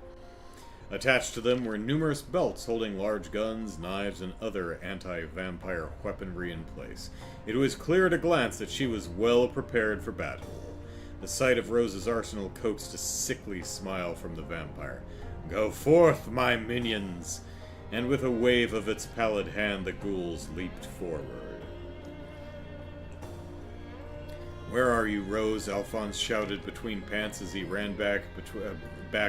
Attached to them were numerous belts holding large guns, knives, and other anti-vampire weaponry in place. It was clear at a glance that she was well prepared for battle. The sight of Rose's arsenal coaxed a sickly smile from the vampire. "Go forth, my minions!" And with a wave of its pallid hand, the ghouls leaped forward. "Where are you, Rose?" Alphonse shouted between pants as he ran back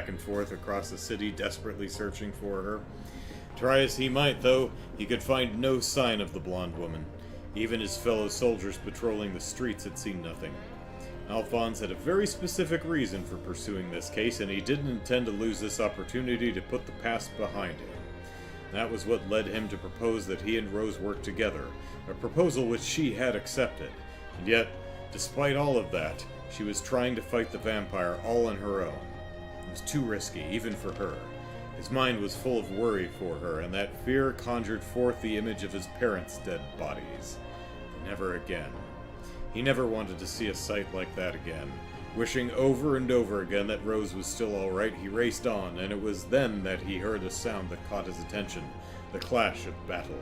and forth across the city, desperately searching for her. Try as he might, though, he could find no sign of the blonde woman. Even his fellow soldiers patrolling the streets had seen nothing. Alphonse had a very specific reason for pursuing this case, and he didn't intend to lose this opportunity to put the past behind him. That was what led him to propose that he and Rose work together, a proposal which she had accepted. And yet, despite all of that, she was trying to fight the vampire all on her own. It was too risky, even for her. His mind was full of worry for her, and that fear conjured forth the image of his parents' dead bodies. Never again. He never wanted to see a sight like that again. Wishing over and over again that Rose was still alright, he raced on, and it was then that he heard a sound that caught his attention, the clash of battle.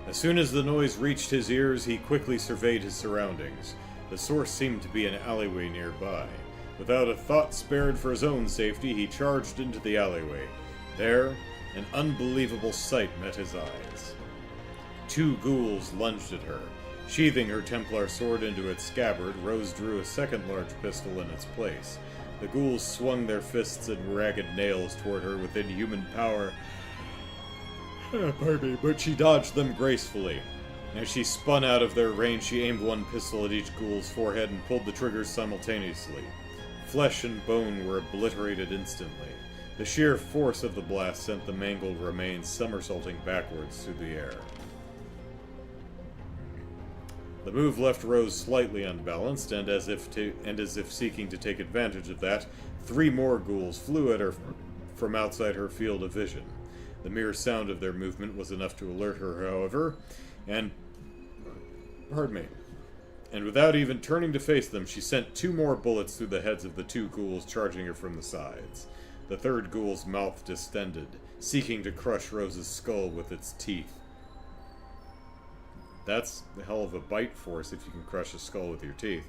As soon as the noise reached his ears, he quickly surveyed his surroundings. The source seemed to be an alleyway nearby. Without a thought spared for his own safety, he charged into the alleyway. There, an unbelievable sight met his eyes. 2 ghouls lunged at her. Sheathing her Templar sword into its scabbard, Rose drew a second large pistol in its place. The ghouls swung their fists and ragged nails toward her with inhuman power. Pardon me, but she dodged them gracefully. As she spun out of their range, she aimed one pistol at each ghoul's forehead and pulled the triggers simultaneously. Flesh and bone were obliterated instantly. The sheer force of the blast sent the mangled remains somersaulting backwards through the air. The move left Rose slightly unbalanced, and as if seeking to take advantage of that, 3 more ghouls flew at her from outside her field of vision. The mere sound of their movement was enough to alert her, however, and without even turning to face them, she sent 2 more bullets through the heads of the 2 ghouls charging her from the sides. The third ghoul's mouth distended, seeking to crush Rose's skull with its teeth. That's the hell of a bite force if you can crush a skull with your teeth,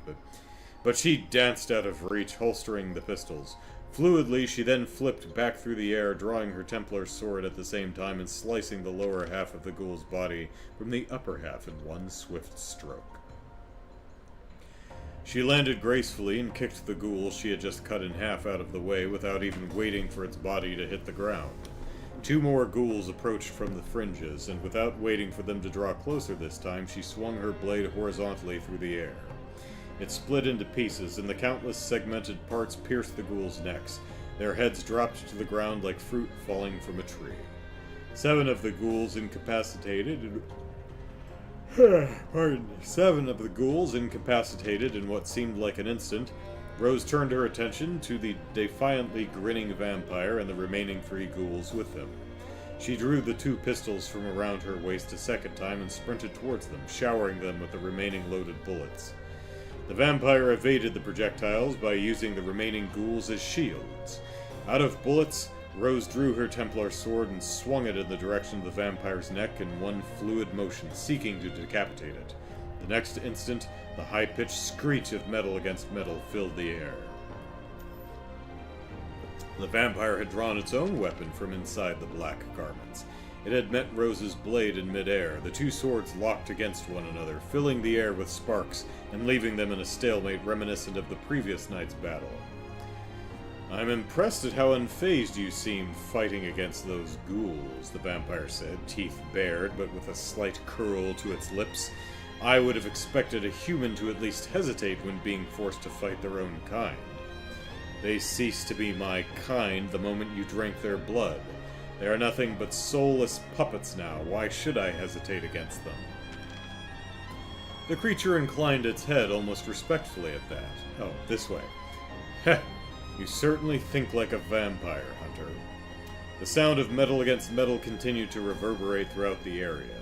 but she danced out of reach, holstering the pistols. Fluidly, she then flipped back through the air, drawing her Templar sword at the same time and slicing the lower half of the ghoul's body from the upper half in one swift stroke. She landed gracefully and kicked the ghoul she had just cut in half out of the way without even waiting for its body to hit the ground. 2 more ghouls approached from the fringes, and without waiting for them to draw closer this time, she swung her blade horizontally through the air. It split into pieces, and the countless segmented parts pierced the ghouls' necks. Their heads dropped to the ground like fruit falling from a tree. 7 of the ghouls incapacitated in what seemed like an instant. Rose turned her attention to the defiantly grinning vampire and the remaining 3 ghouls with him. She drew the 2 pistols from around her waist a second time and sprinted towards them, showering them with the remaining loaded bullets. The vampire evaded the projectiles by using the remaining ghouls as shields. Out of bullets, Rose drew her Templar sword and swung it in the direction of the vampire's neck in one fluid motion, seeking to decapitate it. The next instant, the high-pitched screech of metal against metal filled the air. The vampire had drawn its own weapon from inside the black garments. It had met Rose's blade in midair. The 2 swords locked against one another, filling the air with sparks and leaving them in a stalemate reminiscent of the previous night's battle. "I'm impressed at how unfazed you seemed fighting against those ghouls," the vampire said, teeth bared but with a slight curl to its lips. "I would have expected a human to at least hesitate when being forced to fight their own kind. They ceased to be my kind the moment you drank their blood. They are nothing but soulless puppets now. Why should I hesitate against them?" The creature inclined its head almost respectfully at that. "Oh, this way. Heh, you certainly think like a vampire, Hunter." The sound of metal against metal continued to reverberate throughout the area.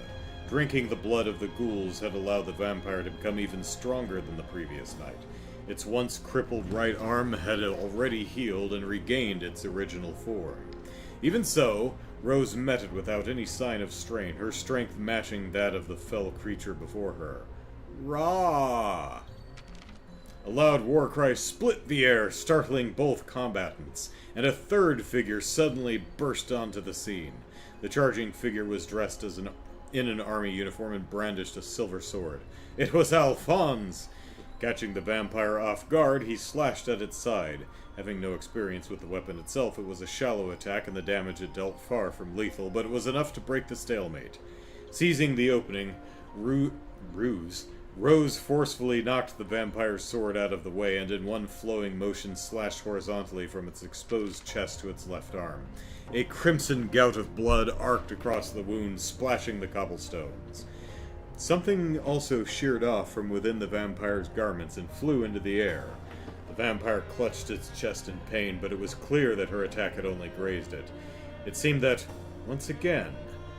Drinking the blood of the ghouls had allowed the vampire to become even stronger than the previous night. Its once crippled right arm had already healed and regained its original form. Even so, Rose met it without any sign of strain, her strength matching that of the fell creature before her. Rah! A loud war cry split the air, startling both combatants, and a third figure suddenly burst onto the scene. The charging figure was dressed in an army uniform and brandished a silver sword. It was Alphonse! Catching the vampire off guard, he slashed at its side. Having no experience with the weapon itself, it was a shallow attack, and the damage it dealt far from lethal, but it was enough to break the stalemate. Seizing the opening, Ruse Rose forcefully knocked the vampire's sword out of the way and in one flowing motion slashed horizontally from its exposed chest to its left arm. A crimson gout of blood arced across the wound, splashing the cobblestones. Something also sheared off from within the vampire's garments and flew into the air. The vampire clutched its chest in pain, but it was clear that her attack had only grazed it. It seemed that, once again,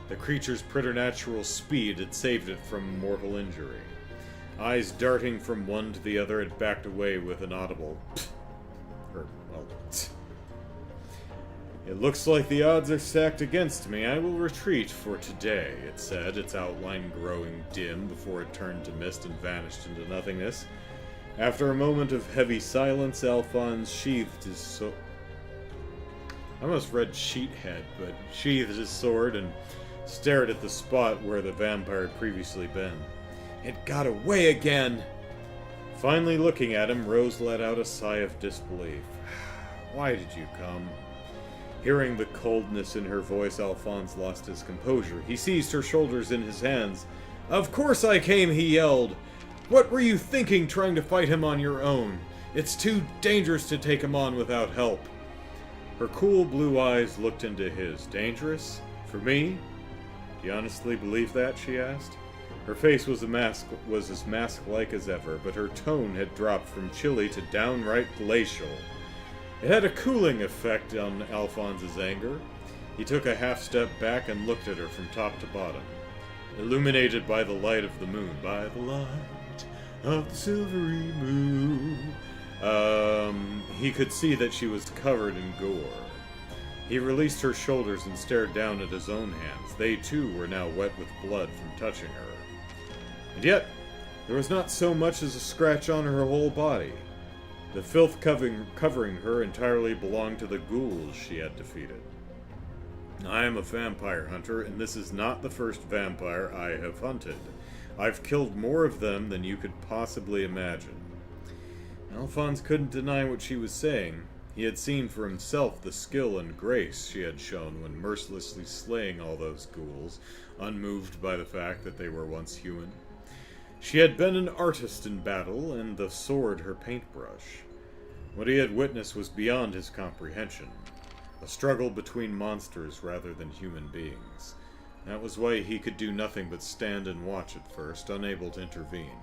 the creature's preternatural speed had saved it from mortal injury. Eyes darting from one to the other, it backed away with an audible It looks like the odds are stacked against me. I will retreat for today, it said, its outline growing dim before it turned to mist and vanished into nothingness. After a moment of heavy silence, Alphonse sheathed his sword. I almost read sheethead, but sheathed his sword and stared at the spot where the vampire had previously been. It got away again! Finally looking at him, Rose let out a sigh of disbelief. Why did you come? Hearing the coldness in her voice, Alphonse lost his composure. He seized her shoulders in his hands. Of course I came, he yelled. What were you thinking trying to fight him on your own? It's too dangerous to take him on without help. Her cool blue eyes looked into his. Dangerous? For me? Do you honestly believe that? She asked. Her face was as mask-like as ever, but her tone had dropped from chilly to downright glacial. It had a cooling effect on Alphonse's anger. He took a half step back and looked at her from top to bottom. Illuminated by the light of the moon. By the light of the silvery moon. He could see that she was covered in gore. He released her shoulders and stared down at his own hands. They, too, were now wet with blood from touching her. And yet, there was not so much as a scratch on her whole body. The filth covering her entirely belonged to the ghouls she had defeated. I am a vampire hunter, and this is not the first vampire I have hunted. I've killed more of them than you could possibly imagine. Alphonse couldn't deny what she was saying. He had seen for himself the skill and grace she had shown when mercilessly slaying all those ghouls, unmoved by the fact that they were once human. She had been an artist in battle, and the sword her paintbrush. What he had witnessed was beyond his comprehension. A struggle between monsters rather than human beings. That was why he could do nothing but stand and watch at first, unable to intervene.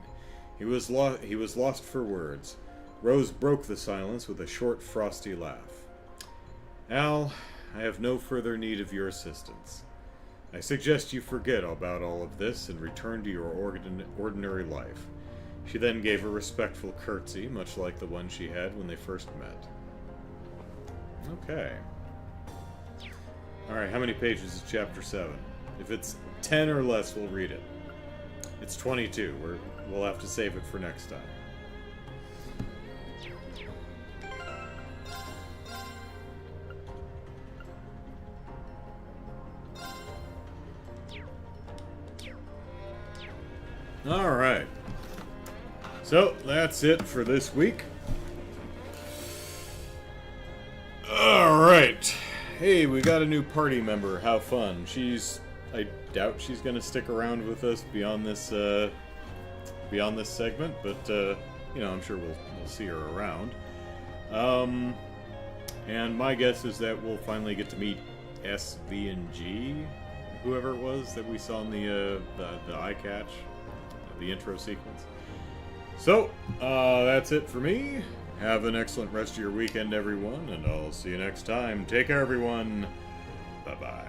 He was lost for words. Rose broke the silence with a short, frosty laugh. Al, I have no further need of your assistance. I suggest you forget about all of this and return to your ordinary life. She then gave a respectful curtsy, much like the one she had when they first met. Okay. Alright, how many pages is Chapter 7? If it's 10 or less, we'll read it. It's 22. We'll have to save it for next time. Alright. So, that's it for this week. Alright. Hey, we got a new party member. How fun. I doubt she's gonna stick around with us beyond this segment, but, I'm sure we'll see her around. And my guess is that we'll finally get to meet S, V, and G, whoever it was that we saw in the eye catch. The intro sequence. So, that's it for me. Have an excellent rest of your weekend, everyone, and I'll see you next time. Take care, everyone. Bye-bye.